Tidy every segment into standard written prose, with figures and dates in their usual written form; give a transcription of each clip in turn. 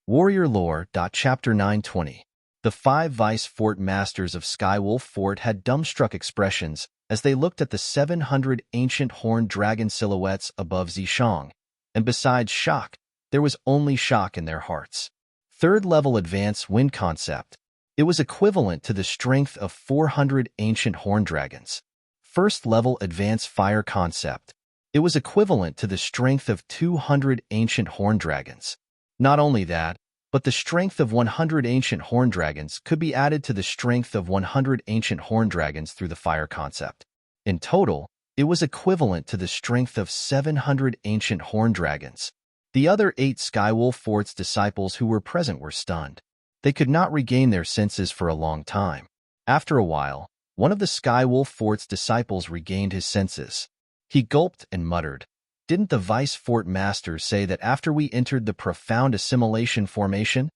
Warrior Lore. Chapter 920. The 5 Vice Fort Masters of Skywolf Fort had dumbstruck expressions as they looked at the 700 ancient horned dragon silhouettes above Zishang, and besides shock, there was only shock in their hearts. Third-level advanced wind concept. It was equivalent to the strength of 400 ancient horned dragons. First-level advanced fire concept. It was equivalent to the strength of 200 ancient horned dragons. Not only that, but the strength of 100 ancient horned dragons could be added to the strength of 100 ancient horned dragons through the fire concept. In total, it was equivalent to the strength of 700 ancient horned dragons. The other 8 Skywolf Fort's disciples who were present were stunned. They could not regain their senses for a long time. After a while, one of the Skywolf Fort's disciples regained his senses. He gulped and muttered, "Didn't the Vice Fort Master say that after we entered the profound assimilation formation?"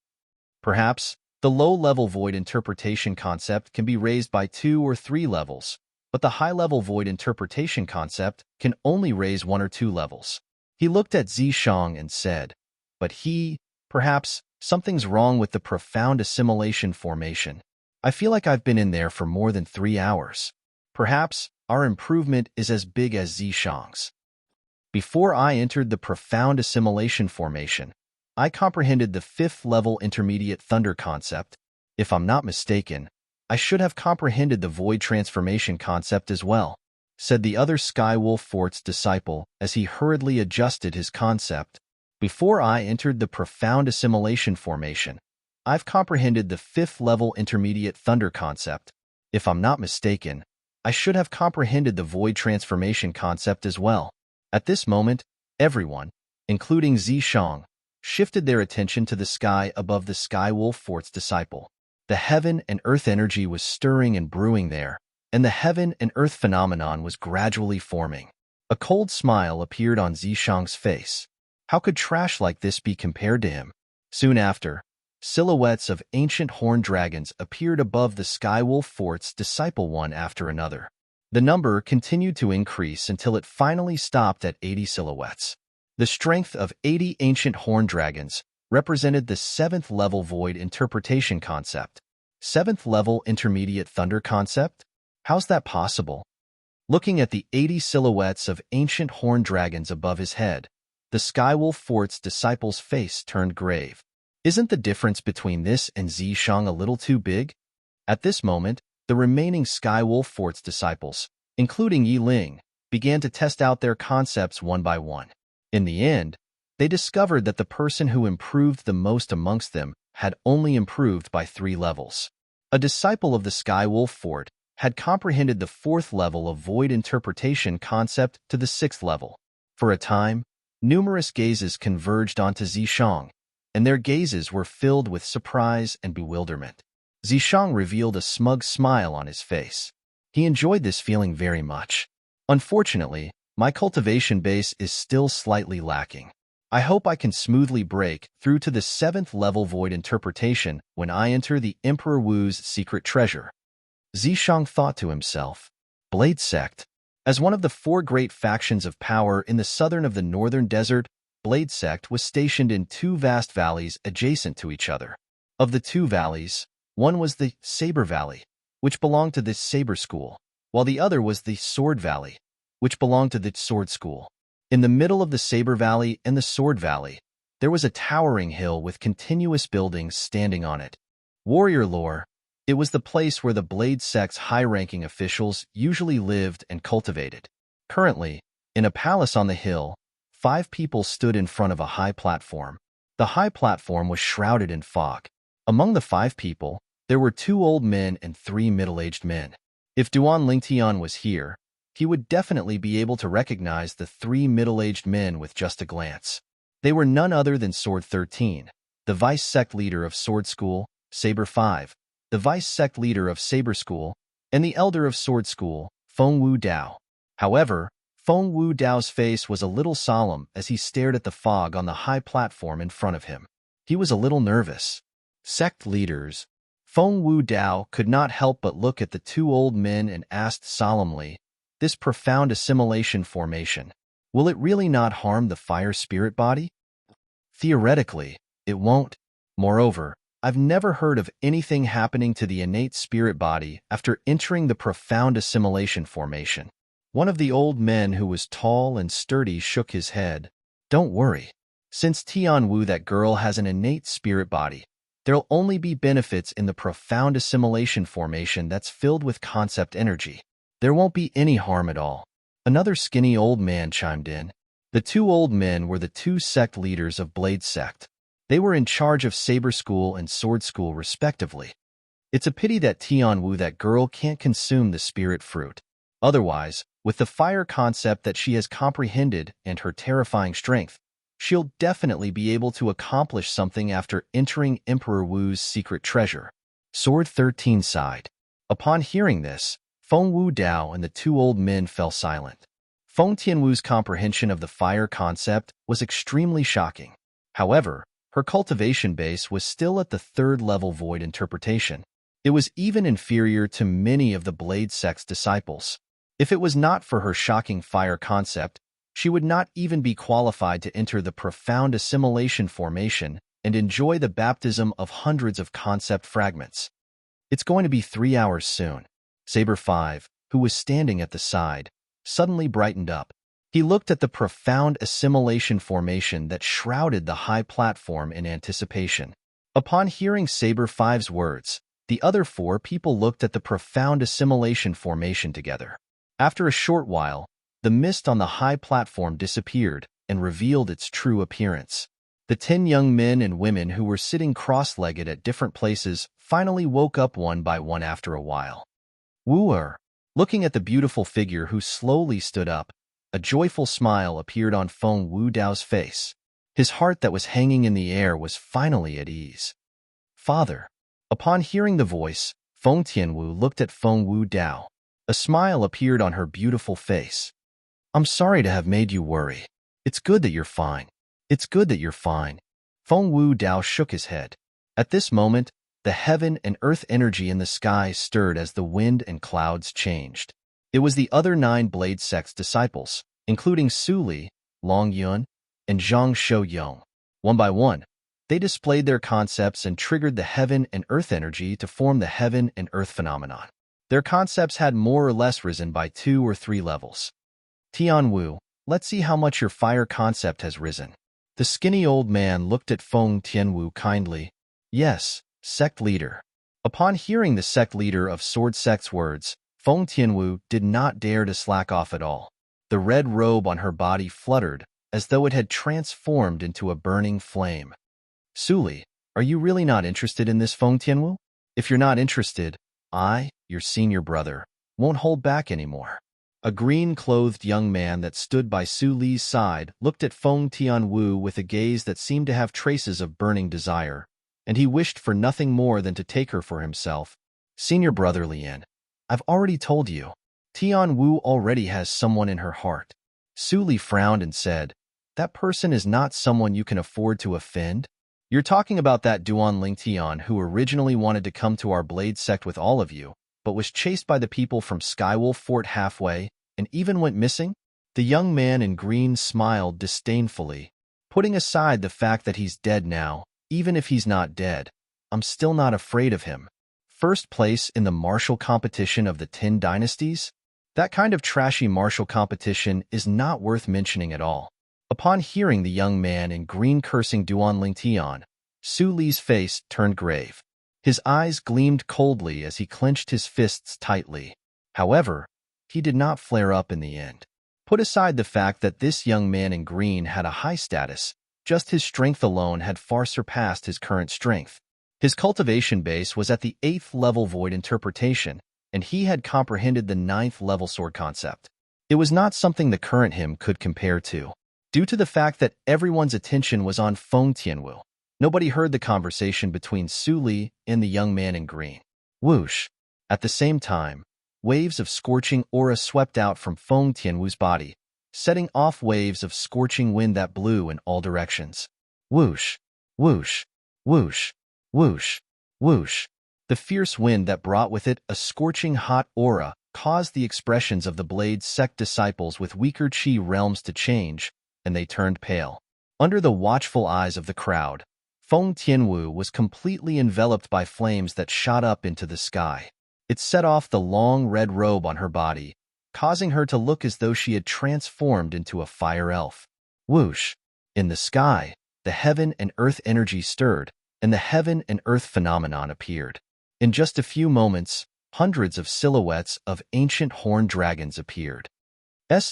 Perhaps, the low-level void interpretation concept can be raised by 2 or 3 levels, but the high-level void interpretation concept can only raise 1 or 2 levels. He looked at Zishang and said, "Perhaps, something's wrong with the profound assimilation formation. I feel like I've been in there for more than 3 hours. Perhaps, our improvement is as big as Zishang's." Before I entered the profound assimilation formation, I comprehended the 5th-level intermediate thunder concept. If I'm not mistaken, I should have comprehended the void transformation concept as well, said the other Skywolf Fort's disciple as he hurriedly adjusted his concept. Before I entered the profound assimilation formation, I've comprehended the 5th-level intermediate thunder concept. If I'm not mistaken, I should have comprehended the void transformation concept as well. At this moment, everyone, including Zishang, shifted their attention to the sky above the Skywolf Fort's disciple. The heaven and earth energy was stirring and brewing there, and the heaven and earth phenomenon was gradually forming. A cold smile appeared on Zishang's face. How could trash like this be compared to him? Soon after, silhouettes of ancient horned dragons appeared above the Skywolf Fort's disciple one after another. The number continued to increase until it finally stopped at 80 silhouettes. The strength of 80 ancient horned dragons represented the 7th-level void interpretation concept. 7th-level intermediate thunder concept? How's that possible? Looking at the 80 silhouettes of ancient horned dragons above his head, the Skywolf Fort's disciple's face turned grave. Isn't the difference between this and Zishang a little too big? At this moment, the remaining Skywolf Fort's disciples, including Yi Ling, began to test out their concepts one by one. In the end, they discovered that the person who improved the most amongst them had only improved by 3 levels. A disciple of the Skywolf Fort had comprehended the 4th level of void interpretation concept to the 6th level. For a time, numerous gazes converged onto Zishang, and their gazes were filled with surprise and bewilderment. Zishang revealed a smug smile on his face. He enjoyed this feeling very much. Unfortunately, my cultivation base is still slightly lacking. I hope I can smoothly break through to the 7th-level void interpretation when I enter the Emperor Wu's secret treasure. Zishang thought to himself, Blade Sect. As one of the 4 great factions of power in the southern of the northern desert, Blade Sect was stationed in 2 vast valleys adjacent to each other. Of the 2 valleys, one was the Saber Valley, which belonged to the Saber School, while the other was the Sword Valley, which belonged to the Sword School. In the middle of the Saber Valley and the Sword Valley, there was a towering hill with continuous buildings standing on it. Warrior Lore. It was the place where the Blade Sect's high-ranking officials usually lived and cultivated. Currently, in a palace on the hill, 5 people stood in front of a high platform. The high platform was shrouded in fog. Among the 5 people, there were 2 old men and 3 middle-aged men. If Duan Lingtian was here, he would definitely be able to recognize the 3 middle-aged men with just a glance. They were none other than Sword 13, the Vice Sect leader of Sword School, Saber 5, the Vice Sect leader of Saber School, and the Elder of Sword School, Feng Wu Dao. However, Feng Wu Dao's face was a little solemn as he stared at the fog on the high platform in front of him. He was a little nervous. Sect leaders. Feng Wu Dao could not help but look at the 2 old men and asked solemnly, "This profound assimilation formation, will it really not harm the fire spirit body?" "Theoretically, it won't," Moreover, I've never heard of anything happening to the innate spirit body after entering the profound assimilation formation. One of the old men who was tall and sturdy shook his head. Don't worry. Since Tianwu, that girl, has an innate spirit body, there'll only be benefits in the profound assimilation formation that's filled with concept energy. There won't be any harm at all. Another skinny old man chimed in. The two old men were the two sect leaders of Blade Sect. They were in charge of Saber School and Sword School, respectively. It's a pity that Tianwu, that girl, can't consume the spirit fruit. Otherwise, with the fire concept that she has comprehended and her terrifying strength, she'll definitely be able to accomplish something after entering Emperor Wu's secret treasure. Sword 13 sighed. Upon hearing this, Feng Wu Dao and the two old men fell silent. Feng Tianwu's comprehension of the fire concept was extremely shocking. However, her cultivation base was still at the third-level void interpretation. It was even inferior to many of the Blade Sect's disciples. If it was not for her shocking fire concept, she would not even be qualified to enter the profound assimilation formation and enjoy the baptism of hundreds of concept fragments. It's going to be 3 hours soon. Saber 5, who was standing at the side, suddenly brightened up. He looked at the profound assimilation formation that shrouded the high platform in anticipation. Upon hearing Saber 5's words, the other 4 people looked at the profound assimilation formation together. After a short while, the mist on the high platform disappeared and revealed its true appearance. The 10 young men and women who were sitting cross-legged at different places finally woke up one by one after a while. Wu-er, looking at the beautiful figure who slowly stood up, a joyful smile appeared on Feng Wu Dao's face. His heart that was hanging in the air was finally at ease. Father. Upon hearing the voice, Feng Tianwu looked at Feng Wu Dao. A smile appeared on her beautiful face. I'm sorry to have made you worry. It's good that you're fine. It's good that you're fine. Feng Wu Dao shook his head. At this moment, the heaven and earth energy in the sky stirred as the wind and clouds changed. It was the other 9 Blade Sect's disciples, including Su Li, Long Yun, and Zhang Shou-yong. One by one, they displayed their concepts and triggered the heaven and earth energy to form the heaven and earth phenomenon. Their concepts had more or less risen by 2 or 3 levels. Tianwu, let's see how much your fire concept has risen. The skinny old man looked at Feng Tianwu kindly. Yes, sect leader. Upon hearing the sect leader of Sword Sect's words, Feng Tianwu did not dare to slack off at all. The red robe on her body fluttered, as though it had transformed into a burning flame. Su Li, are you really not interested in this, Feng Tianwu? If you're not interested, I, your senior brother, won't hold back anymore. A green-clothed young man that stood by Su Li's side looked at Feng Tianwu with a gaze that seemed to have traces of burning desire, and he wished for nothing more than to take her for himself. Senior brother Lian, I've already told you. Tianwu already has someone in her heart. Su Li frowned and said, that person is not someone you can afford to offend? You're talking about that Duanling Tian who originally wanted to come to our Blade Sect with all of you, but was chased by the people from Skywolf Fort halfway and even went missing? The young man in green smiled disdainfully. Putting aside the fact that he's dead now, even if he's not dead, I'm still not afraid of him. First place in the martial competition of the 10 dynasties? That kind of trashy martial competition is not worth mentioning at all. Upon hearing the young man in green cursing Duanling Tian, Su Li's face turned grave. His eyes gleamed coldly as he clenched his fists tightly. However, he did not flare up in the end. Put aside the fact that this young man in green had a high status, just his strength alone had far surpassed his current strength. His cultivation base was at the 8th level void interpretation, and he had comprehended the 9th level sword concept. It was not something the current him could compare to. Due to the fact that everyone's attention was on Feng Tianwu, nobody heard the conversation between Su Li and the young man in green. Whoosh! At the same time, waves of scorching aura swept out from Feng Tianwu's body, setting off waves of scorching wind that blew in all directions. Whoosh! Whoosh! Whoosh! Whoosh! Whoosh! The fierce wind that brought with it a scorching hot aura caused the expressions of the Blade Sect disciples with weaker Qi realms to change, and they turned pale. Under the watchful eyes of the crowd, Feng Tianwu was completely enveloped by flames that shot up into the sky. It set off the long red robe on her body, causing her to look as though she had transformed into a fire elf. Whoosh! In the sky, the heaven and earth energy stirred, and the heaven and earth phenomenon appeared. In just a few moments, hundreds of silhouettes of ancient horned dragons appeared.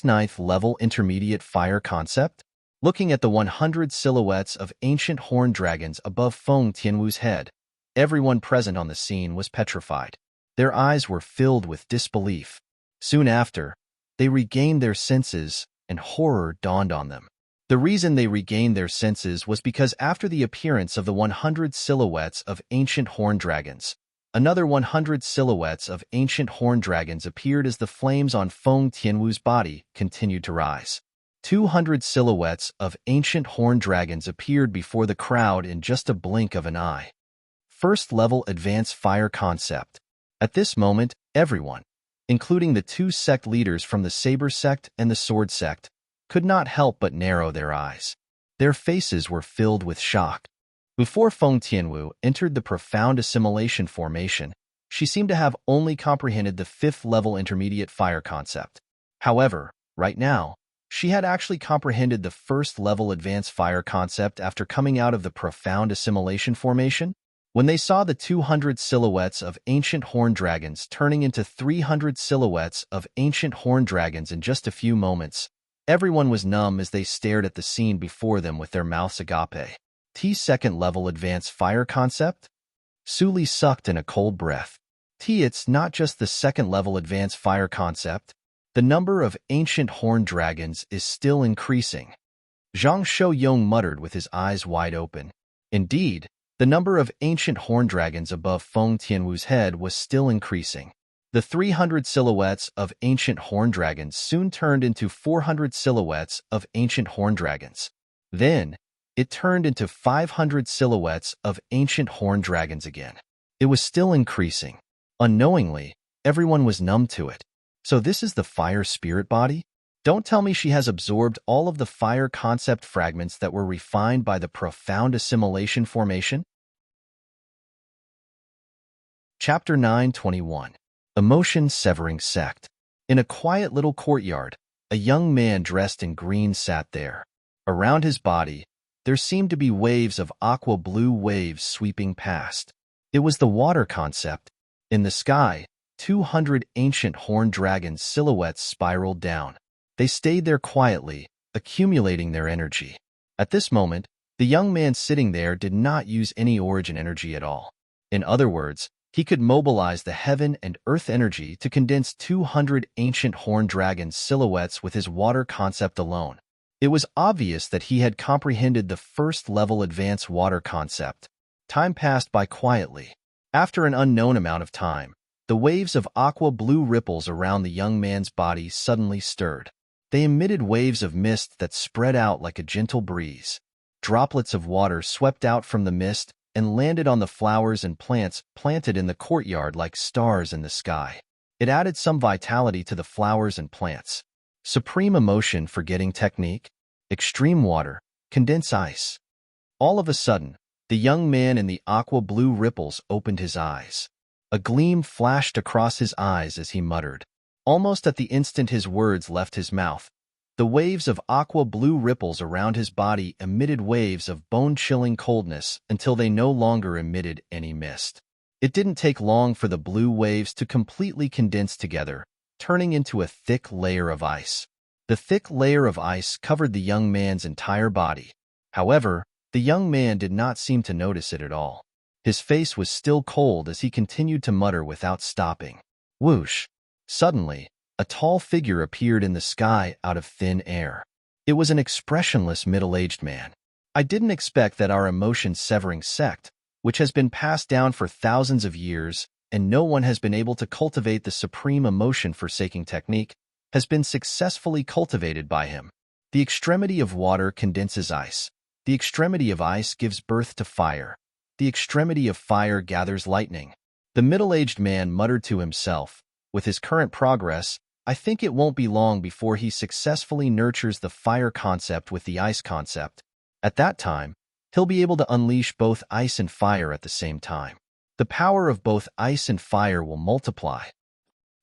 Ninth level intermediate fire concept? Looking at the 100 silhouettes of ancient horned dragons above Feng Tianwu's head, everyone present on the scene was petrified. Their eyes were filled with disbelief. Soon after, they regained their senses, and horror dawned on them. The reason they regained their senses was because after the appearance of the 100 silhouettes of ancient horned dragons, another 100 silhouettes of ancient horned dragons appeared as the flames on Feng Tianwu's body continued to rise. 200 silhouettes of ancient horned dragons appeared before the crowd in just a blink of an eye. First level advanced fire concept. At this moment, everyone, including the two sect leaders from the Saber sect and the Sword sect, could not help but narrow their eyes. Their faces were filled with shock. Before Feng Tianwu entered the profound assimilation formation, she seemed to have only comprehended the 5th level intermediate fire concept. However, right now, she had actually comprehended the 1st level advanced fire concept after coming out of the profound assimilation formation. When they saw the 200 silhouettes of ancient horned dragons turning into 300 silhouettes of ancient horned dragons in just a few moments, everyone was numb as they stared at the scene before them with their mouths agape. Second level advanced fire concept? Suli sucked in a cold breath. It's not just the 2nd level advanced fire concept. The number of ancient horned dragons is still increasing. Zhang Shouyong muttered with his eyes wide open. Indeed, the number of ancient horned dragons above Feng Tianwu's head was still increasing. The 300 silhouettes of ancient horned dragons soon turned into 400 silhouettes of ancient horned dragons. Then, it turned into 500 silhouettes of ancient horned dragons again. It was still increasing. Unknowingly, everyone was numb to it. So this is the fire spirit body? Don't tell me she has absorbed all of the fire concept fragments that were refined by the profound assimilation formation? Chapter 9:21. Emotion-severing sect. In a quiet little courtyard, a young man dressed in green sat there. Around his body, there seemed to be waves of aqua-blue waves sweeping past. It was the water concept. In the sky, 200 ancient horned dragons silhouettes spiraled down. They stayed there quietly, accumulating their energy. At this moment, the young man sitting there did not use any origin energy at all. In other words, he could mobilize the heaven and earth energy to condense 200 ancient horned dragons silhouettes with his water concept alone. It was obvious that he had comprehended the 1st level advanced water concept. Time passed by quietly. After an unknown amount of time, the waves of aqua-blue ripples around the young man's body suddenly stirred. They emitted waves of mist that spread out like a gentle breeze. Droplets of water swept out from the mist and landed on the flowers and plants planted in the courtyard like stars in the sky. It added some vitality to the flowers and plants. Supreme emotion forgetting technique, extreme water, condense ice. All of a sudden, the young man in the aqua-blue ripples opened his eyes. A gleam flashed across his eyes as he muttered. Almost at the instant his words left his mouth, the waves of aqua-blue ripples around his body emitted waves of bone-chilling coldness until they no longer emitted any mist. It didn't take long for the blue waves to completely condense together, turning into a thick layer of ice. The thick layer of ice covered the young man's entire body. However, the young man did not seem to notice it at all. His face was still cold as he continued to mutter without stopping. Whoosh! Suddenly, a tall figure appeared in the sky out of thin air. It was an expressionless middle-aged man. I didn't expect that our emotion-severing sect, which has been passed down for thousands of years, and no one has been able to cultivate the supreme emotion-forsaking technique, has been successfully cultivated by him. The extremity of water condenses ice. The extremity of ice gives birth to fire. The extremity of fire gathers lightning. The middle-aged man muttered to himself, with his current progress, I think it won't be long before he successfully nurtures the fire concept with the ice concept. At that time, he'll be able to unleash both ice and fire at the same time. The power of both ice and fire will multiply.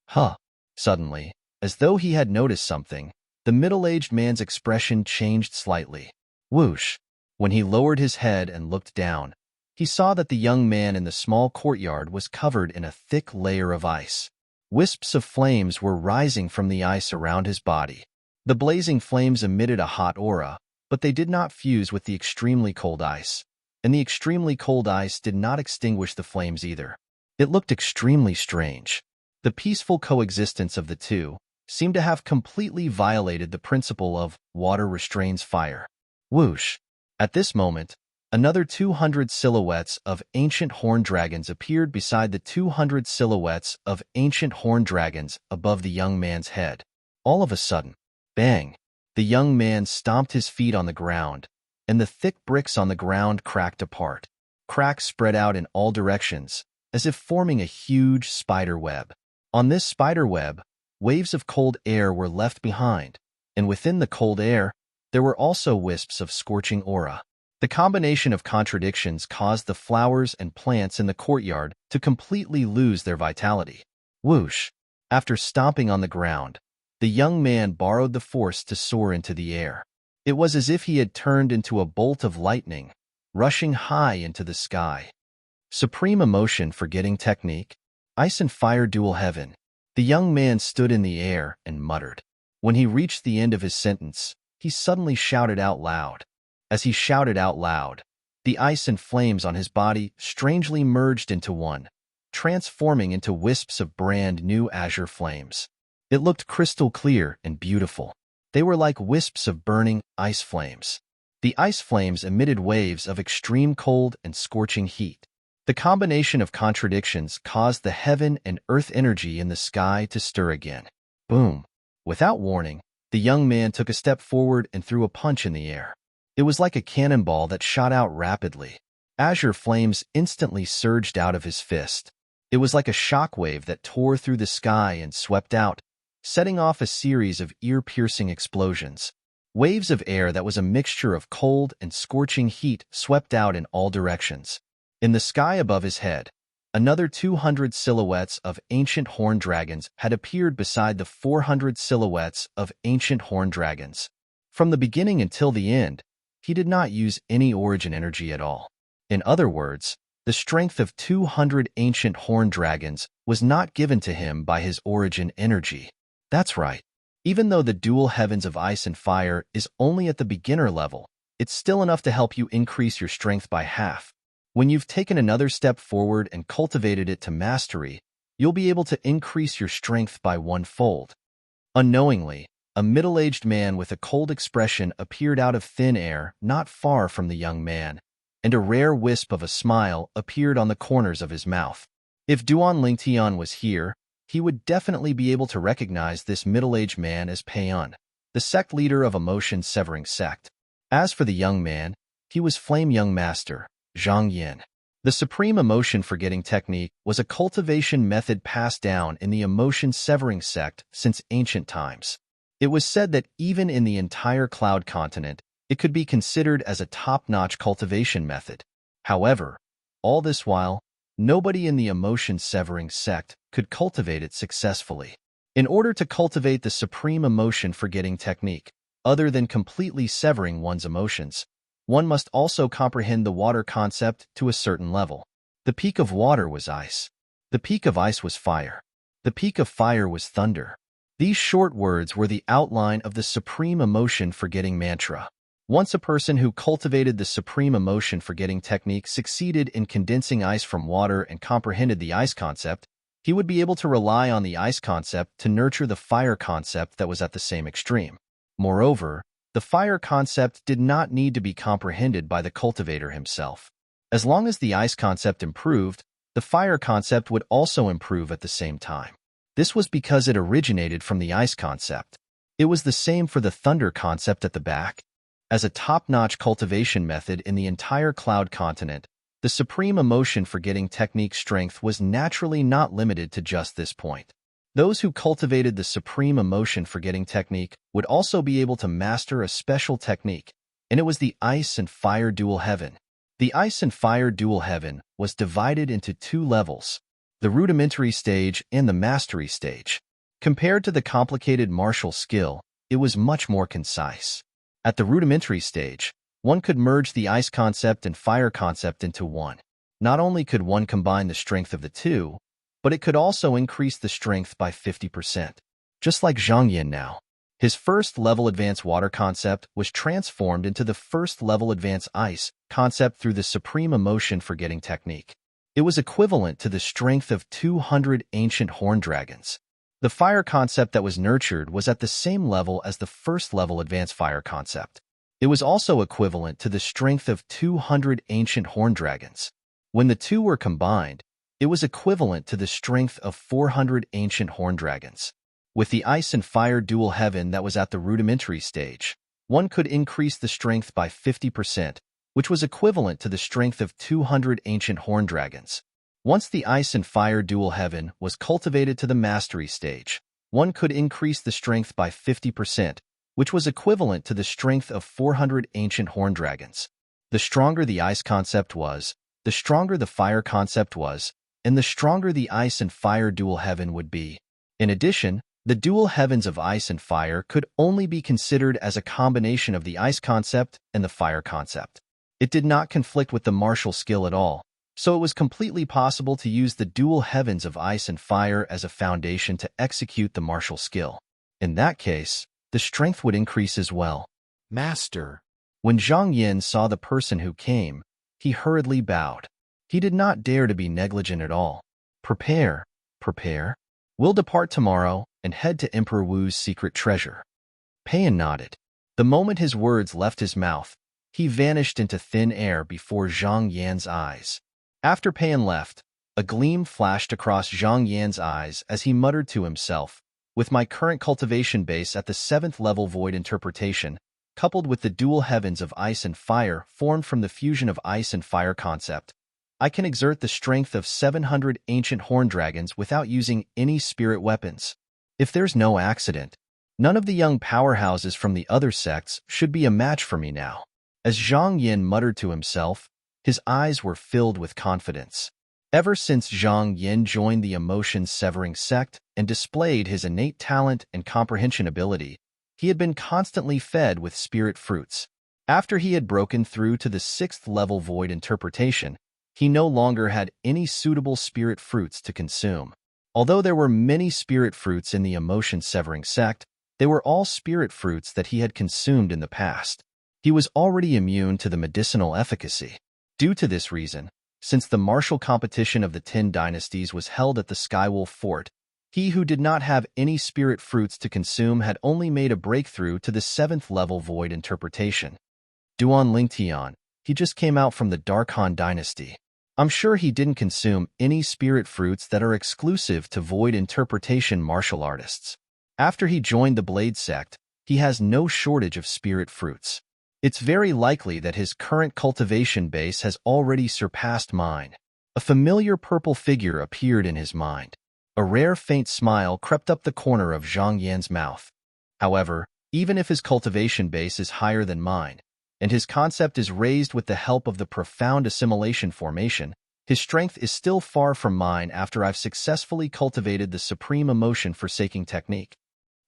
Huh. Suddenly, as though he had noticed something, the middle-aged man's expression changed slightly. Whoosh! When he lowered his head and looked down, he saw that the young man in the small courtyard was covered in a thick layer of ice. Wisps of flames were rising from the ice around his body. The blazing flames emitted a hot aura, but they did not fuse with the extremely cold ice, and the extremely cold ice did not extinguish the flames either. It looked extremely strange. The peaceful coexistence of the two seemed to have completely violated the principle of water restrains fire. Whoosh! At this moment, another 200 silhouettes of ancient horned dragons appeared beside the 200 silhouettes of ancient horned dragons above the young man's head. All of a sudden, bang! The young man stomped his feet on the ground, and the thick bricks on the ground cracked apart. Cracks spread out in all directions, as if forming a huge spider web. On this spider web, waves of cold air were left behind, and within the cold air, there were also wisps of scorching aura. The combination of contradictions caused the flowers and plants in the courtyard to completely lose their vitality. Whoosh! After stomping on the ground, the young man borrowed the force to soar into the air. It was as if he had turned into a bolt of lightning, rushing high into the sky. Supreme emotion forgetting technique, ice and fire dual heaven. The young man stood in the air and muttered. When he reached the end of his sentence, he suddenly shouted out loud. As he shouted out loud, the ice and flames on his body strangely merged into one, transforming into wisps of brand new azure flames. It looked crystal clear and beautiful. They were like wisps of burning ice flames. The ice flames emitted waves of extreme cold and scorching heat. The combination of contradictions caused the heaven and earth energy in the sky to stir again. Boom! Without warning, the young man took a step forward and threw a punch in the air. It was like a cannonball that shot out rapidly. Azure flames instantly surged out of his fist. It was like a shockwave that tore through the sky and swept out, setting off a series of ear-piercing explosions. Waves of air that was a mixture of cold and scorching heat swept out in all directions. In the sky above his head, another 200 silhouettes of ancient horned dragons had appeared beside the 400 silhouettes of ancient horned dragons. From the beginning until the end, he did not use any origin energy at all. In other words, the strength of 200 ancient horned dragons was not given to him by his origin energy. That's right. Even though the dual heavens of ice and fire is only at the beginner level, it's still enough to help you increase your strength by half. When you've taken another step forward and cultivated it to mastery, you'll be able to increase your strength by 1-fold. Unknowingly, a middle-aged man with a cold expression appeared out of thin air not far from the young man, and a rare wisp of a smile appeared on the corners of his mouth. If Duan Lingtian was here, he would definitely be able to recognize this middle-aged man as Paeon, the sect leader of emotion-severing sect. As for the young man, he was Flame Young Master, Zhang Yin. The supreme emotion-forgetting technique was a cultivation method passed down in the emotion-severing sect since ancient times. It was said that even in the entire Cloud continent, it could be considered as a top-notch cultivation method. However, all this while, nobody in the emotion-severing sect could cultivate it successfully. In order to cultivate the supreme emotion-forgetting technique, other than completely severing one's emotions, one must also comprehend the water concept to a certain level. The peak of water was ice. The peak of ice was fire. The peak of fire was thunder. These short words were the outline of the supreme emotion-forgetting mantra. Once a person who cultivated the supreme emotion-forgetting technique succeeded in condensing ice from water and comprehended the ice concept, he would be able to rely on the ice concept to nurture the fire concept that was at the same extreme. Moreover, the fire concept did not need to be comprehended by the cultivator himself. As long as the ice concept improved, the fire concept would also improve at the same time. This was because it originated from the ice concept. It was the same for the thunder concept at the back. As a top-notch cultivation method in the entire Cloud continent, the supreme emotion-forgetting technique strength was naturally not limited to just this point. Those who cultivated the supreme emotion-forgetting technique would also be able to master a special technique, and it was the ice and fire dual heaven. The ice and fire dual heaven was divided into two levels, the rudimentary stage and the mastery stage. Compared to the complicated martial skill, it was much more concise. At the rudimentary stage, one could merge the ice concept and fire concept into one. Not only could one combine the strength of the two, but it could also increase the strength by 50%. Just like Zhang Yin now. His first-level advanced water concept was transformed into the first-level advanced ice concept through the supreme emotion forgetting technique. It was equivalent to the strength of 200 ancient horned dragons. The fire concept that was nurtured was at the same level as the first-level advanced fire concept. It was also equivalent to the strength of 200 ancient horned dragons. When the two were combined, it was equivalent to the strength of 400 ancient horned dragons. With the ice and fire dual heaven that was at the rudimentary stage, one could increase the strength by 50%, which was equivalent to the strength of 200 ancient horned dragons. Once the ice and fire dual heaven was cultivated to the mastery stage, one could increase the strength by 50%, which was equivalent to the strength of 400 ancient horned dragons. The stronger the ice concept was, the stronger the fire concept was, and the stronger the ice and fire dual heaven would be. In addition, the dual heavens of ice and fire could only be considered as a combination of the ice concept and the fire concept. It did not conflict with the martial skill at all, so it was completely possible to use the dual heavens of ice and fire as a foundation to execute the martial skill. In that case, the strength would increase as well. Master. When Zhang Yin saw the person who came, he hurriedly bowed. He did not dare to be negligent at all. Prepare. We'll depart tomorrow and head to Emperor Wu's secret treasure. Payan nodded. The moment his words left his mouth, he vanished into thin air before Zhang Yan's eyes. After Payan left, a gleam flashed across Zhang Yan's eyes as he muttered to himself, with my current cultivation base at the 7th level void interpretation, coupled with the dual heavens of ice and fire formed from the fusion of ice and fire concept, I can exert the strength of 700 ancient horned dragons without using any spirit weapons. If there's no accident, none of the young powerhouses from the other sects should be a match for me now. As Zhang Yin muttered to himself, his eyes were filled with confidence. Ever since Zhang Yin joined the emotion-severing sect and displayed his innate talent and comprehension ability, he had been constantly fed with spirit fruits. After he had broken through to the 6th level void interpretation, he no longer had any suitable spirit fruits to consume. Although there were many spirit fruits in the emotion-severing sect, they were all spirit fruits that he had consumed in the past. He was already immune to the medicinal efficacy. Due to this reason, since the martial competition of the 10 dynasties was held at the Skywolf Fort, he who did not have any spirit fruits to consume had only made a breakthrough to the 7th level void interpretation. Duan Lingtian, he just came out from the Dark Han dynasty. I'm sure he didn't consume any spirit fruits that are exclusive to void interpretation martial artists. After he joined the Blade sect, he has no shortage of spirit fruits. It's very likely that his current cultivation base has already surpassed mine. A familiar purple figure appeared in his mind. A rare faint smile crept up the corner of Zhang Yan's mouth. However, even if his cultivation base is higher than mine, and his concept is raised with the help of the profound assimilation formation, his strength is still far from mine after I've successfully cultivated the supreme emotion-forsaking technique.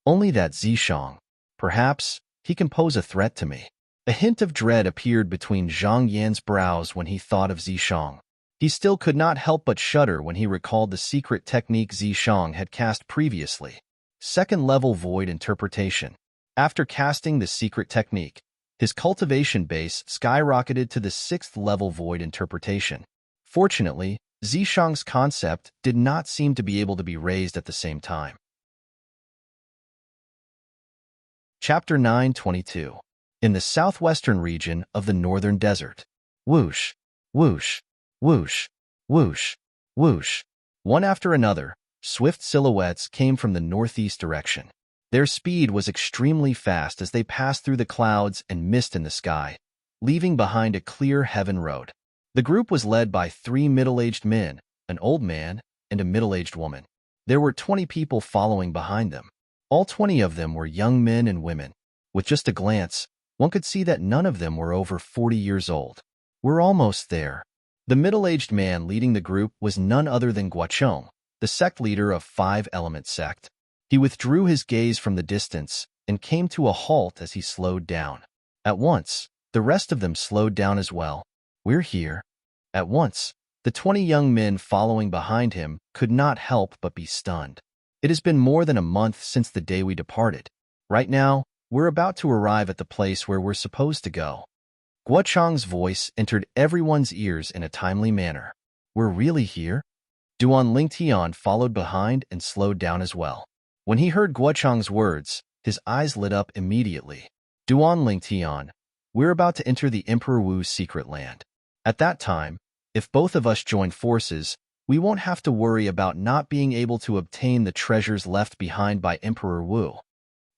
Only that Zishang. Perhaps he can pose a threat to me. A hint of dread appeared between Zhang Yan's brows when he thought of Zishang. He still could not help but shudder when he recalled the secret technique Zishang had cast previously. 2nd level void interpretation. After casting the secret technique, his cultivation base skyrocketed to the 6th level void interpretation. Fortunately, Zishang's concept did not seem to be able to be raised at the same time. Chapter 922. In the southwestern region of the northern desert. Whoosh, whoosh, whoosh, whoosh, whoosh. One after another, swift silhouettes came from the northeast direction. Their speed was extremely fast as they passed through the clouds and mist in the sky, leaving behind a clear heaven road. The group was led by 3 middle-aged men, an old man, and a middle-aged woman. There were 20 people following behind them. All 20 of them were young men and women. With just a glance, one could see that none of them were over 40 years old. We're almost there. The middle-aged man leading the group was none other than Guocheng, the sect leader of Five-Element Sect. He withdrew his gaze from the distance and came to a halt as he slowed down. At once, the rest of them slowed down as well. We're here. At once, the 20 young men following behind him could not help but be stunned. It has been more than a month since the day we departed. Right now, we're about to arrive at the place where we're supposed to go. Guocheng's voice entered everyone's ears in a timely manner. We're really here? Duan Lingtian followed behind and slowed down as well. When he heard Guocheng's words, his eyes lit up immediately. Duan Lingtian, we're about to enter the Emperor Wu's secret land. At that time, if both of us join forces, we won't have to worry about not being able to obtain the treasures left behind by Emperor Wu.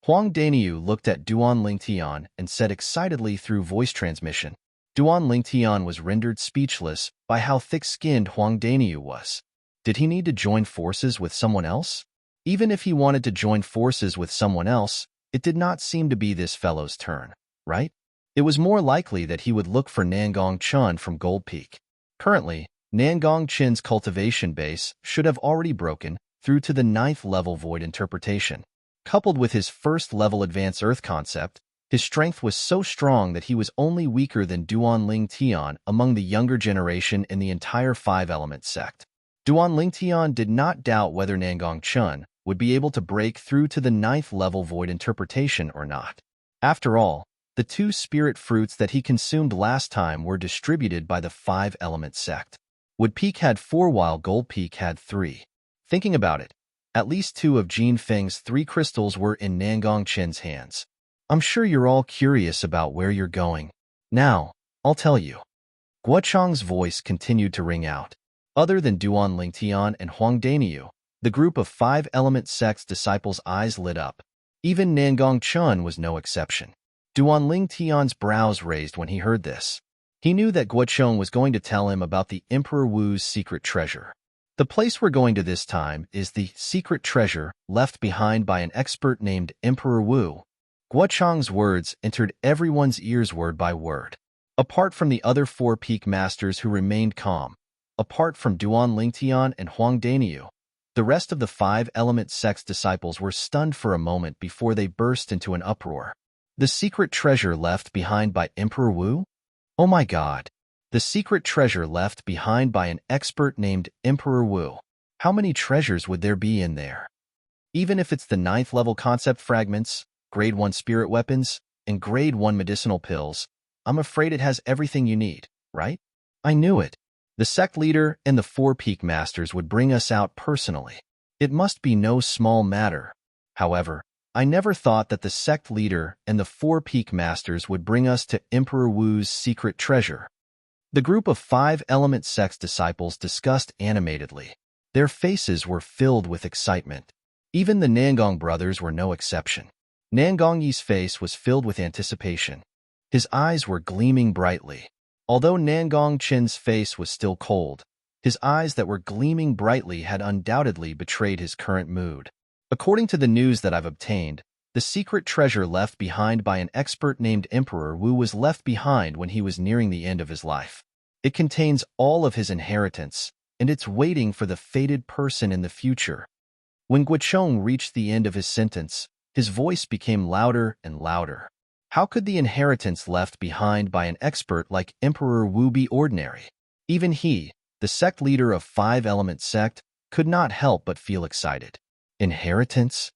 Huang Daniu looked at Duan Lingtian and said excitedly through voice transmission. Duan Lingtian was rendered speechless by how thick-skinned Huang Daniu was. Did he need to join forces with someone else? Even if he wanted to join forces with someone else, it did not seem to be this fellow's turn, right? It was more likely that he would look for Nangong Chun from Gold Peak. Currently, Nangong Chin's cultivation base should have already broken through to the 9th level void interpretation. Coupled with his first level advanced earth concept, his strength was so strong that he was only weaker than Duan Lingtian among the younger generation in the entire Five-Element Sect. Duan Lingtian did not doubt whether Nangong Chun would be able to break through to the 9th level void interpretation or not. After all, the 2 spirit fruits that he consumed last time were distributed by the Five-Element Sect. Wood Peak had 4 while Gold Peak had 3. Thinking about it, at least 2 of Jin Feng's 3 crystals were in Nangong Chin's hands. I'm sure you're all curious about where you're going. Now, I'll tell you. Guocheng's voice continued to ring out. Other than Duan Lingtian and Huang Daniu, the group of Five-Element Sect's disciples' eyes lit up. Even Nangong Chun was no exception. Duan Lingtian's brows raised when he heard this. He knew that Guocheng was going to tell him about the Emperor Wu's secret treasure. The place we're going to this time is the secret treasure left behind by an expert named Emperor Wu. Guocheng's words entered everyone's ears word by word. Apart from the other 4 peak masters who remained calm, apart from Duan Lingtian and Huang Daniu, the rest of the Five-Element Sect's disciples were stunned for a moment before they burst into an uproar. The secret treasure left behind by Emperor Wu? Oh my God! The secret treasure left behind by an expert named Emperor Wu. How many treasures would there be in there? Even if it's the 9th level concept fragments, grade 1 spirit weapons, and grade 1 medicinal pills, I'm afraid it has everything you need, right? I knew it. The sect leader and the 4 peak masters would bring us out personally. It must be no small matter. However, I never thought that the sect leader and the 4 peak masters would bring us to Emperor Wu's secret treasure. The group of Five-Element Sect's disciples discussed animatedly. Their faces were filled with excitement. Even the Nangong brothers were no exception. Nangong Yi's face was filled with anticipation. His eyes were gleaming brightly. Although Nangong Chin's face was still cold, his eyes that were gleaming brightly had undoubtedly betrayed his current mood. According to the news that I've obtained, the secret treasure left behind by an expert named Emperor Wu was left behind when he was nearing the end of his life. It contains all of his inheritance, and it's waiting for the fated person in the future. When Guocheng reached the end of his sentence, his voice became louder and louder. How could the inheritance left behind by an expert like Emperor Wu be ordinary? Even he, the sect leader of Five-Element Sect, could not help but feel excited. Inheritance?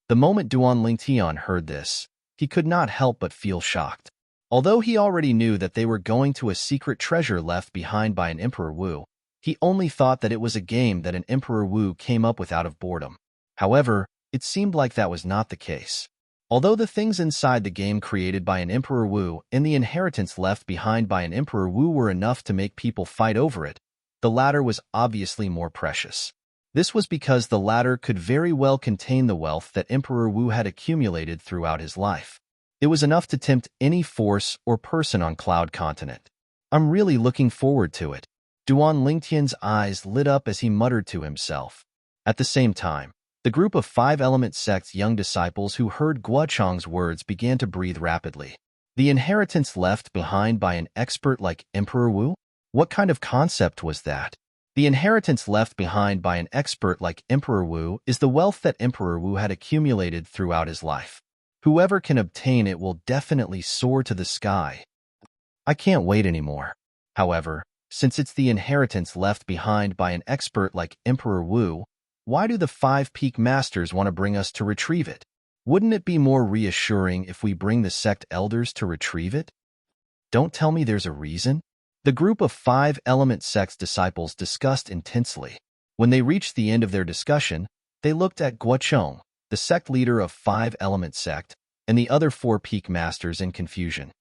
The moment Duan Lingtian heard this, he could not help but feel shocked. Although he already knew that they were going to a secret treasure left behind by an Emperor Wu, he only thought that it was a game that an Emperor Wu came up with out of boredom. However, it seemed like that was not the case. Although the things inside the game created by an Emperor Wu and the inheritance left behind by an Emperor Wu were enough to make people fight over it, the latter was obviously more precious. This was because the latter could very well contain the wealth that Emperor Wu had accumulated throughout his life. It was enough to tempt any force or person on Cloud Continent. I'm really looking forward to it. Duan Lingtian's eyes lit up as he muttered to himself. At the same time, the group of Five-Element Sect's young disciples who heard Guocheng's words began to breathe rapidly. The inheritance left behind by an expert like Emperor Wu? What kind of concept was that? The inheritance left behind by an expert like Emperor Wu is the wealth that Emperor Wu had accumulated throughout his life. Whoever can obtain it will definitely soar to the sky. I can't wait anymore. However, since it's the inheritance left behind by an expert like Emperor Wu, why do the 5 peak masters want to bring us to retrieve it? Wouldn't it be more reassuring if we bring the sect elders to retrieve it? Don't tell me there's a reason. The group of 5-element sect's disciples discussed intensely. When they reached the end of their discussion, they looked at Guocheng, the sect leader of 5-element sect, and the other 4 peak masters in confusion.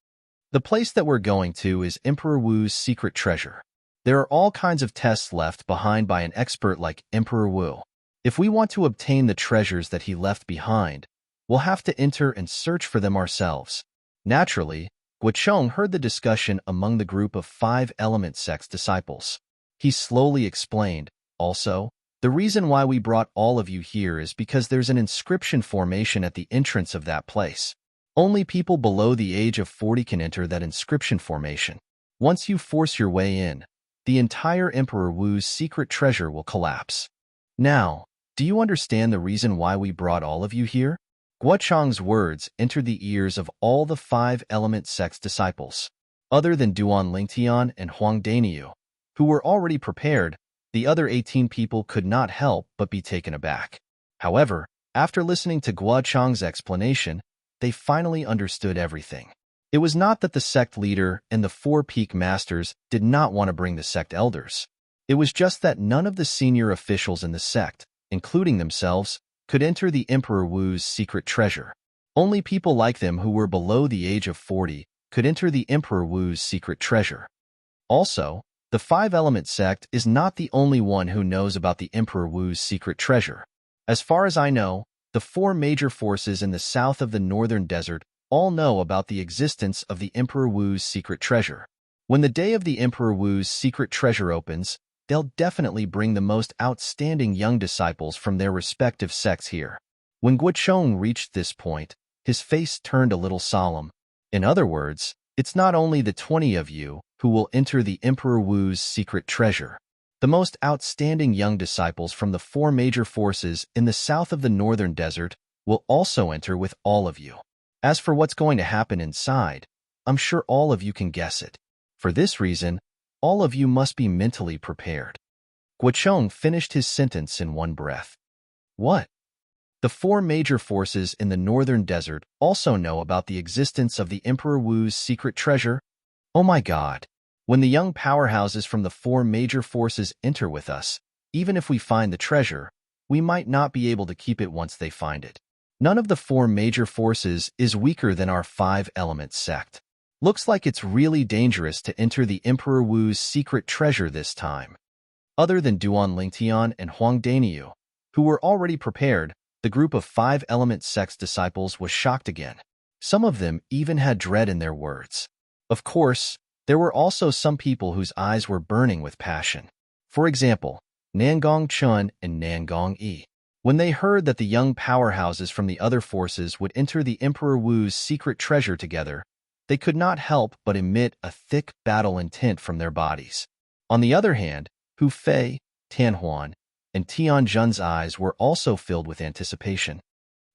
The place that we're going to is Emperor Wu's secret treasure. There are all kinds of tests left behind by an expert like Emperor Wu. If we want to obtain the treasures that he left behind, we'll have to enter and search for them ourselves. Naturally, Guocheng heard the discussion among the group of 5-element sect's disciples. He slowly explained, also, the reason why we brought all of you here is because there's an inscription formation at the entrance of that place. Only people below the age of 40 can enter that inscription formation. Once you force your way in, the entire Emperor Wu's secret treasure will collapse. Now, do you understand the reason why we brought all of you here? Guocheng's words entered the ears of all the 5-element sect's disciples. Other than Duan Lingtian and Huang Daniu, who were already prepared, the other 18 people could not help but be taken aback. However, after listening to Guocheng's explanation, they finally understood everything. It was not that the sect leader and the 4 peak masters did not want to bring the sect elders. It was just that none of the senior officials in the sect, including themselves, could enter the Emperor Wu's secret treasure. Only people like them who were below the age of 40 could enter the Emperor Wu's secret treasure. Also, the 5-element sect is not the only one who knows about the Emperor Wu's secret treasure. As far as I know, the 4 major forces in the south of the northern desert all know about the existence of the Emperor Wu's secret treasure. When the day of the Emperor Wu's secret treasure opens, they'll definitely bring the most outstanding young disciples from their respective sects here. When Guocheng reached this point, his face turned a little solemn. In other words, it's not only the 20 of you who will enter the Emperor Wu's secret treasure. The most outstanding young disciples from the 4 major forces in the south of the northern desert will also enter with all of you. As for what's going to happen inside, I'm sure all of you can guess it. For this reason, all of you must be mentally prepared. Guocheng finished his sentence in one breath. What? The 4 major forces in the northern desert also know about the existence of the Emperor Wu's secret treasure? Oh my God! When the young powerhouses from the 4 major forces enter with us, even if we find the treasure, we might not be able to keep it once they find it. None of the 4 major forces is weaker than our 5-element sect. Looks like it's really dangerous to enter the Emperor Wu's secret treasure this time. Other than Duan Lingtian and Huang Daniu, who were already prepared, the group of 5-element sect's disciples was shocked again. Some of them even had dread in their words. Of course, there were also some people whose eyes were burning with passion. For example, Nangong Chun and Nangong Yi. When they heard that the young powerhouses from the other forces would enter the Emperor Wu's secret treasure together, they could not help but emit a thick battle intent from their bodies. On the other hand, Hu Fei, Tan Huan, and Tian Jun's eyes were also filled with anticipation.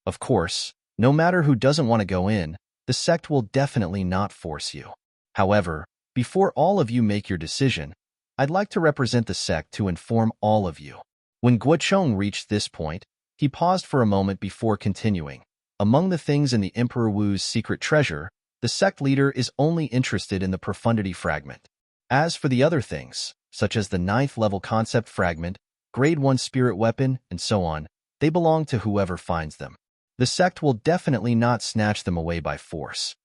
Of course, no matter who doesn't want to go in, the sect will definitely not force you. However, before all of you make your decision, I'd like to represent the sect to inform all of you. When Guocheng reached this point, he paused for a moment before continuing. Among the things in the Emperor Wu's secret treasure, the sect leader is only interested in the profundity fragment. As for the other things, such as the 9th level concept fragment, grade 1 spirit weapon, and so on, they belong to whoever finds them. The sect will definitely not snatch them away by force.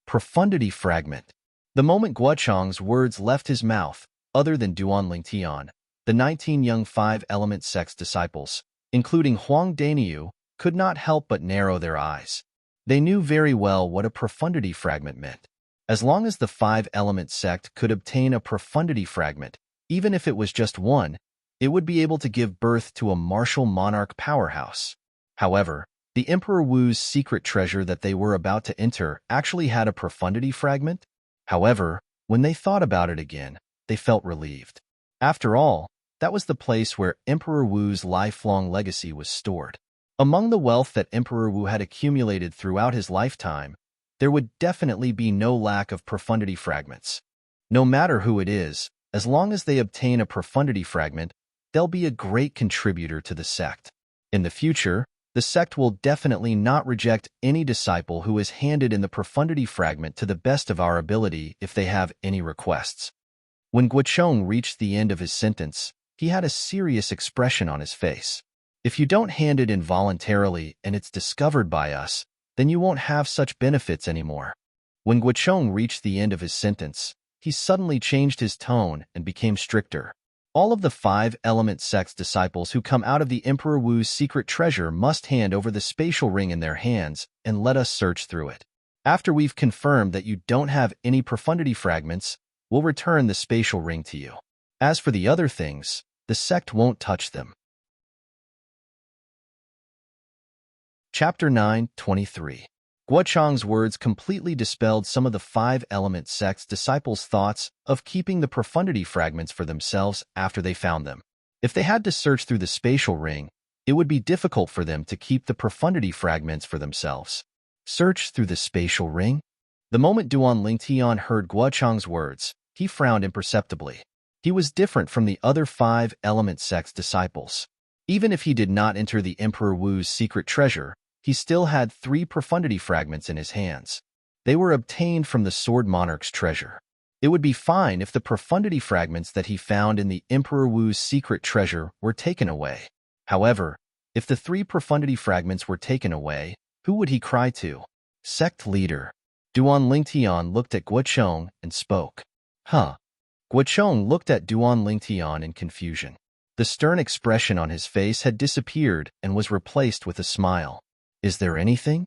Profundity fragment. The moment Guocheng's words left his mouth, other than Duan Lingtian, the 19 young 5-element sect's disciples, including Huang Daniu, could not help but narrow their eyes. They knew very well what a profundity fragment meant. As long as the 5-element sect could obtain a profundity fragment, even if it was just one, it would be able to give birth to a martial monarch powerhouse. However, The Emperor Wu's secret treasure that they were about to enter actually had a profundity fragment. However, when they thought about it again, they felt relieved. After all, that was the place where Emperor Wu's lifelong legacy was stored. Among the wealth that Emperor Wu had accumulated throughout his lifetime, there would definitely be no lack of profundity fragments. No matter who it is, as long as they obtain a profundity fragment, they'll be a great contributor to the sect. In the future, the sect will definitely not reject any disciple who is handed in the profundity fragment to the best of our ability if they have any requests. When Guocheng reached the end of his sentence, he had a serious expression on his face. If you don't hand it in voluntarily and it's discovered by us, then you won't have such benefits anymore. When Guocheng reached the end of his sentence, he suddenly changed his tone and became stricter. All of the 5-element sect's disciples who come out of the Emperor Wu's secret treasure must hand over the spatial ring in their hands and let us search through it. After we've confirmed that you don't have any profundity fragments, we'll return the spatial ring to you. As for the other things, the sect won't touch them. Chapter 9:23. Guocheng's words completely dispelled some of the 5-element sect's disciples' thoughts of keeping the profundity fragments for themselves after they found them. If they had to search through the spatial ring, it would be difficult for them to keep the profundity fragments for themselves. Search through the spatial ring? The moment Duan Lingtian heard Guocheng's words, he frowned imperceptibly. He was different from the other 5-element sect's disciples. Even if he did not enter the Emperor Wu's secret treasure, he still had 3 profundity fragments in his hands. They were obtained from the Sword Monarch's treasure. It would be fine if the profundity fragments that he found in the Emperor Wu's secret treasure were taken away. However, if the 3 profundity fragments were taken away, who would he cry to? Sect leader. Duan Lingtian looked at Guocheng and spoke. Guocheng looked at Duan Lingtian in confusion. The stern expression on his face had disappeared and was replaced with a smile. Is there anything?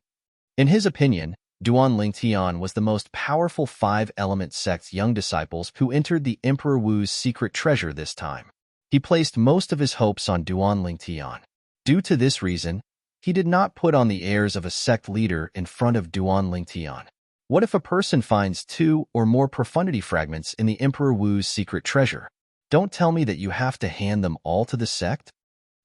In his opinion, Duan Lingtian was the most powerful 5-element sect's young disciples who entered the Emperor Wu's secret treasure this time. He placed most of his hopes on Duan Lingtian. Due to this reason, he did not put on the airs of a sect leader in front of Duan Lingtian. What if a person finds 2 or more profundity fragments in the Emperor Wu's secret treasure? Don't tell me that you have to hand them all to the sect?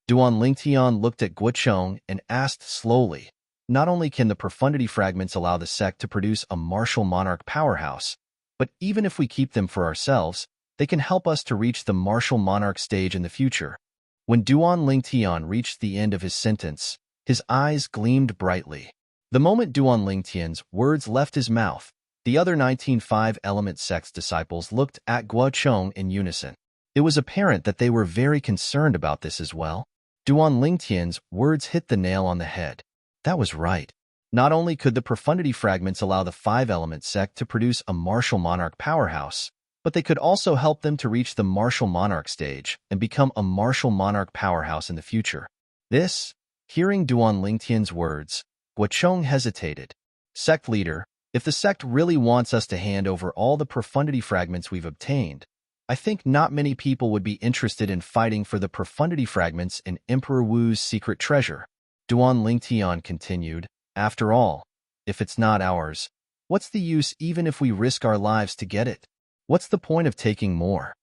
Duan Lingtian looked at Guocheng and asked slowly, not only can the profundity fragments allow the sect to produce a martial monarch powerhouse, but even if we keep them for ourselves, they can help us to reach the martial monarch stage in the future. When Duan Lingtian reached the end of his sentence, his eyes gleamed brightly. The moment Duan Lingtian's words left his mouth, the other 19 5-element sect's disciples looked at Guocheng in unison. It was apparent that they were very concerned about this as well. Duan Lingtian's words hit the nail on the head. That was right. Not only could the profundity fragments allow the 5-element sect to produce a martial monarch powerhouse, but they could also help them to reach the martial monarch stage and become a martial monarch powerhouse in the future. Hearing Duan Lingtian's words, Guocheng hesitated. Sect leader, if the sect really wants us to hand over all the profundity fragments we've obtained, I think not many people would be interested in fighting for the profundity fragments in Emperor Wu's secret treasure. Duan Lingtian continued, after all, if it's not ours, what's the use even if we risk our lives to get it? What's the point of taking more?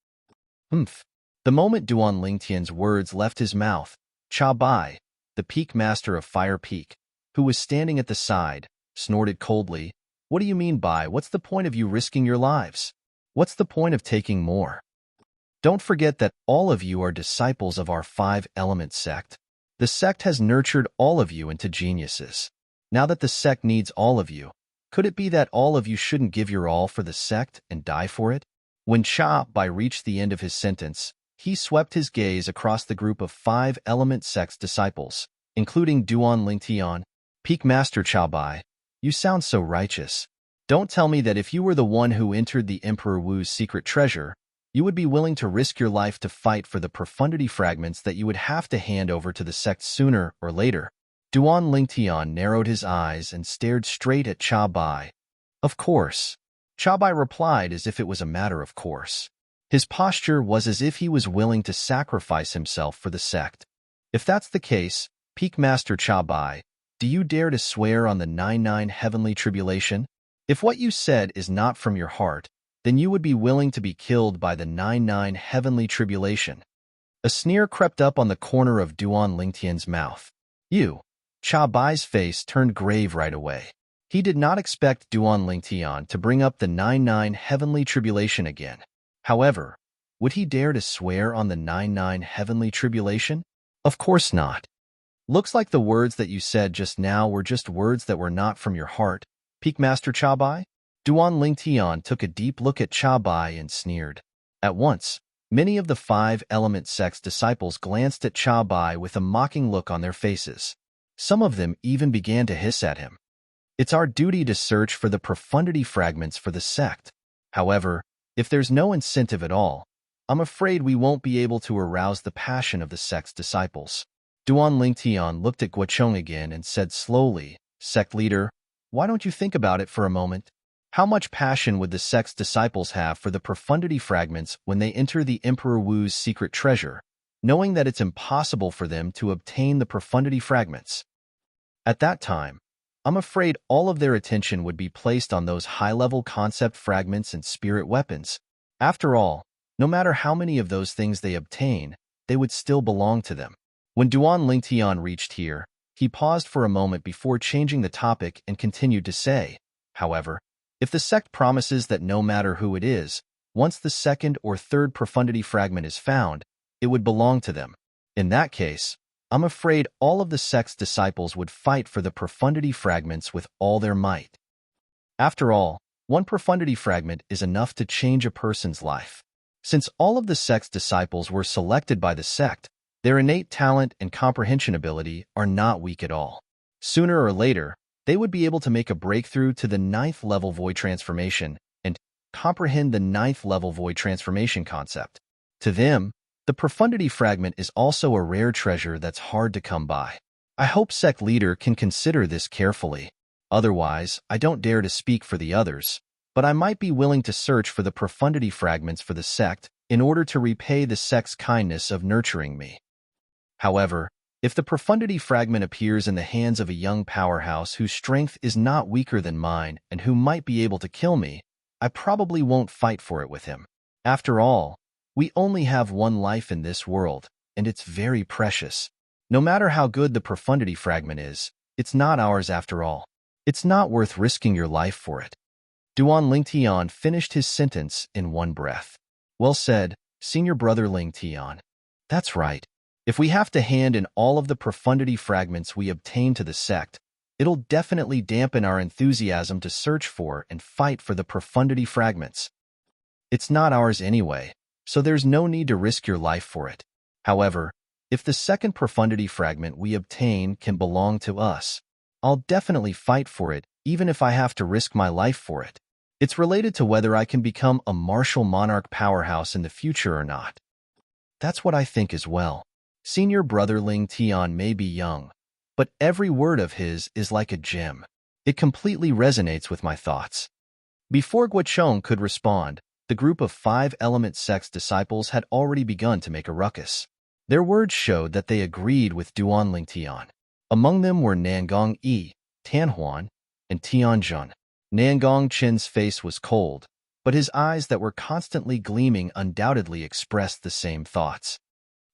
The moment Duan Lingtian's words left his mouth, Cha Bai, the Peak Master of Fire Peak, who was standing at the side, snorted coldly, What do you mean by, what's the point of you risking your lives? What's the point of taking more? Don't forget that all of you are disciples of our 5-element sect. The sect has nurtured all of you into geniuses. Now that the sect needs all of you, could it be that all of you shouldn't give your all for the sect and die for it? When Cha Bai reached the end of his sentence, he swept his gaze across the group of 5-element sect's disciples, including Duan Lingtian. Peak Master Cha Bai, you sound so righteous. Don't tell me that if you were the one who entered the Emperor Wu's secret treasure, you would be willing to risk your life to fight for the profundity fragments that you would have to hand over to the sect sooner or later. Duan Lingtian narrowed his eyes and stared straight at Cha Bai. Of course. Cha Bai replied as if it was a matter of course. His posture was as if he was willing to sacrifice himself for the sect. If that's the case, Peak Master Cha Bai, Do you dare to swear on the 99 heavenly tribulation? If what you said is not from your heart, then you would be willing to be killed by the 99 heavenly tribulation. A sneer crept up on the corner of Duan Lingtian's mouth. You. Cha Bai's face turned grave right away. He did not expect Duan Lingtian to bring up the 99 heavenly tribulation again. However, would he dare to swear on the 99 heavenly tribulation? Of course not. Looks like the words that you said just now were just words that were not from your heart, Peak Master Cha Bai. Duan Lingtian took a deep look at Cha Bai and sneered. At once, many of the 5-element sect's disciples glanced at Cha Bai with a mocking look on their faces. Some of them even began to hiss at him. It's our duty to search for the profundity fragments for the sect. However, if there's no incentive at all, I'm afraid we won't be able to arouse the passion of the sect's disciples. Duan Lingtian looked at Guocheng again and said slowly, Sect leader, why don't you think about it for a moment? How much passion would the sect's disciples have for the profundity fragments when they enter the Emperor Wu's secret treasure, knowing that it's impossible for them to obtain the profundity fragments? At that time, I'm afraid all of their attention would be placed on those high-level concept fragments and spirit weapons. After all, no matter how many of those things they obtain, they would still belong to them. When Duan Lingtian reached here, he paused for a moment before changing the topic and continued to say, however, if the sect promises that no matter who it is, once the second or third profundity fragment is found, it would belong to them. In that case, I'm afraid all of the sect's disciples would fight for the profundity fragments with all their might. After all, one profundity fragment is enough to change a person's life. Since all of the sect's disciples were selected by the sect, their innate talent and comprehension ability are not weak at all. Sooner or later, they would be able to make a breakthrough to the 9th level void transformation and comprehend the 9th level void transformation concept. To them, the profundity fragment is also a rare treasure that's hard to come by. I hope sect leader can consider this carefully. Otherwise, I don't dare to speak for the others, but I might be willing to search for the profundity fragments for the sect in order to repay the sect's kindness of nurturing me. However, if the profundity fragment appears in the hands of a young powerhouse whose strength is not weaker than mine and who might be able to kill me, I probably won't fight for it with him. After all, we only have one life in this world, and it's very precious. No matter how good the profundity fragment is, it's not ours after all. It's not worth risking your life for it. Duan Lingtian finished his sentence in one breath. Well said, Senior Brother Lingtian. That's right. If we have to hand in all of the profundity fragments we obtain to the sect, it'll definitely dampen our enthusiasm to search for and fight for the profundity fragments. It's not ours anyway, so there's no need to risk your life for it. However, if the second profundity fragment we obtain can belong to us, I'll definitely fight for it, even if I have to risk my life for it. It's related to whether I can become a martial monarch powerhouse in the future or not. That's what I think as well. Senior Brother Lingtian may be young, but every word of his is like a gem. It completely resonates with my thoughts. Before Guocheng could respond, the group of 5-element sect's disciples had already begun to make a ruckus. Their words showed that they agreed with Duan Lingtian. Among them were Nangong Yi, Tanhuan, and Tianjun. Nangong Chen's face was cold, but his eyes that were constantly gleaming undoubtedly expressed the same thoughts.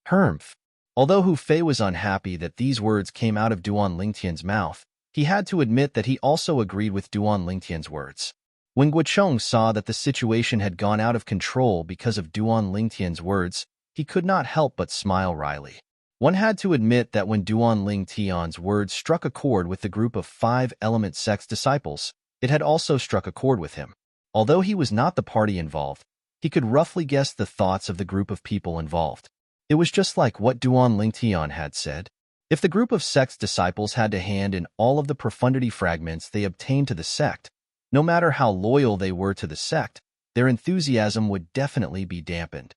Humph. Although Hu Fei was unhappy that these words came out of Duan Lingtian's mouth, he had to admit that he also agreed with Duan Lingtian's words. When Guocheng saw that the situation had gone out of control because of Duan Lingtian's words, he could not help but smile wryly. One had to admit that when Duan Lingtian's words struck a chord with the group of 5-element sect's disciples, it had also struck a chord with him. Although he was not the party involved, he could roughly guess the thoughts of the group of people involved. It was just like what Duan Lingtian had said. If the group of sect's disciples had to hand in all of the profundity fragments they obtained to the sect, no matter how loyal they were to the sect, their enthusiasm would definitely be dampened.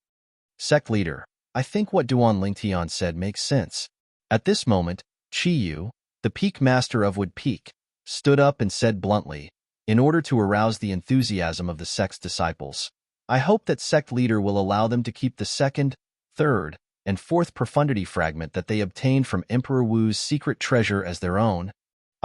Sect leader, I think what Duan Lingtian said makes sense. At this moment, Chi Yu, the Peak Master of Wood Peak, stood up and said bluntly, in order to arouse the enthusiasm of the sect's disciples, I hope that sect leader will allow them to keep the second, third, and fourth profundity fragment that they obtained from Emperor Wu's secret treasure as their own.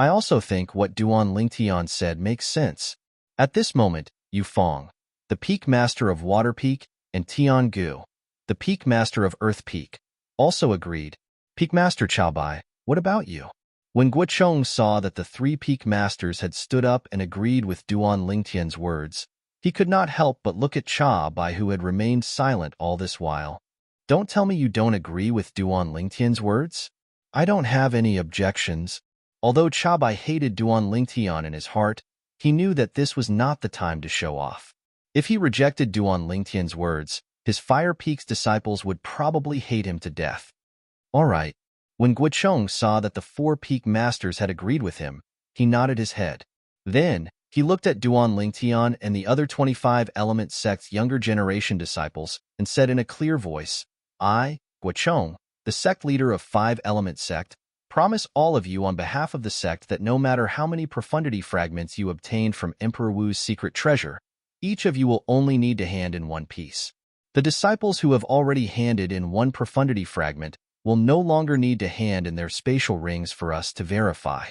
I also think what Duan Lingtian said makes sense. At this moment, Yu Fong, the Peak Master of Water Peak, and Tian Gu, the Peak Master of Earth Peak, also agreed. Peak Master Chao Bai, what about you? When Guocheng saw that the three Peak Masters had stood up and agreed with Duan Lingtian's words, he could not help but look at Cha Bai, who had remained silent all this while. Don't tell me you don't agree with Duan Lingtian's words? I don't have any objections. Although Cha Bai hated Duan Lingtian in his heart, he knew that this was not the time to show off. If he rejected Duan Lingtian's words, his Fire Peak's disciples would probably hate him to death. All right. When Guocheng saw that the four Peak Masters had agreed with him, he nodded his head. Then, he looked at Duan Lingtian and the other 25 Element Sect's younger generation disciples and said in a clear voice, I, Guocheng, the sect leader of 5 Element Sect, promise all of you on behalf of the sect that no matter how many profundity fragments you obtained from Emperor Wu's secret treasure, each of you will only need to hand in one piece. The disciples who have already handed in one profundity fragment will no longer need to hand in their spatial rings for us to verify.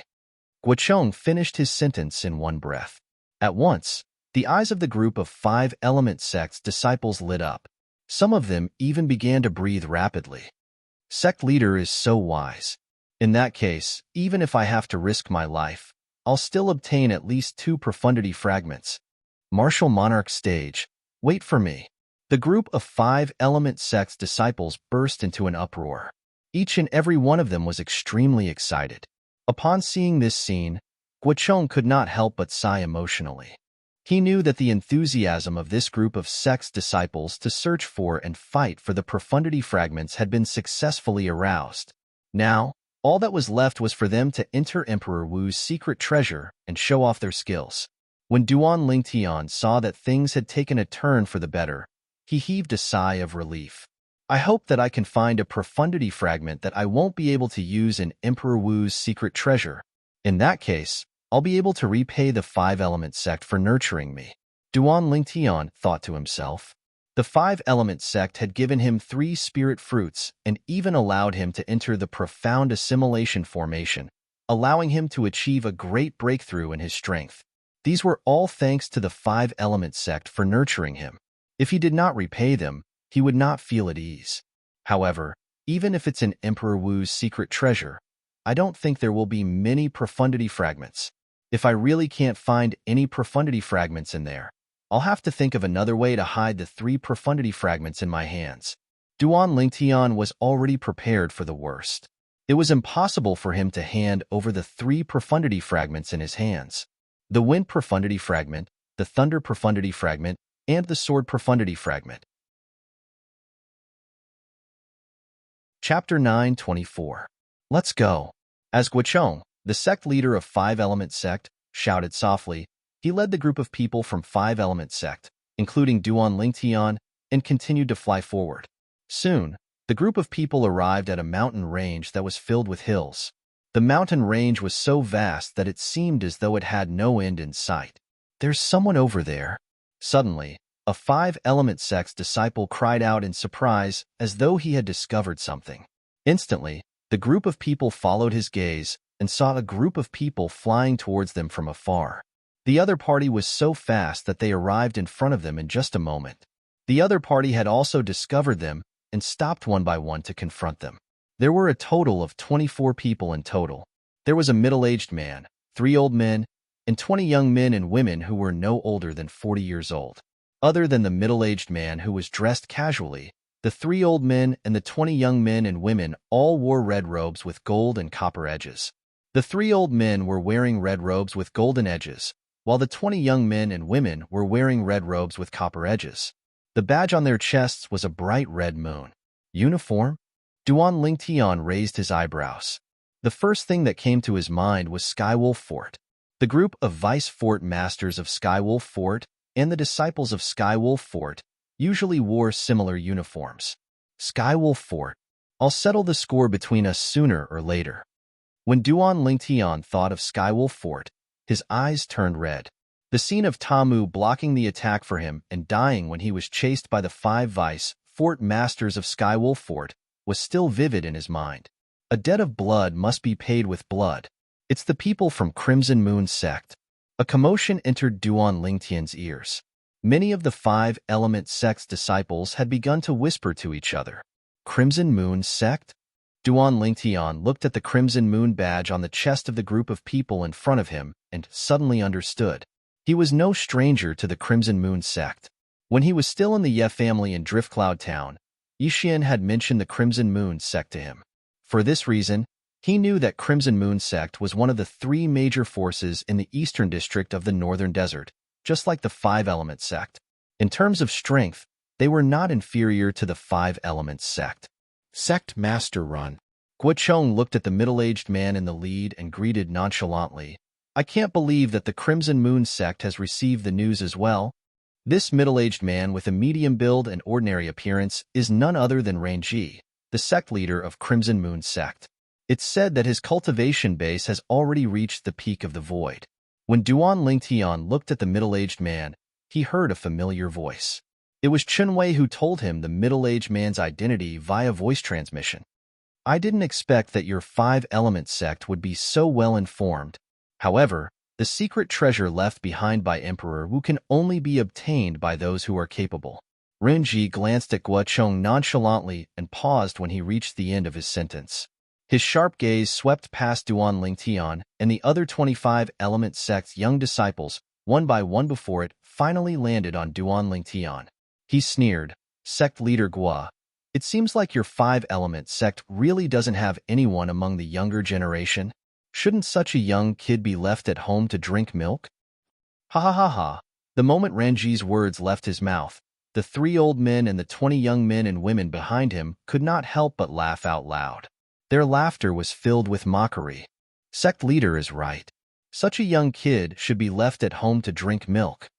Guocheng finished his sentence in one breath. At once, the eyes of the group of 5 Element Sect's disciples lit up. Some of them even began to breathe rapidly. Sect leader is so wise. In that case, even if I have to risk my life, I'll still obtain at least 2 profundity fragments. Martial Monarch stage, wait for me. The group of 5 Element Sect's disciples burst into an uproar. Each and every one of them was extremely excited. Upon seeing this scene, Guocheng could not help but sigh emotionally. He knew that the enthusiasm of this group of sect's disciples to search for and fight for the profundity fragments had been successfully aroused. Now, all that was left was for them to enter Emperor Wu's secret treasure and show off their skills. When Duan Lingtian saw that things had taken a turn for the better, he heaved a sigh of relief. I hope that I can find a profundity fragment that I won't be able to use in Emperor Wu's secret treasure. In that case, I'll be able to repay the 5 Element Sect for nurturing me. Duan Lingtian thought to himself. The 5 Element Sect had given him 3 spirit fruits and even allowed him to enter the profound assimilation formation, allowing him to achieve a great breakthrough in his strength. These were all thanks to the 5 Element Sect for nurturing him. If he did not repay them, he would not feel at ease. However, even if it's in Emperor Wu's secret treasure, I don't think there will be many profundity fragments. If I really can't find any profundity fragments in there, I'll have to think of another way to hide the 3 profundity fragments in my hands. Duan Lingtian was already prepared for the worst. It was impossible for him to hand over the 3 profundity fragments in his hands. The Wind Profundity Fragment, the Thunder Profundity Fragment, and the Sword Profundity Fragment. Chapter 9:24. Let's go. As Guocheng, the sect leader of 5 Element Sect, shouted softly, he led the group of people from 5 Element Sect, including Duan Lingtian, and continued to fly forward. Soon, the group of people arrived at a mountain range that was filled with hills. The mountain range was so vast that it seemed as though it had no end in sight. There's someone over there. Suddenly, a 5 Element Sect's disciple cried out in surprise as though he had discovered something. Instantly, the group of people followed his gaze and saw a group of people flying towards them from afar. The other party was so fast that they arrived in front of them in just a moment. The other party had also discovered them and stopped one by one to confront them. There were a total of 24 people in total. There was a middle-aged man, 3 old men, and 20 young men and women who were no older than 40 years old. Other than the middle-aged man who was dressed casually, the 3 old men and the 20 young men and women all wore red robes with gold and copper edges. The 3 old men were wearing red robes with golden edges, while the 20 young men and women were wearing red robes with copper edges. The badge on their chests was a bright red moon. Uniform? Duan Lingtian raised his eyebrows. The first thing that came to his mind was Skywolf Fort. The group of Vice Fort Masters of Skywolf Fort and the disciples of Skywolf Fort usually wore similar uniforms. Skywolf Fort. I'll settle the score between us sooner or later. When Duan Lingtian thought of Skywolf Fort, his eyes turned red. The scene of Tamu blocking the attack for him and dying when he was chased by the 5 Vice Fort Masters of Skywolf Fort was still vivid in his mind. A debt of blood must be paid with blood. It's the people from Crimson Moon sect. A commotion entered Duan Lingtian's ears. Many of the Five Element sect's disciples had begun to whisper to each other. Crimson Moon sect? Duan Lingtian looked at the Crimson Moon badge on the chest of the group of people in front of him and suddenly understood. He was no stranger to the Crimson Moon sect. When he was still in the Ye family in Driftcloud Town, Yixian had mentioned the Crimson Moon sect to him. For this reason, he knew that Crimson Moon sect was one of the three major forces in the eastern district of the Northern Desert, just like the Five Element sect. In terms of strength, they were not inferior to the Five Elements sect. Sect Master Run. Guocheng looked at the middle-aged man in the lead and greeted nonchalantly. I can't believe that the Crimson Moon sect has received the news as well. This middle-aged man with a medium build and ordinary appearance is none other than Ranji, the sect leader of Crimson Moon sect. It's said that his cultivation base has already reached the peak of the void. When Duan Lingtian looked at the middle-aged man, he heard a familiar voice. It was Chunwei who told him the middle-aged man's identity via voice transmission. I didn't expect that your Five-Element sect would be so well-informed. However, the secret treasure left behind by Emperor Wu can only be obtained by those who are capable. Renji glanced at Guocheng nonchalantly and paused when he reached the end of his sentence. His sharp gaze swept past Duan Lingtian and the other 25 Element sect's young disciples, one by one before it finally landed on Duan Lingtian. He sneered, Sect Leader Gua, it seems like your Five-Element sect really doesn't have anyone among the younger generation. Shouldn't such a young kid be left at home to drink milk? Ha ha ha ha. The moment Ranji's words left his mouth, the 3 old men and the 20 young men and women behind him could not help but laugh out loud. Their laughter was filled with mockery. Sect leader is right. Such a young kid should be left at home to drink milk.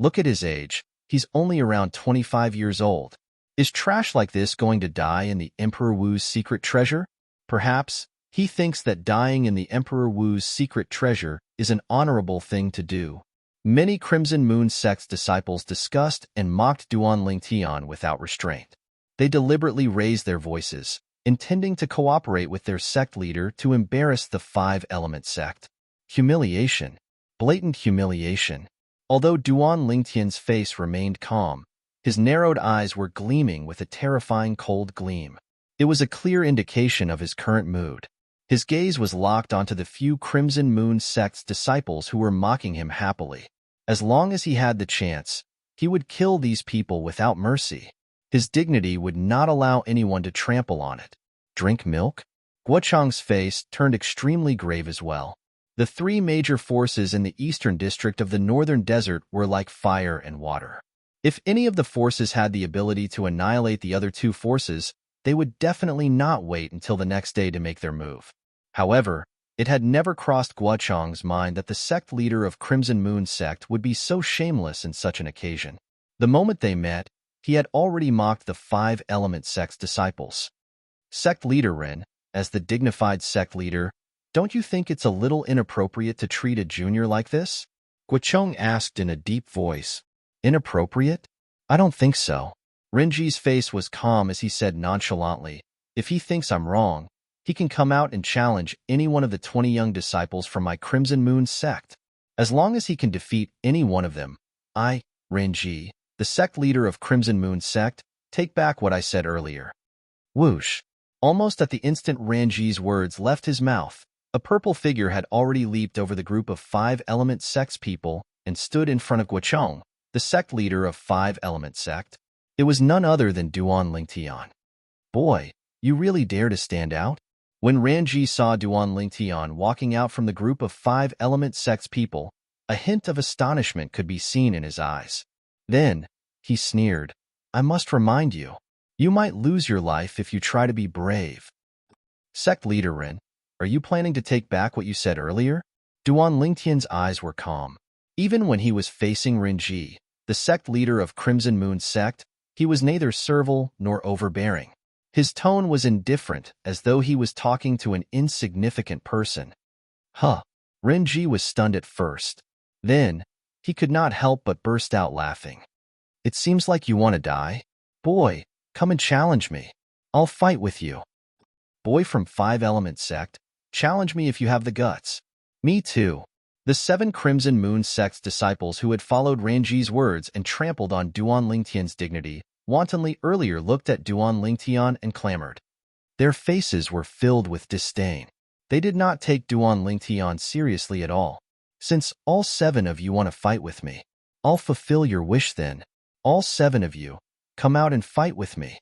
Look at his age. He's only around 25 years old. Is trash like this going to die in the Emperor Wu's secret treasure? Perhaps he thinks that dying in the Emperor Wu's secret treasure is an honorable thing to do. Many Crimson Moon sect's disciples discussed and mocked Duan Lingtian without restraint. They deliberately raised their voices, intending to cooperate with their sect leader to embarrass the Five-Element sect. Humiliation. Blatant humiliation. Although Duan Lingtian's face remained calm, his narrowed eyes were gleaming with a terrifying cold gleam. It was a clear indication of his current mood. His gaze was locked onto the few Crimson Moon sect's disciples who were mocking him happily. As long as he had the chance, he would kill these people without mercy. His dignity would not allow anyone to trample on it. Drink milk? Guocheng's face turned extremely grave as well. The 3 major forces in the eastern district of the Northern Desert were like fire and water. If any of the forces had the ability to annihilate the other 2 forces, they would definitely not wait until the next day to make their move. However, it had never crossed Guocheng's mind that the sect leader of Crimson Moon sect would be so shameless in such an occasion. The moment they met, he had already mocked the Five-Element sect's disciples. Sect leader Ren, as the dignified sect leader, don't you think it's a little inappropriate to treat a junior like this? Guocheng asked in a deep voice. Inappropriate? I don't think so. Renji's face was calm as he said nonchalantly, if he thinks I'm wrong, he can come out and challenge any one of the 20 young disciples from my Crimson Moon sect. As long as he can defeat any one of them, I, Renji, the sect leader of Crimson Moon sect, take back what I said earlier. Whoosh. Almost at the instant Ranji's words left his mouth, a purple figure had already leaped over the group of Five-Element sect's people and stood in front of Guocheng, the sect leader of Five-Element sect. It was none other than Duan Lingtian. Boy, you really dare to stand out? When Ranji saw Duan Lingtian walking out from the group of Five-Element sect's people, a hint of astonishment could be seen in his eyes. Then, he sneered, I must remind you, you might lose your life if you try to be brave. Sect leader Ren, are you planning to take back what you said earlier? Duan Lingtian's eyes were calm. Even when he was facing Renji, the sect leader of Crimson Moon sect, he was neither servile nor overbearing. His tone was indifferent, as though he was talking to an insignificant person. Huh. Renji was stunned at first. Then, he could not help but burst out laughing. It seems like you want to die? Boy, come and challenge me. I'll fight with you. Boy from Five-Element sect, Challenge me if you have the guts. Me too. The 7 Crimson Moon sect's disciples who had followed Ranji's words and trampled on Duan Lingtian's dignity wantonly earlier looked at Duan Lingtian and clamored. Their faces were filled with disdain. They did not take Duan Lingtian seriously at all. Since all 7 of you want to fight with me, I'll fulfill your wish then. All 7 of you, come out and fight with me.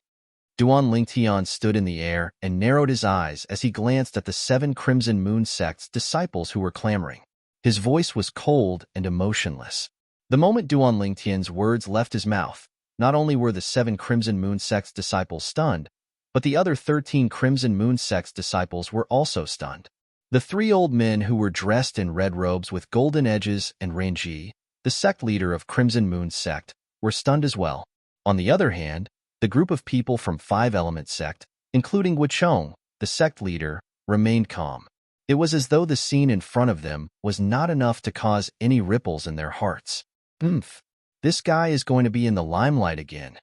Duan Lingtian stood in the air and narrowed his eyes as he glanced at the 7 Crimson Moon sect's disciples who were clamoring. His voice was cold and emotionless. The moment Duan Lingtian's words left his mouth, not only were the 7 Crimson Moon sect's disciples stunned, but the other 13 Crimson Moon sect's disciples were also stunned. The 3 old men who were dressed in red robes with golden edges and Ranji, the sect leader of Crimson Moon sect, were stunned as well. On the other hand, the group of people from 5 Element sect, including Wuchong, the sect leader, remained calm. It was as though the scene in front of them was not enough to cause any ripples in their hearts. This guy is going to be in the limelight again.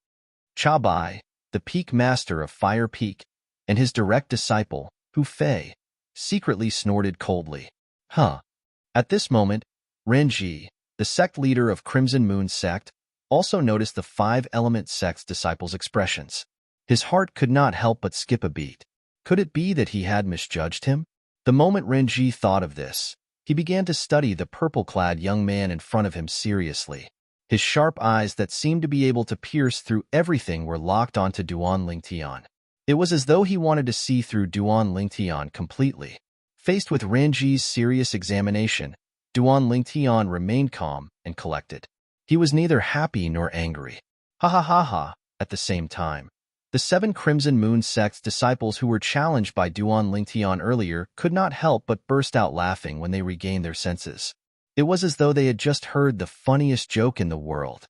Cha Bai, the peak master of Fire Peak, and his direct disciple, Hu Fei, secretly snorted coldly. At this moment, Renji, the sect leader of Crimson Moon sect, also noticed the 5 Element sect's disciples' expressions. His heart could not help but skip a beat. Could it be that he had misjudged him? The moment Renji thought of this, he began to study the purple-clad young man in front of him seriously. His sharp eyes that seemed to be able to pierce through everything were locked onto Duan Lingtian. It was as though he wanted to see through Duan Lingtian completely. Faced with Renji's serious examination, Duan Lingtian remained calm and collected. He was neither happy nor angry. At the same time, the 7 Crimson Moon sect's disciples who were challenged by Duan Lingtian earlier could not help but burst out laughing when they regained their senses. It was as though they had just heard the funniest joke in the world.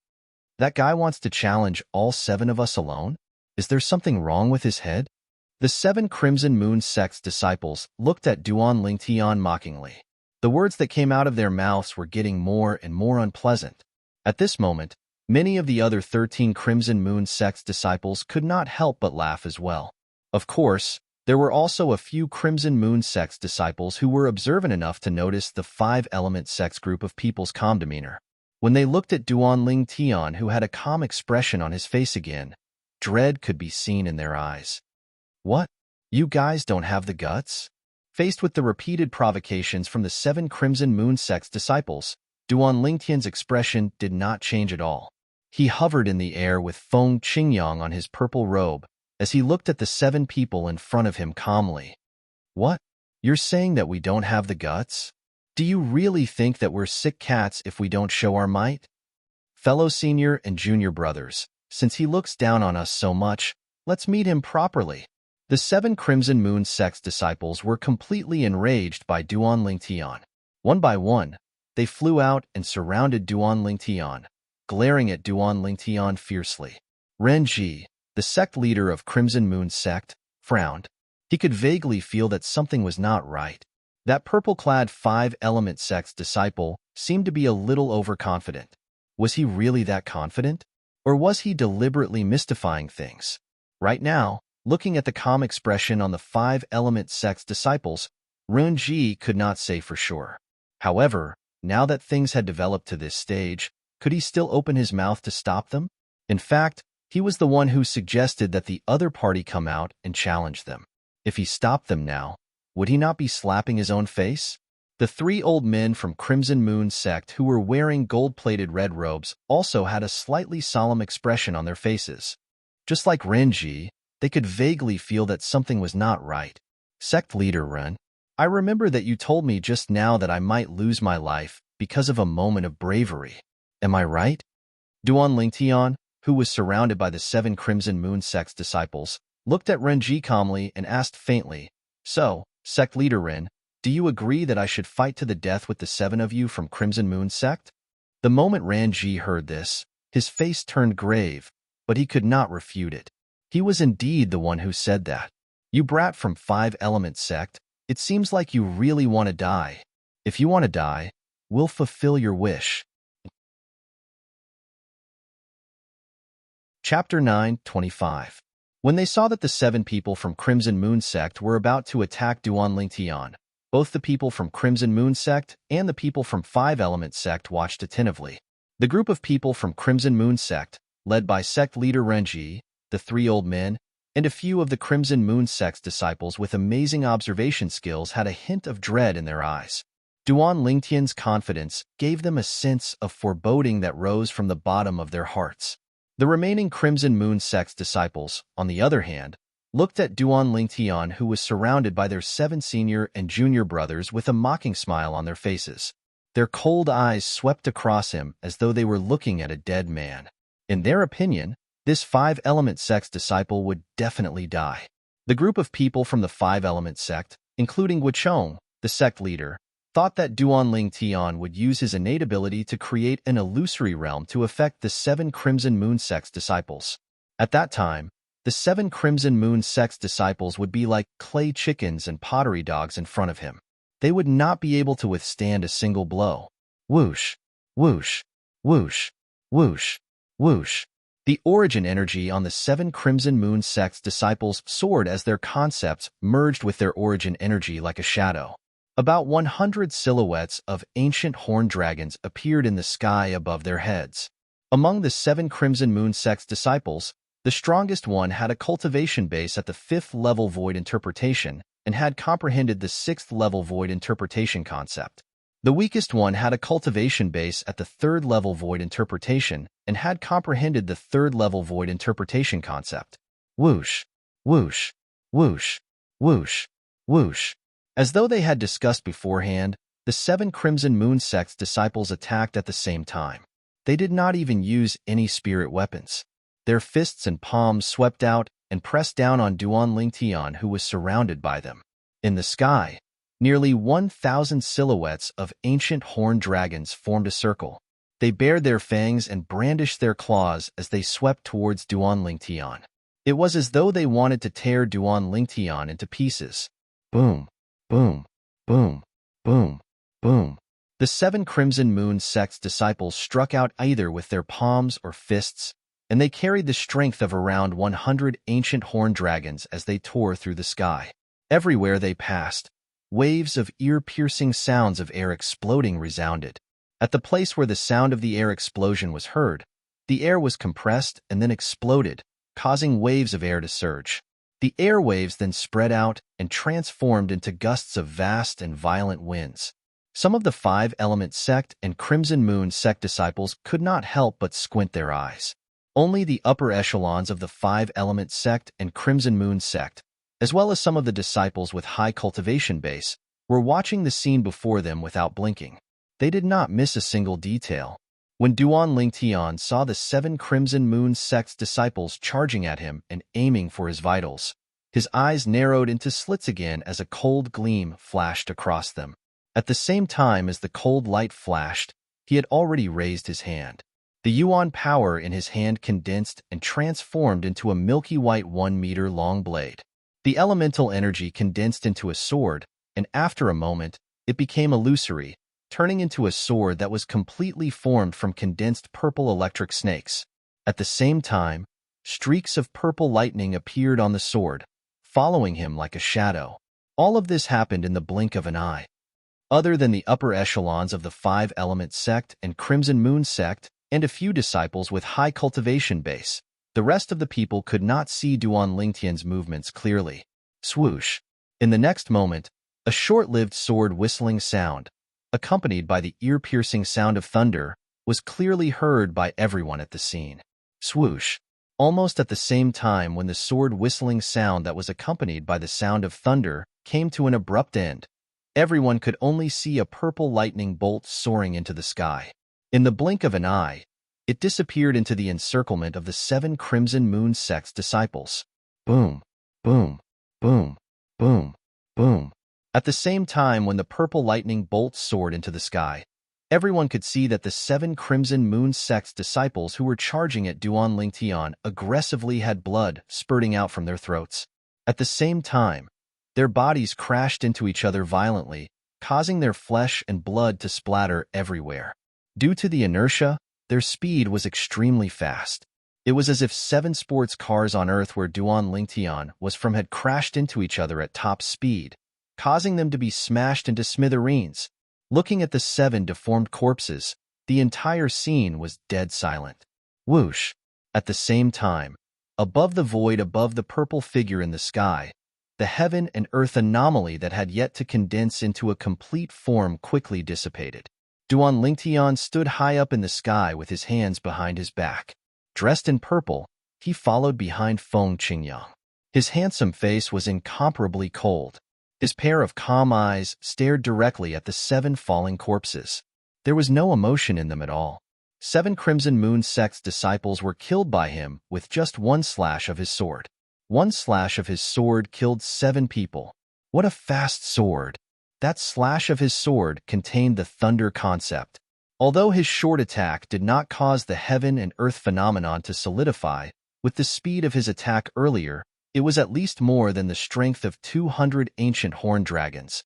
That guy wants to challenge all 7 of us alone? Is there something wrong with his head? The 7 Crimson Moon sect's disciples looked at Duan Lingtian mockingly. The words that came out of their mouths were getting more and more unpleasant. At this moment, many of the other 13 Crimson Moon sect's disciples could not help but laugh as well. Of course, there were also a few Crimson Moon sect's disciples who were observant enough to notice the 5 Element sect's group of people's calm demeanor. When they looked at Duan Lingtian, who had a calm expression on his face again, dread could be seen in their eyes. What? You guys don't have the guts? Faced with the repeated provocations from the 7 Crimson Moon sect's disciples, Duan Lingtian's expression did not change at all. He hovered in the air with Feng Qingyang on his purple robe as he looked at the 7 people in front of him calmly. What? You're saying that we don't have the guts? Do you really think that we're sick cats if we don't show our might? Fellow senior and junior brothers, since he looks down on us so much, let's meet him properly. The 7 Crimson Moon sect's disciples were completely enraged by Duan Lingtian. One by one, they flew out and surrounded Duan Lingtian, glaring at Duan Lingtian fiercely. Renji, the sect leader of Crimson Moon sect, frowned. He could vaguely feel that something was not right. That purple-clad 5 Element sect's disciple seemed to be a little overconfident. Was he really that confident? Or was he deliberately mystifying things? Right now, looking at the calm expression on the 5 Element sect's disciples, Renji could not say for sure. However, now that things had developed to this stage, could he still open his mouth to stop them? In fact, he was the one who suggested that the other party come out and challenge them. If he stopped them now, would he not be slapping his own face? The 3 old men from Crimson Moon sect who were wearing gold-plated red robes also had a slightly solemn expression on their faces. Just like Renji, they could vaguely feel that something was not right. Sect leader Ren, I remember that you told me just now that I might lose my life because of a moment of bravery. Am I right? Duan Lingtian, who was surrounded by the 7 Crimson Moon sect's disciples, looked at Renji calmly and asked faintly, So, sect leader Ren, do you agree that I should fight to the death with the 7 of you from Crimson Moon sect? The moment Renji heard this, his face turned grave, but he could not refute it. He was indeed the one who said that. You brat from 5 Element sect, it seems like you really want to die. If you want to die, we'll fulfill your wish. Chapter 9:25. When they saw that the 7 people from Crimson Moon sect were about to attack Duan Lingtian, Both the people from Crimson Moon sect and the people from Five Element sect watched attentively. The group of people from Crimson Moon sect, led by sect leader Renji, the three old men, and a few of the Crimson Moon sect's disciples with amazing observation skills had a hint of dread in their eyes. Duan Lingtian's confidence gave them a sense of foreboding that rose from the bottom of their hearts. The remaining Crimson Moon sect's disciples, on the other hand, looked at Duan Lingtian, who was surrounded by their 7 senior and junior brothers with a mocking smile on their faces. Their cold eyes swept across him as though they were looking at a dead man. In their opinion, this Five Element sect's disciple would definitely die. The group of people from the Five Element sect, including Guichong, the sect leader, thought that Duan Lingtian would use his innate ability to create an illusory realm to affect the 7 Crimson Moon sect's disciples. At that time, the 7 Crimson Moon sect's disciples would be like clay chickens and pottery dogs in front of him. They would not be able to withstand a single blow. Whoosh, whoosh, whoosh, whoosh, whoosh. The origin energy on the 7 Crimson Moon sect's disciples soared as their concepts merged with their origin energy like a shadow. About 100 silhouettes of ancient horned dragons appeared in the sky above their heads. Among the 7 Crimson Moon sect's disciples, the strongest one had a cultivation base at the 5th level void interpretation and had comprehended the 6th level void interpretation concept. The weakest one had a cultivation base at the 3rd level void interpretation and had comprehended the 3rd level void interpretation concept. Whoosh, whoosh, whoosh, whoosh, whoosh. As though they had discussed beforehand, the 7 Crimson Moon sect's disciples attacked at the same time. They did not even use any spirit weapons. Their fists and palms swept out and pressed down on Duan Lingtian, who was surrounded by them. In the sky, nearly 1,000 silhouettes of ancient horned dragons formed a circle. They bared their fangs and brandished their claws as they swept towards Duan Lingtian. It was as though they wanted to tear Duan Lingtian into pieces. Boom, boom, boom, boom, boom. The 7 Crimson Moon sect's disciples struck out either with their palms or fists, and they carried the strength of around 100 ancient horned dragons as they tore through the sky. Everywhere they passed, waves of ear-piercing sounds of air exploding resounded. At the place where the sound of the air explosion was heard, the air was compressed and then exploded, causing waves of air to surge. The air waves then spread out and transformed into gusts of vast and violent winds. Some of the Five Element sect and Crimson Moon sect disciples could not help but squint their eyes. Only the upper echelons of the Five Element sect and Crimson Moon sect, as well as some of the disciples with high cultivation base, were watching the scene before them without blinking. They did not miss a single detail. When Duan Lingtian saw the 7 Crimson Moon sect's disciples charging at him and aiming for his vitals, his eyes narrowed into slits again as a cold gleam flashed across them. At the same time as the cold light flashed, he had already raised his hand. The Yuan power in his hand condensed and transformed into a milky white 1-meter-long blade. The elemental energy condensed into a sword, and after a moment, it became illusory, turning into a sword that was completely formed from condensed purple electric snakes. At the same time, streaks of purple lightning appeared on the sword, following him like a shadow. All of this happened in the blink of an eye. Other than the upper echelons of the Five Element sect and Crimson Moon sect, and a few disciples with high cultivation base, the rest of the people could not see Duan Lingtian's movements clearly. Swoosh! In the next moment, a short-lived sword whistling sound, accompanied by the ear-piercing sound of thunder, was clearly heard by everyone at the scene. Swoosh! Almost at the same time when the sword whistling sound that was accompanied by the sound of thunder came to an abrupt end, everyone could only see a purple lightning bolt soaring into the sky. In the blink of an eye, it disappeared into the encirclement of the 7 Crimson Moon sect's disciples. Boom, boom, boom, boom, boom. At the same time when the purple lightning bolt soared into the sky, everyone could see that the 7 Crimson Moon sect's disciples who were charging at Duan Lingtian aggressively had blood spurting out from their throats. At the same time, their bodies crashed into each other violently, causing their flesh and blood to splatter everywhere. Due to the inertia, their speed was extremely fast. It was as if 7 sports cars on Earth where Duan Lingtian was from had crashed into each other at top speed, causing them to be smashed into smithereens. Looking at the 7 deformed corpses, the entire scene was dead silent. Whoosh! At the same time, above the void above the purple figure in the sky, the heaven and earth anomaly that had yet to condense into a complete form quickly dissipated. Duan Lingtian stood high up in the sky with his hands behind his back. Dressed in purple, he followed behind Feng Qingyang. His handsome face was incomparably cold. His pair of calm eyes stared directly at the 7 falling corpses. There was no emotion in them at all. 7 Crimson Moon sect's disciples were killed by him with just one slash of his sword. One slash of his sword killed 7 people. What a fast sword! That slash of his sword contained the thunder concept. Although his short attack did not cause the heaven and earth phenomenon to solidify, with the speed of his attack earlier, it was at least more than the strength of 200 ancient horned dragons.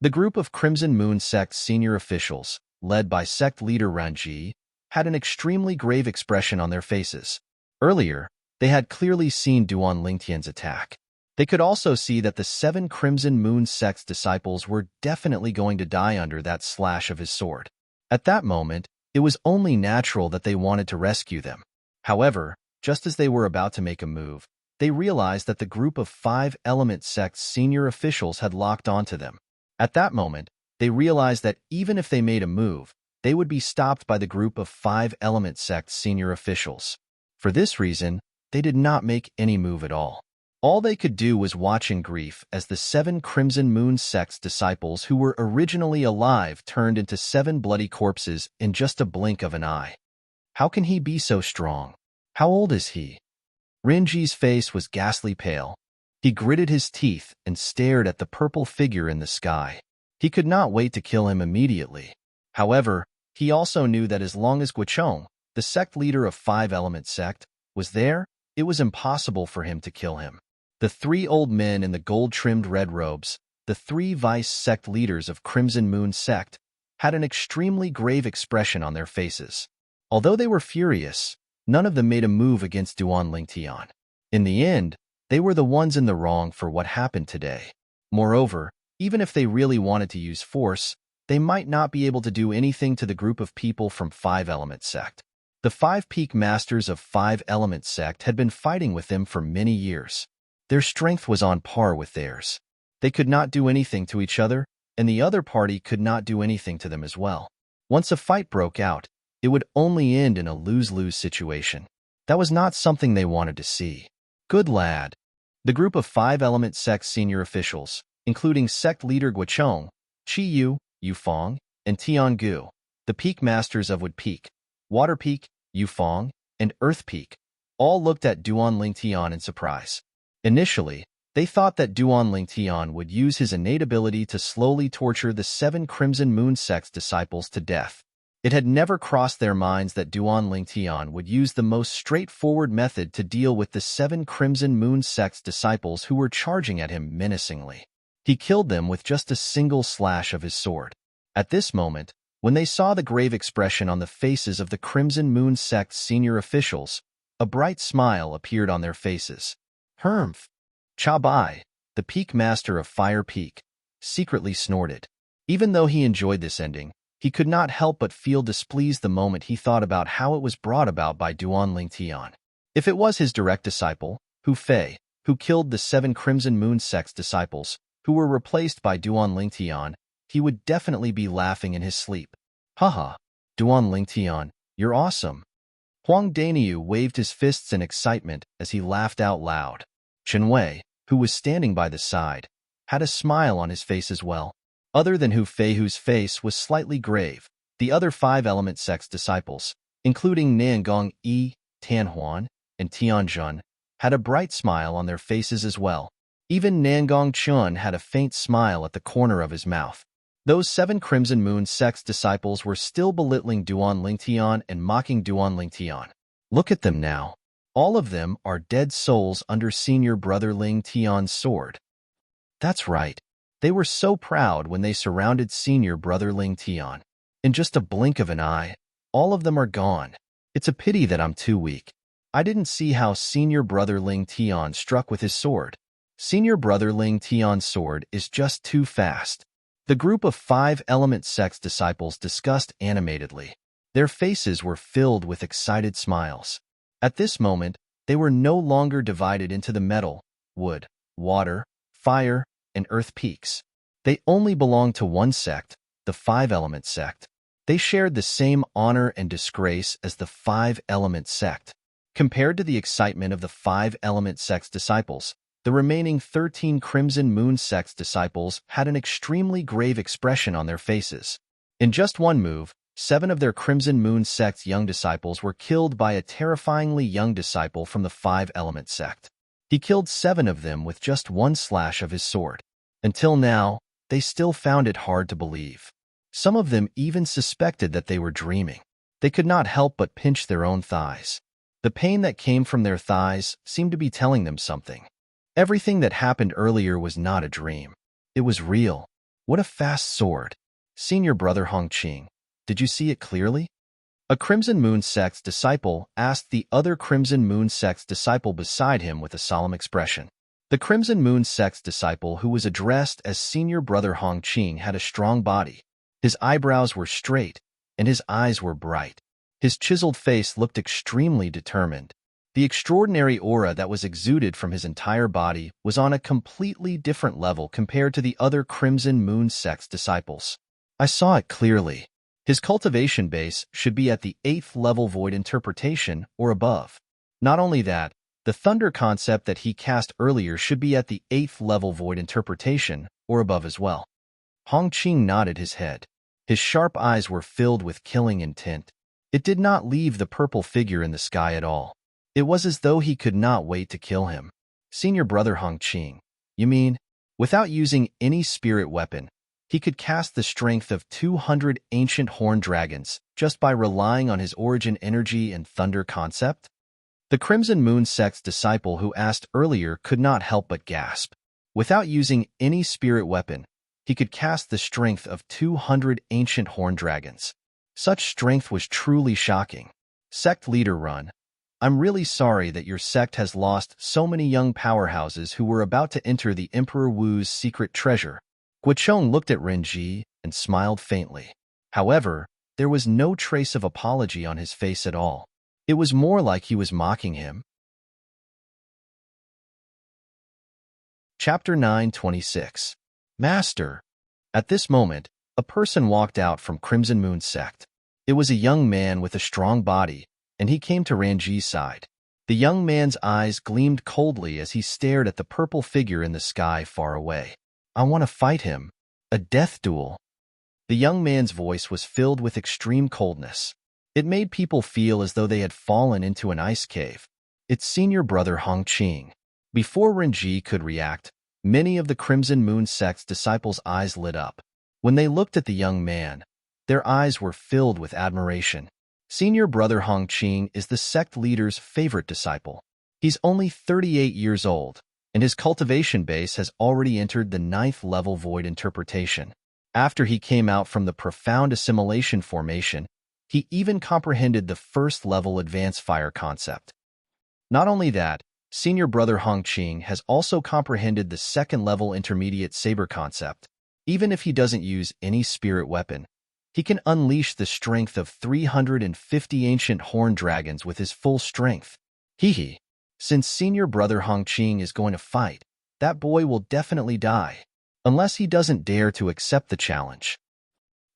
The group of Crimson Moon sect's senior officials, led by sect leader Ranji, had an extremely grave expression on their faces. Earlier, they had clearly seen Duan Lingtian's attack. They could also see that the 7 Crimson Moon sect's disciples were definitely going to die under that slash of his sword. At that moment, it was only natural that they wanted to rescue them. However, just as they were about to make a move, they realized that the group of 5 Element sect's senior officials had locked onto them. At that moment, they realized that even if they made a move, they would be stopped by the group of 5 Element sect's senior officials. For this reason, they did not make any move at all. All they could do was watch in grief as the 7 Crimson Moon sect's disciples who were originally alive turned into 7 bloody corpses in just a blink of an eye. How can he be so strong? How old is he? Rinji's face was ghastly pale. He gritted his teeth and stared at the purple figure in the sky. He could not wait to kill him immediately. However, he also knew that as long as Guochong, the sect leader of 5 Element sect, was there, it was impossible for him to kill him. The 3 old men in the gold-trimmed red robes, the 3 vice sect leaders of Crimson Moon sect, had an extremely grave expression on their faces. Although they were furious, none of them made a move against Duan Lingtian. In the end, they were the ones in the wrong for what happened today. Moreover, even if they really wanted to use force, they might not be able to do anything to the group of people from 5 Element sect. The 5 peak masters of 5 Element sect had been fighting with them for many years. Their strength was on par with theirs. They could not do anything to each other, and the other party could not do anything to them as well. Once a fight broke out, it would only end in a lose-lose situation. That was not something they wanted to see. Good lad. The group of 5 Element sect senior officials, including sect leader Guochong, Chi Yu, Yufeng, and Tian Gu, the peak masters of Wood Peak, Water Peak, Yufeng, and Earth Peak, all looked at Duan Lingtian in surprise. Initially, they thought that Duan Lingtian would use his innate ability to slowly torture the 7 Crimson Moon sect's disciples to death. It had never crossed their minds that Duan Lingtian would use the most straightforward method to deal with the 7 Crimson Moon sect's disciples who were charging at him menacingly. He killed them with just a single slash of his sword. At this moment, when they saw the grave expression on the faces of the Crimson Moon sect's senior officials, a bright smile appeared on their faces. Humph! Cha Bai, the peak master of Fire Peak, secretly snorted. Even though he enjoyed this ending, he could not help but feel displeased the moment he thought about how it was brought about by Duan Lingtian. If it was his direct disciple, Hu Fei, who killed the 7 Crimson Moon sect's disciples, who were replaced by Duan Lingtian, he would definitely be laughing in his sleep. Haha, Duan Lingtian, you're awesome. Huang Daniu waved his fists in excitement as he laughed out loud. Chen Wei, who was standing by the side, had a smile on his face as well. Other than Hu Fei, whose face was slightly grave, the other 5 Element sect's disciples, including Niangong Yi, Tanhuan, and Tianjun, had a bright smile on their faces as well. Even Nangong Chun had a faint smile at the corner of his mouth. Those 7 Crimson Moon sect's disciples were still belittling Duan Lingtian and mocking Duan Lingtian. Look at them now. All of them are dead souls under senior brother Ling Tian's sword. That's right. They were so proud when they surrounded senior brother Ling Tian. In just a blink of an eye, all of them are gone. It's a pity that I'm too weak. I didn't see how senior brother Ling Tian struck with his sword. Senior brother Ling Tian's sword is just too fast. The group of 5-element sect's disciples discussed animatedly. Their faces were filled with excited smiles. At this moment, they were no longer divided into the metal, wood, water, fire, and earth peaks. They only belonged to one sect, the 5-element sect. They shared the same honor and disgrace as the 5-element sect. Compared to the excitement of the 5-element sect's disciples, the remaining 13 Crimson Moon sect's disciples had an extremely grave expression on their faces. In just one move, 7 of their Crimson Moon sect's young disciples were killed by a terrifyingly young disciple from the 5-element sect. He killed 7 of them with just one slash of his sword. Until now, they still found it hard to believe. Some of them even suspected that they were dreaming. They could not help but pinch their own thighs. The pain that came from their thighs seemed to be telling them something. Everything that happened earlier was not a dream. It was real. What a fast sword. Senior brother Hongqing, did you see it clearly? A Crimson Moon sect's disciple asked the other Crimson Moon sect's disciple beside him with a solemn expression. The Crimson Moon sect's disciple who was addressed as Senior brother Hongqing had a strong body. His eyebrows were straight, and his eyes were bright. His chiseled face looked extremely determined. The extraordinary aura that was exuded from his entire body was on a completely different level compared to the other Crimson Moon sect's disciples. I saw it clearly. His cultivation base should be at the 8th level void interpretation or above. Not only that, the thunder concept that he cast earlier should be at the 8th level void interpretation or above as well. Hongqing nodded his head. His sharp eyes were filled with killing intent. It did not leave the purple figure in the sky at all. It was as though he could not wait to kill him. Senior brother Hongqing, you mean, without using any spirit weapon, he could cast the strength of 200 ancient horned dragons just by relying on his origin energy and thunder concept? The Crimson Moon sect's disciple who asked earlier could not help but gasp. Without using any spirit weapon, he could cast the strength of 200 ancient horned dragons. Such strength was truly shocking. Sect leader Run, I'm really sorry that your sect has lost so many young powerhouses who were about to enter the Emperor Wu's secret treasure. Guocheng looked at Renji and smiled faintly. However, there was no trace of apology on his face at all. It was more like he was mocking him. Chapter 9:26. Master. At this moment, a person walked out from Crimson Moon sect. It was a young man with a strong body, and he came to Ranji's side. The young man's eyes gleamed coldly as he stared at the purple figure in the sky far away. I want to fight him. A death duel. The young man's voice was filled with extreme coldness. It made people feel as though they had fallen into an ice cave. It's senior brother Hongqing. Before Renji could react, many of the Crimson Moon sect's disciples' eyes lit up. When they looked at the young man, their eyes were filled with admiration. Senior brother Hongqing is the sect leader's favorite disciple. He's only 38 years old, and his cultivation base has already entered the 9th level void interpretation. After he came out from the profound assimilation formation, he even comprehended the 1st level advanced fire concept. Not only that, senior brother Hongqing has also comprehended the 2nd level intermediate saber concept. Even if he doesn't use any spirit weapon, he can unleash the strength of 350 ancient horned dragons with his full strength. Hee. Since senior brother Hongqing is going to fight, that boy will definitely die. Unless he doesn't dare to accept the challenge.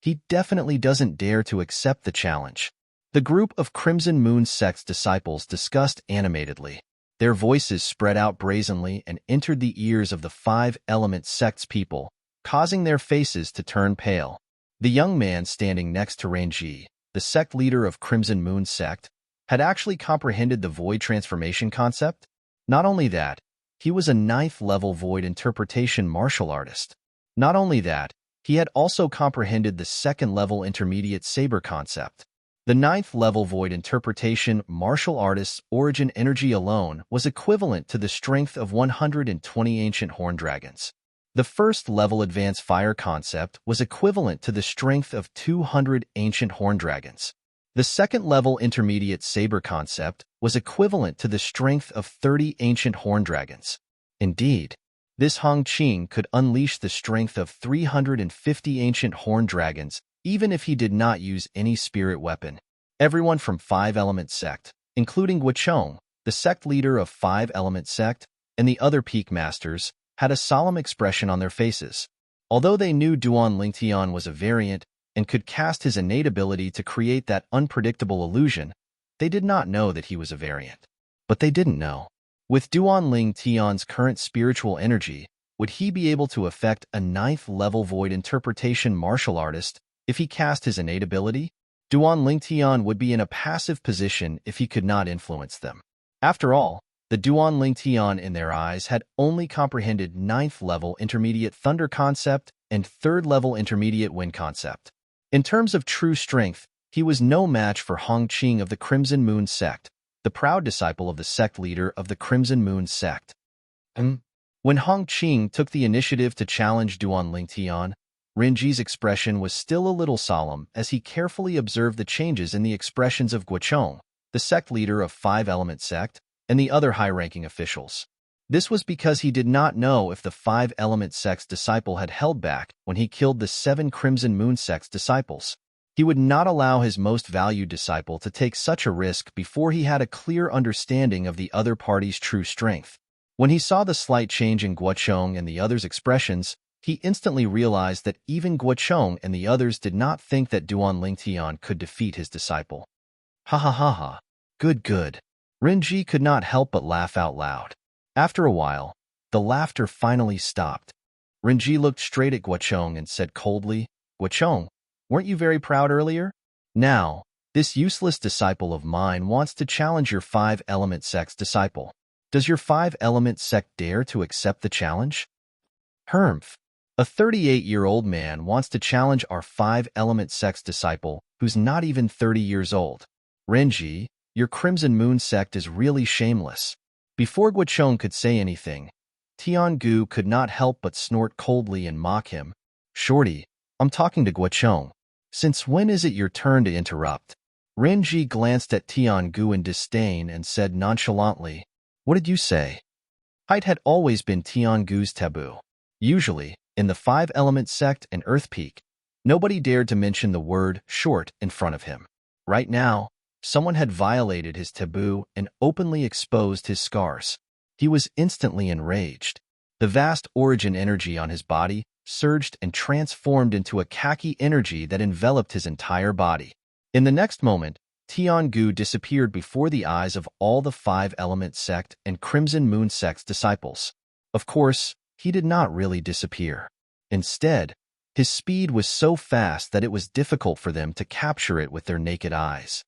He definitely doesn't dare to accept the challenge. The group of Crimson Moon sect's disciples discussed animatedly. Their voices spread out brazenly and entered the ears of the 5-element sect's people, causing their faces to turn pale. The young man standing next to Renji, the sect leader of Crimson Moon sect, had actually comprehended the void transformation concept. Not only that, he was a 9th level void interpretation martial artist. Not only that, he had also comprehended the 2nd level intermediate saber concept. The 9th level void interpretation martial artist's origin energy alone was equivalent to the strength of 120 ancient horned dragons. The 1st level advanced fire concept was equivalent to the strength of 200 ancient horned dragons. The 2nd level intermediate saber concept was equivalent to the strength of 30 ancient horned dragons. Indeed, This Hong Qing could unleash the strength of 350 ancient horned dragons, even if he did not use any spirit weapon. Everyone from Five Element Sect, including Guochong, the sect leader of Five Element Sect, and the other peak masters, had a solemn expression on their faces. Although they knew Duan Lingtian was a variant and could cast his innate ability to create that unpredictable illusion, they did not know that he was a variant. But they didn't know. With Duan Lingtian's current spiritual energy, would he be able to affect a 9th-level void interpretation martial artist if he cast his innate ability? Duan Lingtian would be in a passive position if he could not influence them. After all, the Duan Lingtian in their eyes had only comprehended 9th-level intermediate thunder concept and 3rd-level intermediate wind concept. In terms of true strength, he was no match for Hong Qing of the Crimson Moon sect, the proud disciple of the sect leader of the Crimson Moon sect. When Hong Qing took the initiative to challenge Duan Lingtian, Renji's expression was still a little solemn as he carefully observed the changes in the expressions of Guochong, the sect leader of Five Element Sect, and the other high-ranking officials. This was because he did not know if the Five Element Sect's disciple had held back when he killed the 7 Crimson Moon Sect's disciples. He would not allow his most valued disciple to take such a risk before he had a clear understanding of the other party's true strength. When he saw the slight change in Guochong and the others' expressions, he instantly realized that even Guochong and the others did not think that Duan Lingtian could defeat his disciple. Ha ha ha ha. Good. Renji could not help but laugh out loud. After a while, the laughter finally stopped. Renji looked straight at Guochong and said coldly, "Guochong, weren't you very proud earlier? Now, this useless disciple of mine wants to challenge your Five Element Sect's disciple. Does your Five Element Sect dare to accept the challenge?" "Humph. A 38-year-old man wants to challenge our Five Element Sect's disciple who's not even 30 years old. Renji, your Crimson Moon sect is really shameless." Before Guochong could say anything, Tiangu could not help but snort coldly and mock him. "Shorty, I'm talking to Guochong. Since when is it your turn to interrupt?" Renji glanced at Tiangu in disdain and said nonchalantly, "What did you say?" Height had always been Tiangu's taboo. Usually, in the Five Element Sect and Earth Peak, nobody dared to mention the word short in front of him. Right now, someone had violated his taboo and openly exposed his scars. He was instantly enraged. The vast origin energy on his body surged and transformed into a khaki energy that enveloped his entire body. In the next moment, Tiangu disappeared before the eyes of all the Five Element Sect and Crimson Moon Sect's disciples. Of course, he did not really disappear. Instead, his speed was so fast that it was difficult for them to capture it with their naked eyes.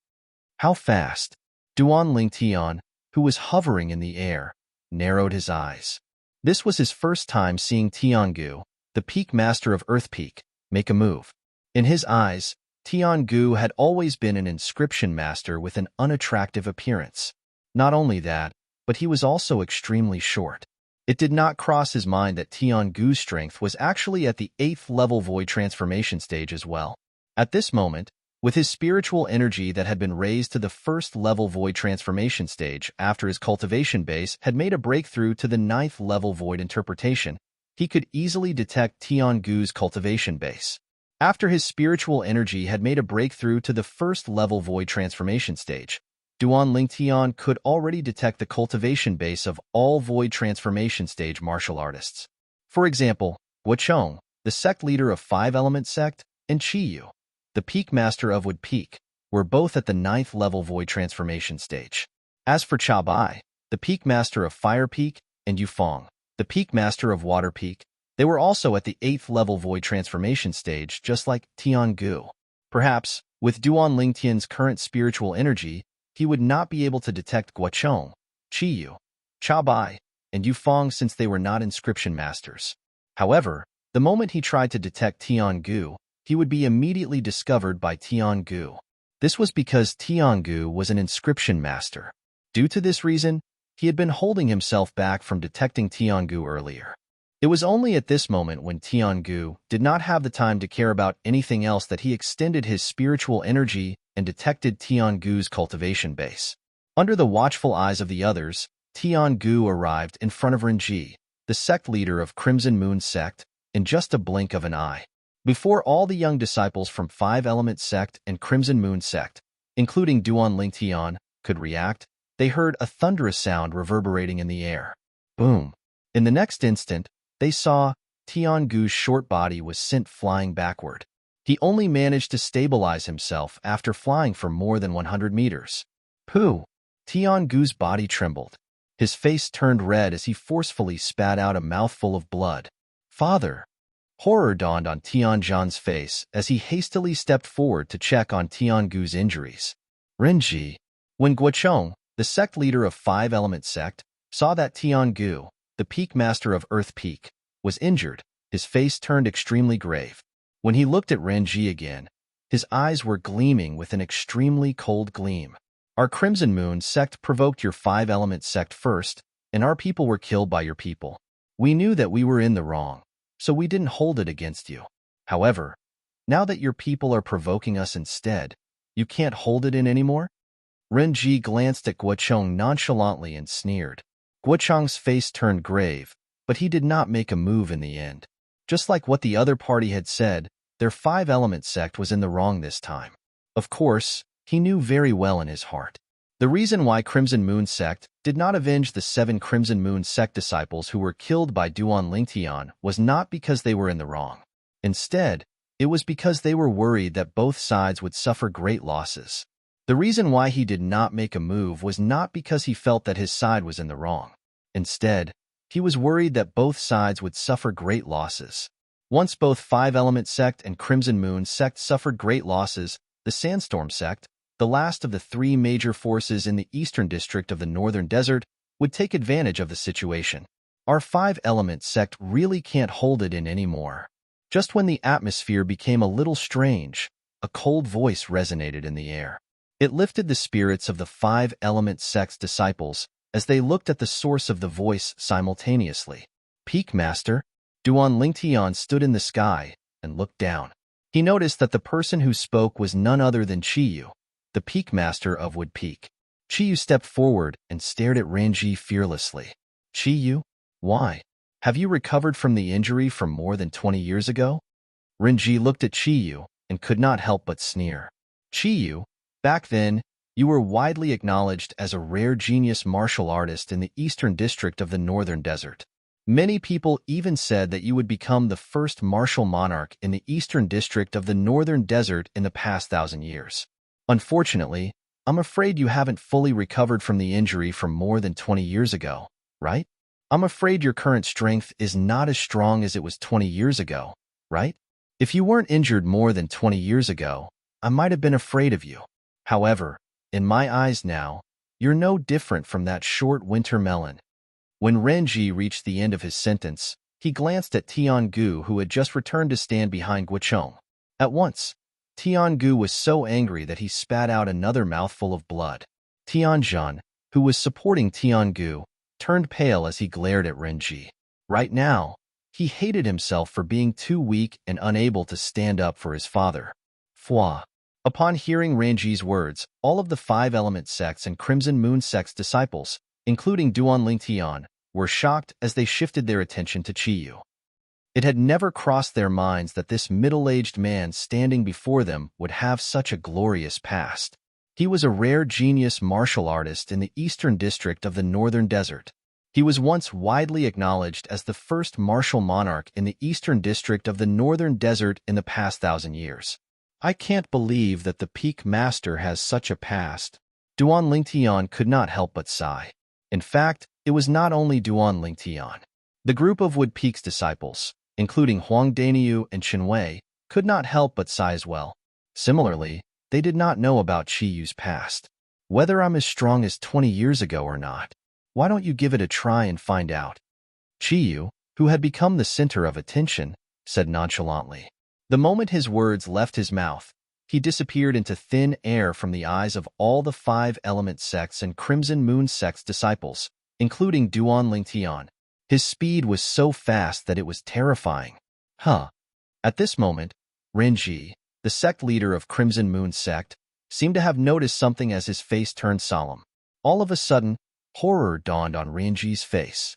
How fast? Duan Lingtian, who was hovering in the air, narrowed his eyes. This was his first time seeing Tiangu, the peak master of Earth Peak, make a move. In his eyes, Tiangu had always been an inscription master with an unattractive appearance. Not only that, but he was also extremely short. It did not cross his mind that Tiangu's strength was actually at the 8th-level void transformation stage as well. At this moment, with his spiritual energy that had been raised to the 1st-level void transformation stage after his cultivation base had made a breakthrough to the 9th-level void interpretation, he could easily detect Tiangu's cultivation base. After his spiritual energy had made a breakthrough to the 1st-level void transformation stage, Duan Lingtian could already detect the cultivation base of all void transformation stage martial artists. For example, Guochong, the sect leader of Five Element Sect, and Qiyu, the peak master of Wood Peak, were both at the 9th-level void transformation stage. As for Chabai, the peak master of Fire Peak, and Yufeng, the peak master of Water Peak, they were also at the 8th-level void transformation stage just like Tiangu. Perhaps, with Duan Lingtian's current spiritual energy, he would not be able to detect Guochong, Qiyu, Chabai, and Yufeng since they were not inscription masters. However, the moment he tried to detect Tiangu, he would be immediately discovered by Tiangu. This was because Tiangu was an inscription master. Due to this reason, he had been holding himself back from detecting Tiangu earlier. It was only at this moment when Tiangu did not have the time to care about anything else that he extended his spiritual energy and detected Tiangu's cultivation base. Under the watchful eyes of the others, Tiangu arrived in front of Renji, the the sect leader of Crimson Moon sect, in just a blink of an eye. Before all the young disciples from Five Element sect and Crimson Moon sect, including Duan Lingtian, could react, they heard a thunderous sound reverberating in the air. Boom! In the next instant, they saw Tiangu's short body was sent flying backward. He only managed to stabilize himself after flying for more than 100 meters. Pooh! Tiangu's body trembled. His face turned red as he forcefully spat out a mouthful of blood. Father! Horror dawned on Tianzhan's face as he hastily stepped forward to check on Tiangu's injuries. Renji. When Guochong, the sect leader of Five Element sect, saw that Tiangu, the peak master of Earth Peak, was injured, his face turned extremely grave. When he looked at Renji again, his eyes were gleaming with an extremely cold gleam. Our Crimson Moon sect provoked your Five Element sect first, and our people were killed by your people. We knew that we were in the wrong, so we didn't hold it against you. However, now that your people are provoking us instead, you can't hold it in anymore? Renji glanced at Guochong nonchalantly and sneered. Guochong's face turned grave, but he did not make a move in the end. Just like what the other party had said, their Five Element sect was in the wrong this time. Of course, he knew very well in his heart. The reason why Crimson Moon sect did not avenge the 7 Crimson Moon sect disciples who were killed by Duan Lingtian was not because they were in the wrong. Instead, it was because they were worried that both sides would suffer great losses. The reason why he did not make a move was not because he felt that his side was in the wrong. Instead, he was worried that both sides would suffer great losses. Once both Five Element sect and Crimson Moon sect suffered great losses, the Sandstorm sect, the last of the 3 major forces in the eastern district of the Northern Desert, would take advantage of the situation. Our Five Element sect really can't hold it in anymore. Just when the atmosphere became a little strange, a cold voice resonated in the air. It lifted the spirits of the Five Element sect's disciples as they looked at the source of the voice simultaneously. Peak Master, Duan Lingtian stood in the sky and looked down. He noticed that the person who spoke was none other than Chiyu, the Peak Master of Wood Peak. Chiyu stepped forward and stared at Renji fearlessly. Chiyu? Why? Have you recovered from the injury from more than 20 years ago? Renji looked at Chiyu and could not help but sneer. Chiyu, back then, you were widely acknowledged as a rare genius martial artist in the eastern district of the Northern Desert. Many people even said that you would become the first martial monarch in the eastern district of the Northern Desert in the past 1,000 years. Unfortunately, I'm afraid you haven't fully recovered from the injury from more than 20 years ago, right? I'm afraid your current strength is not as strong as it was 20 years ago, right? If you weren't injured more than 20 years ago, I might have been afraid of you. However, in my eyes now, you're no different from that short winter melon. When Renji reached the end of his sentence, he glanced at Tiangu, who had just returned to stand behind Guochong. At once, Tiangu was so angry that he spat out another mouthful of blood. Tianzhan, who was supporting Tiangu, turned pale as he glared at Renji. Right now, he hated himself for being too weak and unable to stand up for his father. Fwa. Upon hearing Renji's words, all of the Five Element sects and Crimson Moon sect's disciples, including Duan Lingtian, were shocked as they shifted their attention to Chiyu. It had never crossed their minds that this middle-aged man standing before them would have such a glorious past. He was a rare genius martial artist in the eastern district of the Northern Desert. He was once widely acknowledged as the first martial monarch in the eastern district of the Northern Desert in the past 1,000 years. I can't believe that the Peak Master has such a past. Duan Lingtian could not help but sigh. In fact, it was not only Duan Lingtian. The group of Wood Peak's disciples, including Huang Daniyu and Qinwei, could not help but sigh as well. Similarly, they did not know about Chiyu's past. Whether I'm as strong as 20 years ago or not, why don't you give it a try and find out? Chiyu, who had become the center of attention, said nonchalantly. The moment his words left his mouth, he disappeared into thin air from the eyes of all the Five Element sects and Crimson Moon sect's disciples, including Duan Lingtian. His speed was so fast that it was terrifying. At this moment, Renji, the sect leader of Crimson Moon sect, seemed to have noticed something as his face turned solemn. All of a sudden, horror dawned on Renji's face.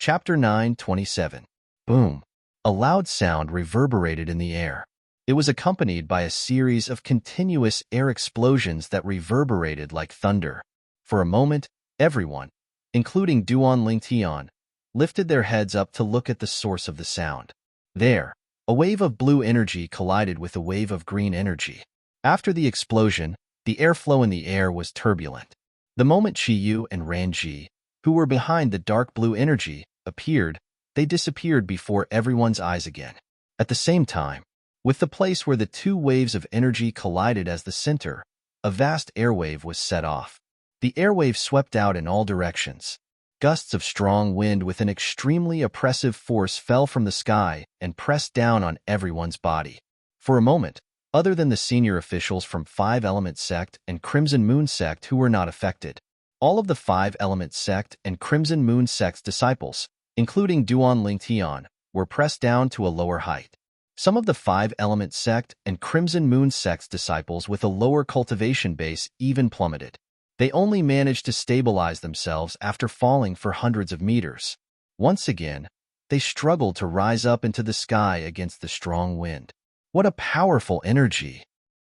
Chapter 9:27. Boom. A loud sound reverberated in the air. It was accompanied by a series of continuous air explosions that reverberated like thunder. For a moment, everyone, including Duan Lingtian, lifted their heads up to look at the source of the sound. There, a wave of blue energy collided with a wave of green energy. After the explosion, the airflow in the air was turbulent. The moment Qiyu and Ranji, who were behind the dark blue energy, appeared, they disappeared before everyone's eyes again. At the same time, with the place where the two waves of energy collided as the center, a vast airwave was set off. The airwave swept out in all directions. Gusts of strong wind with an extremely oppressive force fell from the sky and pressed down on everyone's body. For a moment, other than the senior officials from Five Element Sect and Crimson Moon Sect who were not affected, all of the Five Element Sect and Crimson Moon Sect's disciples, including Duan Lingtian, were pressed down to a lower height. Some of the Five Element Sect and Crimson Moon Sect's disciples with a lower cultivation base even plummeted. They only managed to stabilize themselves after falling for hundreds of meters. Once again, they struggled to rise up into the sky against the strong wind. What a powerful energy!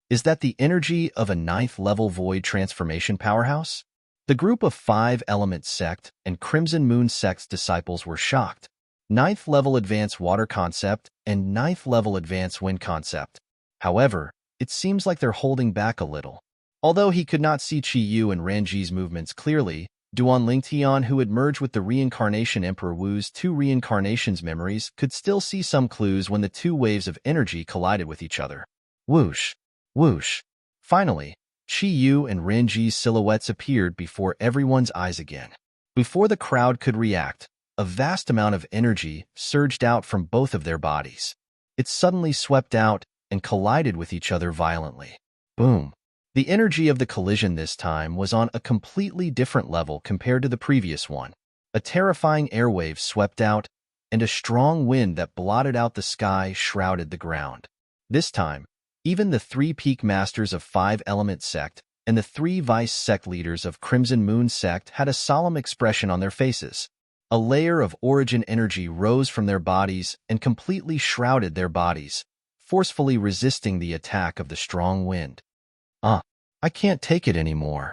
Is that the energy of a 9th-level void transformation powerhouse? The group of Five Element Sect and Crimson Moon Sect's disciples were shocked. 9th-level advanced water concept and 9th-level advanced wind concept. However, it seems like they're holding back a little. Although he could not see Qiyu and Ranji's movements clearly, Duan Lingtian, who had merged with the reincarnation Emperor Wu's two reincarnations memories, could still see some clues when the two waves of energy collided with each other. Whoosh! Whoosh! Finally, Qiyu and Ranji's silhouettes appeared before everyone's eyes again. Before the crowd could react, a vast amount of energy surged out from both of their bodies. It suddenly swept out and collided with each other violently. Boom! The energy of the collision this time was on a completely different level compared to the previous one. A terrifying airwave swept out, and a strong wind that blotted out the sky shrouded the ground. This time, even the three peak masters of Five Element Sect and the three vice sect leaders of Crimson Moon Sect had a solemn expression on their faces. A layer of origin energy rose from their bodies and completely shrouded their bodies, forcefully resisting the attack of the strong wind. I can't take it anymore.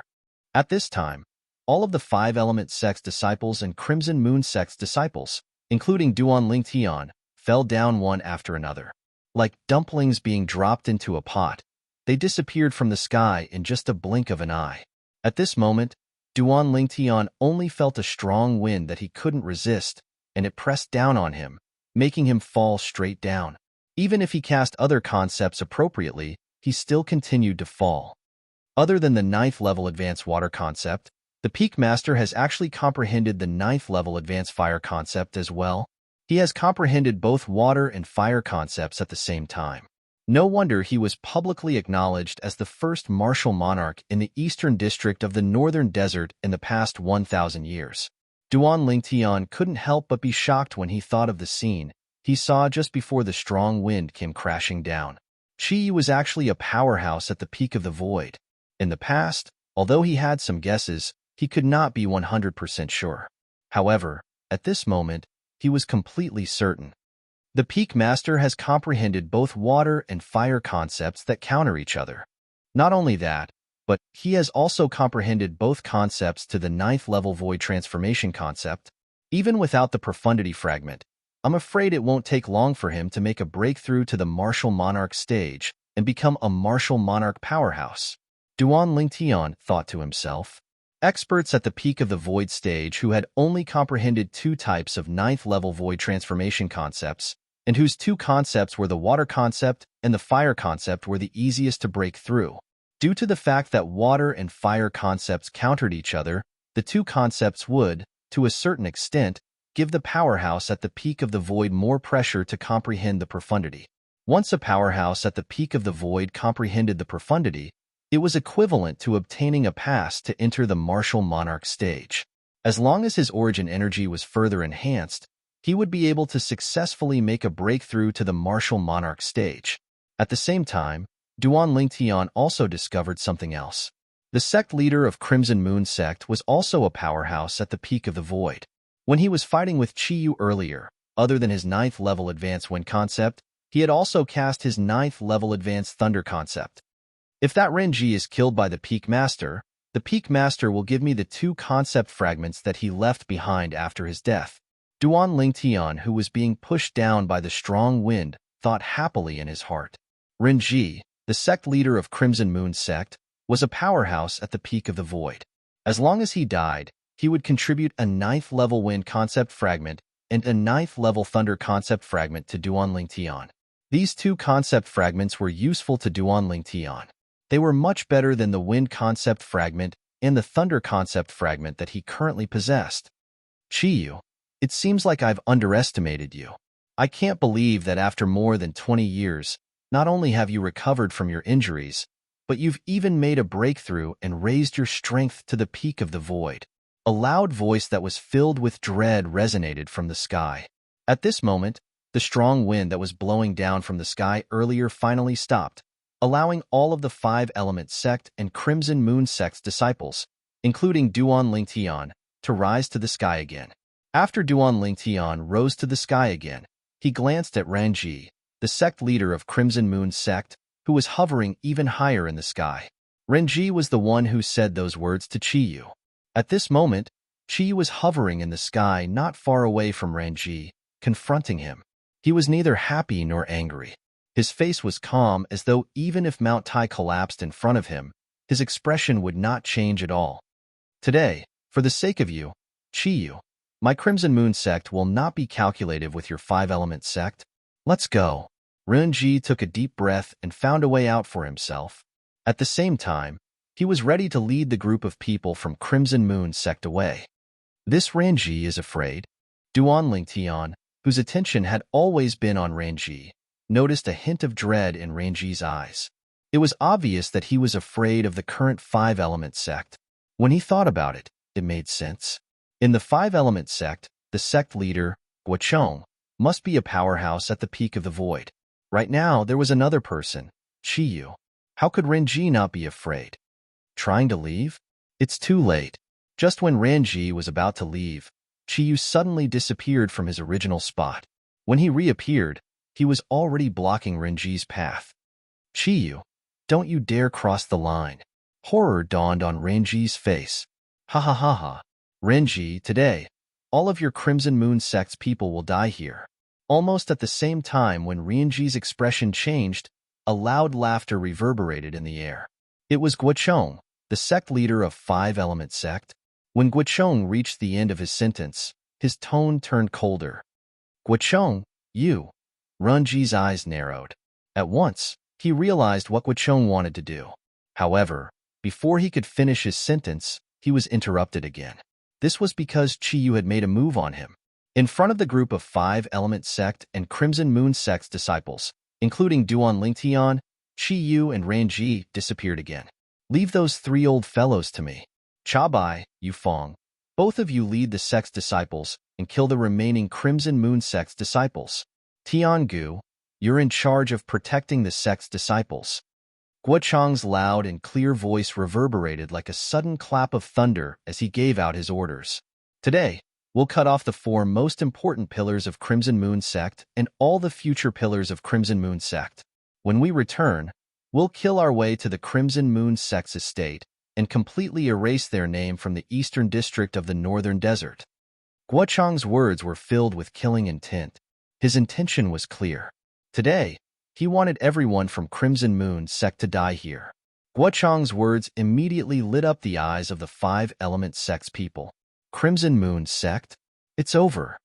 At this time, all of the Five Element Sect's disciples and Crimson Moon Sect's disciples, including Duan Lingtian, fell down one after another. Like dumplings being dropped into a pot, they disappeared from the sky in just a blink of an eye. At this moment, Duan Lingtian only felt a strong wind that he couldn't resist, and it pressed down on him, making him fall straight down. Even if he cast other concepts appropriately, he still continued to fall. Other than the 9th-level advanced water concept, the Peak Master has actually comprehended the 9th-level advanced fire concept as well. He has comprehended both water and fire concepts at the same time. No wonder he was publicly acknowledged as the first martial monarch in the eastern district of the northern desert in the past 1,000 years. Duan Lingtian couldn't help but be shocked when he thought of the scene he saw just before the strong wind came crashing down. Qiyu was actually a powerhouse at the peak of the void. In the past, although he had some guesses, he could not be 100% sure. However, at this moment, he was completely certain. The Peak Master has comprehended both water and fire concepts that counter each other. Not only that, but he has also comprehended both concepts to the 9th-level void transformation concept. Even without the profundity fragment, I'm afraid it won't take long for him to make a breakthrough to the martial monarch stage and become a martial monarch powerhouse. Duan Lingtian thought to himself. Experts at the peak of the void stage who had only comprehended two types of 9th-level void transformation concepts, and whose two concepts were the water concept and the fire concept, were the easiest to break through. Due to the fact that water and fire concepts countered each other, the two concepts would, to a certain extent, give the powerhouse at the peak of the void more pressure to comprehend the profundity. Once a powerhouse at the peak of the void comprehended the profundity, it was equivalent to obtaining a pass to enter the martial monarch stage. As long as his origin energy was further enhanced, he would be able to successfully make a breakthrough to the martial monarch stage. At the same time, Duan Lingtian also discovered something else. The sect leader of Crimson Moon Sect was also a powerhouse at the peak of the void. When he was fighting with Chi earlier, other than his 9th level advanced wind concept, he had also cast his 9th level advanced thunder concept. If that Renji is killed by the Peak Master, the Peak Master will give me the 2 concept fragments that he left behind after his death. Duan Lingtian, who was being pushed down by the strong wind, thought happily in his heart. Renji, the sect leader of Crimson Moon sect, was a powerhouse at the peak of the void. As long as he died, he would contribute a 9th level wind concept fragment and a 9th level thunder concept fragment to Duan Lingtian. These 2 concept fragments were useful to Duan Lingtian. They were much better than the wind concept fragment and the thunder concept fragment that he currently possessed. Chiyu, it seems like I've underestimated you. I can't believe that after more than 20 years, not only have you recovered from your injuries, but you've even made a breakthrough and raised your strength to the peak of the void. A loud voice that was filled with dread resonated from the sky. At this moment, the strong wind that was blowing down from the sky earlier finally stopped, allowing all of the 5-element sect and Crimson Moon sect's disciples, including Duan Lingtian, to rise to the sky again. After Duan Lingtian rose to the sky again, he glanced at Renji, the sect leader of Crimson Moon sect, who was hovering even higher in the sky. Renji was the one who said those words to Chiyu. At this moment, Chiyu was hovering in the sky not far away from Renji, confronting him. He was neither happy nor angry. His face was calm, as though even if Mount Tai collapsed in front of him, his expression would not change at all. Today, for the sake of you, Chiyu, my Crimson Moon sect will not be calculative with your 5-element sect. Let's go. Renji took a deep breath and found a way out for himself. At the same time, he was ready to lead the group of people from Crimson Moon sect away. This Renji is afraid. Duan Lingtian, whose attention had always been on Renji, noticed a hint of dread in Renji's eyes. It was obvious that he was afraid of the current 5-element sect. When he thought about it, it made sense. In the 5-element sect, the sect leader, Guochong, must be a powerhouse at the peak of the void. Right now, there was another person, Chiyu. How could Renji not be afraid? Trying to leave? It's too late. Just when Renji was about to leave, Chiyu suddenly disappeared from his original spot. When he reappeared, he was already blocking Renji's path. Chiyu, don't you dare cross the line. Horror dawned on Renji's face. Ha ha ha ha. Renji, today, all of your Crimson Moon sect's people will die here. Almost at the same time when Renji's expression changed, a loud laughter reverberated in the air. It was Guochong, the sect leader of 5-element sect. When Guochong reached the end of his sentence, his tone turned colder. Guochong, you. Renji's eyes narrowed. At once, he realized what Guochong wanted to do. However, before he could finish his sentence, he was interrupted again. This was because Chiyu had made a move on him. In front of the group of 5-element sect and Crimson Moon sect's disciples, including Duan Lingtian, Chiyu and Renji disappeared again. Leave those 3 old fellows to me. Chabai, Yufeng, both of you lead the sect's disciples and kill the remaining Crimson Moon sect's disciples. Tiangu, you're in charge of protecting the sect's disciples. Guochong's loud and clear voice reverberated like a sudden clap of thunder as he gave out his orders. Today, we'll cut off the 4 most important pillars of Crimson Moon sect and all the future pillars of Crimson Moon sect. When we return, we'll kill our way to the Crimson Moon sect's estate and completely erase their name from the eastern district of the northern desert. Guochong's words were filled with killing intent. His intention was clear. Today, he wanted everyone from Crimson Moon sect to die here. Guochong's words immediately lit up the eyes of the 5-element sect's people. Crimson Moon sect? It's over.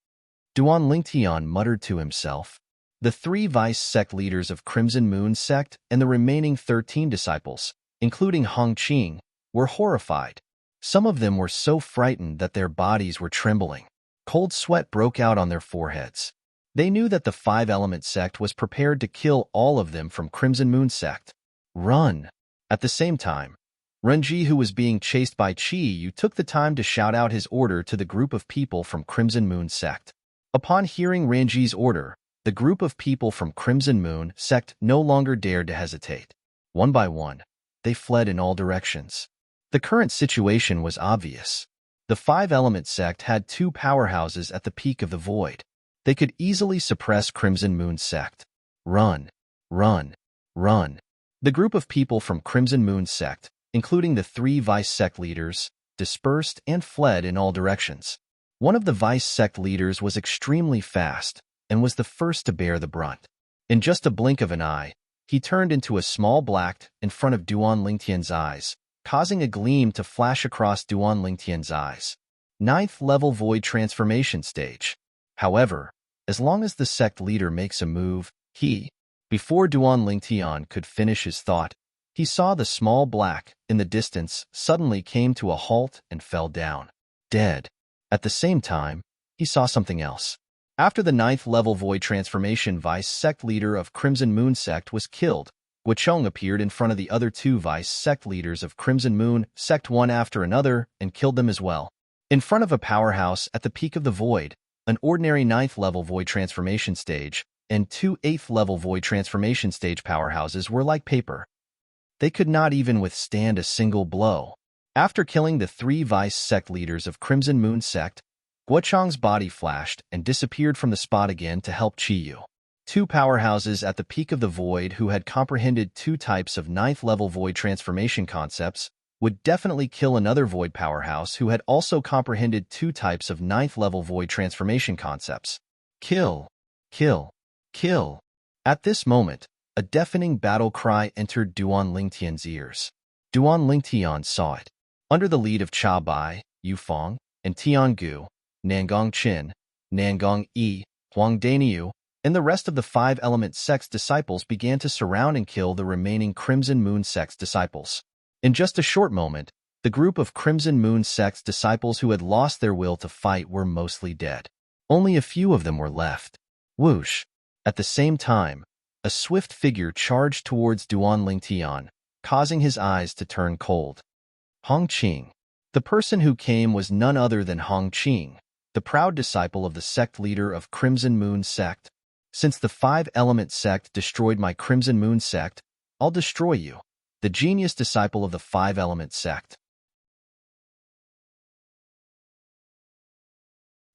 Duan Lingtian muttered to himself. The 3 vice sect leaders of Crimson Moon sect and the remaining 13 disciples, including Hong Qing, were horrified. Some of them were so frightened that their bodies were trembling. Cold sweat broke out on their foreheads. They knew that the 5-element sect was prepared to kill all of them from Crimson Moon sect. Run! At the same time, Renji, who was being chased by Chiyu, took the time to shout out his order to the group of people from Crimson Moon sect. Upon hearing Renji's order, the group of people from Crimson Moon sect no longer dared to hesitate. One by one, they fled in all directions. The current situation was obvious. The Five-Element sect had two powerhouses at the peak of the void. They could easily suppress Crimson Moon sect. Run, run, run. The group of people from Crimson Moon sect, including the three vice sect leaders, dispersed and fled in all directions. One of the vice sect leaders was extremely fast and was the first to bear the brunt. In just a blink of an eye, he turned into a small black in front of Duan Lingtian's eyes, causing a gleam to flash across Duan Lingtian's eyes. 9th level void transformation stage. However, as long as the sect leader makes a move, before Duan Lingtian could finish his thought, he saw the small black in the distance suddenly came to a halt and fell down, dead. At the same time, he saw something else. After the 9th level void transformation vice sect leader of Crimson Moon sect was killed, Guocheng appeared in front of the other two vice sect leaders of Crimson Moon sect one after another and killed them as well. In front of a powerhouse at the peak of the void, an ordinary 9th level void transformation stage and two 8th level void transformation stage powerhouses were like paper. They could not even withstand a single blow. After killing the three vice sect leaders of Crimson Moon sect, Guocheng's body flashed and disappeared from the spot again to help Qiyu. Two powerhouses at the peak of the void who had comprehended two types of 9th level void transformation concepts would definitely kill another void powerhouse who had also comprehended two types of 9th level void transformation concepts. Kill, kill, kill. At this moment, a deafening battle cry entered Duan Lingtian's ears. Duan Lingtian saw it. Under the lead of Cha Bai, Yu Feng, and Tian Gu, Nangong Qin, Nangong Yi, Huang Daniu, and the rest of the Five-Element sect's disciples began to surround and kill the remaining Crimson Moon sect's disciples. In just a short moment, the group of Crimson Moon sect's disciples who had lost their will to fight were mostly dead. Only a few of them were left. Whoosh! At the same time, a swift figure charged towards Duan Lingtian, causing his eyes to turn cold. Hong Qing. The person who came was none other than Hong Qing, the proud disciple of the sect leader of Crimson Moon sect. Since the Five-Element sect destroyed my Crimson Moon sect, I'll destroy you. The genius disciple of the Five-Element sect.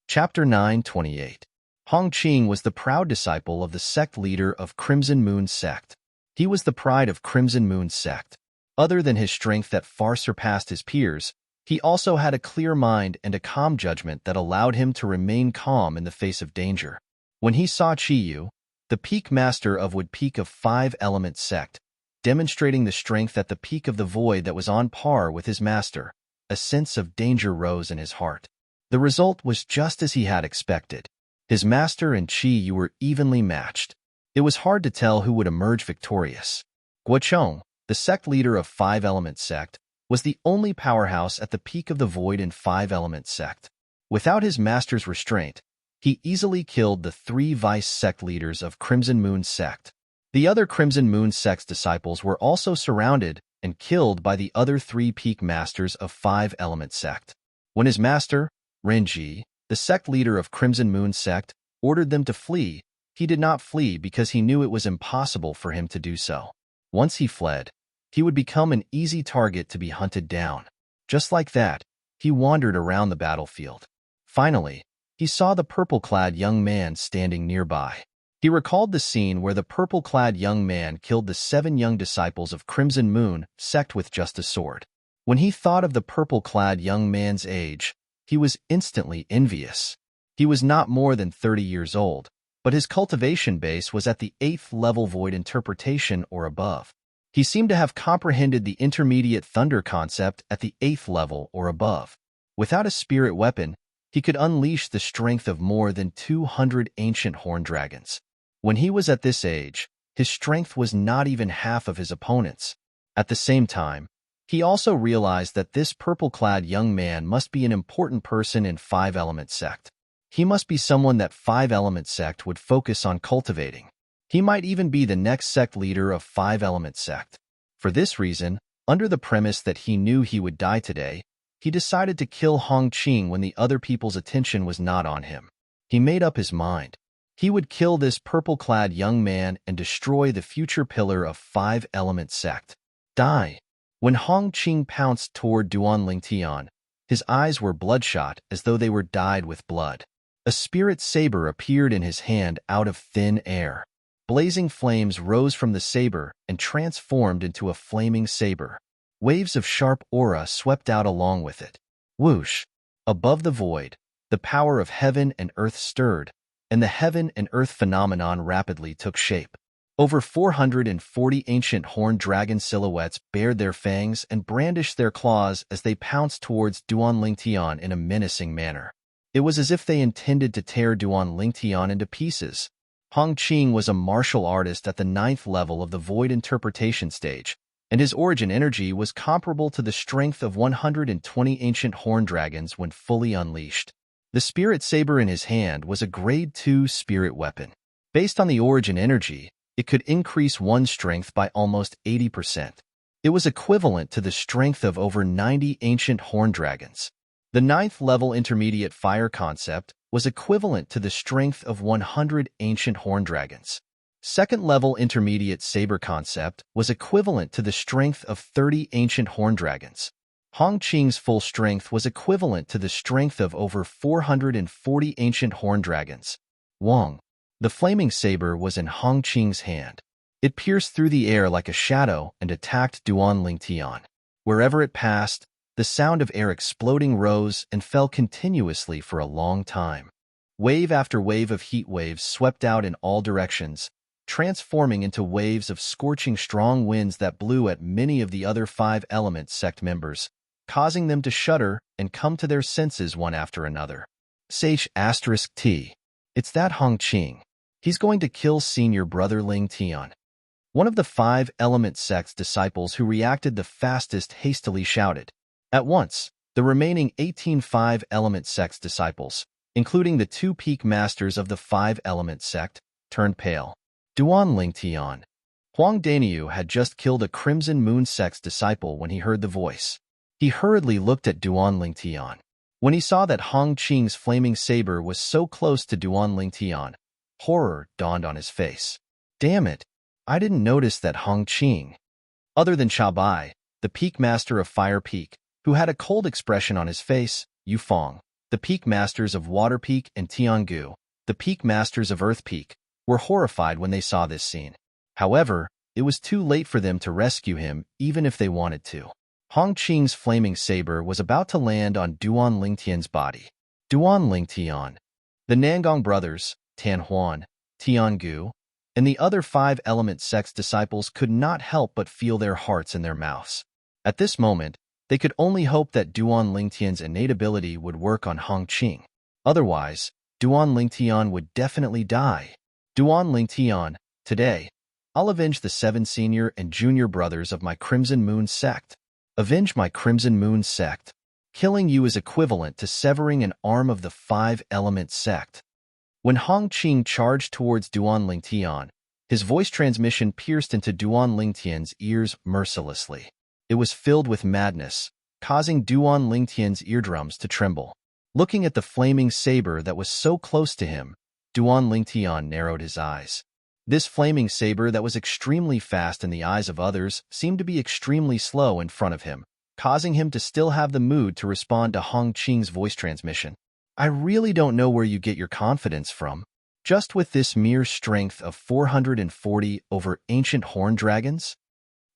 Chapter 928. Hong Qing was the proud disciple of the sect leader of Crimson Moon sect. He was the pride of Crimson Moon sect. Other than his strength that far surpassed his peers, he also had a clear mind and a calm judgment that allowed him to remain calm in the face of danger. When he saw Qiyu, the peak master of Wood Peak of Five-Element sect, demonstrating the strength at the peak of the void that was on par with his master, a sense of danger rose in his heart. The result was just as he had expected. His master and Qiyu were evenly matched. It was hard to tell who would emerge victorious. Guocheng, the sect leader of Five-Element sect, was the only powerhouse at the peak of the void in Five-Element sect. Without his master's restraint, he easily killed the three vice sect leaders of Crimson Moon sect. The other Crimson Moon sect's disciples were also surrounded and killed by the other three peak masters of Five-Element sect. When his master, Renji, the sect leader of Crimson Moon sect, ordered them to flee, he did not flee because he knew it was impossible for him to do so. Once he fled, he would become an easy target to be hunted down. Just like that, he wandered around the battlefield. Finally, he saw the purple-clad young man standing nearby. He recalled the scene where the purple-clad young man killed the 7 young disciples of Crimson Moon sect with just a sword. When he thought of the purple-clad young man's age, he was instantly envious. He was not more than 30 years old, but his cultivation base was at the 8th level void interpretation or above. He seemed to have comprehended the intermediate thunder concept at the 8th level or above. Without a spirit weapon, he could unleash the strength of more than 200 ancient horn dragons. When he was at this age, his strength was not even half of his opponent's. At the same time, he also realized that this purple-clad young man must be an important person in Five-Element sect. He must be someone that Five-Element sect would focus on cultivating. He might even be the next sect leader of Five-Element sect. For this reason, under the premise that he knew he would die today, he decided to kill Hong Qing when the other people's attention was not on him. He made up his mind. He would kill this purple-clad young man and destroy the future pillar of Five-Element sect. Die. When Hong Qing pounced toward Duan Lingtian, His eyes were bloodshot, as though they were dyed with blood. A spirit saber appeared in his hand out of thin air. Blazing flames rose from the saber and transformed into a flaming saber. Waves of sharp aura swept out along with it. Whoosh! Above the void, the power of heaven and earth stirred, and the heaven and earth phenomenon rapidly took shape. Over 440 ancient horned dragon silhouettes bared their fangs and brandished their claws as they pounced towards Duan Lingtian in a menacing manner. It was as if they intended to tear Duan Lingtian into pieces. Hong Qing was a martial artist at the 9th level of the Void Interpretation stage, and his origin energy was comparable to the strength of 120 ancient horned dragons when fully unleashed. The spirit saber in his hand was a Grade 2 spirit weapon. Based on the origin energy, it could increase one's strength by almost 80%. It was equivalent to the strength of over 90 ancient horned dragons. The 9th level intermediate fire concept was equivalent to the strength of 100 ancient horned dragons. 2nd level intermediate saber concept was equivalent to the strength of 30 ancient horned dragons. Hong Qing's full strength was equivalent to the strength of over 440 ancient horned dragons. Wong. The flaming saber was in Hong Qing's hand. It pierced through the air like a shadow and attacked Duan Lingtian. Wherever it passed, the sound of air exploding rose and fell continuously for a long time. Wave after wave of heat waves swept out in all directions, transforming into waves of scorching strong winds that blew at many of the other 5 element sect members, causing them to shudder and come to their senses one after another. T. It's that Hong Qing. He's going to kill senior brother Ling Tian. One of the 5 element sect's disciples who reacted the fastest hastily shouted. At once, the remaining 18 5 element sect's disciples, including the 2 peak masters of the 5 element sect, turned pale. Duan Lingtian. Huang Daniu had just killed a Crimson Moon sect's disciple when he heard the voice. He hurriedly looked at Duan Lingtian. When he saw that Hong Qing's flaming saber was so close to Duan Lingtian, horror dawned on his face. Damn it, I didn't notice that Hong Qing. Other than Chabai, the peak master of Fire Peak, who had a cold expression on his face, Yufeng, the peak masters of Water Peak, and Tiangu, the peak masters of Earth Peak, were horrified when they saw this scene. However, it was too late for them to rescue him, even if they wanted to. Hong Qing's flaming saber was about to land on Duan Lingtian's body. Duan Lingtian. The Nangong brothers, Tan Huan, Tiangu, and the other 5 element sect's disciples could not help but feel their hearts in their mouths. At this moment, they could only hope that Duan Lingtian's innate ability would work on Hong Qing. Otherwise, Duan Lingtian would definitely die. Duan Lingtian, today, I'll avenge the 7 senior and junior brothers of my Crimson Moon sect. Avenge my Crimson Moon sect. Killing you is equivalent to severing an arm of the 5 element sect. When Hong Qing charged towards Duan Lingtian, his voice transmission pierced into Duan Lingtian's ears mercilessly. It was filled with madness, causing Duan Lingtian's eardrums to tremble. Looking at the flaming saber that was so close to him, Duan Lingtian narrowed his eyes. This flaming saber that was extremely fast in the eyes of others seemed to be extremely slow in front of him, causing him to still have the mood to respond to Hong Qing's voice transmission. I really don't know where you get your confidence from. Just with this mere strength of 440 over ancient horned dragons?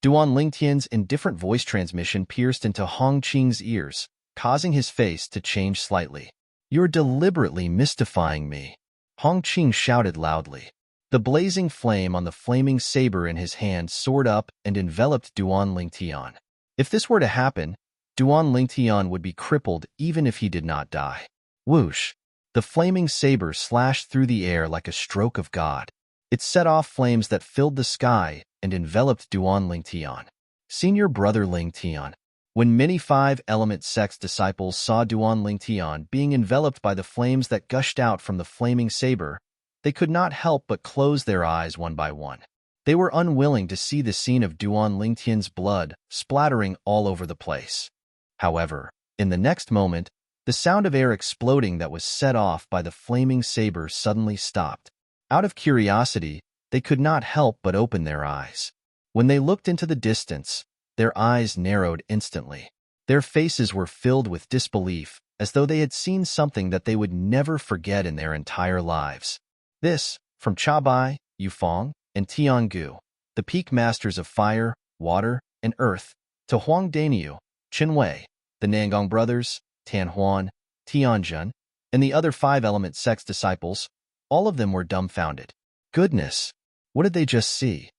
Duan Lingtian's indifferent voice transmission pierced into Hong Qing's ears, causing his face to change slightly. You're deliberately mystifying me. Hong Qing shouted loudly. The blazing flame on the flaming saber in his hand soared up and enveloped Duan Lingtian. If this were to happen, Duan Lingtian would be crippled even if he did not die. Whoosh! The flaming saber slashed through the air like a stroke of God. It set off flames that filled the sky and enveloped Duan Lingtian. Senior brother Lingtian. When many 5 element sect's disciples saw Duan Lingtian being enveloped by the flames that gushed out from the flaming saber, they could not help but close their eyes one by one. They were unwilling to see the scene of Duan Lingtian's blood splattering all over the place. However, in the next moment, the sound of air exploding that was set off by the flaming saber suddenly stopped. Out of curiosity, they could not help but open their eyes. When they looked into the distance, their eyes narrowed instantly. Their faces were filled with disbelief, as though they had seen something that they would never forget in their entire lives. This, from Chabai, Yufeng, and Tiangu, the peak masters of fire, water, and earth, to Huang Daniu, Qinwei, the Nangong brothers, Tanhuan, Tianjun, and the other five-element sect's disciples, all of them were dumbfounded. Goodness, what did they just see?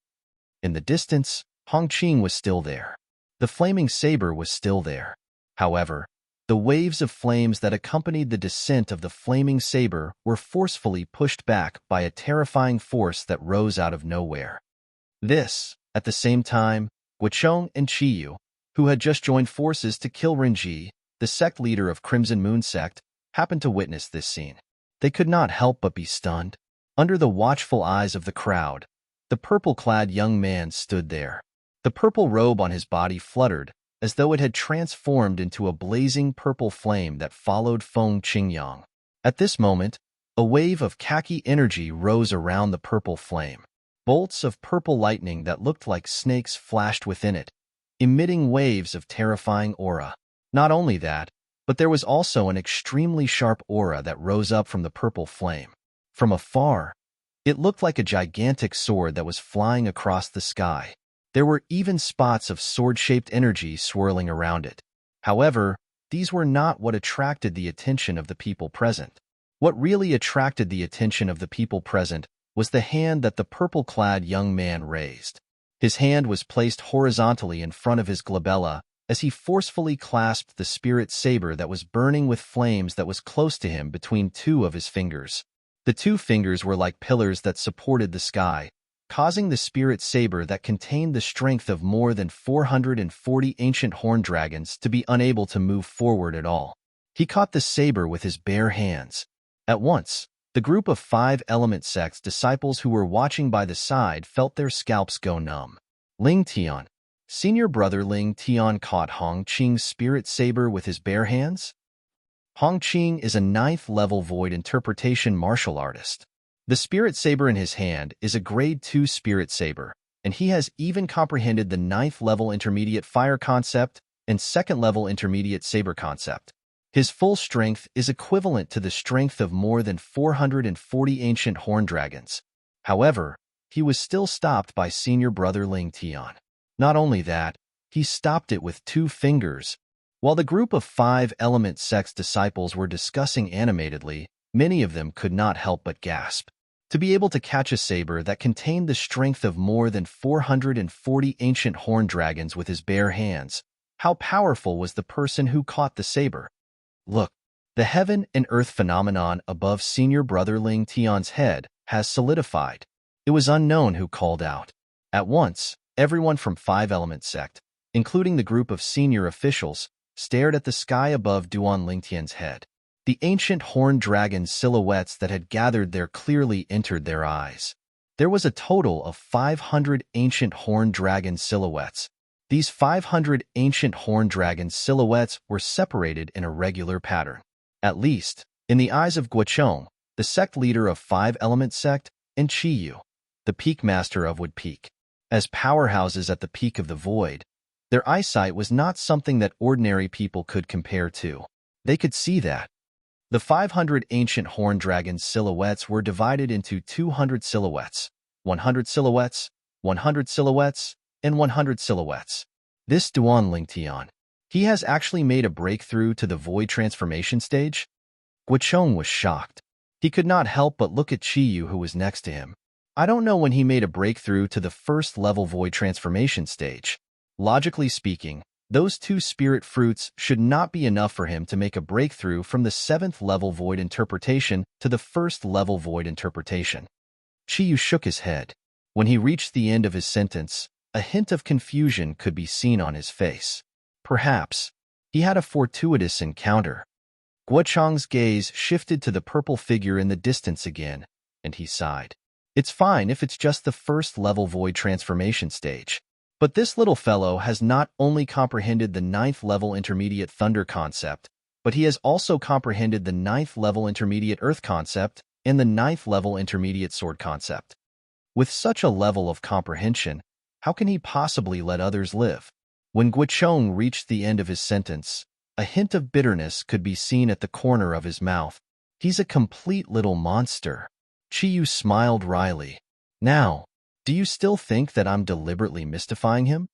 In the distance, Hongqing was still there. The flaming saber was still there. However, the waves of flames that accompanied the descent of the flaming saber were forcefully pushed back by a terrifying force that rose out of nowhere. This, at the same time, Guochong and Chiyu, who had just joined forces to kill Renji, the sect leader of Crimson Moon Sect, happened to witness this scene. They could not help but be stunned. Under the watchful eyes of the crowd, the purple-clad young man stood there. The purple robe on his body fluttered, as though it had transformed into a blazing purple flame that followed Feng Qingyang. At this moment, a wave of khaki energy rose around the purple flame. Bolts of purple lightning that looked like snakes flashed within it, emitting waves of terrifying aura. Not only that, but there was also an extremely sharp aura that rose up from the purple flame. From afar, it looked like a gigantic sword that was flying across the sky. There were even spots of sword-shaped energy swirling around it. However, these were not what attracted the attention of the people present. What really attracted the attention of the people present was the hand that the purple-clad young man raised. His hand was placed horizontally in front of his glabella as he forcefully clasped the spirit saber that was burning with flames that was close to him between two of his fingers. The two fingers were like pillars that supported the sky, causing the spirit saber that contained the strength of more than 440 ancient horned dragons to be unable to move forward at all. He caught the saber with his bare hands. At once, the group of five-element sect's disciples who were watching by the side felt their scalps go numb. Ling Tian, senior brother Ling Tian, caught Hongqing's spirit saber with his bare hands. Hongqing is a 9th-level void interpretation martial artist. The spirit saber in his hand is a grade 2 spirit saber, and he has even comprehended the 9th-level intermediate fire concept and 2nd-level intermediate saber concept. His full strength is equivalent to the strength of more than 440 ancient horned dragons. However, he was still stopped by senior brother Ling Tian. Not only that, he stopped it with 2 fingers. While the group of 5-element sect's disciples were discussing animatedly, many of them could not help but gasp. To be able to catch a saber that contained the strength of more than 440 ancient horned dragons with his bare hands, how powerful was the person who caught the saber? Look, the heaven and earth phenomenon above senior brother Ling Tian's head has solidified. It was unknown who called out. At once, everyone from 5-element sect, including the group of senior officials, stared at the sky above Duan Lingtian's head. The ancient horned dragon silhouettes that had gathered there clearly entered their eyes. There was a total of 500 ancient horned dragon silhouettes. These 500 ancient horned dragon silhouettes were separated in a regular pattern. At least, in the eyes of Guochong, the sect leader of 5-element sect, and Chiyu, the peak master of Wood Peak. As powerhouses at the peak of the void, their eyesight was not something that ordinary people could compare to. They could see that. The 500 ancient horned dragon silhouettes were divided into 200 silhouettes, 100 silhouettes, 100 silhouettes, and 100 silhouettes. This Duan Lingtian, he has actually made a breakthrough to the void transformation stage? Guochong was shocked. He could not help but look at Chiyu, who was next to him. I don't know when he made a breakthrough to the 1st-level void transformation stage. Logically speaking, those 2 spirit fruits should not be enough for him to make a breakthrough from the 7th-level void interpretation to the 1st-level void interpretation. Chiyu shook his head. When he reached the end of his sentence, a hint of confusion could be seen on his face. Perhaps he had a fortuitous encounter. Guochong's gaze shifted to the purple figure in the distance again, and he sighed. It's fine if it's just the 1st-level void transformation stage. But this little fellow has not only comprehended the 9th-level intermediate thunder concept, but he has also comprehended the 9th-level intermediate earth concept and the 9th-level intermediate sword concept. With such a level of comprehension, how can he possibly let others live? When Guichong reached the end of his sentence, a hint of bitterness could be seen at the corner of his mouth. He's a complete little monster. Chiyu smiled wryly. Now, do you still think that I'm deliberately mystifying him?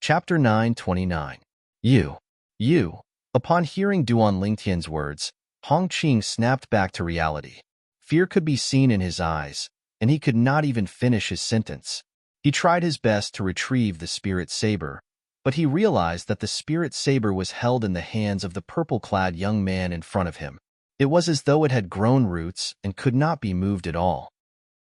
Chapter 929. You. Upon hearing Duan Lingtian's words, Hong Qing snapped back to reality. Fear could be seen in his eyes, and he could not even finish his sentence. He tried his best to retrieve the spirit saber, but he realized that the spirit saber was held in the hands of the purple-clad young man in front of him. It was as though it had grown roots and could not be moved at all.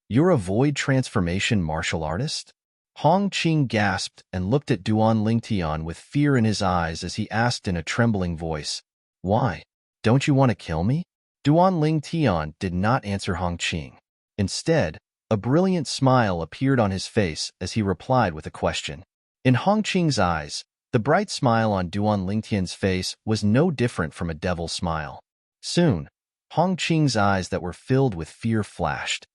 You're a void transformation martial artist? Hong Qing gasped and looked at Duan Lingtian with fear in his eyes as he asked in a trembling voice, Why? Don't you want to kill me? Duan Lingtian did not answer Hong Qing. Instead, a brilliant smile appeared on his face as he replied with a question. In Hong Qing's eyes, the bright smile on Duan Lingtian's face was no different from a devil's smile. Soon, Hong Qing's eyes that were filled with fear flashed.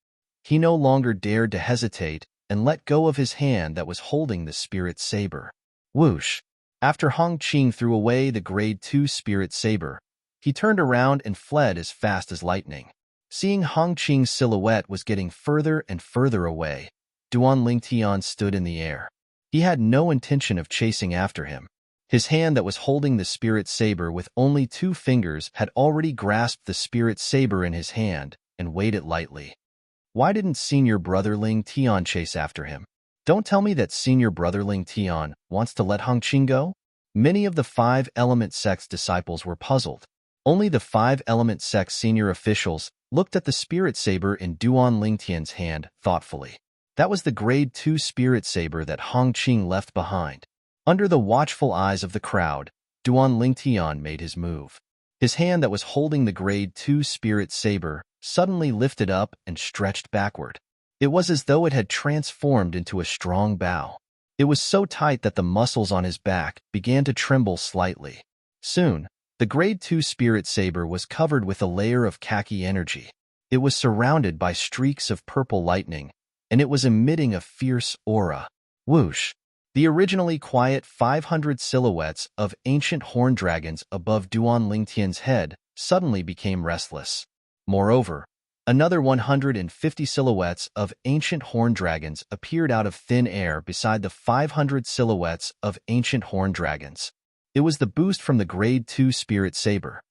He no longer dared to hesitate and let go of his hand that was holding the spirit saber. Whoosh! After Hong Qing threw away the Grade 2 spirit saber, he turned around and fled as fast as lightning. Seeing Hong Qing's silhouette was getting further and further away, Duan Lingtian stood in the air. He had no intention of chasing after him. His hand that was holding the spirit saber with only 2 fingers had already grasped the spirit saber in his hand and weighed it lightly. Why didn't Senior Brother Ling Tian chase after him? Don't tell me that Senior Brother Ling Tian wants to let Hong Qing go? Many of the 5-element sect's disciples were puzzled. Only the 5-element sect's senior officials looked at the spirit saber in Duan Lingtian's hand thoughtfully. That was the Grade 2 spirit saber that Hong Qing left behind. Under the watchful eyes of the crowd, Duan Lingtian made his move. His hand that was holding the Grade 2 spirit saber suddenly lifted up and stretched backward. It was as though it had transformed into a strong bow. It was so tight that the muscles on his back began to tremble slightly. Soon, the Grade 2 spirit saber was covered with a layer of khaki energy. It was surrounded by streaks of purple lightning, and it was emitting a fierce aura. Whoosh! The originally quiet 500 silhouettes of ancient horned dragons above Duan Lingtian's head suddenly became restless. Moreover, another 150 silhouettes of ancient horned dragons appeared out of thin air beside the 500 silhouettes of ancient horned dragons. It was the boost from the Grade 2 spirit saber.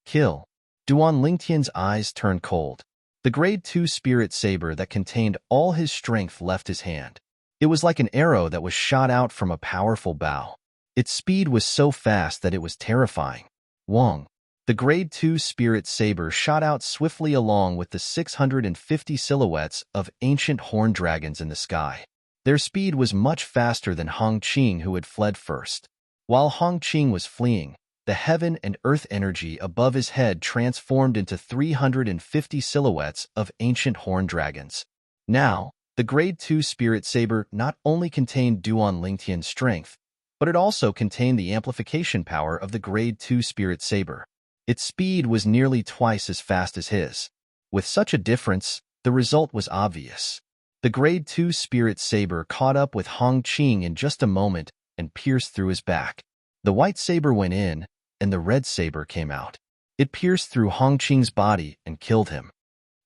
Kill. Duan Lingtian's eyes turned cold. The Grade 2 spirit saber that contained all his strength left his hand. It was like an arrow that was shot out from a powerful bow. Its speed was so fast that it was terrifying. Wong. The Grade 2 spirit saber shot out swiftly along with the 650 silhouettes of ancient horned dragons in the sky. Their speed was much faster than Hong Qing, who had fled first. While Hong Qing was fleeing, the heaven and earth energy above his head transformed into 350 silhouettes of ancient horned dragons. Now, the Grade 2 spirit saber not only contained Duan Lingtian's strength, but it also contained the amplification power of the Grade 2 spirit saber. Its speed was nearly twice as fast as his. With such a difference, the result was obvious. The Grade 2 spirit saber caught up with Hong Qing in just a moment and pierced through his back. The white saber went in, and the red saber came out. It pierced through Hong Qing's body and killed him.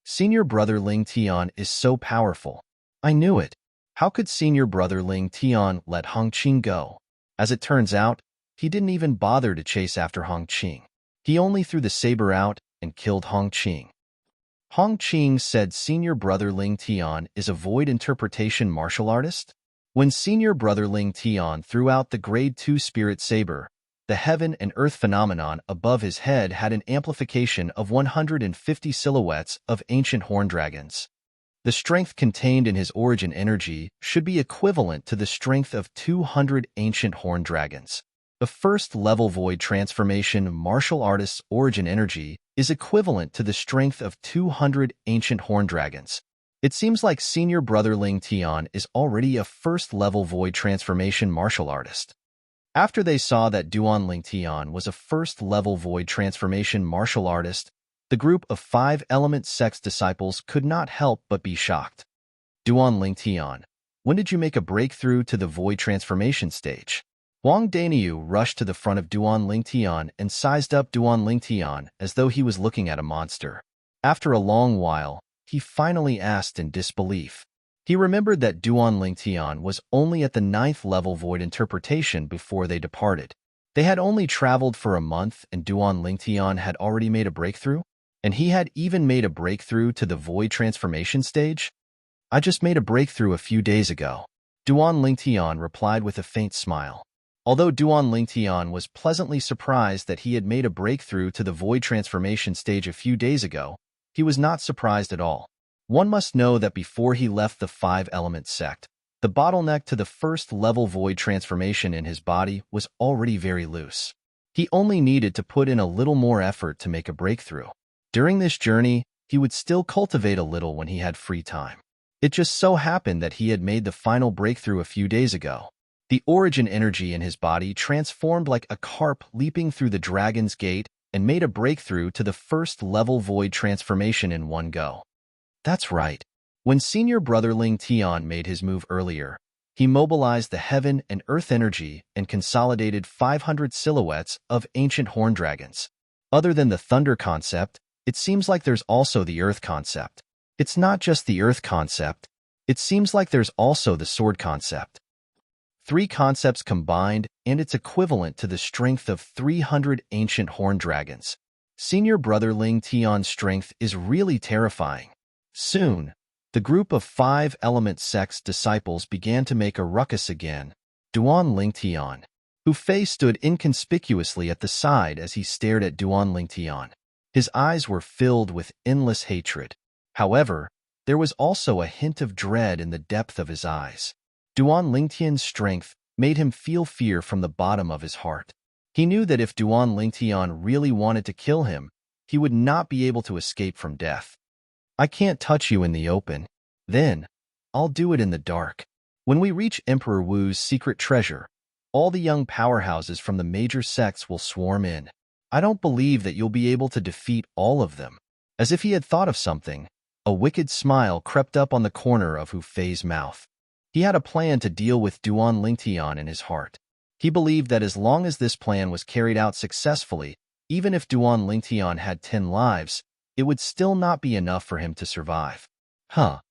Senior Brother Ling Tian is so powerful. I knew it. How could Senior Brother Ling Tian let Hong Qing go? As it turns out, he didn't even bother to chase after Hong Qing. He only threw the saber out and killed Hong Qing. Hong Qing said Senior Brother Ling Tian is a void interpretation martial artist? When Senior Brother Ling Tian threw out the Grade 2 spirit saber, the heaven and earth phenomenon above his head had an amplification of 150 silhouettes of ancient horned dragons. The strength contained in his origin energy should be equivalent to the strength of 200 ancient horned dragons. The first-level void transformation martial artist's origin energy is equivalent to the strength of 200 ancient horned dragons. It seems like Senior Brother Ling Tian is already a first-level void transformation martial artist. After they saw that Duan Ling Tian was a first-level void transformation martial artist, the group of 5-element sect's disciples could not help but be shocked. Duan Lingtian, when did you make a breakthrough to the void transformation stage? Huang Daniu rushed to the front of Duan Lingtian and sized up Duan Lingtian as though he was looking at a monster. After a long while, he finally asked in disbelief. He remembered that Duan Lingtian was only at the 9th level void interpretation before they departed. They had only traveled for a month and Duan Lingtian had already made a breakthrough? And he had even made a breakthrough to the void transformation stage? I just made a breakthrough a few days ago. Duan Lingtian replied with a faint smile. Although Duan Lingtian was pleasantly surprised that he had made a breakthrough to the void transformation stage a few days ago, he was not surprised at all. One must know that before he left the 5-element sect, the bottleneck to the 1st level void transformation in his body was already very loose. He only needed to put in a little more effort to make a breakthrough. During this journey, he would still cultivate a little when he had free time. It just so happened that he had made the final breakthrough a few days ago. The origin energy in his body transformed like a carp leaping through the dragon's gate and made a breakthrough to the 1st level void transformation in one go. That's right. When senior brother Ling Tian made his move earlier, he mobilized the heaven and earth energy and consolidated 500 silhouettes of ancient horn dragons. Other than the thunder concept, it seems like there's also the earth concept. It's not just the earth concept. It seems like there's also the sword concept. 3 concepts combined, and it's equivalent to the strength of 300 ancient horn dragons. Senior brother Ling Tian's strength is really terrifying. Soon, the group of 5-element sect's disciples began to make a ruckus again. Duan Lingtian, Hu Fei stood inconspicuously at the side as he stared at Duan Lingtian. His eyes were filled with endless hatred. However, there was also a hint of dread in the depth of his eyes. Duan Lingtian's strength made him feel fear from the bottom of his heart. He knew that if Duan Lingtian really wanted to kill him, he would not be able to escape from death. I can't touch you in the open. Then, I'll do it in the dark. When we reach Emperor Wu's secret treasure, all the young powerhouses from the major sects will swarm in. I don't believe that you'll be able to defeat all of them. As if he had thought of something, a wicked smile crept up on the corner of Hu Fei's mouth. He had a plan to deal with Duan Lingtian in his heart. He believed that as long as this plan was carried out successfully, even if Duan Lingtian had 10 lives, it would still not be enough for him to survive. Duan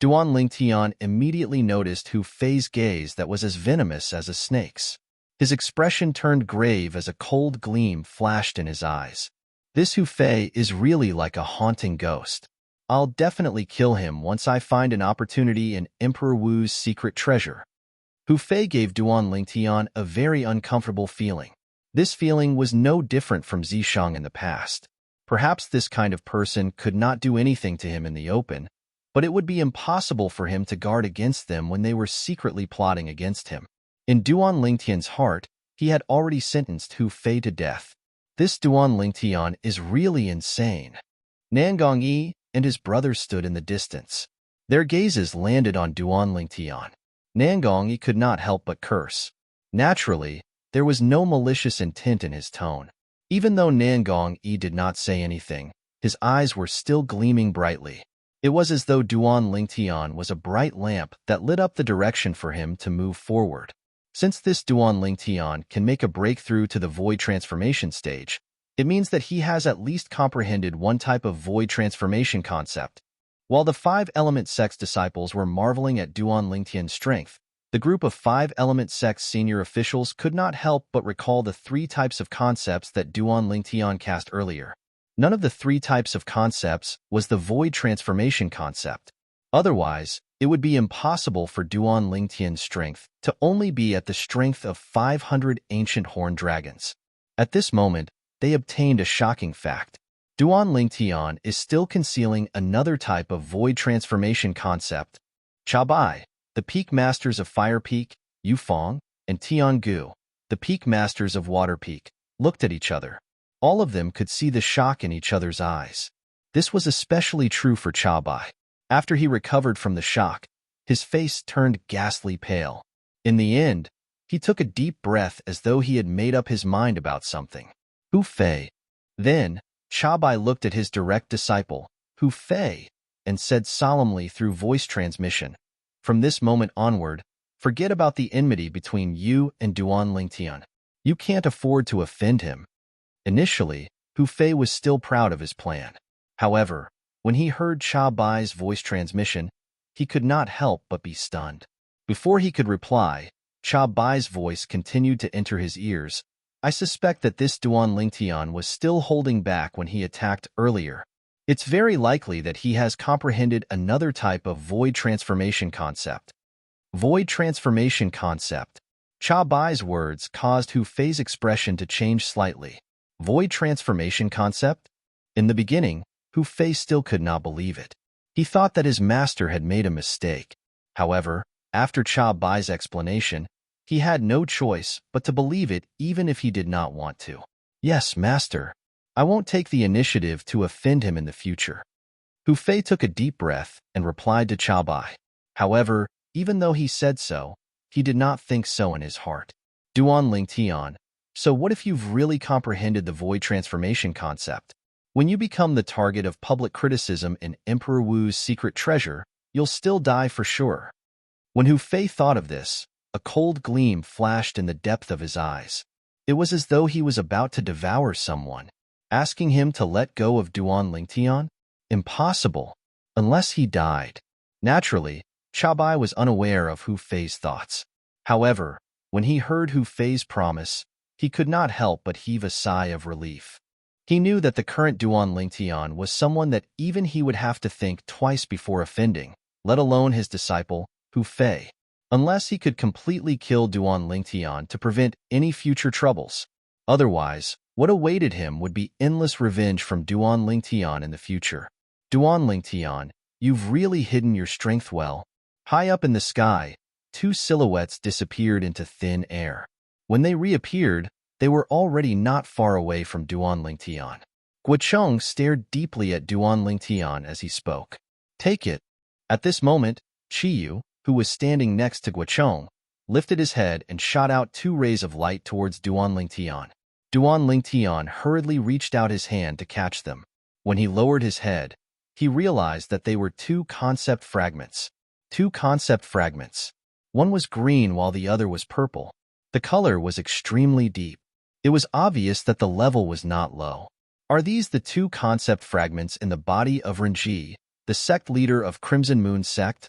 Lingtian immediately noticed Hu Fei's gaze that was as venomous as a snake's. His expression turned grave as a cold gleam flashed in his eyes. This Hu Fei is really like a haunting ghost. I'll definitely kill him once I find an opportunity in Emperor Wu's secret treasure. Hu Fei gave Duan Lingtian a very uncomfortable feeling. This feeling was no different from Zishang in the past. Perhaps this kind of person could not do anything to him in the open, but it would be impossible for him to guard against them when they were secretly plotting against him. In Duan Lingtian's heart, he had already sentenced Hu Fei to death. This Duan Lingtian is really insane. Nangong Yi and his brother stood in the distance. Their gazes landed on Duan Lingtian. Nangong Yi could not help but curse. Naturally, there was no malicious intent in his tone. Even though Nangong Yi did not say anything, his eyes were still gleaming brightly. It was as though Duan Lingtian was a bright lamp that lit up the direction for him to move forward. Since this Duan Lingtian can make a breakthrough to the void transformation stage, it means that he has at least comprehended one type of void transformation concept. While the 5-element sect's disciples were marveling at Duan Lingtian's strength, the group of 5-element sect's senior officials could not help but recall the 3 types of concepts that Duan Lingtian cast earlier. None of the 3 types of concepts was the void transformation concept. Otherwise, it would be impossible for Duan Lingtian's strength to only be at the strength of 500 ancient horn dragons. At this moment, they obtained a shocking fact. Duan Lingtian is still concealing another type of void transformation concept. Chabai, the peak masters of Fire Peak, Yufeng, and Tiangu, the peak masters of Water Peak, looked at each other. All of them could see the shock in each other's eyes. This was especially true for Chabai. After he recovered from the shock, his face turned ghastly pale. In the end, he took a deep breath as though he had made up his mind about something. Hu Fei. Then, Chabai looked at his direct disciple, Hu Fei, and said solemnly through voice transmission, From this moment onward, forget about the enmity between you and Duan Lingtian. You can't afford to offend him. Initially, Hu Fei was still proud of his plan. However, when he heard Cha Bai's voice transmission, he could not help but be stunned. Before he could reply, Cha Bai's voice continued to enter his ears. I suspect that this Duan Lingtian was still holding back when he attacked earlier. It's very likely that he has comprehended another type of void transformation concept. Void transformation concept. Cha Bai's words caused Hu Fei's expression to change slightly. Void transformation concept? In the beginning, Hu Fei still could not believe it. He thought that his master had made a mistake. However, after Cha Bai's explanation, he had no choice but to believe it even if he did not want to. Yes, master. I won't take the initiative to offend him in the future. Hu Fei took a deep breath and replied to Cha Bai. However, even though he said so, he did not think so in his heart. Duan Lingtian, so what if you've really comprehended the void transformation concept? When you become the target of public criticism in Emperor Wu's secret treasure, you'll still die for sure. When Hu Fei thought of this, a cold gleam flashed in the depth of his eyes. It was as though he was about to devour someone. Asking him to let go of Duan Lingtian? Impossible, unless he died. Naturally, Cha Bai was unaware of Hu Fei's thoughts. However, when he heard Hu Fei's promise, he could not help but heave a sigh of relief. He knew that the current Duan Lingtian was someone that even he would have to think twice before offending, let alone his disciple, Hu Fei, unless he could completely kill Duan Lingtian to prevent any future troubles. Otherwise, what awaited him would be endless revenge from Duan Lingtian in the future. Duan Lingtian, you've really hidden your strength well. High up in the sky, two silhouettes disappeared into thin air. When they reappeared, they were already not far away from Duan Lingtian. Guocheng stared deeply at Duan Lingtian as he spoke. Take it. At this moment, Qiyu, who was standing next to Guocheng, lifted his head and shot out two rays of light towards Duan Lingtian. Duan Lingtian hurriedly reached out his hand to catch them. When he lowered his head, he realized that they were two concept fragments. Two concept fragments. One was green while the other was purple. The color was extremely deep. It was obvious that the level was not low. Are these the two concept fragments in the body of Renji, the sect leader of Crimson Moon sect?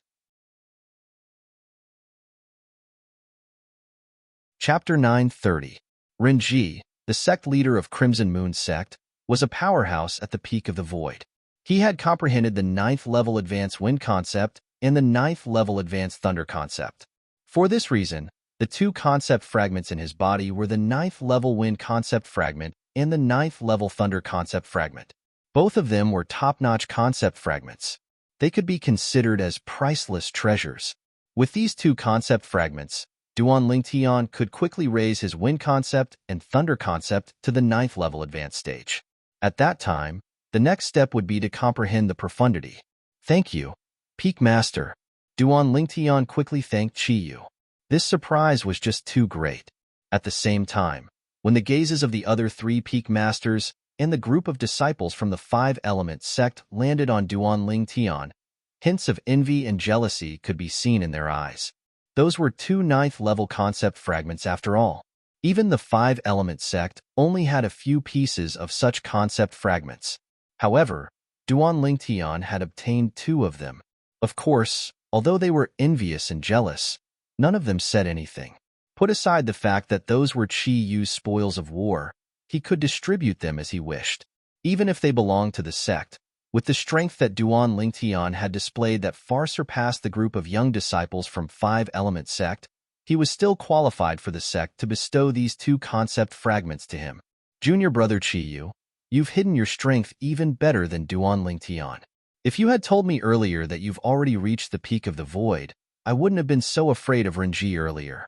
Chapter 930. Renji, the sect leader of Crimson Moon sect, was a powerhouse at the peak of the void. He had comprehended the 9th level advanced wind concept and the 9th level advanced thunder concept. For this reason, the two concept fragments in his body were the 9th level wind concept fragment and the 9th level thunder concept fragment. Both of them were top-notch concept fragments. They could be considered as priceless treasures. With these two concept fragments, Duan Lingtian could quickly raise his wind concept and thunder concept to the 9th level advanced stage. At that time, the next step would be to comprehend the profundity. Thank you, Peak Master. Duan Lingtian quickly thanked Qiyu. This surprise was just too great. At the same time, when the gazes of the other three Peak Masters and the group of disciples from the 5-element sect landed on Duan Lingtian, hints of envy and jealousy could be seen in their eyes. Those were two 9th level concept fragments after all. Even the 5-element sect only had a few pieces of such concept fragments. However, Duan Lingtian had obtained 2 of them. Of course, although they were envious and jealous, none of them said anything. Put aside the fact that those were Qiyu's spoils of war, he could distribute them as he wished. Even if they belonged to the sect, with the strength that Duan Lingtian had displayed that far surpassed the group of young disciples from 5-element sect, he was still qualified for the sect to bestow these 2 concept fragments to him. Junior brother Qiyu, you've hidden your strength even better than Duan Lingtian. If you had told me earlier that you've already reached the peak of the void, I wouldn't have been so afraid of Renji earlier.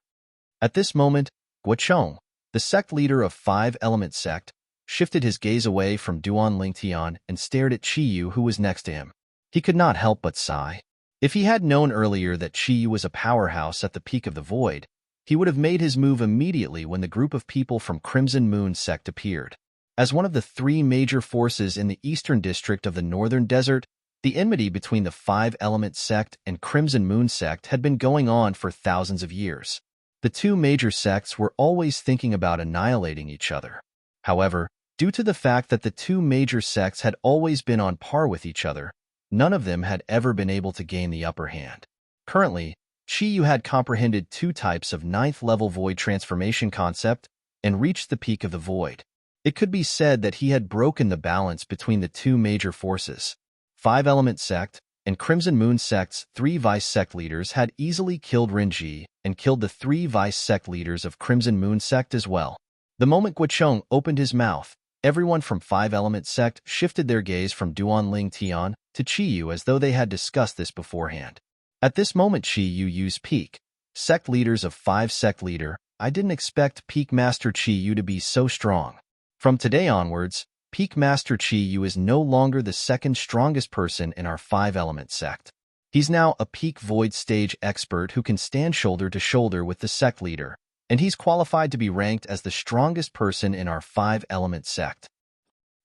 At this moment, Guocheng, the sect leader of 5-element sect, shifted his gaze away from Duan Lingtian and stared at Qiyu, who was next to him. He could not help but sigh. If he had known earlier that Qiyu was a powerhouse at the peak of the void, he would have made his move immediately when the group of people from Crimson Moon sect appeared. As one of the 3 major forces in the eastern district of the Northern Desert, The enmity between the Five-Element sect and Crimson Moon sect had been going on for thousands of years. The two major sects were always thinking about annihilating each other. However, due to the fact that the two major sects had always been on par with each other, none of them had ever been able to gain the upper hand. Currently, Qiyu had comprehended two types of ninth-level void transformation concept and reached the peak of the void. It could be said that he had broken the balance between the two major forces. Five-Element sect and Crimson Moon sect's three vice sect leaders had easily killed Renji and killed the three vice sect leaders of Crimson Moon sect as well. The moment Guocheng opened his mouth, everyone from Five-Element sect shifted their gaze from Duanling Tian to Qiyu as though they had discussed this beforehand. At this moment, Qiyu used peak. Sect leaders of Five Sect Leader, I didn't expect Peak Master Qiyu to be so strong. From today onwards, Peak Master Qiyu is no longer the second strongest person in our Five-Element sect. He's now a peak void stage expert who can stand shoulder to shoulder with the sect leader, and he's qualified to be ranked as the strongest person in our Five-Element sect.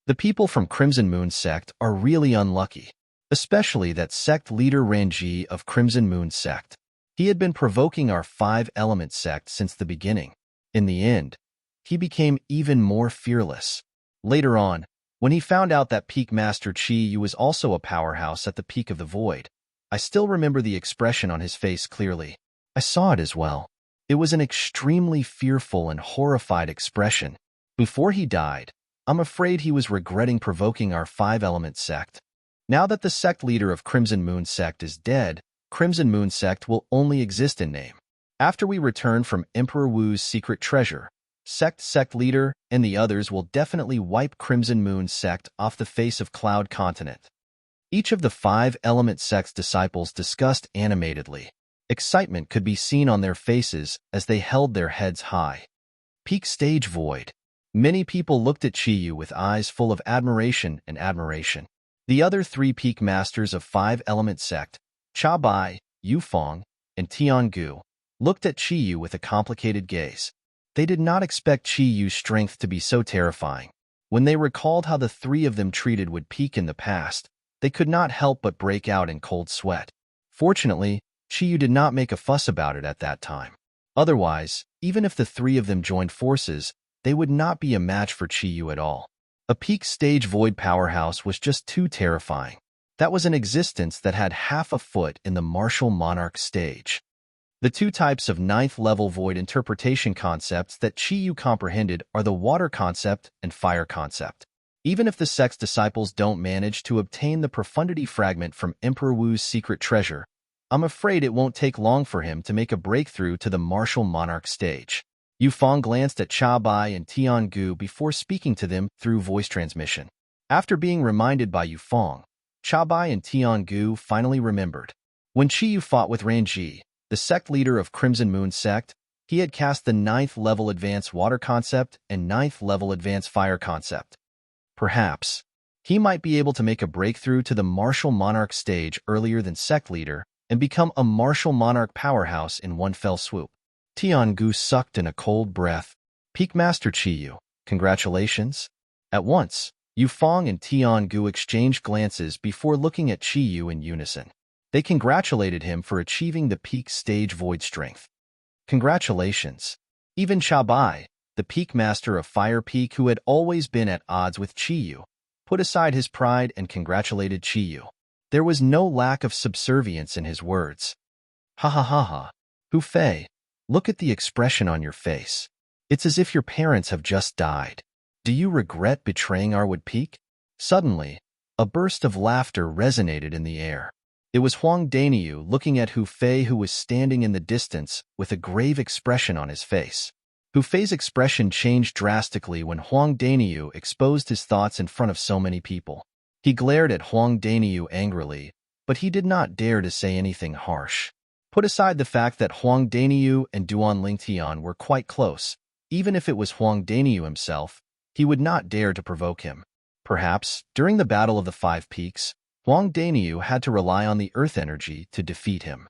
The people from Crimson Moon sect are really unlucky, especially that sect leader Renji of Crimson Moon sect. He had been provoking our Five-Element sect since the beginning. In the end, he became even more fearless. Later on, when he found out that Peak Master Qiyu was also a powerhouse at the peak of the void, I still remember the expression on his face clearly. I saw it as well. It was an extremely fearful and horrified expression. Before he died, I'm afraid he was regretting provoking our Five-Element sect. Now that the sect leader of Crimson Moon sect is dead, Crimson Moon sect will only exist in name. After we return from Emperor Wu's secret treasure, sect leader and the others will definitely wipe Crimson Moon sect off the face of Cloud Continent. Each of the Five-Element sect's disciples discussed animatedly. Excitement could be seen on their faces as they held their heads high. Peak stage void. Many people looked at Qiyu with eyes full of admiration and admiration. The other three peak masters of Five-Element sect, Cha Bai, Yu Feng, and Tian Gu, looked at Qiyu with a complicated gaze. They did not expect Qiyu's strength to be so terrifying. When they recalled how the three of them treated Wood Peak in the past, they could not help but break out in cold sweat. Fortunately, Qiyu did not make a fuss about it at that time. Otherwise, even if the three of them joined forces, they would not be a match for Qiyu at all. A peak stage void powerhouse was just too terrifying. That was an existence that had half a foot in the martial monarch stage. The two types of ninth-level void interpretation concepts that Qiyu comprehended are the water concept and fire concept. Even if the sect's disciples don't manage to obtain the profundity fragment from Emperor Wu's secret treasure, I'm afraid it won't take long for him to make a breakthrough to the martial monarch stage. Yu Feng glanced at Cha Bai and Tian Gu before speaking to them through voice transmission. After being reminded by Yu Feng, Cha Bai and Tian Gu finally remembered. When Qiyu fought with Renji, the sect leader of Crimson Moon sect, he had cast the 9th level advanced water concept and 9th level advanced fire concept. Perhaps, he might be able to make a breakthrough to the martial monarch stage earlier than sect leader and become a martial monarch powerhouse in one fell swoop. Tian Gu sucked in a cold breath. Peak Master Qiyu, congratulations. At once, Yu Feng and Tian Gu exchanged glances before looking at Qiyu in unison. They congratulated him for achieving the peak stage void strength. Congratulations. Even Cha Bai, the peak master of Fire Peak who had always been at odds with Qiyu, put aside his pride and congratulated Qiyu. There was no lack of subservience in his words. Ha ha ha ha. Hu Fei, look at the expression on your face. It's as if your parents have just died. Do you regret betraying our Wood Peak? Suddenly, a burst of laughter resonated in the air. It was Huang Daniu looking at Hu Fei, who was standing in the distance with a grave expression on his face. Hu Fei's expression changed drastically when Huang Daniu exposed his thoughts in front of so many people. He glared at Huang Daniu angrily, but he did not dare to say anything harsh. Put aside the fact that Huang Daniu and Duan Lingtian were quite close, even if it was Huang Daniu himself, he would not dare to provoke him. Perhaps, during the Battle of the Five Peaks, Huang Daniu had to rely on the earth energy to defeat him.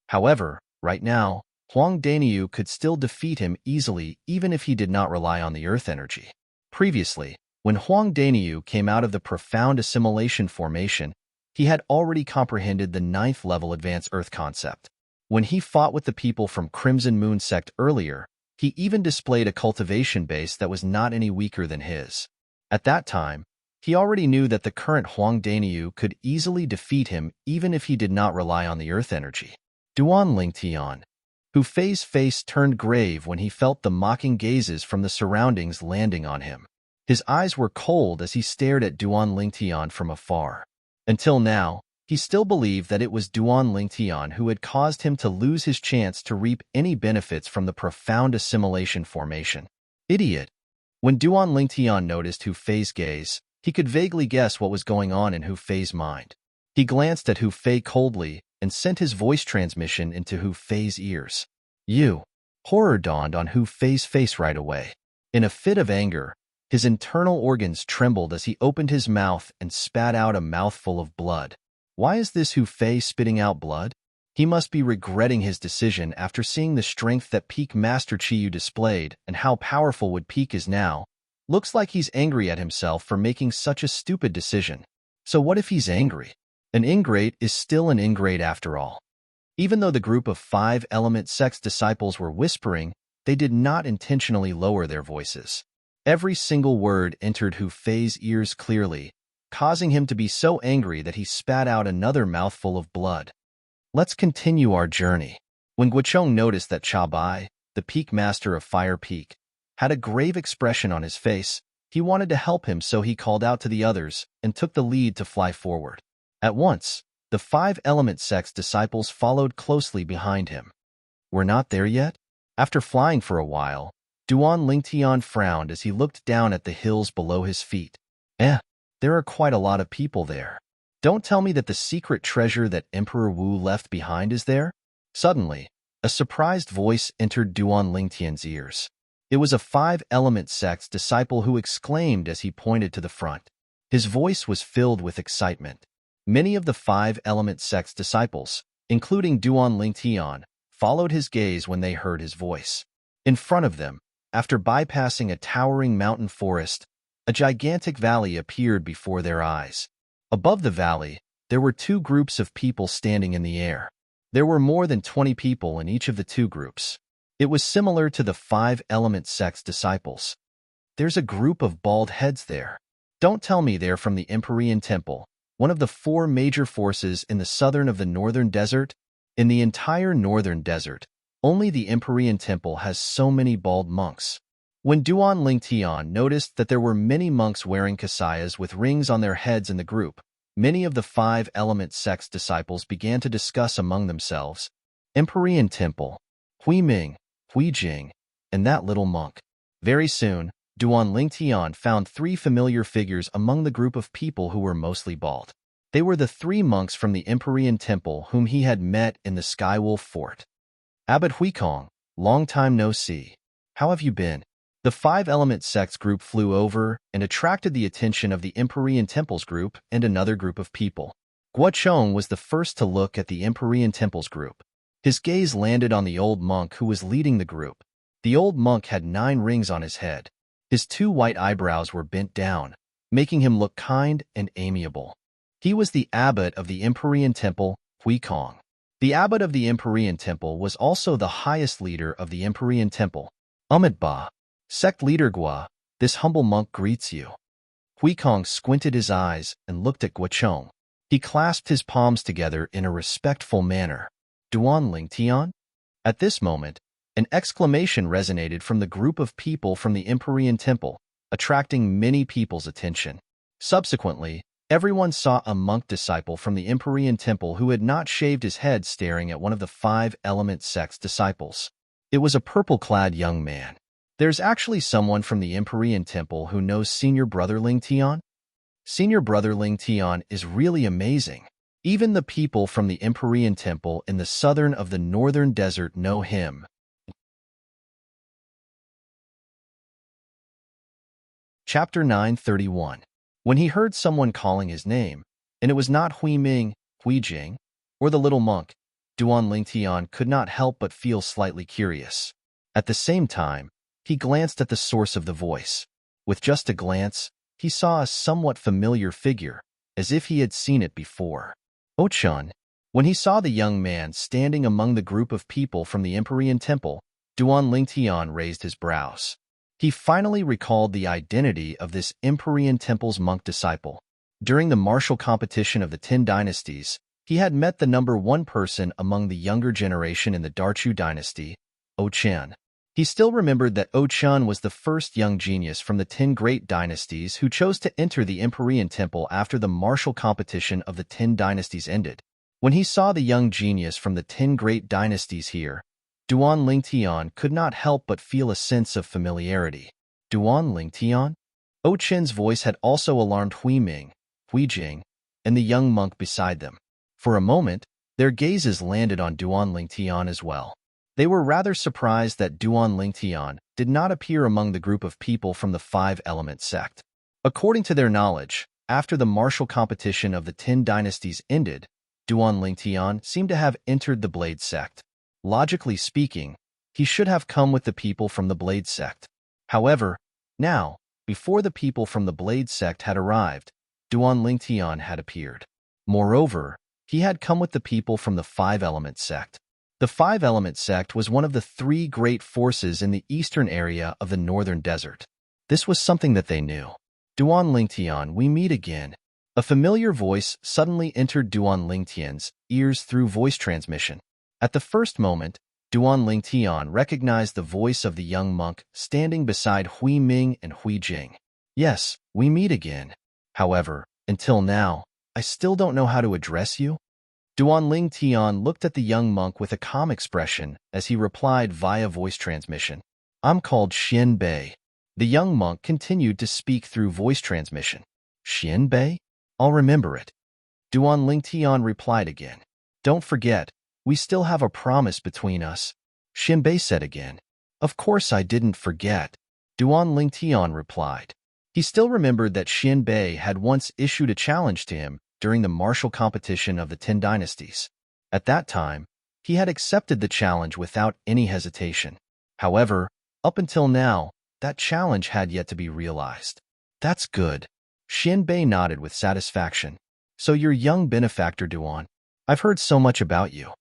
However, right now, Huang Daniu could still defeat him easily even if he did not rely on the earth energy. Previously, when Huang Daniu came out of the profound assimilation formation, He had already comprehended the 9th-level Advanced Earth concept. When he fought with the people from Crimson Moon Sect earlier, he even displayed a cultivation base that was not any weaker than his. At that time, he already knew that the current Huang Daniyu could easily defeat him even if he did not rely on the earth energy. Duan Lingtian, Hu Fei's face turned grave when he felt the mocking gazes from the surroundings landing on him. His eyes were cold as he stared at Duan Lingtian from afar. Until now, he still believed that it was Duan Lingtian who had caused him to lose his chance to reap any benefits from the profound assimilation formation. Idiot! When Duan Lingtian noticed Hu Fei's gaze, he could vaguely guess what was going on in Hu Fei's mind. He glanced at Hu Fei coldly and sent his voice transmission into Hu Fei's ears. You! Horror dawned on Hu Fei's face right away. In a fit of anger, his internal organs trembled as he opened his mouth and spat out a mouthful of blood. Why is this Hu Fei spitting out blood? He must be regretting his decision after seeing the strength that Peak Master Chiyu displayed and how powerful Wood Peak is now. Looks like he's angry at himself for making such a stupid decision. So what if he's angry? An ingrate is still an ingrate after all. Even though the group of 5-element sect's disciples were whispering, they did not intentionally lower their voices. Every single word entered Hu Fei's ears clearly, causing him to be so angry that he spat out another mouthful of blood. Let's continue our journey. When Guocheng noticed that Cha Bai, the Peak Master of Fire Peak, had a grave expression on his face, he wanted to help him, so he called out to the others and took the lead to fly forward. At once, the 5-element sect's disciples followed closely behind him. We're not there yet? After flying for a while, Duan Lingtian frowned as he looked down at the hills below his feet. There are quite a lot of people there. Don't tell me that the secret treasure that Emperor Wu left behind is there? Suddenly, a surprised voice entered Duan Lingtian's ears. It was a 5-element sect's disciple who exclaimed as he pointed to the front. His voice was filled with excitement. Many of the 5-element sect's disciples, including Duan Lingtian, followed his gaze when they heard his voice. In front of them, after bypassing a towering mountain forest, a gigantic valley appeared before their eyes. Above the valley, there were 2 groups of people standing in the air. There were more than 20 people in each of the 2 groups. It was similar to the 5-element sect's disciples. There's a group of bald heads there. Don't tell me they're from the Empyrean Temple, one of the 4 major forces in the southern of the Northern Desert. In the entire Northern Desert, only the Empyrean Temple has so many bald monks. When Duan Lingtian noticed that there were many monks wearing kasayas with rings on their heads in the group, many of the 5-element sect's disciples began to discuss among themselves. Empyrean Temple, Hui Ming, Hui Jing, and that little monk. Very soon, Duan Lingtian found 3 familiar figures among the group of people who were mostly bald. They were the 3 monks from the Empyrean Temple whom he had met in the Skywolf Fort. Abbot Huikong, long time no see. How have you been? The 5-element sect's group flew over and attracted the attention of the Empyrean Temple's group and another group of people. Guocheng was the first to look at the Empyrean Temple's group. His gaze landed on the old monk who was leading the group. The old monk had 9 rings on his head. His 2 white eyebrows were bent down, making him look kind and amiable. He was the abbot of the Empyrean Temple, Huikong. The abbot of the Empyrean Temple was also the highest leader of the Empyrean Temple. Ba. Sect leader Gua, this humble monk greets you. Huikong squinted his eyes and looked at Guocheng. He clasped his palms together in a respectful manner. Duan Lingtian? At this moment, an exclamation resonated from the group of people from the Empyrean Temple, attracting many people's attention. Subsequently, everyone saw a monk disciple from the Empyrean Temple who had not shaved his head staring at one of the 5-element sect's disciples. It was a purple-clad young man. There's actually someone from the Empyrean Temple who knows Senior Brother Lingtian? Senior Brother Lingtian is really amazing. Even the people from the Empyrean Temple in the southern of the Northern Desert know him. Chapter 931. When he heard someone calling his name, and it was not Hui Ming, Hui Jing, or the little monk, Duan Lingtian could not help but feel slightly curious. At the same time, he glanced at the source of the voice. With just a glance, he saw a somewhat familiar figure. as if he had seen it before. Ochun, when he saw the young man standing among the group of people from the Empyrean Temple, Duan Lingtian raised his brows. He finally recalled the identity of this Empyrean Temple's monk disciple. During the martial competition of the 10 dynasties, he had met the #1 person among the younger generation in the Darchu dynasty, Ochun. He still remembered that Ochun was the first young genius from the 10 great dynasties who chose to enter the Empyrean Temple after the martial competition of the 10 dynasties ended. When he saw the young genius from the 10 great dynasties here, Duan Lingtian could not help but feel a sense of familiarity. Duan Lingtian? Ochun's voice had also alarmed Hui Ming, Hui Jing, and the young monk beside them. For a moment, their gazes landed on Duan Lingtian as well. They were rather surprised that Duan Lingtian did not appear among the group of people from the 5-element sect. According to their knowledge, after the martial competition of the 10 dynasties ended, Duan Lingtian seemed to have entered the Blade sect. Logically speaking, he should have come with the people from the Blade sect. However, now, before the people from the Blade sect had arrived, Duan Lingtian had appeared. Moreover, he had come with the people from the 5-element sect. The 5-element sect was one of the 3 great forces in the eastern area of the northern desert. This was something that they knew. Duan Lingtian, we meet again. A familiar voice suddenly entered Duan Lingtian's ears through voice transmission. At the first moment, Duan Lingtian recognized the voice of the young monk standing beside Hui Ming and Hui Jing. Yes, we meet again. However, until now, I still don't know how to address you. Duan Lingtian looked at the young monk with a calm expression as he replied via voice transmission. I'm called Xian Bei. The young monk continued to speak through voice transmission. Xian Bei? I'll remember it. Duan Lingtian replied again. Don't forget, we still have a promise between us. Xian Bei said again. Of course I didn't forget. Duan Lingtian replied. He still remembered that Xian Bei had once issued a challenge to him during the martial competition of the 10 dynasties. At that time, he had accepted the challenge without any hesitation. However, up until now, that challenge had yet to be realized. That's good. Xian Bei nodded with satisfaction. So you're young benefactor Duan. I've heard so much about you.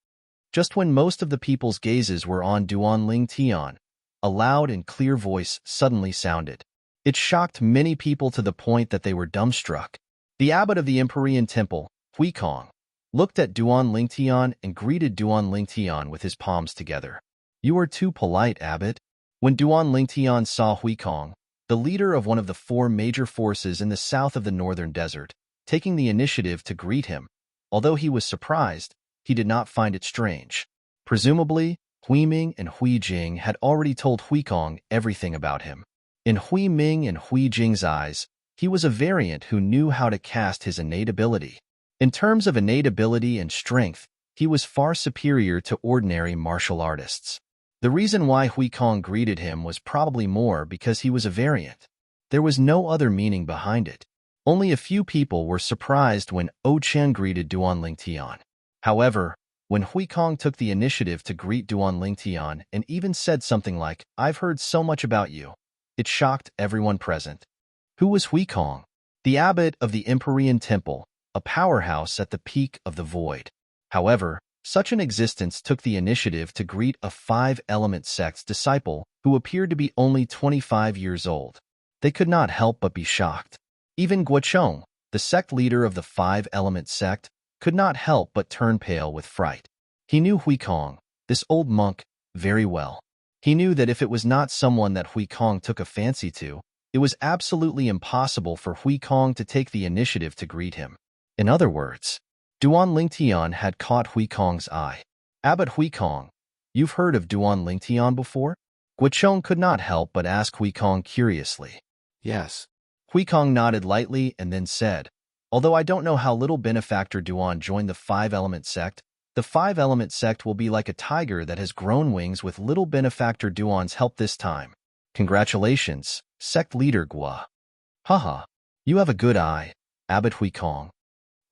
Just when most of the people's gazes were on Duan Lingtian, a loud and clear voice suddenly sounded. It shocked many people to the point that they were dumbstruck. The abbot of the Empyrean Temple, Hui Kong, looked at Duan Lingtian and greeted Duan Lingtian with his palms together. You are too polite, abbot. When Duan Lingtian saw Hui Kong, the leader of one of the 4 major forces in the south of the northern desert, taking the initiative to greet him, although he was surprised, he did not find it strange. Presumably, Hui Ming and Hui Jing had already told Hui Kong everything about him. In Hui Ming and Hui Jing's eyes, he was a variant who knew how to cast his innate ability. In terms of innate ability and strength, he was far superior to ordinary martial artists. The reason why Hui Kong greeted him was probably more because he was a variant. There was no other meaning behind it. Only a few people were surprised when Ochun greeted Duan Lingtian. However, when Hui Kong took the initiative to greet Duan Lingtian and even said something like, I've heard so much about you, it shocked everyone present. Who was Hui Kong? The abbot of the Empyrean Temple, a powerhouse at the peak of the void. However, such an existence took the initiative to greet a 5-element sect's disciple who appeared to be only 25 years old. They could not help but be shocked. Even Guochong, the sect leader of the 5-element sect, could not help but turn pale with fright. He knew Hui Kong, this old monk, very well. He knew that if it was not someone that Hui Kong took a fancy to, it was absolutely impossible for Hui Kong to take the initiative to greet him. In other words, Duan Lingtian had caught Hui Kong's eye. Abbot Hui Kong, you've heard of Duan Lingtian before? Guochong could not help but ask Hui Kong curiously. Yes. Hui Kong nodded lightly and then said, although I don't know how little benefactor Duan joined the 5-element sect, the 5-element sect will be like a tiger that has grown wings with little benefactor Duan's help this time. Congratulations, sect leader Gua. Haha, you have a good eye, Abbot Hui Kong.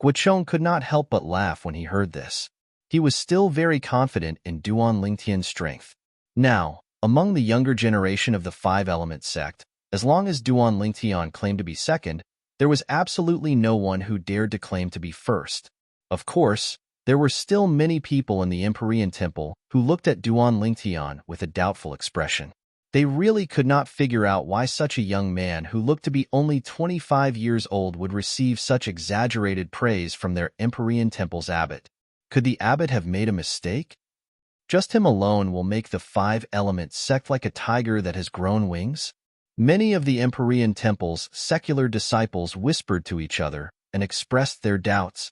Guochong could not help but laugh when he heard this. He was still very confident in Duan Lingtian's strength. Now, among the younger generation of the 5-element sect, as long as Duan Lingtian claimed to be second, There was absolutely no one who dared to claim to be first. Of course, there were still many people in the Empyrean Temple who looked at Duan Lingtian with a doubtful expression. They really could not figure out why such a young man who looked to be only 25 years old would receive such exaggerated praise from their Empyrean Temple's abbot. Could the abbot have made a mistake? Just him alone will make the five-element sect like a tiger that has grown wings? Many of the Empyrean Temple's secular disciples whispered to each other and expressed their doubts.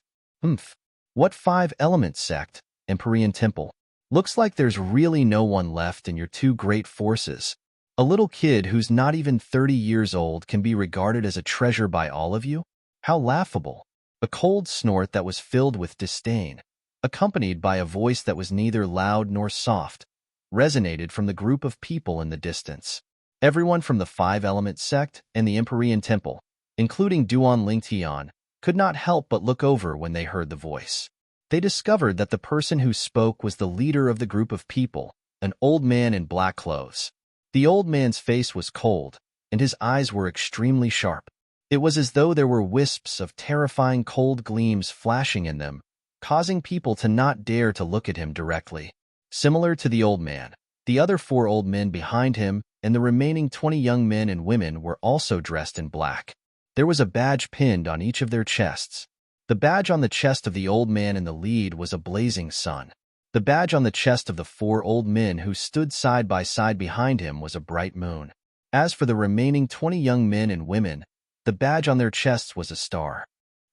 What five-element sect, Empyrean Temple? Looks like there's really no one left in your two great forces. A little kid who's not even 30 years old can be regarded as a treasure by all of you? How laughable. A cold snort that was filled with disdain, accompanied by a voice that was neither loud nor soft, resonated from the group of people in the distance. Everyone from the five-element sect and the Empyrean Temple, including Duan Lingtian, could not help but look over when they heard the voice. They discovered that the person who spoke was the leader of the group of people, an old man in black clothes. The old man's face was cold, and his eyes were extremely sharp. It was as though there were wisps of terrifying cold gleams flashing in them, causing people to not dare to look at him directly. Similar to the old man, the other 4 old men behind him and the remaining 20 young men and women were also dressed in black. There was a badge pinned on each of their chests. The badge on the chest of the old man in the lead was a blazing sun. The badge on the chest of the 4 old men who stood side by side behind him was a bright moon. As for the remaining 20 young men and women, the badge on their chests was a star.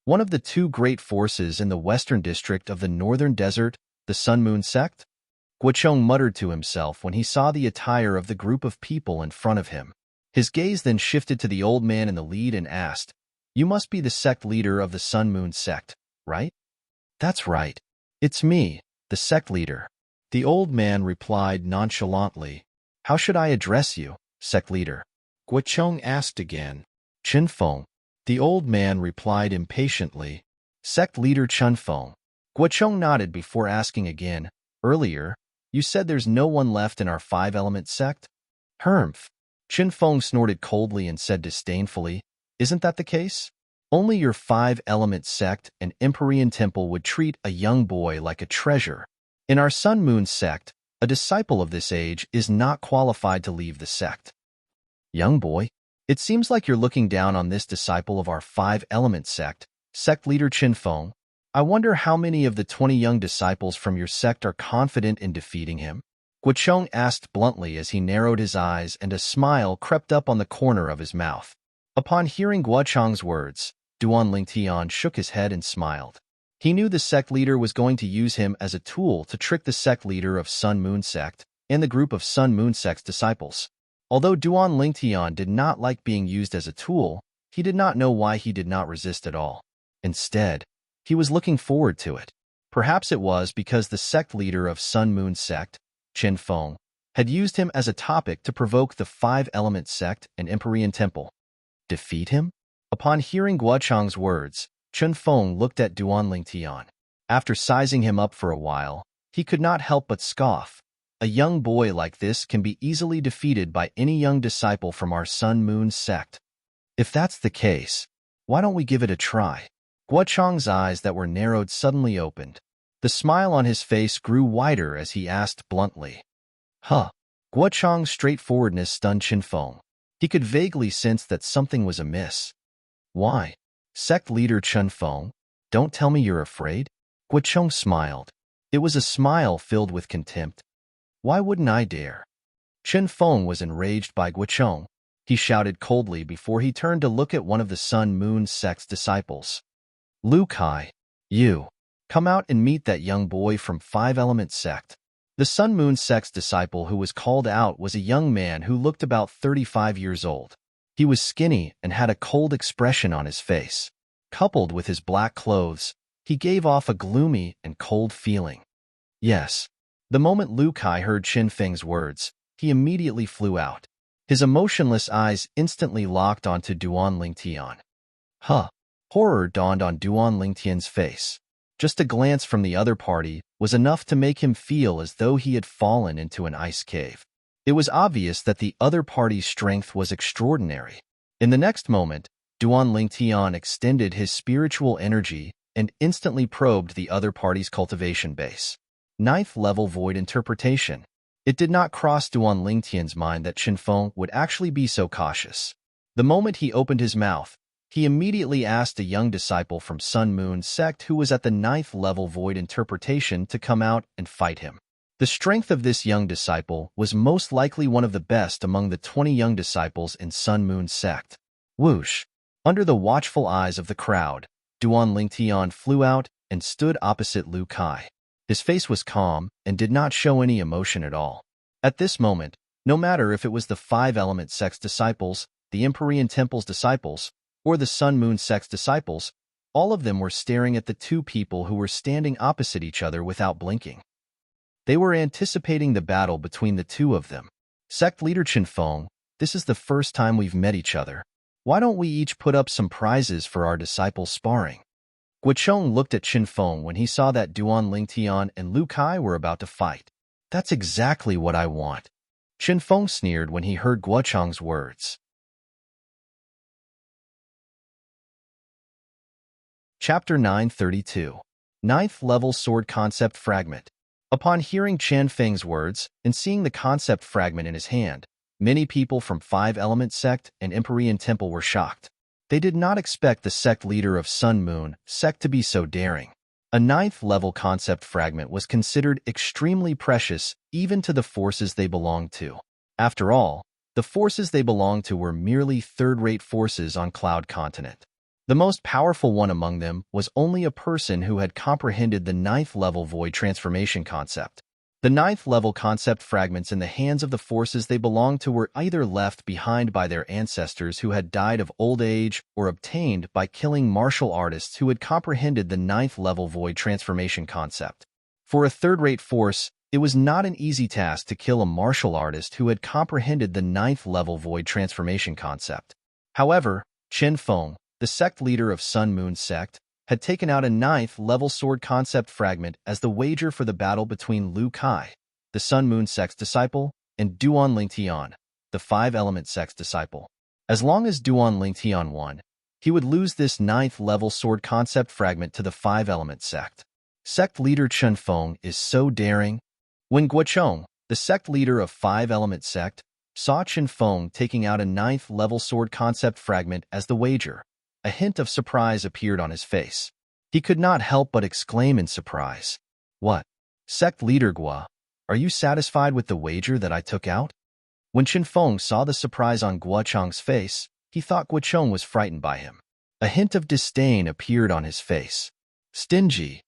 One of the 2 great forces in the western district of the northern desert, the Sun-Moon sect? Guocheng muttered to himself when he saw the attire of the group of people in front of him. His gaze then shifted to the old man in the lead and asked, "You must be the sect leader of the Sun-Moon sect, right?" "That's right. It's me, the sect leader." The old man replied nonchalantly. "How should I address you, sect leader?" Guocheng asked again. "Chenfeng." The old man replied impatiently. "Sect leader Chenfeng." Guocheng nodded before asking again, "Earlier, you said there's no one left in our five-element sect?" "Humph." Chenfeng snorted coldly and said disdainfully, "Isn't that the case? Only your five-element sect and Empyrean Temple would treat a young boy like a treasure. In our Sun-Moon sect, a disciple of this age is not qualified to leave the sect." "Young boy? It seems like you're looking down on this disciple of our five-element sect, sect leader Chenfeng. I wonder how many of the 20 young disciples from your sect are confident in defeating him?" Guocheng asked bluntly as he narrowed his eyes and a smile crept up on the corner of his mouth. Upon hearing Guocheng's words, Duan Lingtian shook his head and smiled. He knew the sect leader was going to use him as a tool to trick the sect leader of Sun-Moon sect and the group of Sun-Moon sect's disciples. Although Duan Lingtian did not like being used as a tool, he did not know why he did not resist at all. Instead, he was looking forward to it. Perhaps it was because the sect leader of Sun-Moon sect, Chenfeng, had used him as a topic to provoke the five-element sect and Empyrean Temple. Defeat him? Upon hearing Guocheng's words, Chenfeng looked at Duan Lingtian. After sizing him up for a while, he could not help but scoff. A young boy like this can be easily defeated by any young disciple from our Sun-Moon sect. If that's the case, why don't we give it a try? Guocheng's eyes that were narrowed suddenly opened. The smile on his face grew wider as he asked bluntly. "Huh." Guocheng's straightforwardness stunned Chenfeng. He could vaguely sense that something was amiss. "Why? Sect leader Chenfeng, don't tell me you're afraid?" Guocheng smiled. It was a smile filled with contempt. "Why wouldn't I dare?" Chenfeng was enraged by Guocheng. He shouted coldly before he turned to look at one of the Sun-Moon sect's disciples. "Lu Kai, you, come out and meet that young boy from Five-Element sect." The Sun-Moon sect's disciple who was called out was a young man who looked about 35 years old. He was skinny and had a cold expression on his face. Coupled with his black clothes, he gave off a gloomy and cold feeling. Yes. The moment Lu Kai heard Chenfeng's words, he immediately flew out. His emotionless eyes instantly locked onto Duan Lingtian. Huh. Horror dawned on Duan Lingtian's face. Just a glance from the other party was enough to make him feel as though he had fallen into an ice cave. It was obvious that the other party's strength was extraordinary. In the next moment, Duan Lingtian extended his spiritual energy and instantly probed the other party's cultivation base. Ninth level void interpretation. It did not cross Duan Lingtian's mind that Qinfeng would actually be so cautious. The moment he opened his mouth, he immediately asked a young disciple from Sun Moon sect who was at the ninth level void interpretation to come out and fight him. The strength of this young disciple was most likely one of the best among the 20 young disciples in Sun Moon sect. Whoosh! Under the watchful eyes of the crowd, Duan Lingtian flew out and stood opposite Lu Kai. His face was calm and did not show any emotion at all. At this moment, no matter if it was the five-element sect's disciples, the Empyrean Temple's disciples, or the Sun Moon sect's disciples, all of them were staring at the two people who were standing opposite each other without blinking. They were anticipating the battle between the two of them. Sect leader Qinfeng, this is the first time we've met each other. Why don't we each put up some prizes for our disciples sparring? Guocheng looked at Qinfeng when he saw that Duan Lingtian and Lu Kai were about to fight. That's exactly what I want. Qinfeng sneered when he heard Guocheng's words. Chapter 932. Ninth Level Sword Concept Fragment. Upon hearing Chen Feng's words and seeing the concept fragment in his hand, many people from Five-Element Sect and Empyrean Temple were shocked. They did not expect the sect leader of Sun Moon sect to be so daring. A ninth-level concept fragment was considered extremely precious even to the forces they belonged to. After all, the forces they belonged to were merely third-rate forces on Cloud Continent. The most powerful one among them was only a person who had comprehended the ninth-level void transformation concept. The ninth-level concept fragments in the hands of the forces they belonged to were either left behind by their ancestors who had died of old age or obtained by killing martial artists who had comprehended the ninth-level void transformation concept. For a third-rate force, it was not an easy task to kill a martial artist who had comprehended the ninth-level void transformation concept. However, Qinfeng, the sect leader of Sun Moon sect, had taken out a ninth-level sword concept fragment as the wager for the battle between Lu Kai, the Sun Moon sect's disciple, and Duan Lingtian, the five-element sect's disciple. As long as Duan Lingtian won, he would lose this ninth-level sword concept fragment to the five-element sect. Sect leader Qinfeng is so daring. When Guocheng, the sect leader of five-element sect, saw Qinfeng taking out a ninth-level sword concept fragment as the wager, a hint of surprise appeared on his face. He could not help but exclaim in surprise. What? Sect leader Gua, are you satisfied with the wager that I took out? When Qinfeng saw the surprise on Guocheng's face, he thought Guocheng was frightened by him. A hint of disdain appeared on his face. Stingy.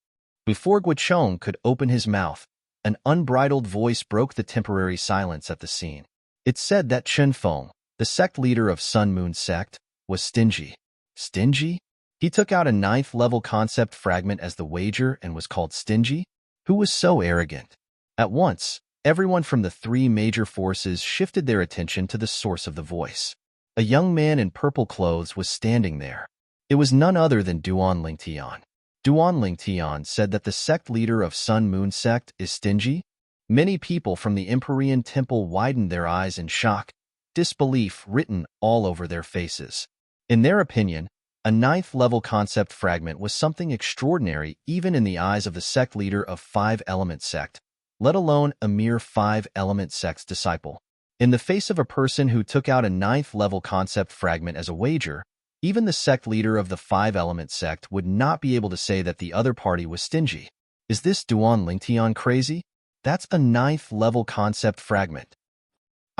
Before Guocheng could open his mouth, an unbridled voice broke the temporary silence at the scene. It said that Qinfeng, the sect leader of Sun Moon sect, was stingy. Stingy? He took out a ninth-level concept fragment as the wager and was called stingy? Who was so arrogant? At once, everyone from the three major forces shifted their attention to the source of the voice. A young man in purple clothes was standing there. It was none other than Duan Lingtian. Duan Lingtian said that the sect leader of Sun Moon sect is stingy? Many people from the Empyrean Temple widened their eyes in shock, disbelief written all over their faces. In their opinion, a ninth-level concept fragment was something extraordinary even in the eyes of the sect leader of five-element sect, let alone a mere five-element sect's disciple. In the face of a person who took out a ninth-level concept fragment as a wager, even the sect leader of the five-element sect would not be able to say that the other party was stingy. Is this Duan Lingtian crazy? That's a ninth-level concept fragment.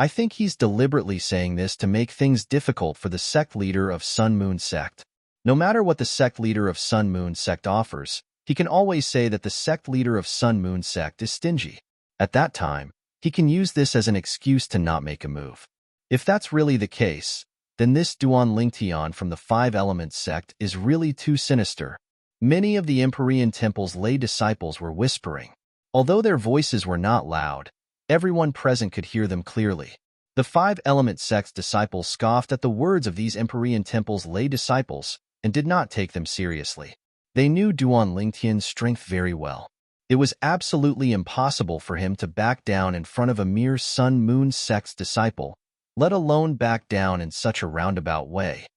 I think he's deliberately saying this to make things difficult for the sect leader of Sun Moon sect. No matter what the sect leader of Sun Moon sect offers, he can always say that the sect leader of Sun Moon sect is stingy. At that time, he can use this as an excuse to not make a move. If that's really the case, then this Duan Lingtian from the five-element sect is really too sinister. Many of the Empyrean Temple's lay disciples were whispering. Although their voices were not loud, everyone present could hear them clearly. The five-element sect's disciples scoffed at the words of these Empyrean Temple's lay disciples and did not take them seriously. They knew Duan Lingtian's strength very well. It was absolutely impossible for him to back down in front of a mere Sun Moon sect's disciple, let alone back down in such a roundabout way.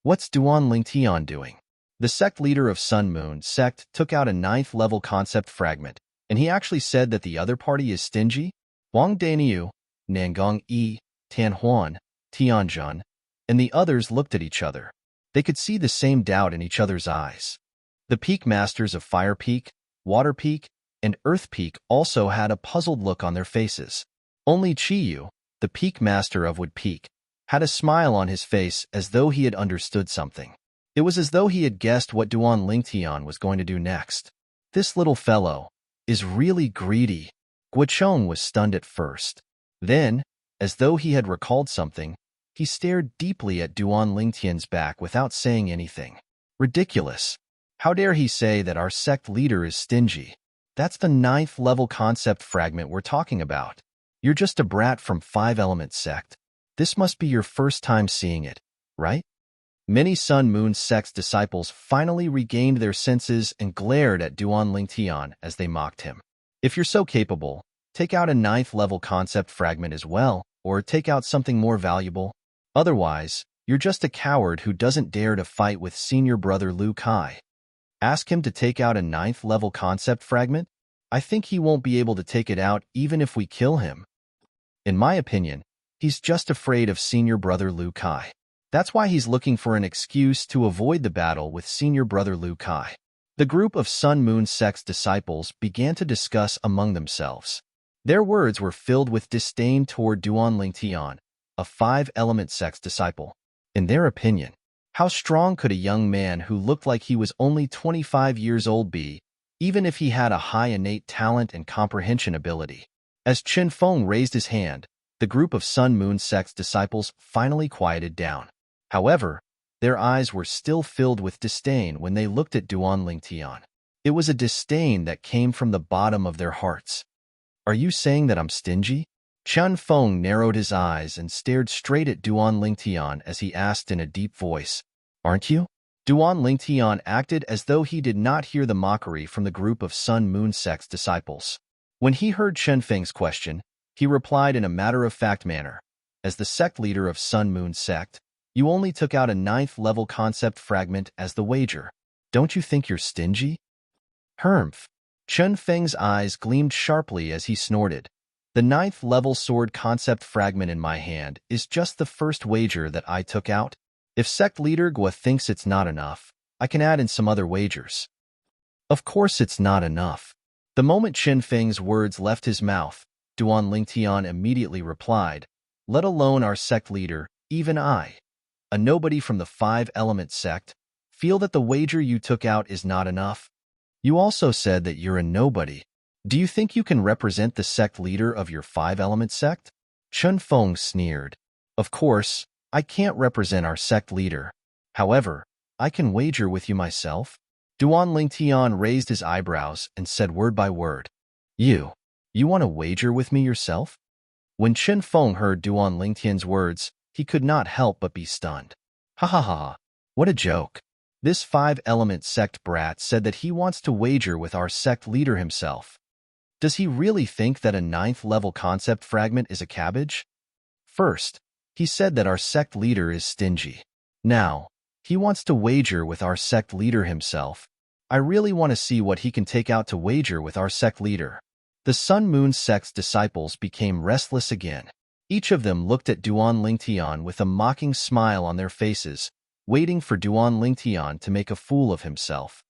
What's Duan Lingtian doing? The sect leader of Sun Moon sect took out a 9th level concept fragment, and he actually said that the other party is stingy? Wang Daniu, Nangong Yi, Tan Huan, Tianjun, and the others looked at each other. They could see the same doubt in each other's eyes. The peak masters of Fire Peak, Water Peak, and Earth Peak also had a puzzled look on their faces. Only Chiyu, the peak master of Wood Peak, had a smile on his face as though he had understood something. It was as though he had guessed what Duan Lingtian was going to do next. This little fellow is really greedy. Guochong was stunned at first. Then, as though he had recalled something, he stared deeply at Duan Lingtian's back without saying anything. Ridiculous. How dare he say that our sect leader is stingy? That's the 9th level concept fragment we're talking about. You're just a brat from 5-element sect. This must be your first time seeing it, right? Many Sun Moon sect's disciples finally regained their senses and glared at Duan Lingtian as they mocked him. If you're so capable, take out a 9th level concept fragment as well, or take out something more valuable. Otherwise, you're just a coward who doesn't dare to fight with senior brother Liu Kai. Ask him to take out a 9th level concept fragment? I think he won't be able to take it out even if we kill him. In my opinion, he's just afraid of senior brother Liu Kai. That's why he's looking for an excuse to avoid the battle with senior brother Liu Kai. The group of Sun Moon sect's disciples began to discuss among themselves. Their words were filled with disdain toward Duan Lingtian, a 5-element sect's disciple. In their opinion, how strong could a young man who looked like he was only 25 years old be, even if he had a high innate talent and comprehension ability? As Chen Feng raised his hand, the group of Sun Moon sect's disciples finally quieted down. However, their eyes were still filled with disdain when they looked at Duan Lingtian. It was a disdain that came from the bottom of their hearts. Are you saying that I'm stingy? Chen Feng narrowed his eyes and stared straight at Duan Lingtian as he asked in a deep voice, Aren't you? Duan Lingtian acted as though he did not hear the mockery from the group of Sun Moon sect's disciples. When he heard Chen Feng's question, he replied in a matter-of-fact manner, As the sect leader of Sun Moon sect, you only took out a 9th level concept fragment as the wager. Don't you think you're stingy? Humph. Chen Feng's eyes gleamed sharply as he snorted. The 9th level sword concept fragment in my hand is just the first wager that I took out. If sect leader Gua thinks it's not enough, I can add in some other wagers. Of course it's not enough. The moment Chen Feng's words left his mouth, Duan Lingtian immediately replied, Let alone our sect leader, even I, a nobody from the 5-element sect, feel that the wager you took out is not enough. You also said that you're a nobody. Do you think you can represent the sect leader of your 5-element sect? Chen Feng sneered. Of course, I can't represent our sect leader. However, I can wager with you myself. Duan Lingtian raised his eyebrows and said word by word, You want to wager with me yourself? When Chen Feng heard Duan Lingtian's words, he could not help but be stunned. Ha ha ha, what a joke. This 5-element sect brat said that he wants to wager with our sect leader himself. Does he really think that a 9th level concept fragment is a cabbage? First, he said that our sect leader is stingy. Now, he wants to wager with our sect leader himself. I really want to see what he can take out to wager with our sect leader. The Sun Moon sect's disciples became restless again. Each of them looked at Duan Lingtian with a mocking smile on their faces, waiting for Duan Lingtian to make a fool of himself.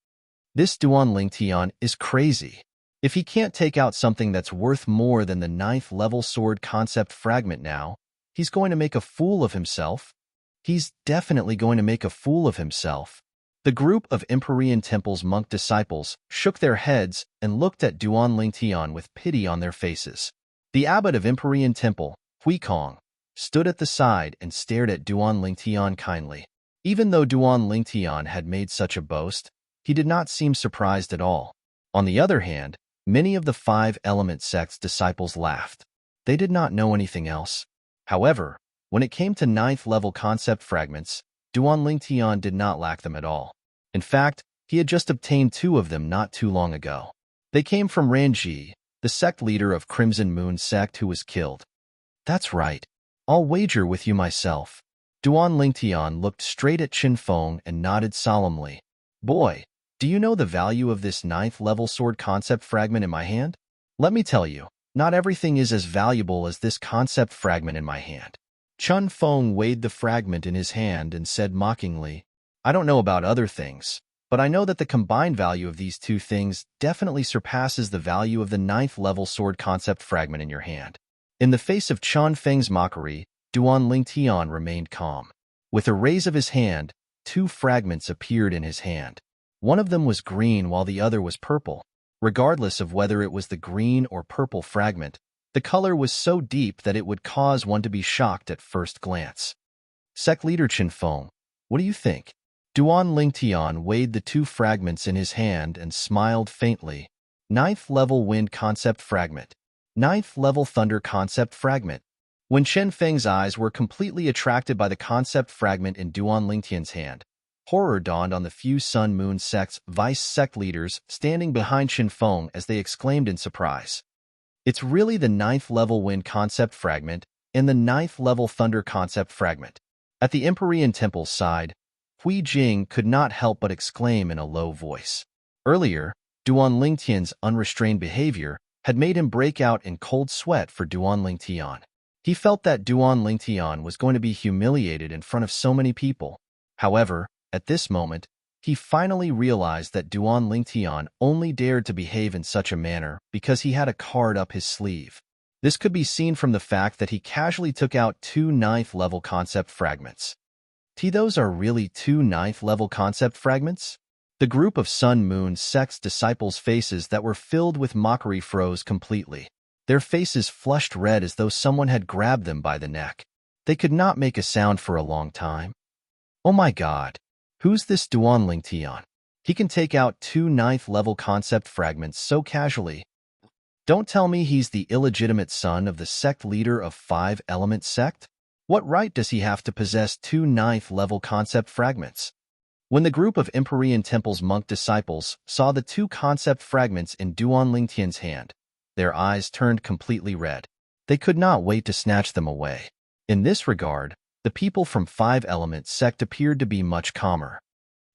This Duan Lingtian is crazy. If he can't take out something that's worth more than the 9th level sword concept fragment now, he's going to make a fool of himself. He's definitely going to make a fool of himself. The group of Empyrean Temple's monk disciples shook their heads and looked at Duan Lingtian with pity on their faces. The abbot of Empyrean Temple, Huikong, stood at the side and stared at Duan Lingtian kindly. Even though Duan Lingtian had made such a boast, he did not seem surprised at all. On the other hand, many of the 5-element sect's disciples laughed. They did not know anything else. However, when it came to 9th level concept fragments, Duan Lingtian did not lack them at all. In fact, he had just obtained 2 of them not too long ago. They came from Ranji, the sect leader of Crimson Moon sect who was killed. That's right. I'll wager with you myself. Duan Lingtian looked straight at Qin Feng and nodded solemnly. Boy, do you know the value of this 9th-level sword concept fragment in my hand? Let me tell you, not everything is as valuable as this concept fragment in my hand. Qin Feng weighed the fragment in his hand and said mockingly, I don't know about other things, but I know that the combined value of these two things definitely surpasses the value of the 9th-level sword concept fragment in your hand. In the face of Qin Feng's mockery, Duan Lingtian remained calm. With a raise of his hand, two fragments appeared in his hand. One of them was green while the other was purple. Regardless of whether it was the green or purple fragment, the color was so deep that it would cause one to be shocked at first glance. Sect Leader Qin Feng, what do you think? Duan Lingtian weighed the two fragments in his hand and smiled faintly. 9th-level wind concept fragment. 9th-level thunder concept fragment. When Qin Feng's eyes were completely attracted by the concept fragment in Duan Lingtian's hand, horror dawned on the few Sun-Moon sect's vice sect leaders standing behind Qin Feng as they exclaimed in surprise. It's really the 9th-level wind concept fragment and the 9th-level thunder concept fragment. At the Empyrean Temple's side, Hui Jing could not help but exclaim in a low voice. Earlier, Duan Lingtian's unrestrained behavior had made him break out in cold sweat for Duan Lingtian. He felt that Duan Lingtian was going to be humiliated in front of so many people. However, at this moment, he finally realized that Duan Lingtian only dared to behave in such a manner because he had a card up his sleeve. This could be seen from the fact that he casually took out two 9th-level concept fragments. Those are really two 9th-level concept fragments? The group of Sun-Moon sect's disciples' faces that were filled with mockery froze completely. Their faces flushed red as though someone had grabbed them by the neck. They could not make a sound for a long time. Oh my god, who's this Duan Lingtian? He can take out two 9th-level concept fragments so casually. Don't tell me he's the illegitimate son of the sect leader of 5-element sect? What right does he have to possess two 9th-level concept fragments? When the group of Empyrean Temple's monk disciples saw the two concept fragments in Duan Lingtian's hand, their eyes turned completely red. They could not wait to snatch them away. In this regard, the people from 5-element sect appeared to be much calmer.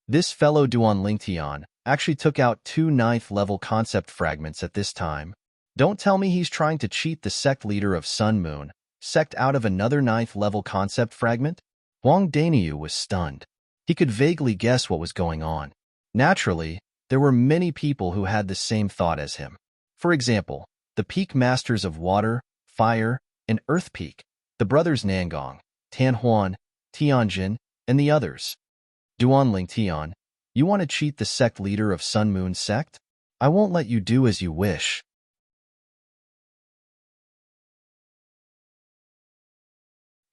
This fellow Duan Lingtian actually took out two 9th-level concept fragments at this time. Don't tell me he's trying to cheat the sect leader of Sun-Moon sect out of another 9th-level concept fragment? Huang Daniu was stunned. He could vaguely guess what was going on. Naturally, there were many people who had the same thought as him. For example, the peak masters of Water, Fire, and Earth Peak, the brothers Nangong, Tanhuan, Tianjin, and the others. Duan Lingtian, you want to cheat the sect leader of Sun-Moon sect? I won't let you do as you wish.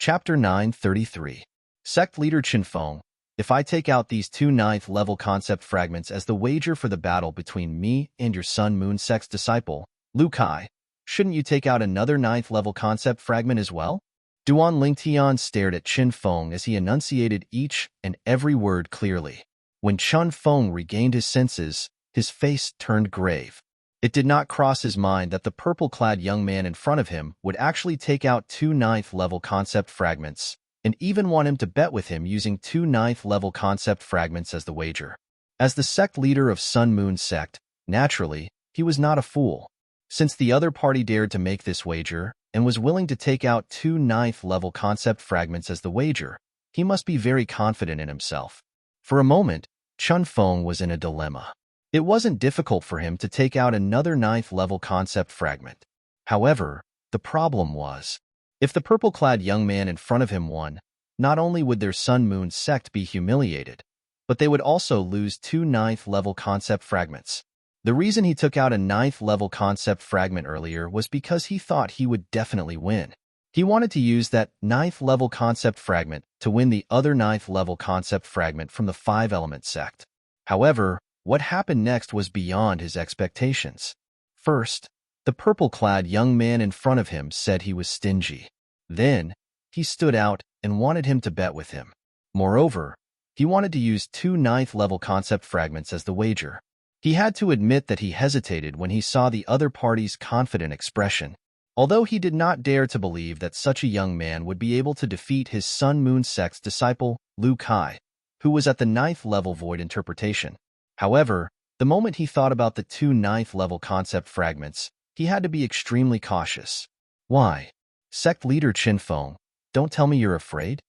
Chapter 933. Sect Leader Qin Feng, if I take out these two 9th-level concept fragments as the wager for the battle between me and your Sun-Moon sect's disciple, Lu Kai, shouldn't you take out another 9th-level concept fragment as well? Duan Lingtian stared at Qin Feng as he enunciated each and every word clearly. When Qin Feng regained his senses, his face turned grave. It did not cross his mind that the purple-clad young man in front of him would actually take out two 9th-level concept fragments, and even want him to bet with him using two 9th-level concept fragments as the wager. As the sect leader of Sun-Moon sect, naturally, he was not a fool. Since the other party dared to make this wager and was willing to take out two 9th-level concept fragments as the wager, he must be very confident in himself. For a moment, Qin Feng was in a dilemma. It wasn't difficult for him to take out another 9th-level concept fragment. However, the problem was, if the purple-clad young man in front of him won, not only would their Sun-Moon sect be humiliated, but they would also lose two 9th-level concept fragments. The reason he took out a 9th-level concept fragment earlier was because he thought he would definitely win. He wanted to use that 9th-level concept fragment to win the other 9th-level concept fragment from the 5-element sect. However, what happened next was beyond his expectations. First, the purple-clad young man in front of him said he was stingy. Then, he stood out and wanted him to bet with him. Moreover, he wanted to use two 9th-level concept fragments as the wager. He had to admit that he hesitated when he saw the other party's confident expression. Although he did not dare to believe that such a young man would be able to defeat his Sun Moon sect's disciple, Lu Kai, who was at the 9th level void interpretation. However, the moment he thought about the two 9th level concept fragments, he had to be extremely cautious. Why? Sect leader Qin Feng, don't tell me you're afraid?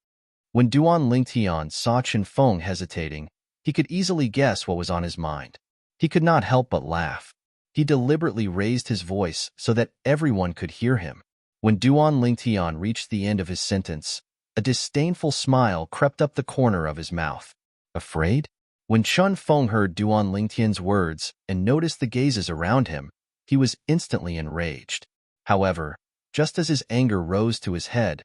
When Duan Lingtian saw Qin Feng hesitating, he could easily guess what was on his mind. He could not help but laugh. He deliberately raised his voice so that everyone could hear him. When Duan Lingtian reached the end of his sentence, a disdainful smile crept up the corner of his mouth. Afraid? When Qin Feng heard Duan Lingtian's words and noticed the gazes around him, he was instantly enraged. However, just as his anger rose to his head,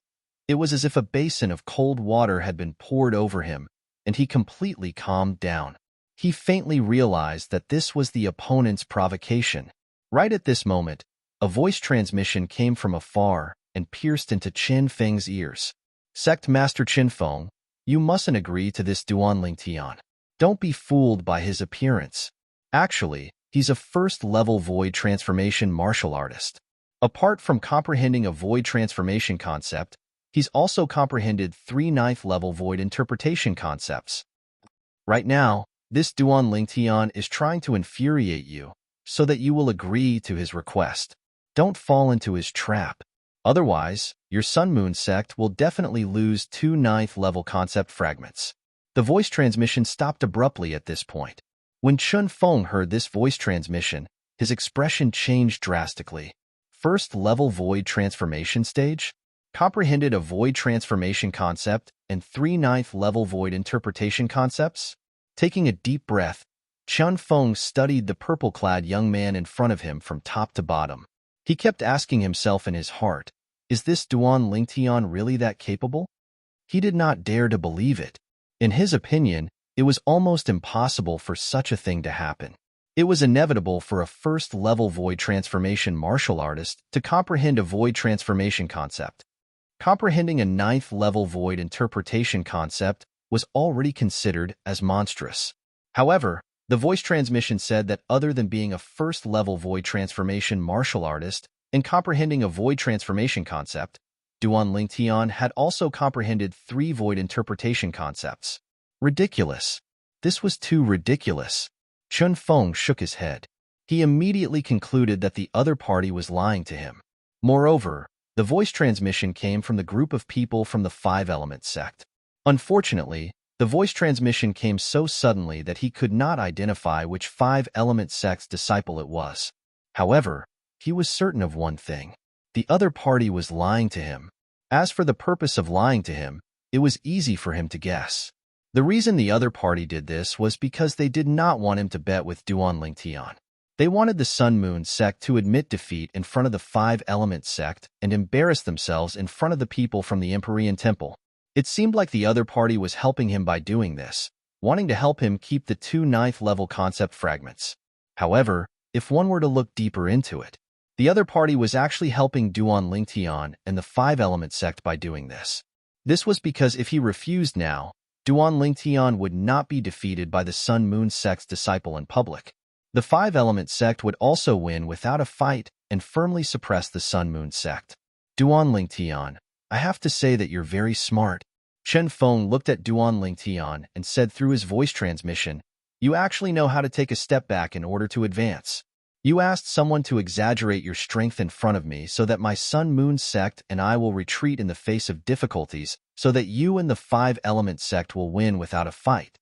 it was as if a basin of cold water had been poured over him, and he completely calmed down. He faintly realized that this was the opponent's provocation. Right at this moment, a voice transmission came from afar and pierced into Qin Feng's ears. Sect Master Qin Feng, you mustn't agree to this Duan Lingtian. Don't be fooled by his appearance. Actually, he's a first-level void transformation martial artist. Apart from comprehending a void transformation concept, he's also comprehended 3 9th-level void interpretation concepts. Right now, this Duan Lingtian is trying to infuriate you so that you will agree to his request. Don't fall into his trap. Otherwise, your Sun Moon sect will definitely lose 2 9th-level concept fragments. The voice transmission stopped abruptly at this point. When Qin Feng heard this voice transmission, his expression changed drastically. First-level void transformation stage? Comprehended a void transformation concept and 3 9th-level void interpretation concepts? Taking a deep breath, Qin Feng studied the purple-clad young man in front of him from top to bottom. He kept asking himself in his heart, is this Duan Lingtian really that capable? He did not dare to believe it. In his opinion, it was almost impossible for such a thing to happen. It was inevitable for a first-level void transformation martial artist to comprehend a void transformation concept. Comprehending a 9th-level void interpretation concept was already considered as monstrous. However, the voice transmission said that other than being a first-level void transformation martial artist and comprehending a void transformation concept, Duan Lingtian had also comprehended 3 void interpretation concepts. Ridiculous. This was too ridiculous. Qin Feng shook his head. He immediately concluded that the other party was lying to him. Moreover, the voice transmission came from the group of people from the 5-element sect. Unfortunately, the voice transmission came so suddenly that he could not identify which 5-element sect's disciple it was. However, he was certain of one thing. The other party was lying to him. As for the purpose of lying to him, it was easy for him to guess. The reason the other party did this was because they did not want him to bet with Duan Lingtian. They wanted the Sun Moon sect to admit defeat in front of the 5-element sect and embarrass themselves in front of the people from the Empyrean Temple. It seemed like the other party was helping him by doing this, wanting to help him keep the 2 9th-level concept fragments. However, if one were to look deeper into it, the other party was actually helping Duan Lingtian and the 5-element sect by doing this. This was because if he refused now, Duan Lingtian would not be defeated by the Sun Moon sect's disciple in public. The 5-element sect would also win without a fight and firmly suppress the Sun Moon sect. Duan Lingtian, I have to say that you're very smart. Qin Feng looked at Duan Lingtian and said through his voice transmission, you actually know how to take a step back in order to advance. You asked someone to exaggerate your strength in front of me so that my Sun Moon sect and I will retreat in the face of difficulties so that you and the 5-element sect will win without a fight.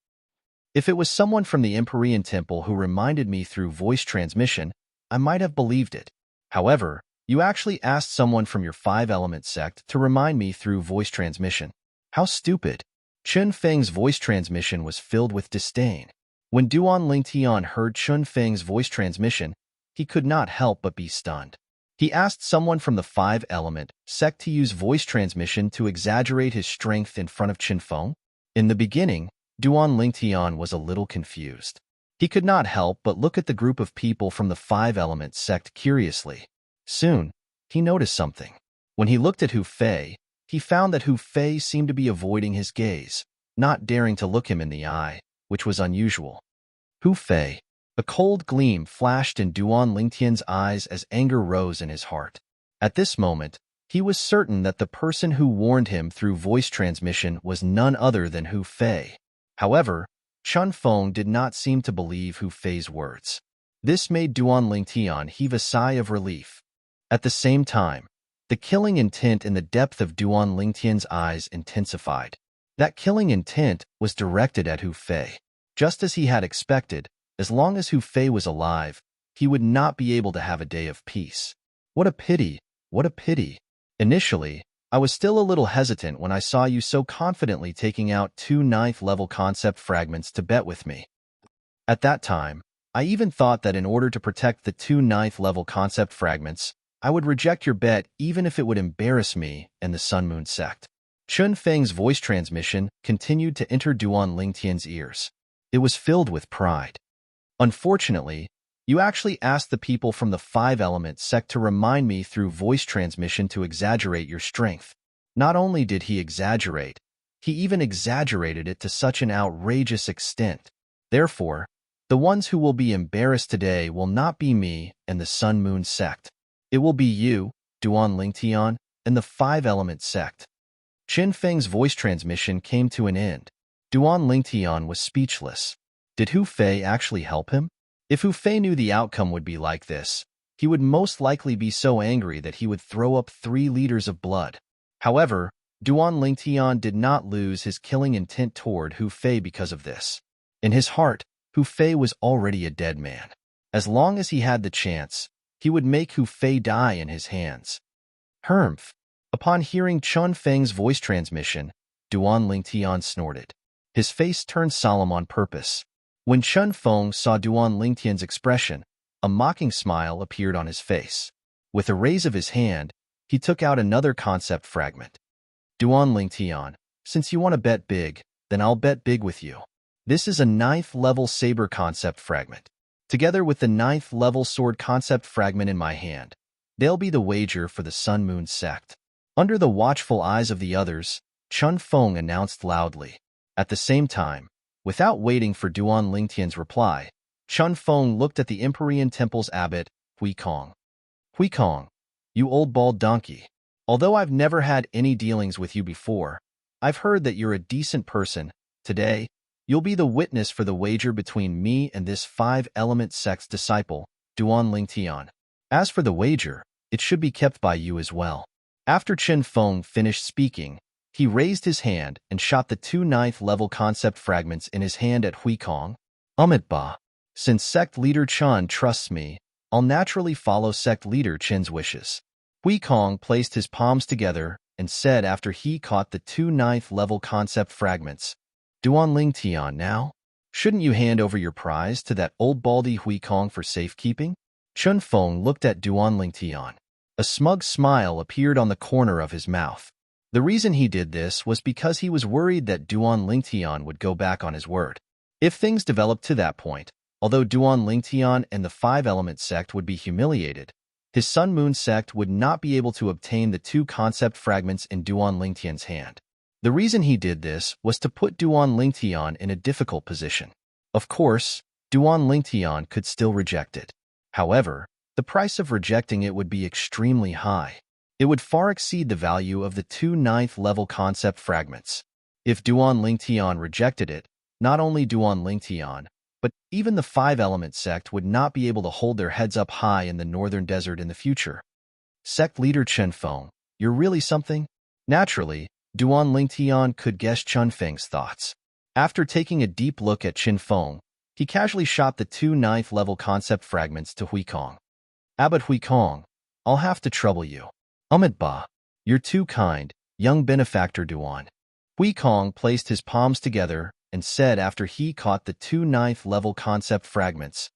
If it was someone from the Empyrean Temple who reminded me through voice transmission, I might have believed it. However, you actually asked someone from your 5-element sect to remind me through voice transmission. How stupid. Qin Feng's voice transmission was filled with disdain. When Duan Lingtian heard Qin Feng's voice transmission, he could not help but be stunned. He asked someone from the 5-element sect to use voice transmission to exaggerate his strength in front of Qin Feng. In the beginning, Duan Lingtian was a little confused. He could not help but look at the group of people from the 5-element sect curiously. Soon, he noticed something. When he looked at Hu Fei, he found that Hu Fei seemed to be avoiding his gaze, not daring to look him in the eye, which was unusual. Hu Fei. A cold gleam flashed in Duan Lingtian's eyes as anger rose in his heart. At this moment, he was certain that the person who warned him through voice transmission was none other than Hu Fei. However, Chun Feng did not seem to believe Hu Fei's words. This made Duan Lingtian heave a sigh of relief. At the same time, the killing intent in the depth of Duan Lingtian's eyes intensified. That killing intent was directed at Hu Fei. Just as he had expected, as long as Hu Fei was alive, he would not be able to have a day of peace. What a pity, what a pity. Initially, I was still a little hesitant when I saw you so confidently taking out 2 9th-level concept fragments to bet with me. At that time, I even thought that in order to protect the 2 9th-level concept fragments, I would reject your bet even if it would embarrass me and the Sun Moon sect. Chun Feng's voice transmission continued to enter Duan Lingtian's ears. It was filled with pride. Unfortunately, you actually asked the people from the 5-element sect to remind me through voice transmission to exaggerate your strength. Not only did he exaggerate, he even exaggerated it to such an outrageous extent. Therefore, the ones who will be embarrassed today will not be me and the Sun Moon sect. It will be you, Duan Lingtian, and the 5-element sect. Chun Feng's voice transmission came to an end. Duan Lingtian was speechless. Did Hu Fei actually help him? If Hu Fei knew the outcome would be like this, he would most likely be so angry that he would throw up 3 liters of blood. However, Duan Lingtian did not lose his killing intent toward Hu Fei because of this. In his heart, Hu Fei was already a dead man. As long as he had the chance, he would make Hu Fei die in his hands. Humph! Upon hearing Chun Feng's voice transmission, Duan Lingtian snorted. His face turned solemn on purpose. When Chun Feng saw Duan Lingtian's expression, a mocking smile appeared on his face. With a raise of his hand, he took out another concept fragment. Duan Lingtian, since you want to bet big, then I'll bet big with you. This is a 9th-level saber concept fragment. Together with the 9th-level sword concept fragment in my hand, they'll be the wager for the Sun Moon sect. Under the watchful eyes of the others, Chun Feng announced loudly. At the same time, without waiting for Duan Lingtian's reply, Chun Feng looked at the Empyrean Temple's abbot, Hui Kong. Hui Kong, you old bald donkey. Although I've never had any dealings with you before, I've heard that you're a decent person. Today, you'll be the witness for the wager between me and this 5-element sect's disciple, Duan Lingtian. As for the wager, it should be kept by you as well. After Chun Feng finished speaking, he raised his hand and shot the 2 9th-level concept fragments in his hand at Hui Kong. Ba. Since sect leader Chun trusts me, I'll naturally follow sect leader Chen's wishes. Hui Kong placed his palms together and said after he caught the 2 9th-level concept fragments, Duan Lingtian now? Shouldn't you hand over your prize to that old baldy Hui Kong for safekeeping? Chun Feng looked at Duan Lingtian. A smug smile appeared on the corner of his mouth. The reason he did this was because he was worried that Duan Lingtian would go back on his word. If things developed to that point, although Duan Lingtian and the 5-element sect would be humiliated, his Sun Moon sect would not be able to obtain the 2 concept fragments in Duan Lingtian's hand. The reason he did this was to put Duan Lingtian in a difficult position. Of course, Duan Lingtian could still reject it. However, the price of rejecting it would be extremely high. It would far exceed the value of the 2 9th-level concept fragments. If Duan Lingtian rejected it, not only Duan Lingtian, but even the 5-element sect would not be able to hold their heads up high in the northern desert in the future. Sect leader Chun Feng, you're really something? Naturally, Duan Lingtian could guess Chun Feng's thoughts. After taking a deep look at Chun Feng, he casually shot the 2 9th-level concept fragments to Hui Kong. Abbot Hui Kong, I'll have to trouble you. Ba. You're too kind, young benefactor Duan. Hui Kong placed his palms together and said after he caught the 2 9th-level concept fragments.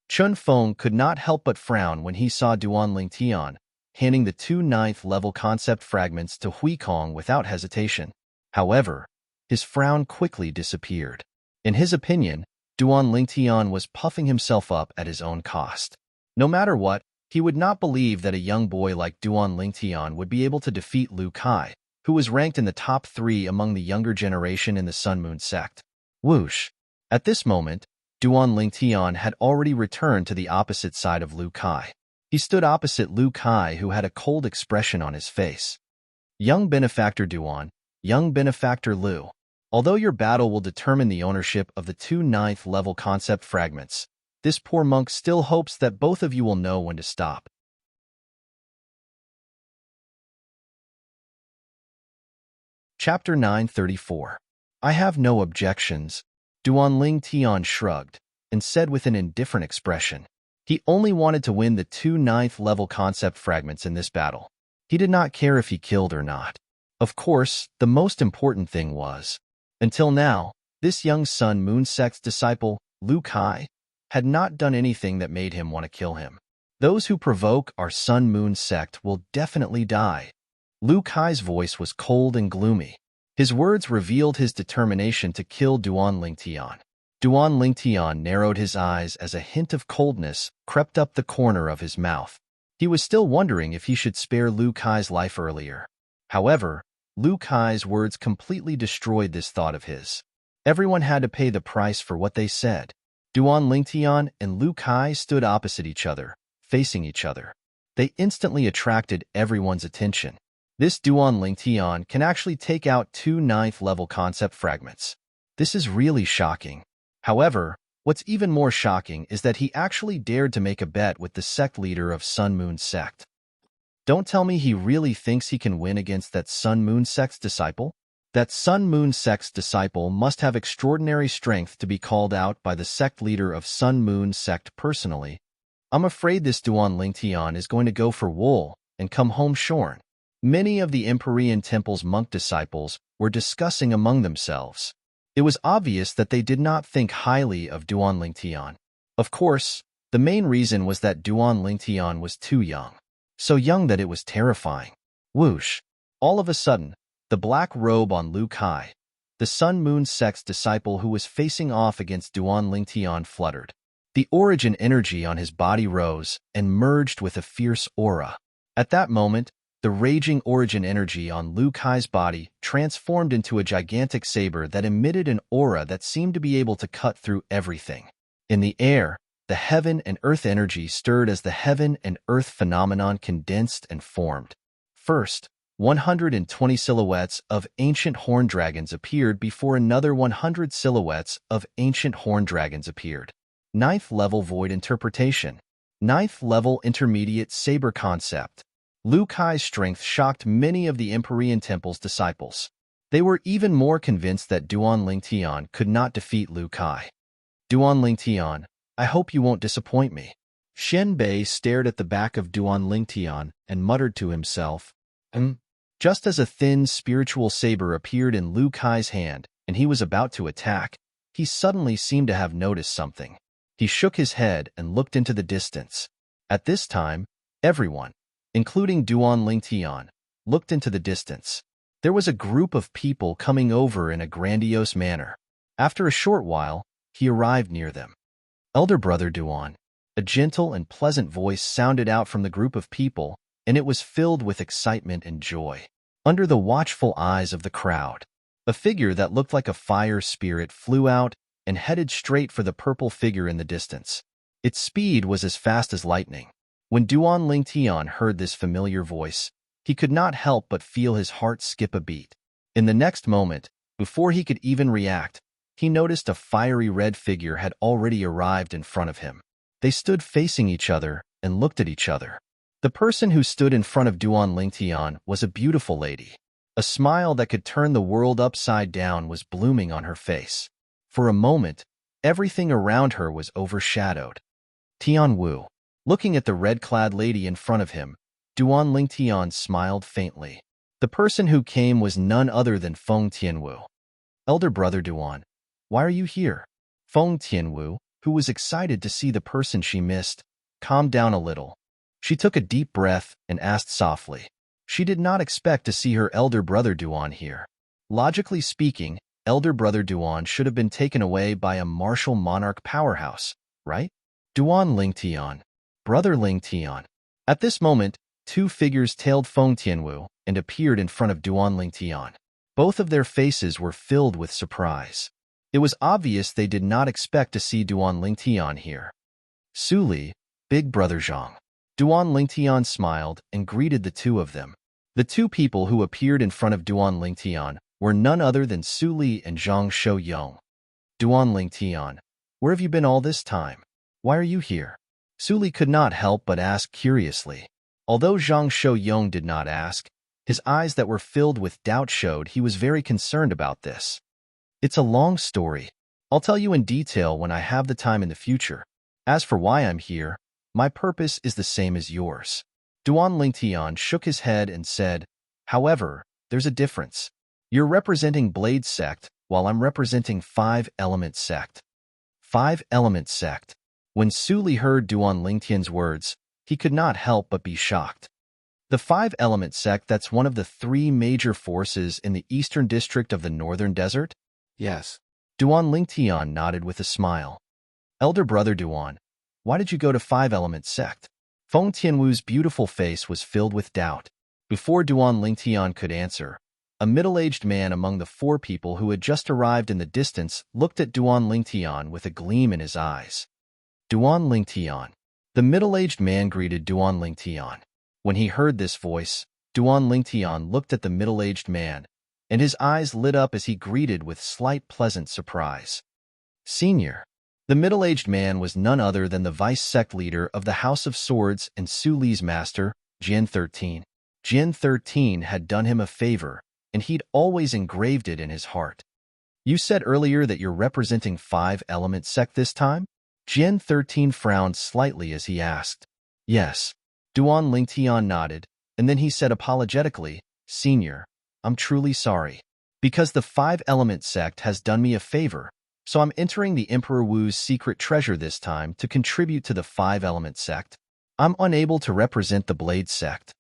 Chun Feng could not help but frown when he saw Duan Lingtian handing the 2 9th-level concept fragments to Hui Kong without hesitation. However, his frown quickly disappeared. In his opinion, Duan Lingtian was puffing himself up at his own cost. No matter what, he would not believe that a young boy like Duan Lingtian would be able to defeat Lu Kai, who was ranked in the top 3 among the younger generation in the Sun Moon sect. Whoosh! At this moment, Duan Lingtian had already returned to the opposite side of Lu Kai. He stood opposite Lu Kai, who had a cold expression on his face. Young Benefactor Duan, young Benefactor Lu. Although your battle will determine the ownership of the two ninth-level concept fragments, this poor monk still hopes that both of you will know when to stop. Chapter 934. I have no objections. Duanling Tian shrugged and said with an indifferent expression. He only wanted to win the two ninth-level concept fragments in this battle. He did not care if he killed or not. Of course, the most important thing was, until now, this young Sun Moon Sect's disciple, Lu Kai, had not done anything that made him want to kill him. Those who provoke our Sun Moon Sect will definitely die. Lu Kai's voice was cold and gloomy. His words revealed his determination to kill Duanling Tian. Duanling Tian narrowed his eyes as a hint of coldness crept up the corner of his mouth. He was still wondering if he should spare Lu Kai's life earlier. However, Lu Kai's words completely destroyed this thought of his. Everyone had to pay the price for what they said. Duanling Tian and Lu Kai stood opposite each other, facing each other. They instantly attracted everyone's attention. This Duanling Tian can actually take out two ninth-level concept fragments. This is really shocking. However, what's even more shocking is that he actually dared to make a bet with the sect leader of Sun Moon Sect. Don't tell me he really thinks he can win against that Sun Moon Sect's disciple? That Sun Moon Sect's disciple must have extraordinary strength to be called out by the sect leader of Sun Moon Sect personally. I'm afraid this Duanling Tian is going to go for wool and come home shorn. Many of the Empyrean Temple's monk disciples were discussing among themselves. It was obvious that they did not think highly of Duanling Tian. Of course, the main reason was that Duanling Tian was too young. So young that it was terrifying. Whoosh! All of a sudden, the black robe on Lu Kai, the Sun Moon Sect's disciple who was facing off against Duanling Tian, fluttered. The origin energy on his body rose and merged with a fierce aura. At that moment, the raging origin energy on Lu Kai's body transformed into a gigantic saber that emitted an aura that seemed to be able to cut through everything. In the air, the heaven and earth energy stirred as the heaven and earth phenomenon condensed and formed. First, 120 silhouettes of ancient horned dragons appeared before another 100 silhouettes of ancient horned dragons appeared. Ninth level void interpretation. Ninth level intermediate saber concept. Lu Kai's strength shocked many of the Empyrean Temple's disciples. They were even more convinced that Duanling Tian could not defeat Lu Kai. Duanling Tian, I hope you won't disappoint me. Shen Bei stared at the back of Duanling Tian and muttered to himself, Just as a thin spiritual saber appeared in Lu Kai's hand and he was about to attack, he suddenly seemed to have noticed something. He shook his head and looked into the distance. At this time, everyone, including Duanling Tian, looked into the distance. There was a group of people coming over in a grandiose manner. After a short while, he arrived near them. Elder Brother Duan. A gentle and pleasant voice sounded out from the group of people, and it was filled with excitement and joy. Under the watchful eyes of the crowd, a figure that looked like a fire spirit flew out and headed straight for the purple figure in the distance. Its speed was as fast as lightning. When Duanling Tian heard this familiar voice, he could not help but feel his heart skip a beat. In the next moment, before he could even react, he noticed a fiery red figure had already arrived in front of him. They stood facing each other and looked at each other. The person who stood in front of Duanling Tian was a beautiful lady. A smile that could turn the world upside down was blooming on her face. For a moment, everything around her was overshadowed. Tian Wu. Looking at the red-clad lady in front of him, Duanling Tian smiled faintly. The person who came was none other than Feng Tianwu. Elder Brother Duan, why are you here? Feng Tianwu, who was excited to see the person she missed, calmed down a little. She took a deep breath and asked softly. She did not expect to see her elder brother Duan here. Logically speaking, elder brother Duan should have been taken away by a martial monarch powerhouse, right? Duanling Tian. Brother Ling Tian. At this moment, two figures tailed Feng Tianwu and appeared in front of Duanling Tian. Both of their faces were filled with surprise. It was obvious they did not expect to see Duanling Tian here. Su Li, Big Brother Zhang. Duan Lingtian smiled and greeted the two of them. The two people who appeared in front of Duan Lingtian were none other than Su Li and Zhang Shouyong. Duan Lingtian, where have you been all this time? Why are you here? Su Li could not help but ask curiously. Although Zhang Shouyong did not ask, his eyes that were filled with doubt showed he was very concerned about this. It's a long story. I'll tell you in detail when I have the time in the future. As for why I'm here, my purpose is the same as yours. Duan Lingtian shook his head and said, however, there's a difference. You're representing Blade Sect, while I'm representing Five-Element Sect. Five-Element Sect. When Su Li heard Duan Lingtian's words, he could not help but be shocked. The Five-Element Sect, that's one of the three major forces in the eastern district of the Northern Desert? Yes. Duan Lingtian nodded with a smile. Elder brother Duan, why did you go to Five-Element Sect? Feng Tianwu's beautiful face was filled with doubt. Before Duan Lingtian could answer, a middle-aged man among the four people who had just arrived in the distance looked at Duan Lingtian with a gleam in his eyes. Duan Lingtian. The middle-aged man greeted Duan Lingtian. When he heard this voice, Duan Lingtian looked at the middle-aged man, and his eyes lit up as he greeted with slight pleasant surprise. Senior. The middle-aged man was none other than the vice-sect leader of the House of Swords and Su Li's master, Jin 13. Jin 13 had done him a favor, and he'd always engraved it in his heart. You said earlier that you're representing Five-Element Sect this time? Jin 13 frowned slightly as he asked. Yes. Duan Lingtian nodded, and then he said apologetically, Senior, I'm truly sorry. Because the Five-Element Sect has done me a favor, so I'm entering the Emperor Wu's secret treasure this time to contribute to the Five-Element Sect. I'm unable to represent the Blade Sect.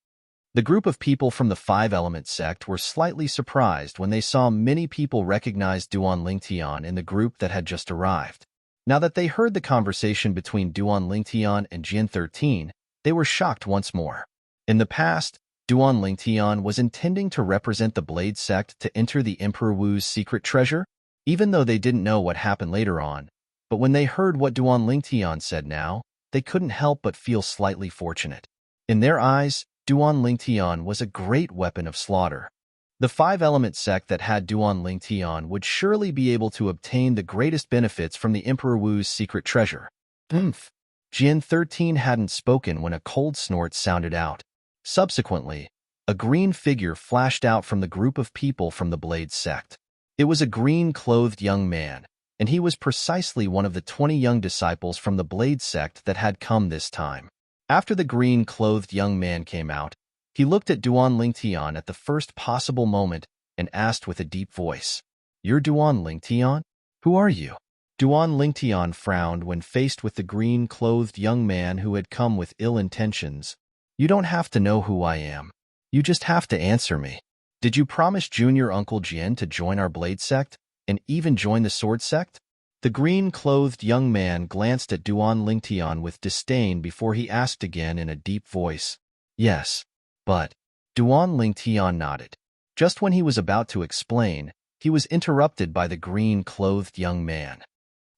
The group of people from the Five-Element Sect were slightly surprised when they saw many people recognize Duan Lingtian in the group that had just arrived. Now that they heard the conversation between Duan Lingtian and Jin 13, they were shocked once more. In the past, Duan Lingtian was intending to represent the Blade Sect to enter the Emperor Wu's secret treasure, even though they didn't know what happened later on. But when they heard what Duan Lingtian said now, they couldn't help but feel slightly fortunate. In their eyes, Duan Lingtian was a great weapon of slaughter. The Five-Element Sect that had Duan Lingtian would surely be able to obtain the greatest benefits from the Emperor Wu's secret treasure. Oomph! Jin 13 hadn't spoken when a cold snort sounded out. Subsequently, a green figure flashed out from the group of people from the Blade Sect. It was a green-clothed young man, and he was precisely one of the 20 young disciples from the Blade Sect that had come this time. After the green-clothed young man came out, he looked at Duan Lingtian at the first possible moment and asked with a deep voice, You're Duan Lingtian? Who are you? Duan Lingtian frowned when faced with the green-clothed young man who had come with ill intentions. You don't have to know who I am. You just have to answer me. Did you promise Junior Uncle Jin to join our Blade Sect, and even join the Sword Sect? The green-clothed young man glanced at Duan Lingtian with disdain before he asked again in a deep voice, Yes, but... Duan Lingtian nodded. Just when he was about to explain, he was interrupted by the green-clothed young man.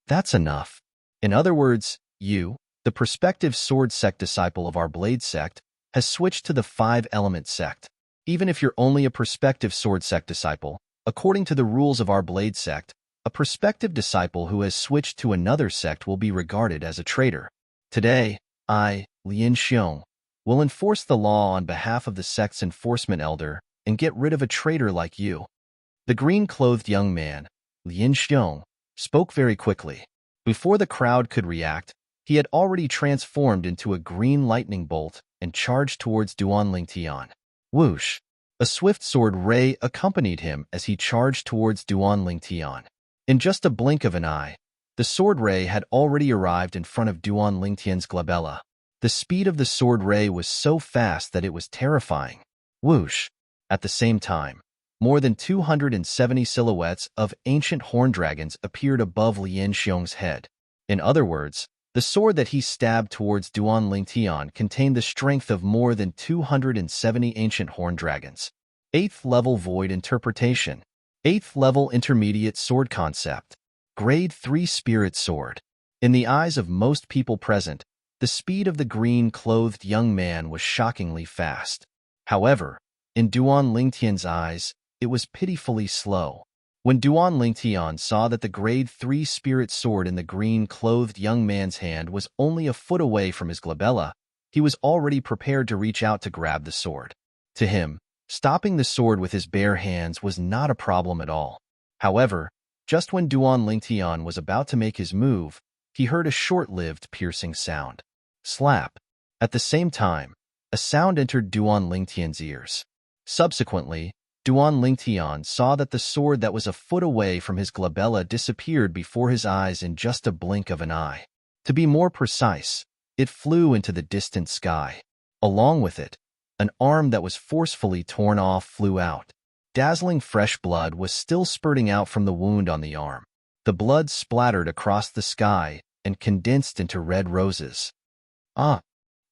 That's enough. In other words, you, the prospective Sword Sect disciple of our Blade Sect, has switched to the Five-Element Sect. Even if you're only a prospective Sword Sect disciple, according to the rules of our Blade Sect, a prospective disciple who has switched to another sect will be regarded as a traitor. Today, I, Lin Xiong, will enforce the law on behalf of the sect's enforcement elder and get rid of a traitor like you. The green-clothed young man, Lin Xiong, spoke very quickly. Before the crowd could react, he had already transformed into a green lightning bolt and charged towards Duan Lingtian. Whoosh! A swift sword ray accompanied him as he charged towards Duan Lingtian. In just a blink of an eye, the sword ray had already arrived in front of Duan Lingtian's glabella. The speed of the sword ray was so fast that it was terrifying. Whoosh! At the same time, more than 270 silhouettes of ancient horn dragons appeared above Lin Xiong's head. In other words, the sword that he stabbed towards Duan Lingtian contained the strength of more than 270 ancient horn dragons. 8th level Void Interpretation. 8th level Intermediate Sword Concept. Grade 3 Spirit Sword. In the eyes of most people present, The speed of the green-clothed young man was shockingly fast. However, in Duan Lingtian's eyes, it was pitifully slow. When Duan Lingtian saw that the grade 3 spirit sword in the green-clothed young man's hand was only a foot away from his glabella, he was already prepared to reach out to grab the sword. To him, stopping the sword with his bare hands was not a problem at all. However, just when Duan Lingtian was about to make his move, he heard a short-lived piercing sound. Slap. At the same time, a sound entered Duan Lingtian's ears. Subsequently, Duan Lingtian saw that the sword that was a foot away from his glabella disappeared before his eyes in just a blink of an eye. To be more precise, it flew into the distant sky. Along with it, an arm that was forcefully torn off flew out. Dazzling fresh blood was still spurting out from the wound on the arm. The blood splattered across the sky and condensed into red roses. Ah!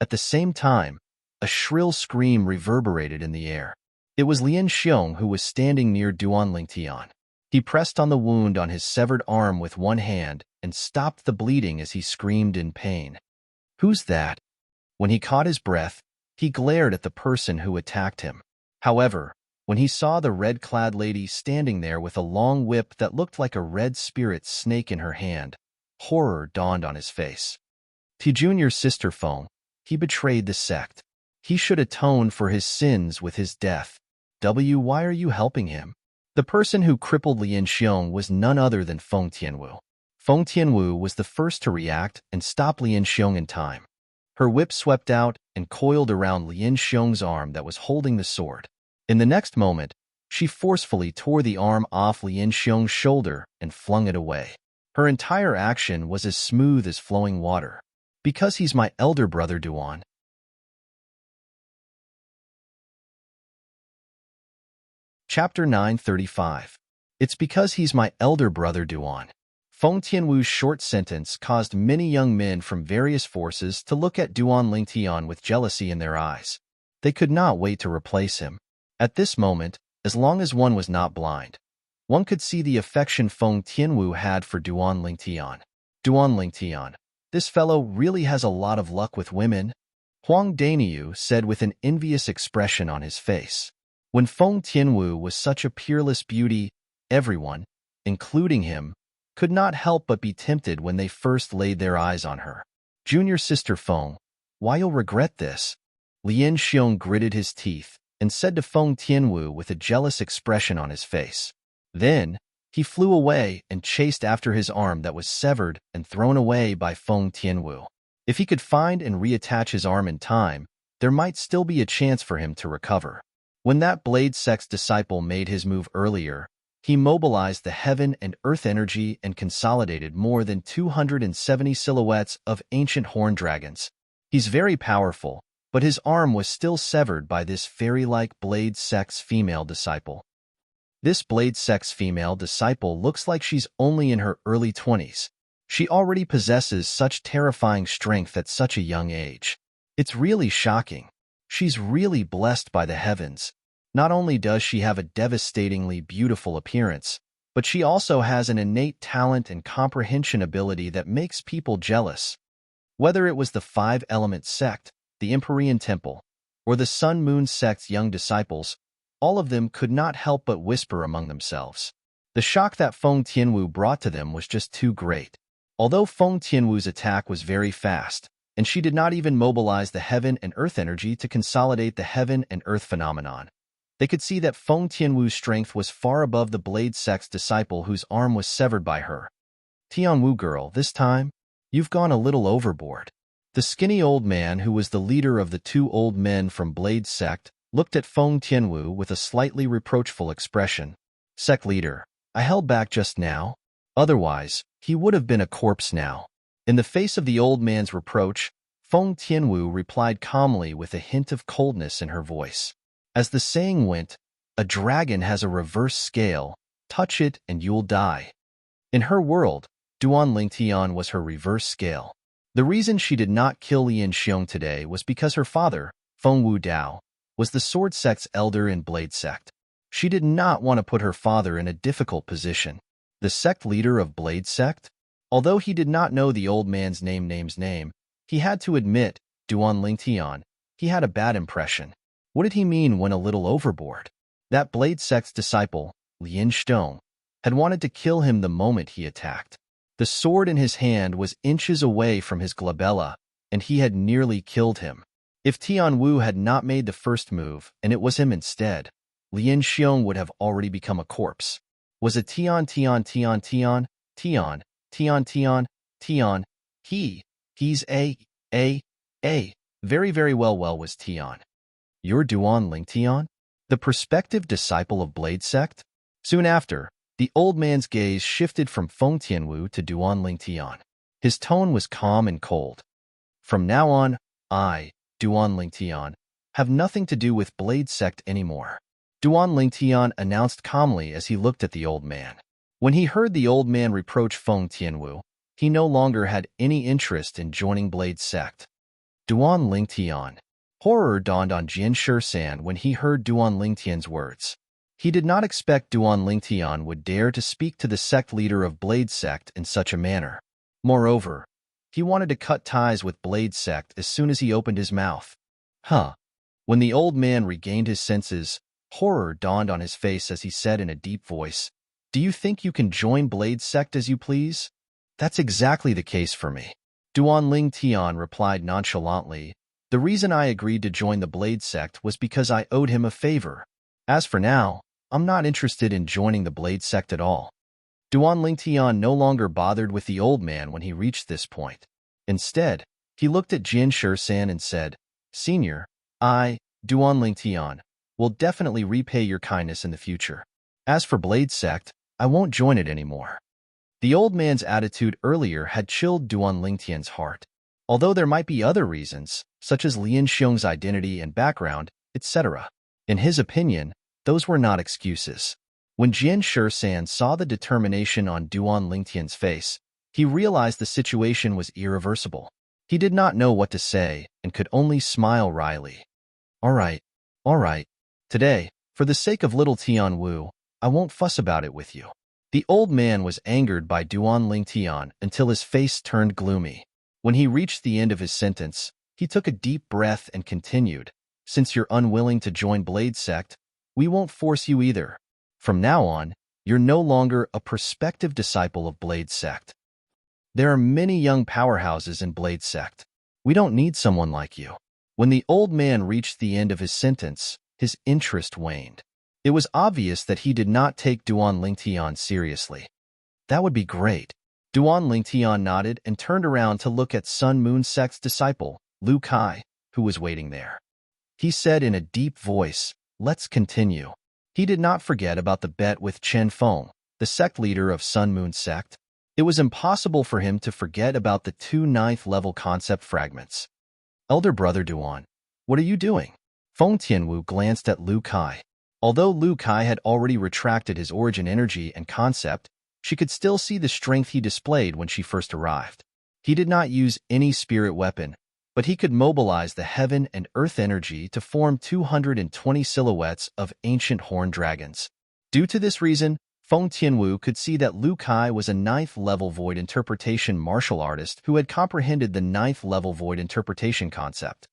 At the same time, a shrill scream reverberated in the air. It was Lian Xiong who was standing near Duan Lingtian. He pressed on the wound on his severed arm with one hand and stopped the bleeding as he screamed in pain. "Who's that?" When he caught his breath, he glared at the person who attacked him. However, when he saw the red-clad lady standing there with a long whip that looked like a red spirit snake in her hand, horror dawned on his face. To Junior's sister Feng, he betrayed the sect. He should atone for his sins with his death. Why are you helping him? The person who crippled Lian Xiong was none other than Feng Tianwu. Feng Tianwu was the first to react and stop Lian Xiong in time. Her whip swept out and coiled around Lian Xiong's arm that was holding the sword. In the next moment, she forcefully tore the arm off Lian Xiong's shoulder and flung it away. Her entire action was as smooth as flowing water. "Because he's my elder brother, Duan." Chapter 935. It's because he's my elder brother, Duan. Feng Tianwu's short sentence caused many young men from various forces to look at Duan Lingtian with jealousy in their eyes. They could not wait to replace him. At this moment, as long as one was not blind, one could see the affection Feng Tianwu had for Duan Lingtian. "Duan Lingtian, this fellow really has a lot of luck with women," Huang Daniu said with an envious expression on his face. When Feng Tianwu was such a peerless beauty, everyone, including him, could not help but be tempted when they first laid their eyes on her. "Junior sister Feng, why you'll regret this?" Lian Xiong gritted his teeth and said to Feng Tianwu with a jealous expression on his face. Then, he flew away and chased after his arm that was severed and thrown away by Feng Tianwu. If he could find and reattach his arm in time, there might still be a chance for him to recover. When that blade sex disciple made his move earlier, he mobilized the heaven and earth energy and consolidated more than 270 silhouettes of ancient horn dragons. He's very powerful, but his arm was still severed by this fairy-like blade sex female disciple. This blade sex female disciple looks like she's only in her early 20s. She already possesses such terrifying strength at such a young age. It's really shocking. She's really blessed by the heavens. Not only does she have a devastatingly beautiful appearance, but she also has an innate talent and comprehension ability that makes people jealous. Whether it was the Five-Element sect, the Empyrean Temple, or the Sun-Moon sect's young disciples, all of them could not help but whisper among themselves. The shock that Feng Tianwu brought to them was just too great. Although Feng Tianwu's attack was very fast, and she did not even mobilize the heaven and earth energy to consolidate the heaven and earth phenomenon, they could see that Feng Tianwu's strength was far above the blade sex disciple whose arm was severed by her. "Tianwu girl, this time, you've gone a little overboard." The skinny old man who was the leader of the two old men from Blade Sect looked at Feng Tianwu with a slightly reproachful expression. "Sect leader, I held back just now. Otherwise, he would have been a corpse now." In the face of the old man's reproach, Feng Tianwu replied calmly with a hint of coldness in her voice. As the saying went, a dragon has a reverse scale. Touch it and you'll die. In her world, Duan Lingtian was her reverse scale. The reason she did not kill Lian Xiong today was because her father, Feng Wu Dao, was the Sword Sect's elder in Blade Sect. She did not want to put her father in a difficult position. The sect leader of Blade Sect? Although he did not know the old man's name, He had to admit, Duan Lingtian, he had a bad impression. What did he mean when a little overboard? That blade sect's disciple, Lin Stone, had wanted to kill him the moment he attacked. The sword in his hand was inches away from his glabella, and he had nearly killed him. If Tian Wu had not made the first move, and it was him instead, Lin Xiong would have already become a corpse. Was it Tian? He's very, very well was Tian. You're Duan Lingtian? The prospective disciple of Blade Sect? Soon after, the old man's gaze shifted from Feng Tianwu to Duan Lingtian. His tone was calm and cold. From now on, I, Duan Lingtian, have nothing to do with Blade Sect anymore. Duan Lingtian announced calmly as he looked at the old man. When he heard the old man reproach Feng Tianwu, he no longer had any interest in joining Blade Sect. Duan Lingtian. Horror dawned on Jian Shisan when he heard Duan Lingtian's words. He did not expect Duan Lingtian would dare to speak to the sect leader of Blade Sect in such a manner. Moreover, he wanted to cut ties with Blade Sect as soon as he opened his mouth. When the old man regained his senses, horror dawned on his face as he said in a deep voice, "Do you think you can join Blade Sect as you please?" "That's exactly the case for me." Duan Lingtian replied nonchalantly, "The reason I agreed to join the Blade Sect was because I owed him a favor. As for now, I'm not interested in joining the Blade Sect at all." Duan Lingtian no longer bothered with the old man when he reached this point. Instead, he looked at Jian Shisan and said, "Senior, I, Duan Lingtian, will definitely repay your kindness in the future. As for Blade Sect, I won't join it anymore." The old man's attitude earlier had chilled Duan Lingtian's heart. Although there might be other reasons, such as Lin Xiong's identity and background, etc. In his opinion, those were not excuses. When Jian Shisan saw the determination on Duan Lingtian's face, he realized the situation was irreversible. He did not know what to say and could only smile wryly. All right. Today, for the sake of little Tian Wu, I won't fuss about it with you." The old man was angered by Duan Lingtian until his face turned gloomy. When he reached the end of his sentence, he took a deep breath and continued, "Since you're unwilling to join Blade Sect, we won't force you either. From now on, you're no longer a prospective disciple of Blade Sect. There are many young powerhouses in Blade Sect. We don't need someone like you." When the old man reached the end of his sentence, his interest waned. It was obvious that he did not take Duan Lingtian seriously. "That would be great." Duan Lingtian nodded and turned around to look at Sun Moon Sect's disciple, Lu Kai, who was waiting there. He said in a deep voice, "Let's continue." He did not forget about the bet with Chen Feng, the sect leader of Sun Moon Sect. It was impossible for him to forget about the 2 ninth-level concept fragments. "Elder brother Duan, what are you doing?" Feng Tianwu glanced at Lu Kai. Although Lu Kai had already retracted his origin energy and concept, she could still see the strength he displayed when she first arrived. He did not use any spirit weapon, but he could mobilize the heaven and earth energy to form 220 silhouettes of ancient horned dragons. Due to this reason, Feng Tianwu could see that Lu Kai was a 9th-level void interpretation martial artist who had comprehended the 9th-level void interpretation concept.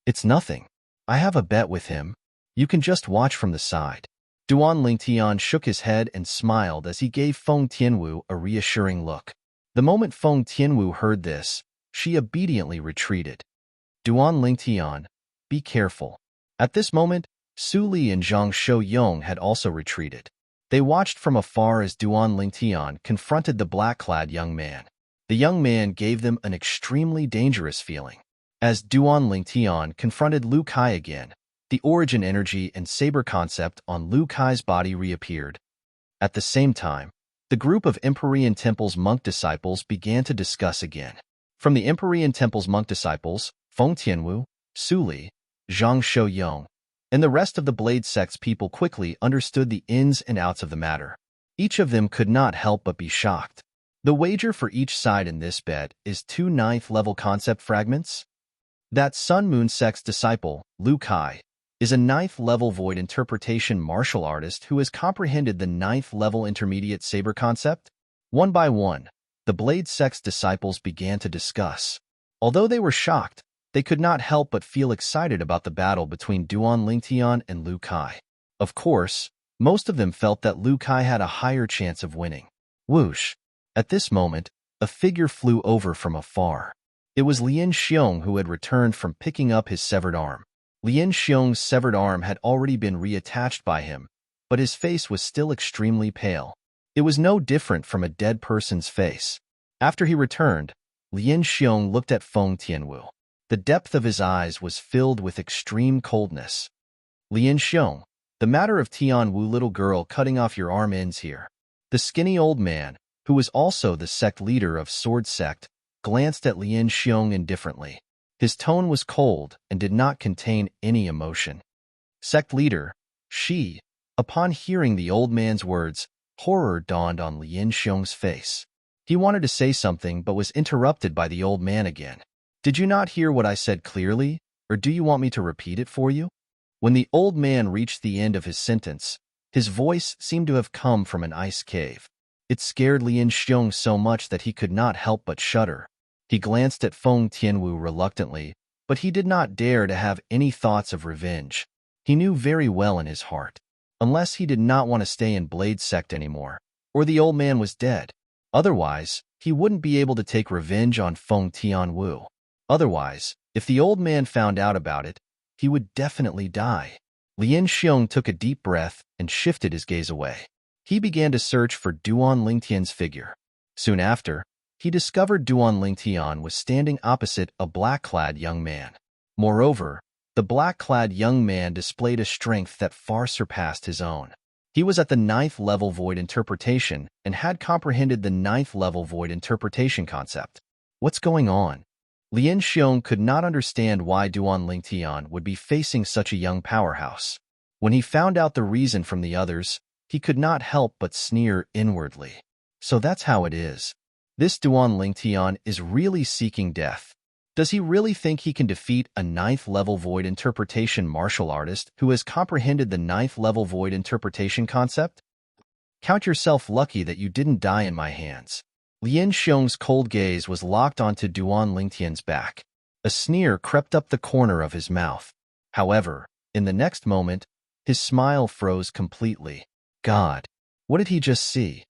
"It's nothing. I have a bet with him. You can just watch from the side." Duan Lingtian shook his head and smiled as he gave Feng Tianwu a reassuring look. The moment Feng Tianwu heard this, she obediently retreated. "Duan Lingtian, be careful." At this moment, Su Li and Zhang Shouyong had also retreated. They watched from afar as Duan Lingtian confronted the black-clad young man. The young man gave them an extremely dangerous feeling. As Duan Lingtian confronted Lu Kai again, the origin energy and saber concept on Lu Kai's body reappeared. At the same time, the group of Empyrean Temple's monk disciples began to discuss again. From the Empyrean Temple's monk disciples, Feng Tianwu, Su Li, Zhang Shouyong, and the rest of the Blade Sect's people quickly understood the ins and outs of the matter. Each of them could not help but be shocked. The wager for each side in this bet is 2 ninth-level concept fragments. That Sun Moon Sect's disciple, Lu Kai, is a 9th-level void interpretation martial artist who has comprehended the 9th-level intermediate saber concept. One by one, the Blade Sect's disciples began to discuss. Although they were shocked, they could not help but feel excited about the battle between Duan Lingtian and Lu Kai. Of course, most of them felt that Lu Kai had a higher chance of winning. Whoosh! At this moment, a figure flew over from afar. It was Lin Xiong, who had returned from picking up his severed arm. Lin Xiong's severed arm had already been reattached by him, but his face was still extremely pale. It was no different from a dead person's face. After he returned, Lin Xiong looked at Feng Tianwu. The depth of his eyes was filled with extreme coldness. Lin Xiong, the matter of Tianwu, little girl, cutting off your arm ends here. The skinny old man, who was also the sect leader of Sword Sect, glanced at Lin Xiong indifferently. His tone was cold and did not contain any emotion. Sect leader, she. Upon hearing the old man's words, horror dawned on Lin Xiong's face. He wanted to say something but was interrupted by the old man again. Did you not hear what I said clearly, or do you want me to repeat it for you? When the old man reached the end of his sentence, his voice seemed to have come from an ice cave. It scared Lin Xiong so much that he could not help but shudder. He glanced at Feng Tianwu reluctantly, but he did not dare to have any thoughts of revenge. He knew very well in his heart, unless he did not want to stay in Blade Sect anymore, or the old man was dead. Otherwise, he wouldn't be able to take revenge on Feng Tianwu. Otherwise, if the old man found out about it, he would definitely die. Lin Xiong took a deep breath and shifted his gaze away. He began to search for Duan Lingtian's figure. Soon after, he discovered Duan Lingtian was standing opposite a black-clad young man. Moreover, the black-clad young man displayed a strength that far surpassed his own. He was at the 9th level void interpretation and had comprehended the 9th level void interpretation concept. What's going on? Lin Xiong could not understand why Duan Lingtian would be facing such a young powerhouse. When he found out the reason from the others, he could not help but sneer inwardly. So that's how it is. This Duan Lingtian is really seeking death. Does he really think he can defeat a 9th level void interpretation martial artist who has comprehended the 9th level void interpretation concept? Count yourself lucky that you didn't die in my hands. Lin Xiong's cold gaze was locked onto Duan Lingtian's back. A sneer crept up the corner of his mouth. However, in the next moment, his smile froze completely. God, what did he just see?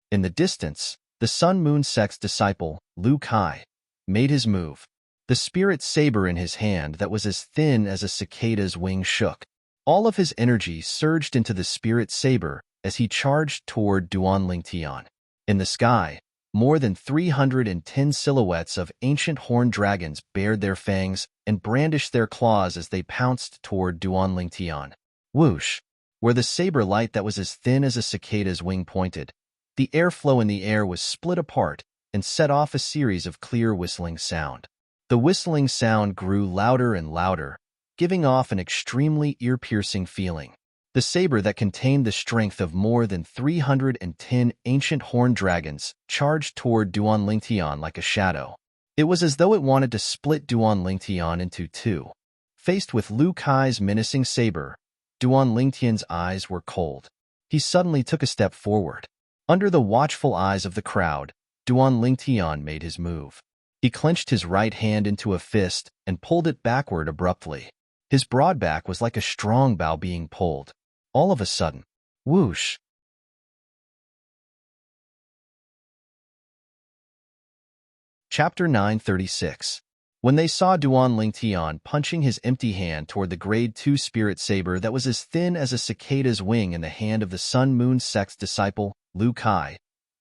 In the distance, the Sun Moon Sect's disciple, Lu Kai, made his move. The spirit saber in his hand that was as thin as a cicada's wing shook. All of his energy surged into the spirit saber as he charged toward Duan Lingtian. In the sky, more than 310 silhouettes of ancient horned dragons bared their fangs and brandished their claws as they pounced toward Duan Lingtian. Whoosh! Where the saber light that was as thin as a cicada's wing pointed, the airflow in the air was split apart and set off a series of clear whistling sound. The whistling sound grew louder and louder, giving off an extremely ear-piercing feeling. The saber that contained the strength of more than 310 ancient horned dragons charged toward Duan Lingtian like a shadow. It was as though it wanted to split Duan Lingtian into two. Faced with Lu Kai's menacing saber, Duan Lingtian's eyes were cold. He suddenly took a step forward. Under the watchful eyes of the crowd, Duan Lingtian made his move. He clenched his right hand into a fist and pulled it backward abruptly. His broad back was like a strong bow being pulled. All of a sudden, whoosh! Chapter 936. When they saw Duan Lingtian punching his empty hand toward the Grade 2 spirit saber that was as thin as a cicada's wing in the hand of the Sun Moon Sect's disciple, Lu Kai,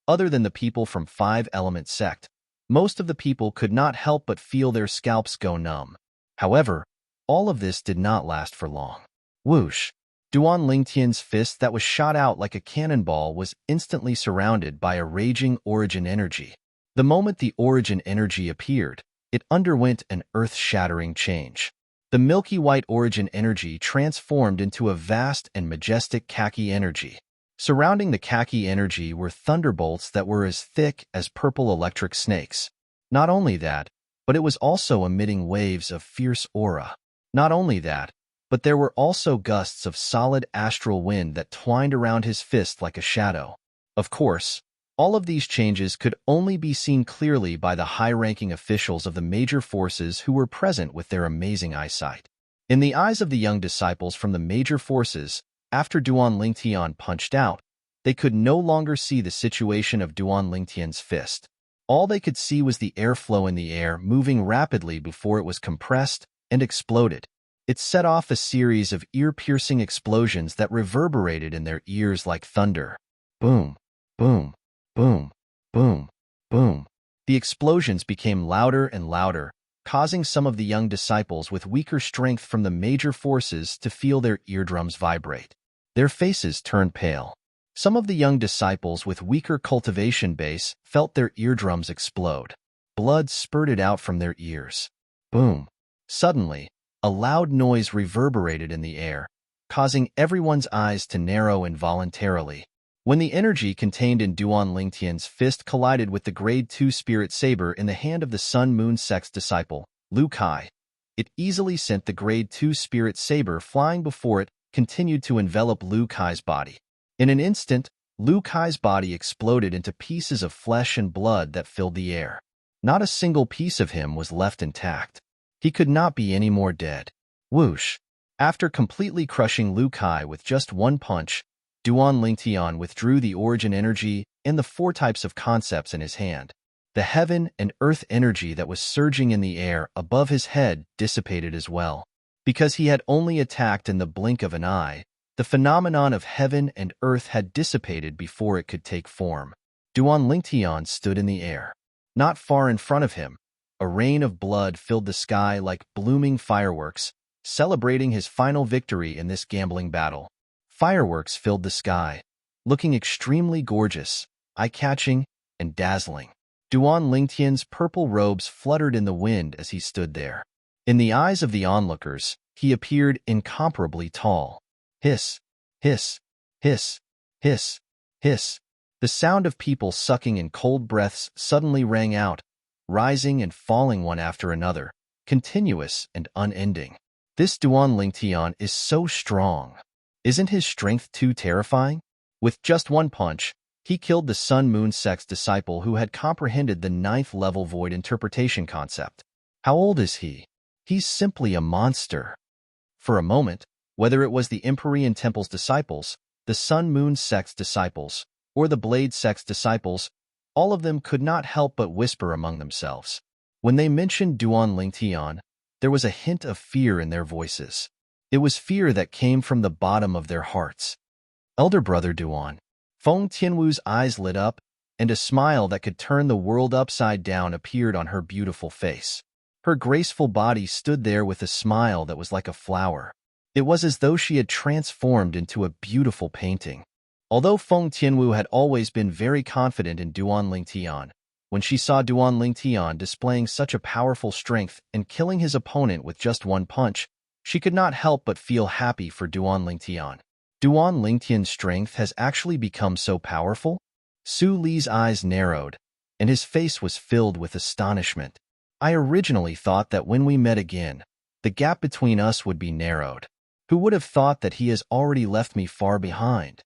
other than the people from 5 Element Sect, most of the people could not help but feel their scalps go numb. However, all of this did not last for long. Whoosh! Duan Lingtian's fist that was shot out like a cannonball was instantly surrounded by a raging origin energy. The moment the origin energy appeared, it underwent an earth-shattering change. The milky white origin energy transformed into a vast and majestic khaki energy. Surrounding the khaki energy were thunderbolts that were as thick as purple electric snakes. Not only that, but it was also emitting waves of fierce aura. Not only that, but there were also gusts of solid astral wind that twined around his fist like a shadow. Of course, All of these changes could only be seen clearly by the high-ranking officials of the major forces who were present with their amazing eyesight. In the eyes of the young disciples from the major forces, after Duan Lingtian punched out, they could no longer see the situation of Duan Lingtian's fist. All they could see was the airflow in the air moving rapidly before it was compressed and exploded. It set off a series of ear-piercing explosions that reverberated in their ears like thunder. Boom, boom, boom, boom, boom. The explosions became louder and louder, causing some of the young disciples with weaker strength from the major forces to feel their eardrums vibrate. Their faces turned pale. Some of the young disciples with weaker cultivation base felt their eardrums explode. Blood spurted out from their ears. Boom. Suddenly, a loud noise reverberated in the air, causing everyone's eyes to narrow involuntarily. When the energy contained in Duan Lingtian's fist collided with the Grade 2 Spirit Saber in the hand of the Sun Moon Sect's disciple, Lu Kai, it easily sent the Grade 2 Spirit Saber flying before it continued to envelop Lu Kai's body. In an instant, Lu Kai's body exploded into pieces of flesh and blood that filled the air. Not a single piece of him was left intact. He could not be any more dead. Whoosh! After completely crushing Lu Kai with just one punch, Duan Lingtian withdrew the origin energy and the 4 types of concepts in his hand. The heaven and earth energy that was surging in the air above his head dissipated as well. Because he had only attacked in the blink of an eye, the phenomenon of heaven and earth had dissipated before it could take form. Duan Lingtian stood in the air. Not far in front of him, a rain of blood filled the sky like blooming fireworks, celebrating his final victory in this gambling battle. Fireworks filled the sky, looking extremely gorgeous, eye-catching, and dazzling. Duan Lingtian's purple robes fluttered in the wind as he stood there. In the eyes of the onlookers, he appeared incomparably tall. Hiss, hiss, hiss, hiss, hiss. The sound of people sucking in cold breaths suddenly rang out, rising and falling one after another, continuous and unending. This Duan Lingtian is so strong. Isn't his strength too terrifying? With just one punch, he killed the Sun Moon Sect's disciple who had comprehended the 9th level void interpretation concept. How old is he? He's simply a monster. For a moment, whether it was the Empyrean Temple's disciples, the Sun Moon Sect's disciples, or the Blade Sect's disciples, all of them could not help but whisper among themselves. When they mentioned Duan Lingtian, there was a hint of fear in their voices. It was fear that came from the bottom of their hearts. Elder brother Duan. Feng Tianwu's eyes lit up, and a smile that could turn the world upside down appeared on her beautiful face. Her graceful body stood there with a smile that was like a flower. It was as though she had transformed into a beautiful painting. Although Feng Tianwu had always been very confident in Duan Lingtian, when she saw Duan Lingtian displaying such a powerful strength and killing his opponent with just one punch, she could not help but feel happy for Duan Lingtian. Duan Lingtian's strength has actually become so powerful? Su Li's eyes narrowed, and his face was filled with astonishment. I originally thought that when we met again, the gap between us would be narrowed. Who would have thought that he has already left me far behind?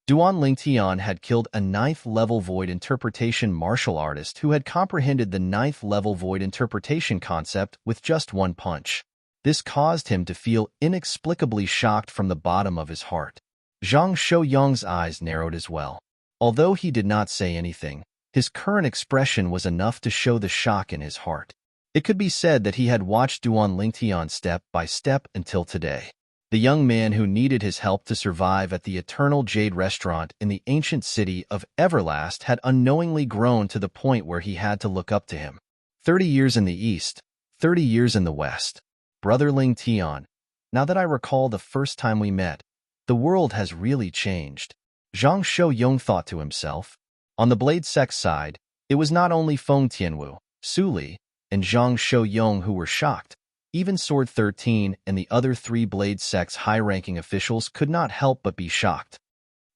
Duan Lingtian had killed a 9th level void interpretation martial artist who had comprehended the 9th level void interpretation concept with just one punch. This caused him to feel inexplicably shocked from the bottom of his heart. Zhang Shouyang's eyes narrowed as well. Although he did not say anything, his current expression was enough to show the shock in his heart. It could be said that he had watched Duan Lingtian step by step until today. The young man who needed his help to survive at the Eternal Jade restaurant in the ancient city of Everlast had unknowingly grown to the point where he had to look up to him. 30 years in the east, 30 years in the west. Brother Lingtian, now that I recall the first time we met, the world has really changed. Zhang Shouyang thought to himself. On the Blade Sect's side, it was not only Feng Tianwu, Su Li, and Zhang Shouyang who were shocked. Even Sword 13 and the other 3 Blade Sect's high-ranking officials could not help but be shocked.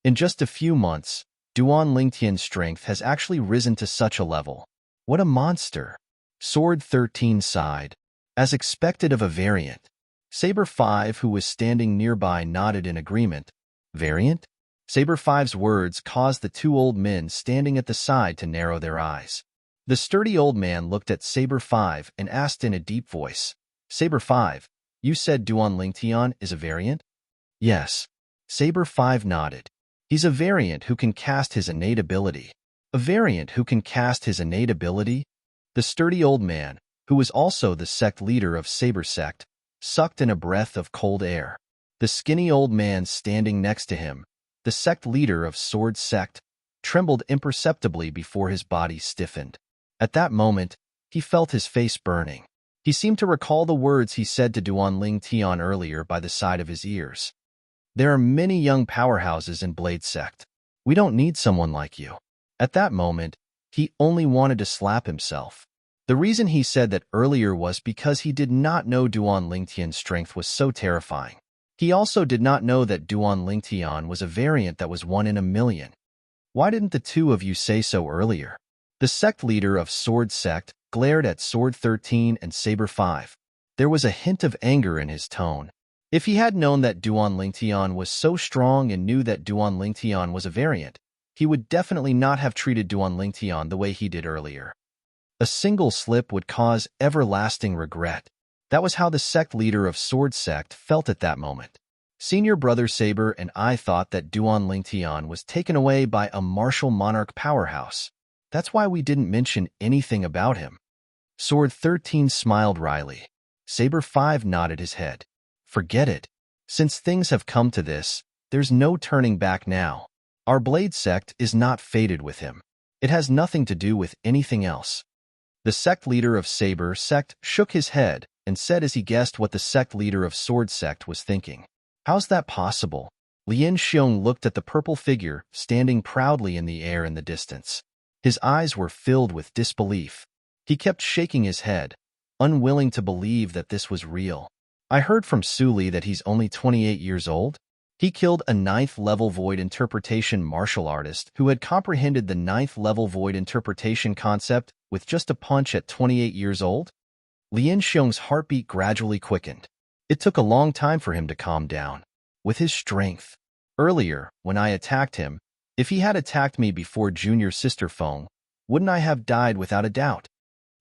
In just a few months, Duan Lingtian's strength has actually risen to such a level. What a monster! Sword 13 sighed. As expected of a variant. Saber 5, who was standing nearby, nodded in agreement. Variant? Saber Five's words caused the two old men standing at the side to narrow their eyes. The sturdy old man looked at Saber Five and asked in a deep voice, Saber Five, you said Duan Lingtian is a variant? Yes. Saber Five nodded. He's a variant who can cast his innate ability. A variant who can cast his innate ability? The sturdy old man, who was also the sect leader of Saber Sect, sucked in a breath of cold air. The skinny old man standing next to him, the sect leader of Sword Sect, trembled imperceptibly before his body stiffened. At that moment, he felt his face burning. He seemed to recall the words he said to Duan Lingtian earlier by the side of his ears. There are many young powerhouses in Blade Sect. We don't need someone like you. At that moment, he only wanted to slap himself. The reason he said that earlier was because he did not know Duan Lingtian's strength was so terrifying. He also did not know that Duan Lingtian was a variant that was 1 in a million. Why didn't the two of you say so earlier? The sect leader of Sword Sect glared at Sword 13 and Saber 5. There was a hint of anger in his tone. If he had known that Duan Lingtian was so strong and knew that Duan Lingtian was a variant, he would definitely not have treated Duan Lingtian the way he did earlier. A single slip would cause everlasting regret. That was how the sect leader of Sword Sect felt at that moment. Senior Brother Saber and I thought that Duan Lingtian was taken away by a martial monarch powerhouse. That's why we didn't mention anything about him. Sword 13 smiled wryly. Saber 5 nodded his head. Forget it. Since things have come to this, there's no turning back now. Our Blade Sect is not fated with him. It has nothing to do with anything else. The sect leader of Saber Sect shook his head and said as he guessed what the sect leader of Sword Sect was thinking. How's that possible? Lien Xiong looked at the purple figure standing proudly in the air in the distance. His eyes were filled with disbelief. He kept shaking his head, unwilling to believe that this was real. I heard from Suli that he's only 28 years old. He killed a 9th level void interpretation martial artist who had comprehended the 9th level void interpretation concept with just a punch at 28 years old. Lien Xiong's heartbeat gradually quickened. It took a long time for him to calm down. With his strength. Earlier, when I attacked him, if he had attacked me before Junior Sister Feng, wouldn't I have died without a doubt?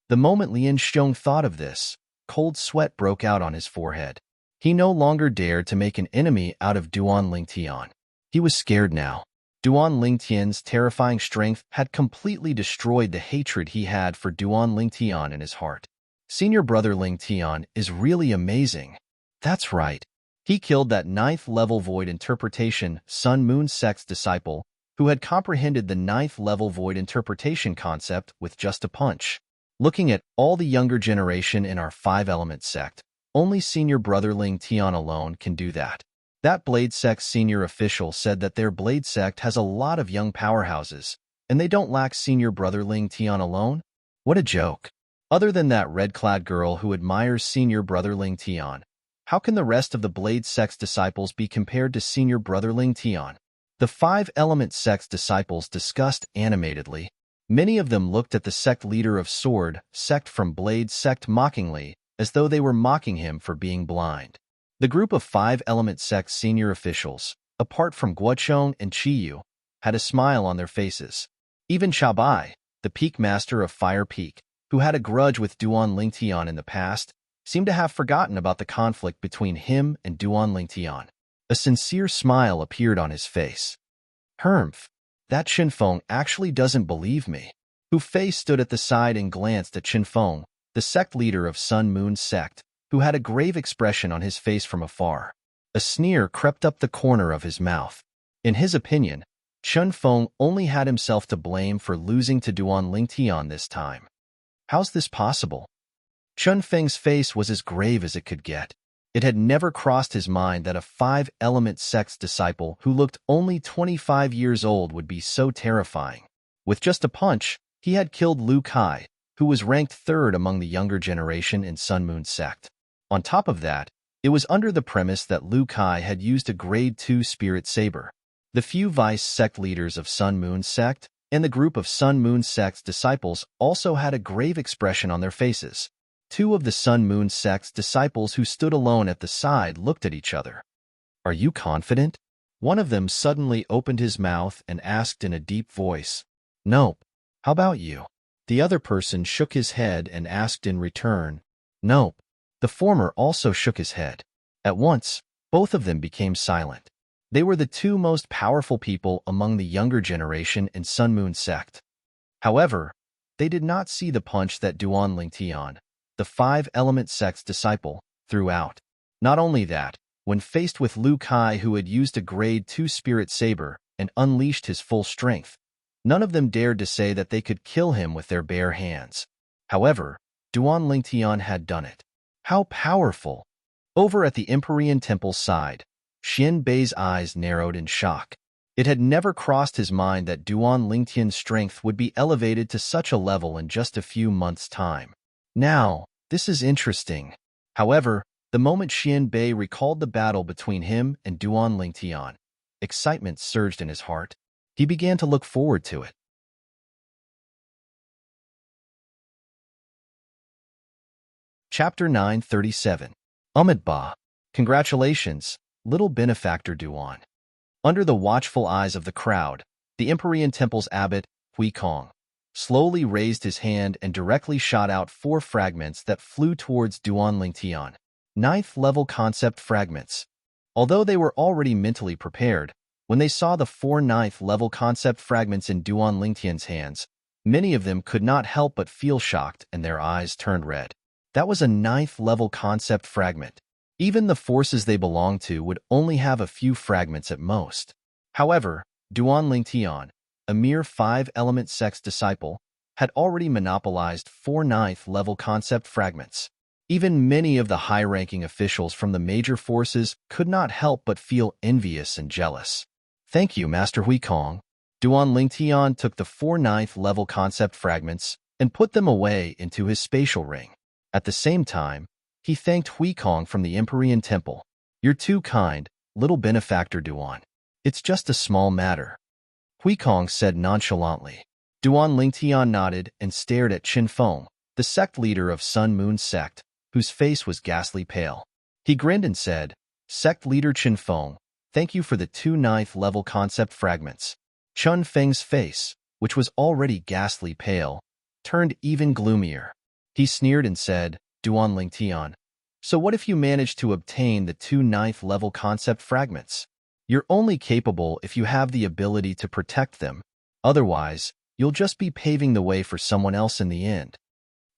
The moment Lien Xiong thought of this, cold sweat broke out on his forehead. He no longer dared to make an enemy out of Duan Lingtian. He was scared now. Duan Lingtian's terrifying strength had completely destroyed the hatred he had for Duan Lingtian in his heart. Senior Brother Lingtian is really amazing. That's right. He killed that 9th level void interpretation Sun Moon Sect's disciple who had comprehended the 9th level void interpretation concept with just a punch. Looking at all the younger generation in our 5-element sect, only Senior Brother Lingtian alone can do that. That Blade Sect senior official said that their Blade Sect has a lot of young powerhouses, and they don't lack Senior Brother Lingtian alone? What a joke. Other than that red-clad girl who admires Senior Brother Lingtian, how can the rest of the Blade Sect's disciples be compared to Senior Brother Lingtian? The 5-element sect's disciples discussed animatedly. Many of them looked at the sect leader of Sword Sect from Blade Sect mockingly, as though they were mocking him for being blind. The group of 5-element sect senior officials, apart from Guochong and Chiyu, had a smile on their faces. Even Chabai, the Peak Master of Fire Peak, who had a grudge with Duan Lingtian in the past, seemed to have forgotten about the conflict between him and Duan Lingtian. A sincere smile appeared on his face. Humph, that Qinfeng actually doesn't believe me. Hu Fei stood at the side and glanced at Qinfeng, the sect leader of Sun Moon Sect, who had a grave expression on his face from afar. A sneer crept up the corner of his mouth. In his opinion, Qinfeng only had himself to blame for losing to Duan Lingtian this time. How's this possible? Qinfeng's face was as grave as it could get. It had never crossed his mind that a 5-element sect's disciple who looked only 25 years old would be so terrifying. With just a punch, he had killed Lu Kai, who was ranked 3rd among the younger generation in Sun Moon Sect. On top of that, it was under the premise that Lu Kai had used a Grade 2 Spirit Saber. The few vice sect leaders of Sun Moon Sect and the group of Sun Moon Sect's disciples also had a grave expression on their faces. 2 of the Sun Moon Sect's disciples who stood alone at the side looked at each other. Are you confident? One of them suddenly opened his mouth and asked in a deep voice, "Nope. How about you?" The other person shook his head and asked in return, "Nope." The former also shook his head. At once, both of them became silent. They were the two most powerful people among the younger generation in Sun Moon sect. However, they did not see the punch that Duan Lingtian, the five-element sect's disciple, threw out. Not only that, when faced with Lu Kai, who had used a grade 2 spirit saber and unleashed his full strength, none of them dared to say that they could kill him with their bare hands. However, Duan Lingtian had done it. How powerful! Over at the Empyrean Temple's side, Xian Bei's eyes narrowed in shock. It had never crossed his mind that Duan Lingtian's strength would be elevated to such a level in just a few months' time. Now, this is interesting. However, the moment Xian Bei recalled the battle between him and Duan Lingtian, excitement surged in his heart. He began to look forward to it. Chapter 937. Ba. Congratulations, little benefactor Duan. Under the watchful eyes of the crowd, the Empyrean Temple's abbot, Hui Kong, slowly raised his hand and directly shot out 4 fragments that flew towards Duan Lingtian. 9th-level concept fragments. Although they were already mentally prepared, when they saw the 4 9th-level concept fragments in Duan Lingtian's hands, many of them could not help but feel shocked and their eyes turned red. That was a 9th-level concept fragment. Even the forces they belonged to would only have a few fragments at most. However, Duan Lingtian, a mere 5-element sect's disciple, had already monopolized 4 9th-level concept fragments. Even many of the high-ranking officials from the major forces could not help but feel envious and jealous. Thank you, Master Hui Kong. Duan Lingtian took the 4 9th-level concept fragments and put them away into his spatial ring. At the same time, he thanked Hui Kong from the Empyrean Temple. You're too kind, little benefactor Duan. It's just a small matter. Hui Kong said nonchalantly. Duan Lingtian nodded and stared at Qin Feng, the sect leader of Sun Moon sect, whose face was ghastly pale. He grinned and said, Sect leader Qin Feng, thank you for the 2 9th-level concept fragments. Chun Feng's face, which was already ghastly pale, turned even gloomier. He sneered and said, Duan Lingtian, so what if you manage to obtain the 2 9th-level concept fragments? You're only capable if you have the ability to protect them. Otherwise, you'll just be paving the way for someone else in the end.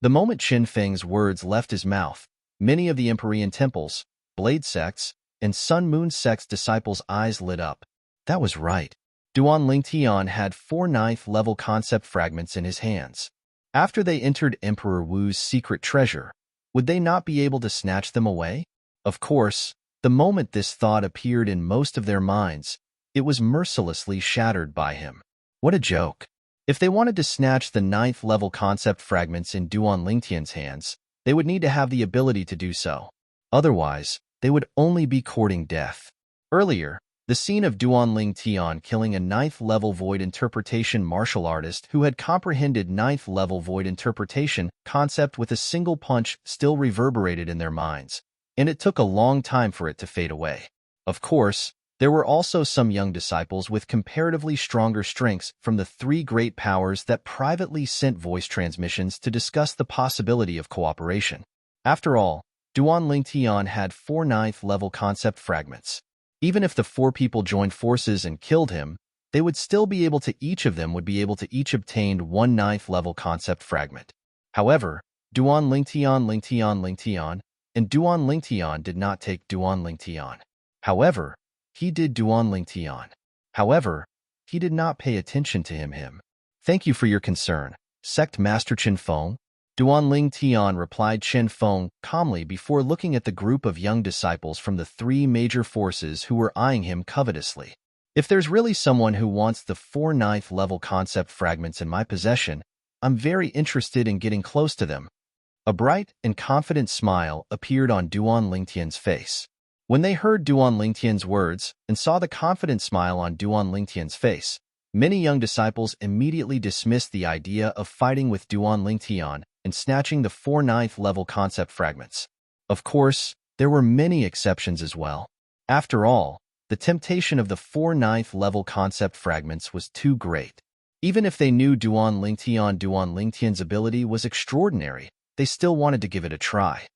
The moment Qin Feng's words left his mouth, many of the Empyrean Temples, Blade Sects, and Sun Moon Sect's disciples' eyes lit up. That was right. Duan Lingtian had 4 9th-level concept fragments in his hands. After they entered Emperor Wu's secret treasure, would they not be able to snatch them away? Of course, the moment this thought appeared in most of their minds, it was mercilessly shattered by him. What a joke. If they wanted to snatch the 9th-level concept fragments in Duan Lingtian's hands, they would need to have the ability to do so. Otherwise, they would only be courting death. Earlier, the scene of Duan Lingtian killing a 9th-level void interpretation martial artist who had comprehended 9th-level void interpretation concept with a single punch still reverberated in their minds, and it took a long time for it to fade away. Of course, there were also some young disciples with comparatively stronger strengths from the 3 great powers that privately sent voice transmissions to discuss the possibility of cooperation. After all, Duan Lingtian had 4 9th-level concept fragments. Even if the 4 people joined forces and killed him, they would still be able to each obtain 1 9th-level concept fragment. However, Duan Lingtian, and Duan Lingtian did not take Duan Lingtian. However, he did Duan Lingtian. However, he did not pay attention to him. Thank you for your concern, Sect Master Qin Feng. Duan Lingtian replied Qin Feng calmly before looking at the group of young disciples from the 3 major forces who were eyeing him covetously. If there's really someone who wants the 4 9th-level concept fragments in my possession, I'm very interested in getting close to them. A bright and confident smile appeared on Duan Lingtian's face. When they heard Duan Lingtian's words and saw the confident smile on Duan Lingtian's face, many young disciples immediately dismissed the idea of fighting with Duan Lingtian and snatching the 4 9th-level concept fragments. Of course, there were many exceptions as well. After all, The temptation of the 4 ninth-level concept fragments was too great. Even if they knew Duan Lingtian's ability was extraordinary, they still wanted to give it a try.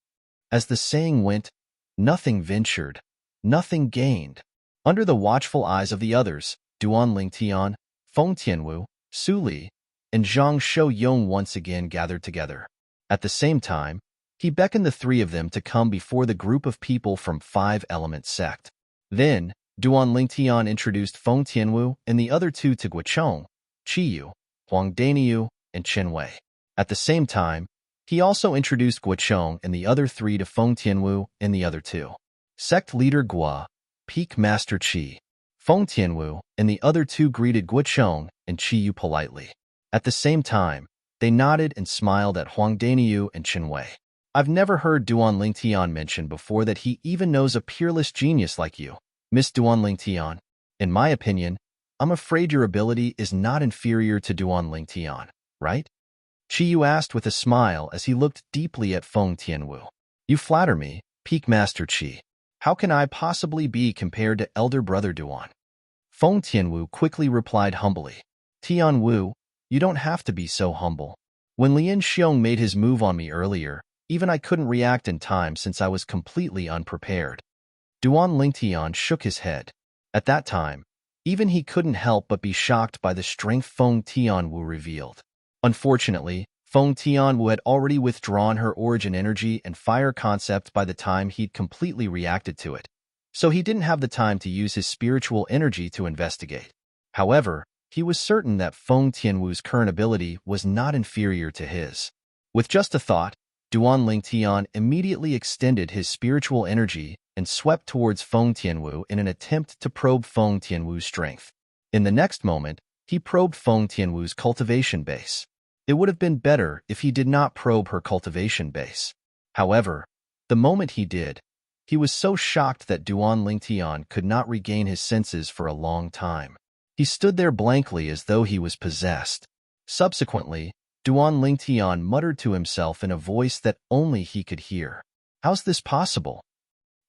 As the saying went, nothing ventured, nothing gained. Under the watchful eyes of the others, Duan Lingtian, Feng Tianwu, Su Li, and Zhang Shouyong once again gathered together. At the same time, he beckoned the three of them to come before the group of people from Five Element Sect. Then, Duan Lingtian introduced Feng Tianwu and the other two to Guochong, Qiyu, Huang Daniyu, and Chen Wei. At the same time, he also introduced Guochong and the other three to Feng Tianwu and the other two. Sect leader Gua, Peak Master Qi, Feng Tianwu, and the other two greeted Guochong and Qiyu politely. At the same time, they nodded and smiled at Huang Daniyu and Chen Wei. I've never heard Duan Lingtian mention before that he even knows a peerless genius like you, Miss Duan Lingtian. In my opinion, I'm afraid your ability is not inferior to Duan Lingtian, right? Qiyu asked with a smile as he looked deeply at Feng Tianwu. You flatter me, Peak Master Qi. How can I possibly be compared to elder brother Duan? Feng Tianwu quickly replied humbly. Tianwu, you don't have to be so humble. When Lian Xiong made his move on me earlier, even I couldn't react in time since I was completely unprepared. Duan Lingtian shook his head. At that time, even he couldn't help but be shocked by the strength Feng Tianwu revealed. Unfortunately, Feng Tianwu had already withdrawn her origin energy and fire concept by the time he'd completely reacted to it, so he didn't have the time to use his spiritual energy to investigate. However, he was certain that Feng Tianwu's current ability was not inferior to his. With just a thought, Duan Lingtian immediately extended his spiritual energy and swept towards Feng Tianwu in an attempt to probe Feng Tianwu's strength. In the next moment, he probed Feng Tianwu's cultivation base. It would have been better if he did not probe her cultivation base. However, the moment he did, he was so shocked that Duan Lingtian could not regain his senses for a long time. He stood there blankly as though he was possessed. Subsequently, Duan Lingtian muttered to himself in a voice that only he could hear. How's this possible?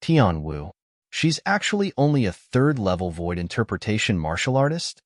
Tianwu, she's actually only a third-level void interpretation martial artist?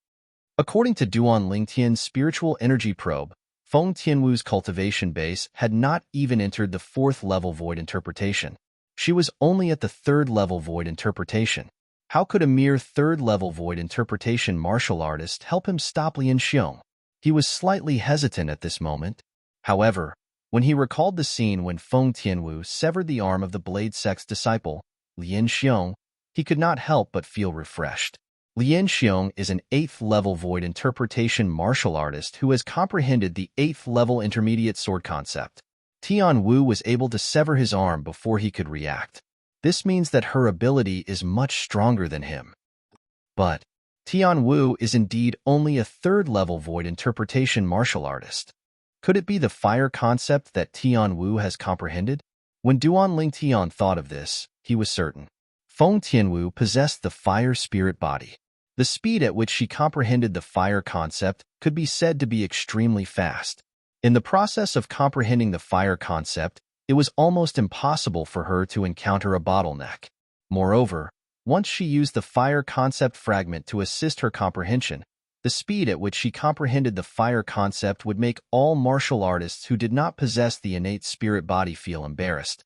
According to Duan Lingtian's spiritual energy probe, Feng Tianwu's cultivation base had not even entered the fourth-level void interpretation. She was only at the third-level void interpretation. How could a mere third-level void interpretation martial artist help him stop Lian Xiong? He was slightly hesitant at this moment. However, when he recalled the scene when Feng Tianwu severed the arm of the Blade Sect's disciple, Lian Xiong, he could not help but feel refreshed. Lian Xiong is an 8th-level void interpretation martial artist who has comprehended the 8th-level intermediate sword concept. Tianwu was able to sever his arm before he could react. This means that her ability is much stronger than him. But Tianwu is indeed only a 3rd-level void interpretation martial artist. Could it be the fire concept that Tianwu has comprehended? When Duan Lingtian thought of this, he was certain. Feng Tianwu possessed the fire spirit body. The speed at which she comprehended the fire concept could be said to be extremely fast. In the process of comprehending the fire concept, it was almost impossible for her to encounter a bottleneck. Moreover, once she used the fire concept fragment to assist her comprehension, the speed at which she comprehended the fire concept would make all martial artists who did not possess the innate spirit body feel embarrassed.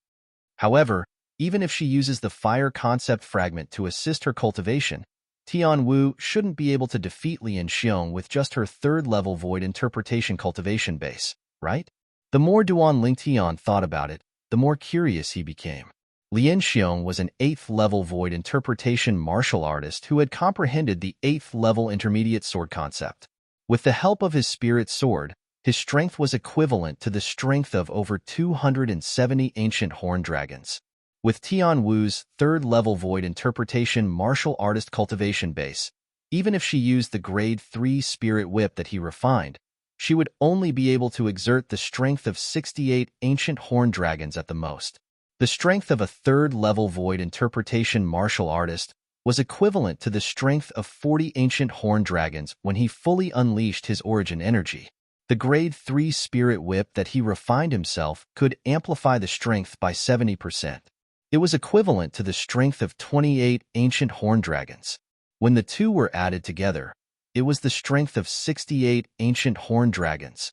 However, even if she uses the fire concept fragment to assist her cultivation, Tianwu shouldn't be able to defeat Lian Xiong with just her 3rd-level void interpretation cultivation base, right? The more Duan Lingtian thought about it, the more curious he became. Lian Xiong was an 8th-level void interpretation martial artist who had comprehended the 8th-level intermediate sword concept. With the help of his spirit sword, his strength was equivalent to the strength of over 270 ancient horned dragons. With Tianwu's 3rd-level void interpretation martial artist cultivation base, even if she used the grade 3 spirit whip that he refined, she would only be able to exert the strength of 68 ancient horned dragons at the most. The strength of a 3rd-level void interpretation martial artist was equivalent to the strength of 40 ancient horned dragons when he fully unleashed his origin energy. The grade 3 spirit whip that he refined himself could amplify the strength by 70%. It was equivalent to the strength of 28 ancient horned dragons. When the two were added together, it was the strength of 68 ancient horned dragons.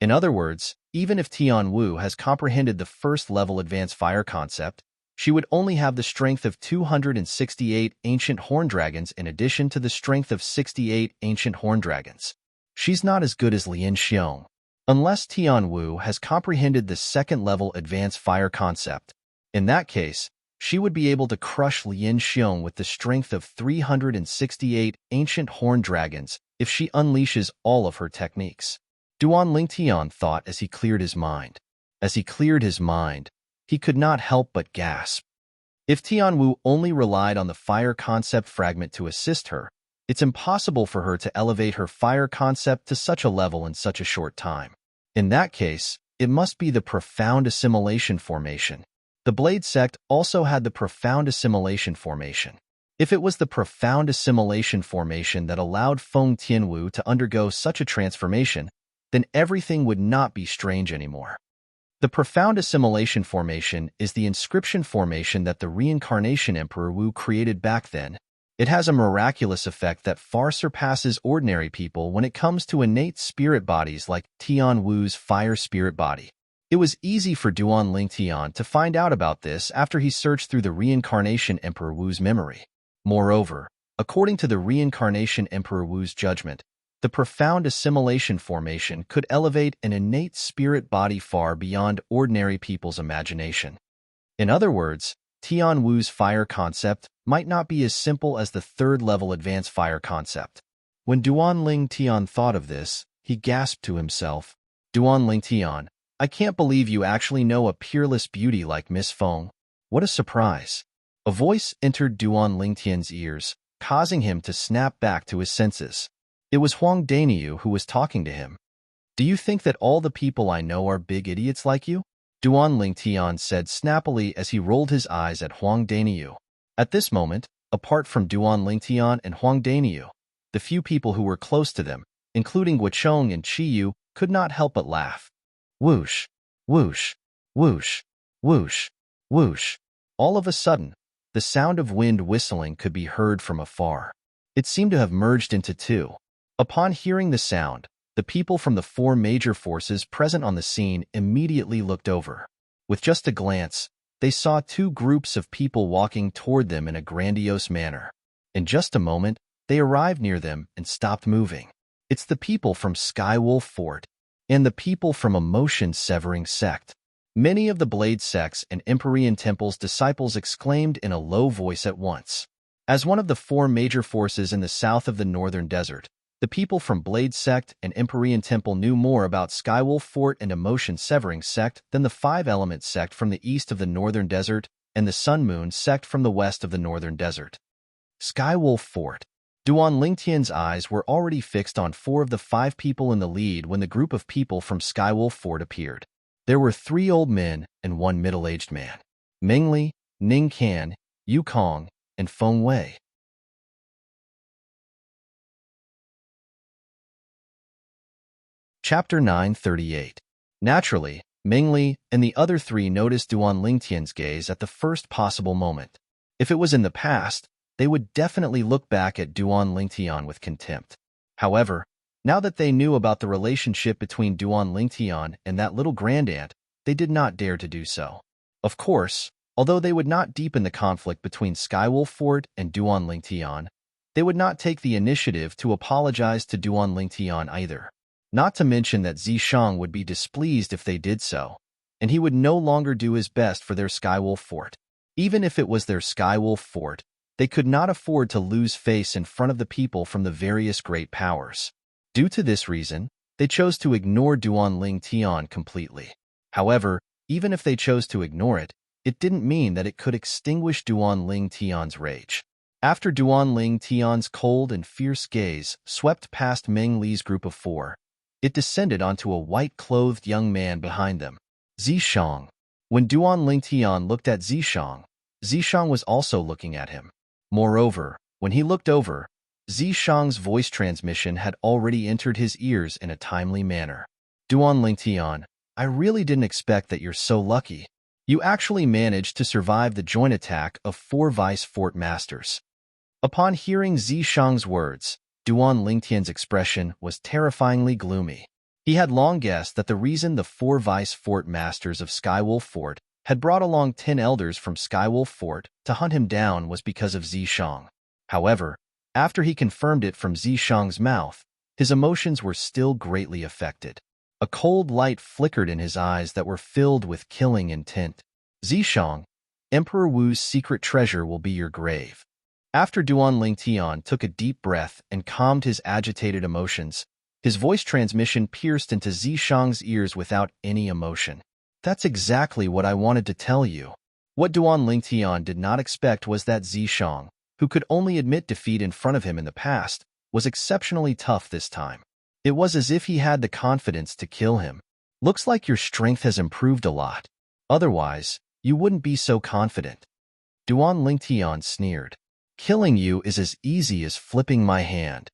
In other words, even if Tian Wu has comprehended the first-level advanced fire concept, she would only have the strength of 268 ancient horned dragons in addition to the strength of 68 ancient horned dragons. She's not as good as Lin Xiong. Unless Tian Wu has comprehended the second-level advanced fire concept. In that case, she would be able to crush Lin Xiong with the strength of 368 ancient horned dragons if she unleashes all of her techniques. Duan Lingtian thought as he cleared his mind. As he cleared his mind, he could not help but gasp. If Tian Wu only relied on the fire concept fragment to assist her, it's impossible for her to elevate her fire concept to such a level in such a short time. In that case, it must be the profound assimilation formation. The Blade sect also had the profound assimilation formation. If it was the profound assimilation formation that allowed Feng Tianwu to undergo such a transformation, then everything would not be strange anymore. The profound assimilation formation is the inscription formation that the reincarnation Emperor Wu created back then. It has a miraculous effect that far surpasses ordinary people when it comes to innate spirit bodies like Tian Wu's fire spirit body. It was easy for Duan Lingtian to find out about this after he searched through the reincarnation Emperor Wu's memory. Moreover, according to the reincarnation Emperor Wu's judgment, the profound assimilation formation could elevate an innate spirit body far beyond ordinary people's imagination. In other words, Tian Wu's fire concept might not be as simple as the third-level advanced fire concept. When Duan Lingtian thought of this, he gasped to himself, "Duan Lingtian, I can't believe you actually know a peerless beauty like Miss Feng. What a surprise." A voice entered Duan Lingtian's ears, causing him to snap back to his senses. It was Huang Daniu who was talking to him. "Do you think that all the people I know are big idiots like you?" Duan Lingtian said snappily as he rolled his eyes at Huang Daniu. At this moment, apart from Duan Lingtian and Huang Daniu, the few people who were close to them, including Guochong and Qiyu, could not help but laugh. Whoosh, whoosh, whoosh, whoosh, whoosh. All of a sudden, the sound of wind whistling could be heard from afar. It seemed to have merged into two. Upon hearing the sound, the people from the four major forces present on the scene immediately looked over. With just a glance, they saw two groups of people walking toward them in a grandiose manner. In just a moment, they arrived near them and stopped moving. It's the people from Skywolf Fort and the people from Emotion-Severing Sect. Many of the Blade sects and Empyrean Temple's disciples exclaimed in a low voice at once. As one of the four major forces in the south of the Northern Desert, the people from Blade Sect and Empyrean Temple knew more about Skywolf Fort and Emotion-Severing Sect than the Five-Element Sect from the east of the Northern Desert and the Sun-Moon Sect from the west of the Northern Desert. Skywolf Fort. Duan Lingtian's eyes were already fixed on four of the five people in the lead when the group of people from Skywolf Fort appeared. There were 3 old men and 1 middle-aged man. Meng Li, Ning Kan, Yu Kong, and Feng Wei. Chapter 938. Naturally, Meng Li and the other 3 noticed Duan Lingtian's gaze at the first possible moment. If it was in the past, they would definitely look back at Duan Lingtian with contempt. However, now that they knew about the relationship between Duan Lingtian and that little grandaunt, they did not dare to do so. Of course, although they would not deepen the conflict between Skywolf Fort and Duan Lingtian, they would not take the initiative to apologize to Duan Lingtian either. Not to mention that Zishang would be displeased if they did so, and he would no longer do his best for their Skywolf Fort. Even if it was their Skywolf Fort, they could not afford to lose face in front of the people from the various great powers. Due to this reason, they chose to ignore Duan Lingtian completely. However, even if they chose to ignore it, it didn't mean that it could extinguish Duan Lingtian's rage. After Duan Lingtian's cold and fierce gaze swept past Meng Li's group of 4, it descended onto a white-clothed young man behind them, Zishang. When Duan Lingtian looked at Zishang, Zishang was also looking at him. Moreover, when he looked over, Zishang's voice transmission had already entered his ears in a timely manner. "Duan Lingtian, I really didn't expect that you're so lucky." You actually managed to survive the joint attack of 4 Vice Fort Masters. Upon hearing Zishang's words, Duan Lingtian's expression was terrifyingly gloomy. He had long guessed that the reason the 4 Vice Fort Masters of Skywolf Fort had brought along 10 elders from Skywolf Fort to hunt him down was because of Zishang. However, after he confirmed it from Zishang's mouth, his emotions were still greatly affected. A cold light flickered in his eyes that were filled with killing intent. Zishang, Emperor Wu's secret treasure will be your grave. After Duan Lingtian took a deep breath and calmed his agitated emotions, his voice transmission pierced into Zishang's ears without any emotion. That's exactly what I wanted to tell you. What Duan Lingtian did not expect was that Zishang, who could only admit defeat in front of him in the past, was exceptionally tough this time. It was as if he had the confidence to kill him. Looks like your strength has improved a lot. Otherwise, you wouldn't be so confident. Duan Lingtian sneered. Killing you is as easy as flipping my hand.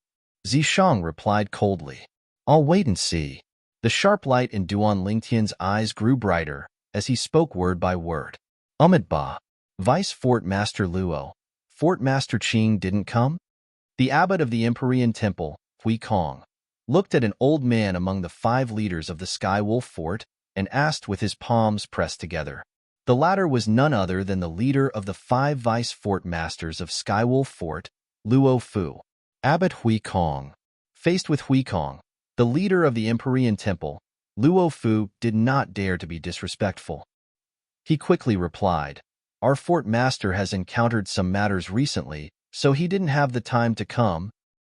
Zishang replied coldly. I'll wait and see. The sharp light in Duan Lingtian's eyes grew brighter as he spoke word by word. Ba, Vice Fort Master Luo, Fort Master Qing didn't come? The abbot of the Empyrean Temple, Hui Kong, looked at an old man among the 5 leaders of the Skywolf Fort and asked with his palms pressed together. The latter was none other than the leader of the 5 Vice Fort Masters of Skywolf Fort, Luo Fu. Abbot Hui Kong. Faced with Hui Kong, the leader of the Empyrean Temple, Luo Fu did not dare to be disrespectful. He quickly replied, Our Fort Master has encountered some matters recently, so he didn't have the time to come.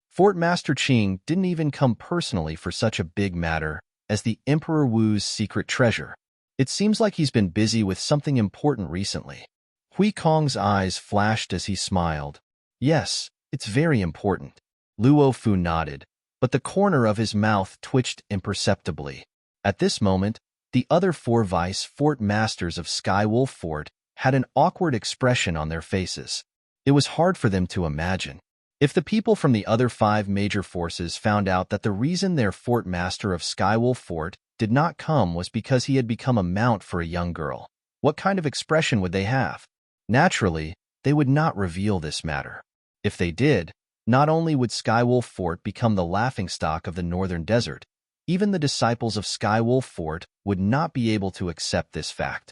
Fort Master Qing didn't even come personally for such a big matter as the Emperor Wu's secret treasure. It seems like he's been busy with something important recently. Hui Kong's eyes flashed as he smiled. Yes, it's very important. Luo Fu nodded, but the corner of his mouth twitched imperceptibly. At this moment, the other 4 Vice Fort Masters of Skywolf Fort had an awkward expression on their faces. It was hard for them to imagine. If the people from the other 5 major forces found out that the reason their Fort Master of Skywolf Fort did not come was because he had become a mount for a young girl, what kind of expression would they have? Naturally, they would not reveal this matter. If they did, not only would Skywolf Fort become the laughingstock of the northern desert, even the disciples of Skywolf Fort would not be able to accept this fact.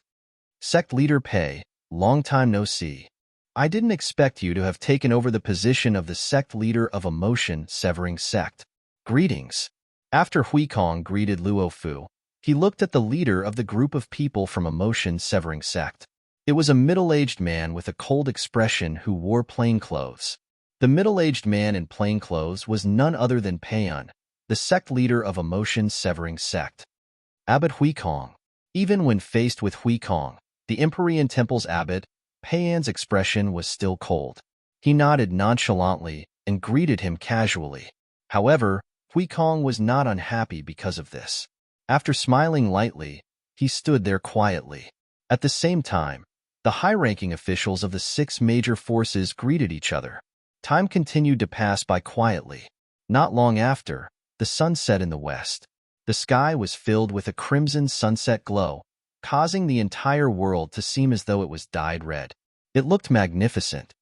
Sect Leader Pei, long time no see. I didn't expect you to have taken over the position of the sect leader of emotion-severing sect. Greetings. After Hui Kong greeted Luo Fu, he looked at the leader of the group of people from emotion-severing sect. It was a middle-aged man with a cold expression who wore plain clothes. The middle-aged man in plain clothes was none other than Peian, the sect leader of emotion-severing sect. Abbot Hui Kong. Even when faced with Hui Kong, the Empyrean Temple's abbot, Peian's expression was still cold. He nodded nonchalantly and greeted him casually. However, Hui Kong was not unhappy because of this. After smiling lightly, he stood there quietly. At the same time, the high-ranking officials of the 6 major forces greeted each other. Time continued to pass by quietly. Not long after, the sun set in the west. The sky was filled with a crimson sunset glow, causing the entire world to seem as though it was dyed red. It looked magnificent.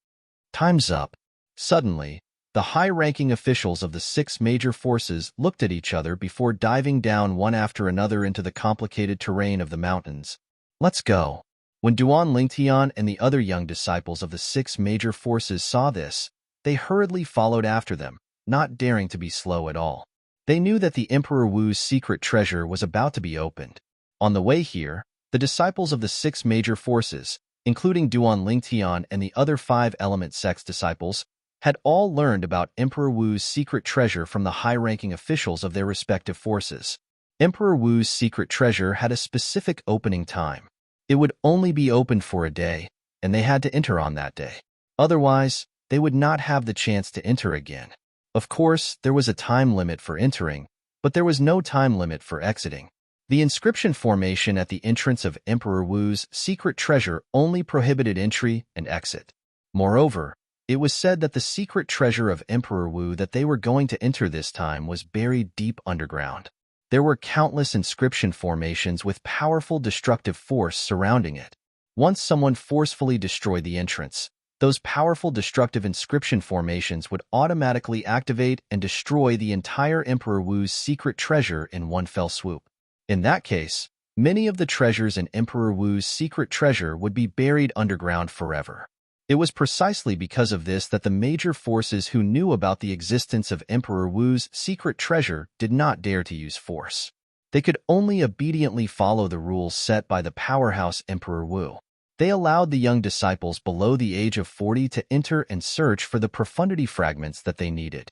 Time's up. Suddenly, the high-ranking officials of the 6 major forces looked at each other before diving down one after another into the complicated terrain of the mountains. Let's go. When Duan Lingtian and the other young disciples of the 6 major forces saw this, they hurriedly followed after them, not daring to be slow at all. They knew that the Emperor Wu's secret treasure was about to be opened. On the way here, the disciples of the 6 major forces, including Duan Lingtian and the other 5 element sect's disciples, had all learned about Emperor Wu's secret treasure from the high-ranking officials of their respective forces. Emperor Wu's secret treasure had a specific opening time. It would only be opened for a day, and they had to enter on that day. Otherwise, they would not have the chance to enter again. Of course, there was a time limit for entering, but there was no time limit for exiting. The inscription formation at the entrance of Emperor Wu's secret treasure only prohibited entry and exit. Moreover, it was said that the secret treasure of Emperor Wu that they were going to enter this time was buried deep underground. There were countless inscription formations with powerful destructive force surrounding it. Once someone forcefully destroyed the entrance, those powerful destructive inscription formations would automatically activate and destroy the entire Emperor Wu's secret treasure in one fell swoop. In that case, many of the treasures in Emperor Wu's secret treasure would be buried underground forever. It was precisely because of this that the major forces who knew about the existence of Emperor Wu's secret treasure did not dare to use force. They could only obediently follow the rules set by the powerhouse Emperor Wu. They allowed the young disciples below the age of 40 to enter and search for the profundity fragments that they needed.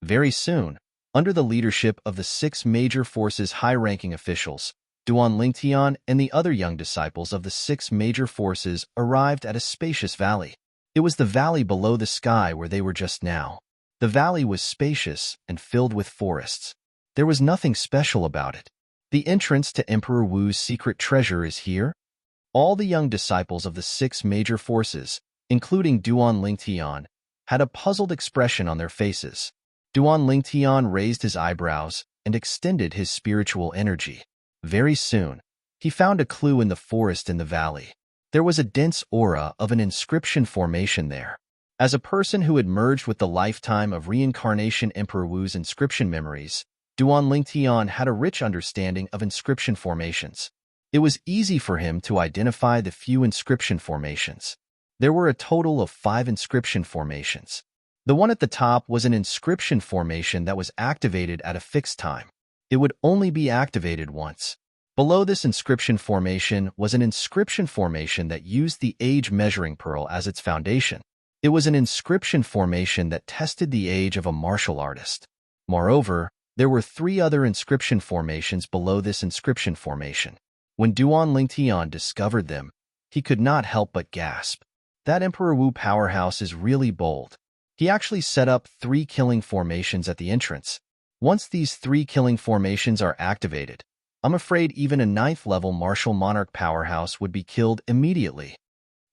Very soon, under the leadership of the 6 major forces' high-ranking officials, Duan Lingtian and the other young disciples of the 6 major forces arrived at a spacious valley. It was the valley below the sky where they were just now. The valley was spacious and filled with forests. There was nothing special about it. The entrance to Emperor Wu's secret treasure is here. All the young disciples of the 6 major forces, including Duan Lingtian, had a puzzled expression on their faces. Duan Lingtian raised his eyebrows and extended his spiritual energy. Very soon, he found a clue in the forest in the valley. There was a dense aura of an inscription formation there. As a person who had merged with the lifetime of reincarnation Emperor Wu's inscription memories, Duan Lingtian had a rich understanding of inscription formations. It was easy for him to identify the few inscription formations. There were a total of 5 inscription formations. The one at the top was an inscription formation that was activated at a fixed time. It would only be activated once. Below this inscription formation was an inscription formation that used the age measuring pearl as its foundation. It was an inscription formation that tested the age of a martial artist. Moreover, there were 3 other inscription formations below this inscription formation. When Duan Lingtian discovered them, he could not help but gasp. That Emperor Wu powerhouse is really bold. He actually set up 3 killing formations at the entrance. Once these 3 killing formations are activated, I'm afraid even a 9th-level martial monarch powerhouse would be killed immediately.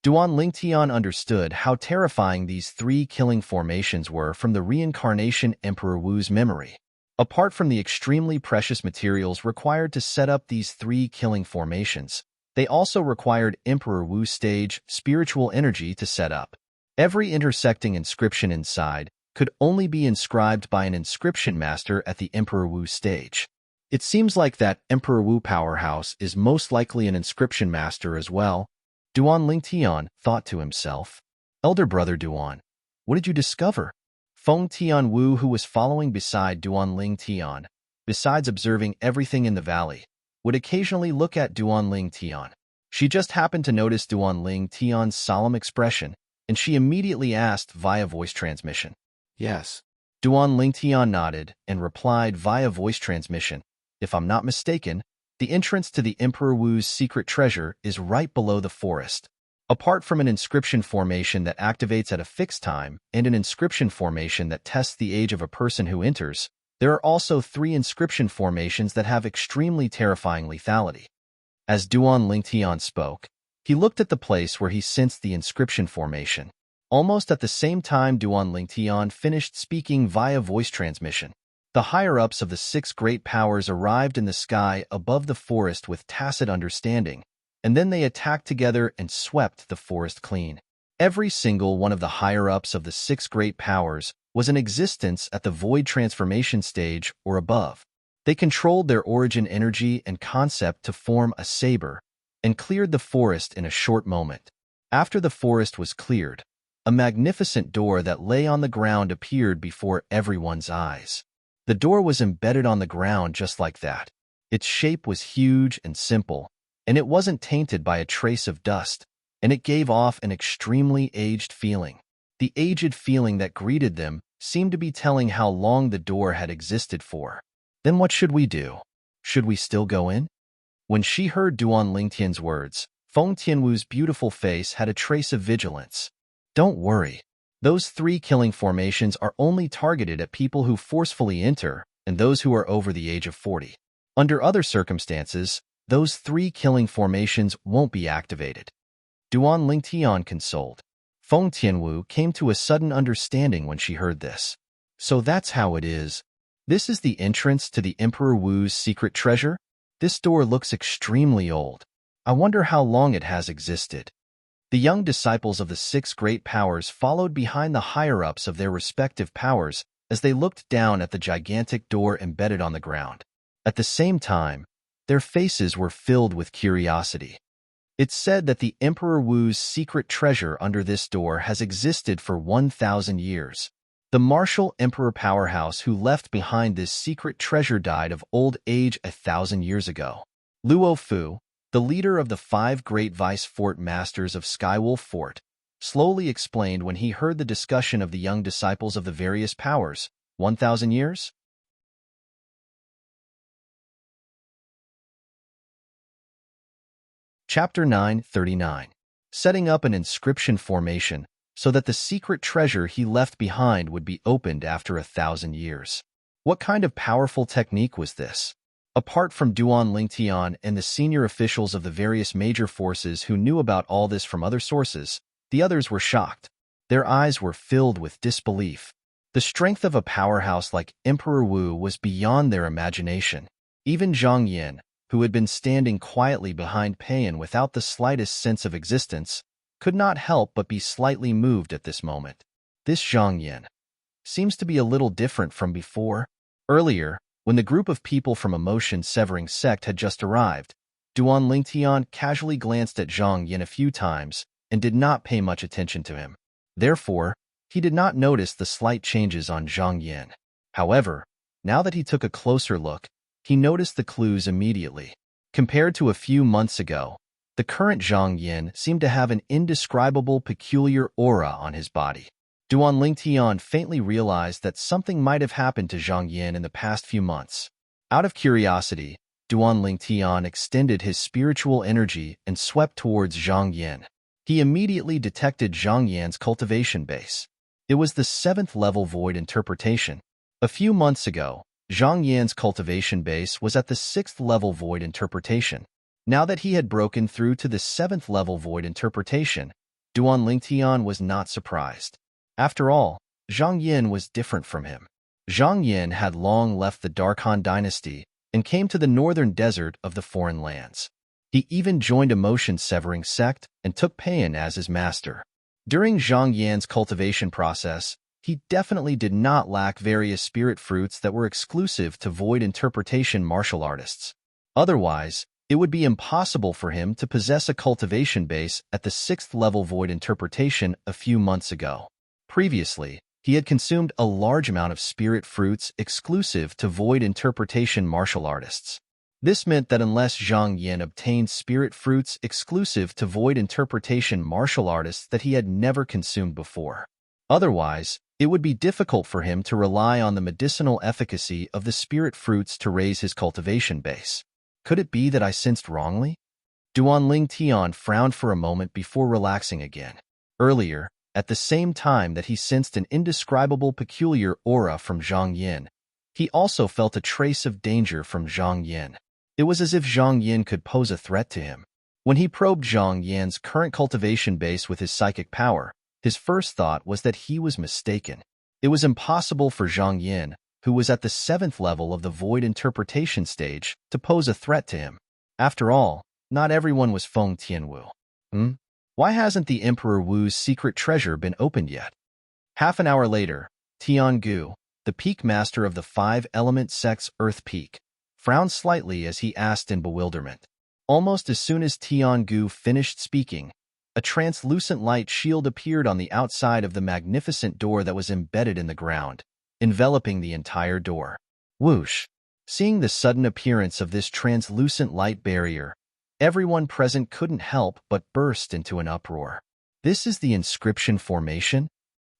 Duan Lingtian understood how terrifying these 3 killing formations were from the reincarnation Emperor Wu's memory. Apart from the extremely precious materials required to set up these 3 killing formations, they also required Emperor Wu's stage spiritual energy to set up. Every intersecting inscription inside could only be inscribed by an inscription master at the Emperor Wu stage. It seems like that Emperor Wu powerhouse is most likely an inscription master as well. Duan Lingtian thought to himself. Elder brother Duan, what did you discover? Feng Tianwu, who was following beside Duan Lingtian, besides observing everything in the valley, would occasionally look at Duan Lingtian. She just happened to notice Duan Lingtian's solemn expression, and she immediately asked via voice transmission. Yes. Duan Lingtian nodded and replied via voice transmission. If I'm not mistaken, the entrance to the Emperor Wu's secret treasure is right below the forest. Apart from an inscription formation that activates at a fixed time and an inscription formation that tests the age of a person who enters, there are also 3 inscription formations that have extremely terrifying lethality. As Duan Lingtian spoke, he looked at the place where he sensed the inscription formation. Almost at the same time Duan Lingtian finished speaking via voice transmission. The higher-ups of the 6 great powers arrived in the sky above the forest with tacit understanding, and then they attacked together and swept the forest clean. Every single one of the higher-ups of the 6 great powers was in existence at the void transformation stage or above. They controlled their origin energy and concept to form a saber, and cleared the forest in a short moment. After the forest was cleared, a magnificent door that lay on the ground appeared before everyone's eyes. The door was embedded on the ground just like that. Its shape was huge and simple, and it wasn't tainted by a trace of dust, and it gave off an extremely aged feeling. The aged feeling that greeted them seemed to be telling how long the door had existed for. Then what should we do? Should we still go in? When she heard Duan Lingtian's words, Feng Tianwu's beautiful face had a trace of vigilance. Don't worry. Those 3 killing formations are only targeted at people who forcefully enter and those who are over the age of 40. Under other circumstances, those 3 killing formations won't be activated. Duan Lingtian consoled. Feng Tianwu came to a sudden understanding when she heard this. So that's how it is. This is the entrance to the Emperor Wu's secret treasure? This door looks extremely old. I wonder how long it has existed. The young disciples of the six great powers followed behind the higher-ups of their respective powers as they looked down at the gigantic door embedded on the ground. At the same time, their faces were filled with curiosity. It's said that the Emperor Wu's secret treasure under this door has existed for 1,000 years. The martial Emperor powerhouse who left behind this secret treasure died of old age 1,000 years ago. Luo Fu, the leader of the 5 great vice fort masters of Skywolf Fort, slowly explained when he heard the discussion of the young disciples of the various powers. 1,000 years? Chapter 939. Setting up an inscription formation so that the secret treasure he left behind would be opened after 1,000 years. What kind of powerful technique was this? Apart from Duan Lingtian and the senior officials of the various major forces who knew about all this from other sources, the others were shocked. Their eyes were filled with disbelief. The strength of a powerhouse like Emperor Wu was beyond their imagination. Even Zhang Yin, who had been standing quietly behind Payan without the slightest sense of existence, could not help but be slightly moved at this moment. This Zhang Yin seems to be a little different from before. Earlier, when the group of people from emotion-severing sect had just arrived, Duan Lingtian casually glanced at Zhang Yin a few times and did not pay much attention to him. Therefore, he did not notice the slight changes on Zhang Yin. However, now that he took a closer look, he noticed the clues immediately. Compared to a few months ago, the current Zhang Yin seemed to have an indescribable peculiar aura on his body. Duan Lingtian faintly realized that something might have happened to Zhang Yin in the past few months. Out of curiosity, Duan Lingtian extended his spiritual energy and swept towards Zhang Yin. He immediately detected Zhang Yin's cultivation base. It was the 7th level void interpretation. A few months ago, Zhang Yin's cultivation base was at the 6th level void interpretation. Now that he had broken through to the 7th level void interpretation, Duan Lingtian was not surprised. After all, Zhang Yin was different from him. Zhang Yin had long left the Darkhan dynasty and came to the northern desert of the foreign lands. He even joined a motion-severing sect and took Payan as his master. During Zhang Yin's cultivation process, he definitely did not lack various spirit fruits that were exclusive to void interpretation martial artists. Otherwise, it would be impossible for him to possess a cultivation base at the 6th level void interpretation a few months ago. Previously, he had consumed a large amount of spirit fruits exclusive to void interpretation martial artists. This meant that unless Zhang Yin obtained spirit fruits exclusive to void interpretation martial artists that he had never consumed before, otherwise, it would be difficult for him to rely on the medicinal efficacy of the spirit fruits to raise his cultivation base. Could it be that I sensed wrongly? Duan Lingtian frowned for a moment before relaxing again. Earlier, at the same time that he sensed an indescribable peculiar aura from Zhang Yin, he also felt a trace of danger from Zhang Yin. It was as if Zhang Yin could pose a threat to him. When he probed Zhang Yin's current cultivation base with his psychic power, his first thought was that he was mistaken. It was impossible for Zhang Yin, who was at the 7th level of the void interpretation stage, to pose a threat to him. After all, not everyone was Feng Tianwu. Why hasn't the Emperor Wu's secret treasure been opened yet? Half an hour later, Tiangu, the peak master of the 5-element sect's Earth Peak, frowned slightly as he asked in bewilderment. Almost as soon as Tiangu finished speaking, a translucent light shield appeared on the outside of the magnificent door that was embedded in the ground, enveloping the entire door. Whoosh! Seeing the sudden appearance of this translucent light barrier, everyone present couldn't help but burst into an uproar. This is the inscription formation?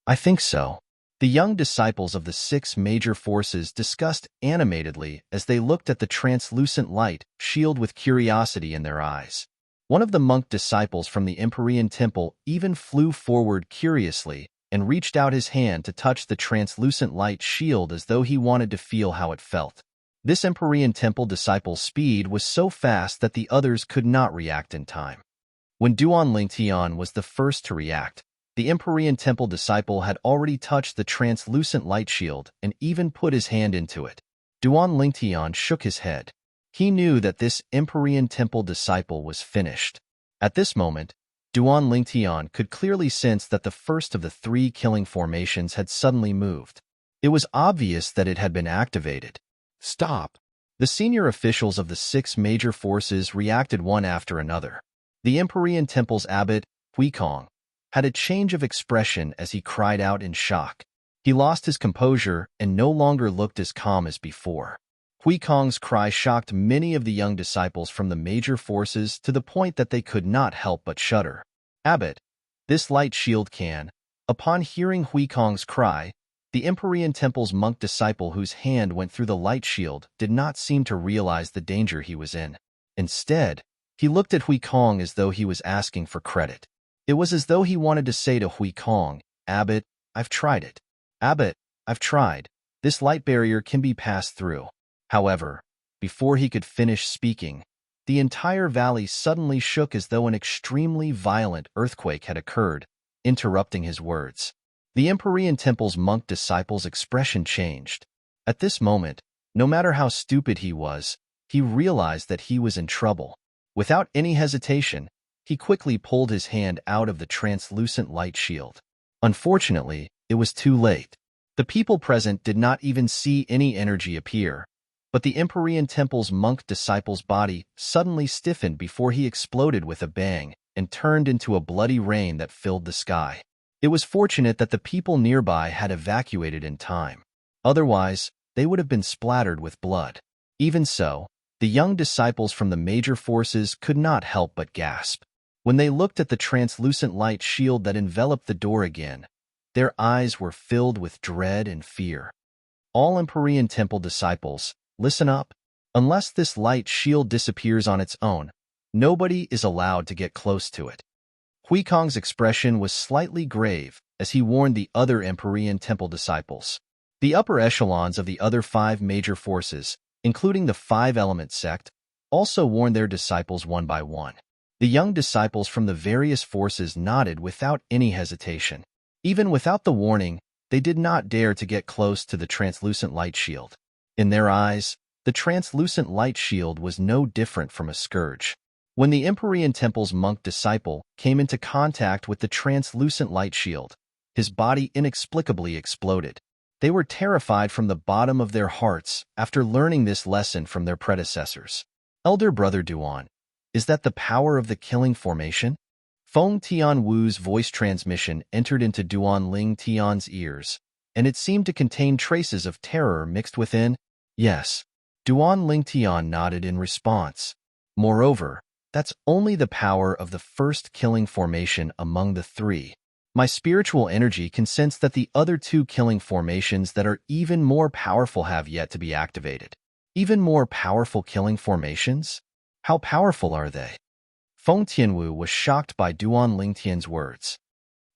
I think so. The young disciples of the 6 major forces discussed animatedly as they looked at the translucent light shield with curiosity in their eyes. One of the monk disciples from the Empyrean Temple even flew forward curiously and reached out his hand to touch the translucent light shield as though he wanted to feel how it felt. This Empyrean Temple disciple's speed was so fast that the others could not react in time. When Duan Lingtian was the first to react, The Empyrean Temple disciple had already touched the translucent light shield and even put his hand into it. Duan Lingtian shook his head. He knew that this Empyrean Temple disciple was finished. At this moment, Duan Lingtian could clearly sense that the first of the 3 killing formations had suddenly moved. It was obvious that it had been activated. Stop! The senior officials of the 6 major forces reacted one after another. The Empyrean Temple's abbot, Huikong, had a change of expression as he cried out in shock. He lost his composure and no longer looked as calm as before. Huikong's cry shocked many of the young disciples from the major forces to the point that they could not help but shudder. Abbot, this light shield can. Upon hearing Huikong's cry, the Empyrean Temple's monk disciple whose hand went through the light shield did not seem to realize the danger he was in. Instead, he looked at Huikong as though he was asking for credit. It was as though he wanted to say to Huikong, Abbot, I've tried it. Abbot, I've tried. This light barrier can be passed through. However, before he could finish speaking, the entire valley suddenly shook as though an extremely violent earthquake had occurred, interrupting his words. The Empyrean Temple's monk disciple's expression changed. At this moment, no matter how stupid he was, he realized that he was in trouble. Without any hesitation, he quickly pulled his hand out of the translucent light shield. Unfortunately, it was too late. The people present did not even see any energy appear, but the Empyrean Temple's monk disciple's body suddenly stiffened before he exploded with a bang and turned into a bloody rain that filled the sky. It was fortunate that the people nearby had evacuated in time. Otherwise, they would have been splattered with blood. Even so, the young disciples from the major forces could not help but gasp. When they looked at the translucent light shield that enveloped the door again, their eyes were filled with dread and fear. All Empyrean Temple disciples, listen up. Unless this light shield disappears on its own, nobody is allowed to get close to it. Huikong's expression was slightly grave as he warned the other Empyrean Temple disciples. The upper echelons of the other 5 major forces, including the 5-element sect, also warned their disciples one by one. The young disciples from the various forces nodded without any hesitation. Even without the warning, they did not dare to get close to the translucent light shield. In their eyes, the translucent light shield was no different from a scourge. When the Empyrean Temple's monk disciple came into contact with the translucent light shield, his body inexplicably exploded. They were terrified from the bottom of their hearts after learning this lesson from their predecessors. Elder Brother Duan, is that the power of the killing formation? Feng Tianwu's voice transmission entered into Duan Ling Tian's ears, and it seemed to contain traces of terror mixed within. Yes. Duan Ling Tian nodded in response. Moreover, that's only the power of the first killing formation among the 3. My spiritual energy can sense that the other 2 killing formations that are even more powerful have yet to be activated. Even more powerful killing formations? How powerful are they? Feng Tianwu was shocked by Duan Lingtian's words.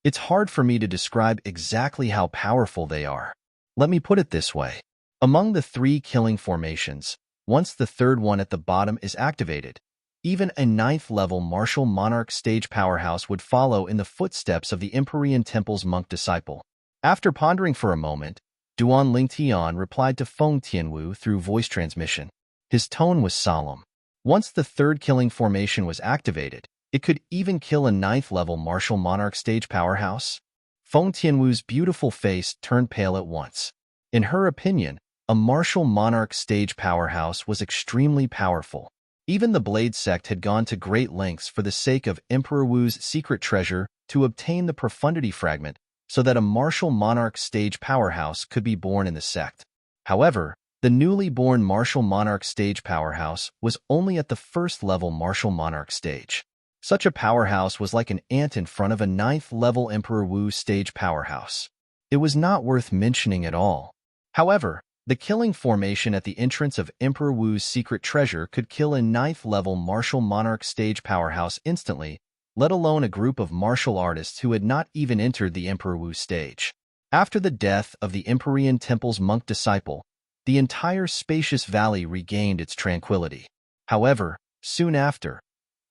It's hard for me to describe exactly how powerful they are. Let me put it this way. Among the 3 killing formations, once the 3rd one at the bottom is activated, even a 9th-level martial monarch stage powerhouse would follow in the footsteps of the Empyrean Temple's monk disciple. After pondering for a moment, Duan Lingtian replied to Feng Tianwu through voice transmission. His tone was solemn. Once the 3rd killing formation was activated, it could even kill a 9th-level martial monarch stage powerhouse. Feng Tianwu's beautiful face turned pale at once. In her opinion, a martial monarch stage powerhouse was extremely powerful. Even the Blade sect had gone to great lengths for the sake of Emperor Wu's secret treasure to obtain the profundity fragment so that a martial monarch stage powerhouse could be born in the sect. However, the newly born martial monarch stage powerhouse was only at the 1st-level martial monarch stage. Such a powerhouse was like an ant in front of a 9th-level Emperor Wu stage powerhouse. It was not worth mentioning at all. However, the killing formation at the entrance of Emperor Wu's secret treasure could kill a 9th-level martial monarch stage powerhouse instantly, let alone a group of martial artists who had not even entered the Emperor Wu stage. After the death of the Empyrean Temple's monk disciple, the entire spacious valley regained its tranquility. However, soon after,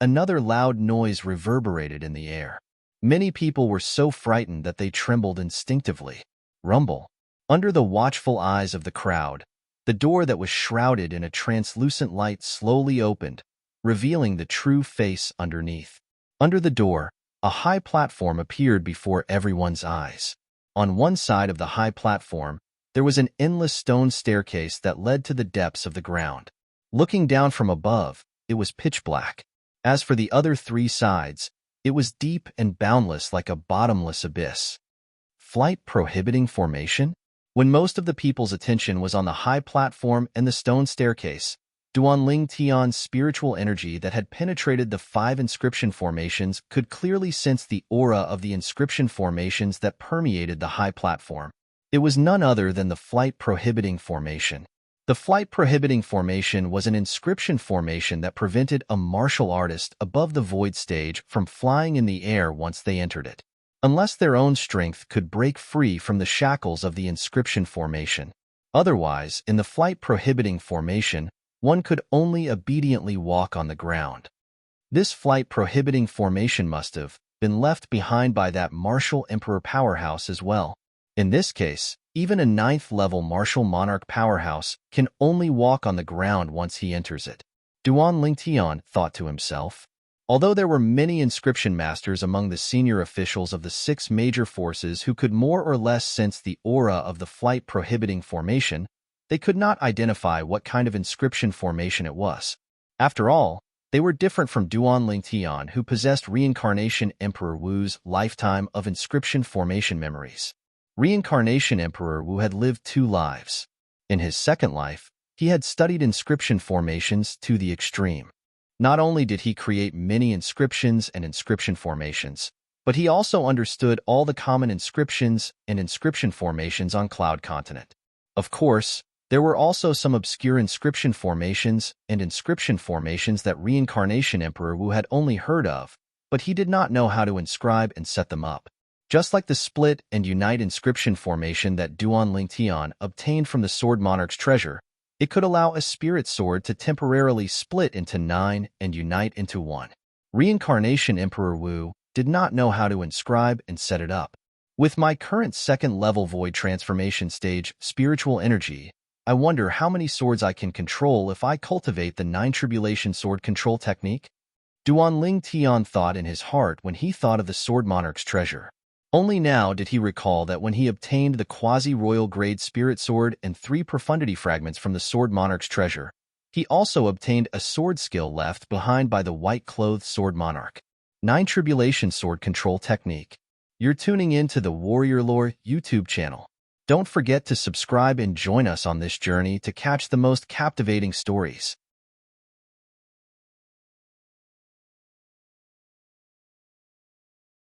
another loud noise reverberated in the air. Many people were so frightened that they trembled instinctively. Rumble. Under the watchful eyes of the crowd, the door that was shrouded in a translucent light slowly opened, revealing the true face underneath. Under the door, a high platform appeared before everyone's eyes. On one side of the high platform, there was an endless stone staircase that led to the depths of the ground. Looking down from above, it was pitch black. As for the other three sides, it was deep and boundless like a bottomless abyss. Flight prohibiting formation? When most of the people's attention was on the high platform and the stone staircase, Duanling Tian's spiritual energy that had penetrated the 5 inscription formations could clearly sense the aura of the inscription formations that permeated the high platform. It was none other than the flight prohibiting formation. The flight prohibiting formation was an inscription formation that prevented a martial artist above the void stage from flying in the air once they entered it, unless their own strength could break free from the shackles of the inscription formation. Otherwise, in the flight prohibiting formation, one could only obediently walk on the ground. This flight prohibiting formation must have been left behind by that martial emperor powerhouse as well. In this case, even a 9th-level martial monarch powerhouse can only walk on the ground once he enters it. Duanling Tian thought to himself. Although there were many inscription masters among the senior officials of the 6 major forces who could more or less sense the aura of the flight prohibiting formation, they could not identify what kind of inscription formation it was. After all, they were different from Duanling Tian, who possessed Reincarnation Emperor Wu's lifetime of inscription formation memories. Reincarnation Emperor Wu had lived 2 lives. In his second life, he had studied inscription formations to the extreme. Not only did he create many inscriptions and inscription formations, but he also understood all the common inscriptions and inscription formations on Cloud Continent. Of course, there were also some obscure inscription formations and inscription formations that Reincarnation Emperor Wu had only heard of, but he did not know how to inscribe and set them up. Just like the split and unite inscription formation that Duanling Tian obtained from the Sword Monarch's treasure, it could allow a spirit sword to temporarily split into 9 and unite into 1. Reincarnation Emperor Wu did not know how to inscribe and set it up. With my current 2nd level void transformation stage spiritual energy, I wonder how many swords I can control if I cultivate the 9 tribulation sword control technique? Duanling Tian thought in his heart when he thought of the Sword Monarch's treasure. Only now did he recall that when he obtained the quasi-royal grade spirit sword and 3 profundity fragments from the Sword Monarch's treasure, he also obtained a sword skill left behind by the white-clothed Sword Monarch. 9 tribulation sword control technique. You're tuning in to the Warrior Lore YouTube channel. Don't forget to subscribe and join us on this journey to catch the most captivating stories.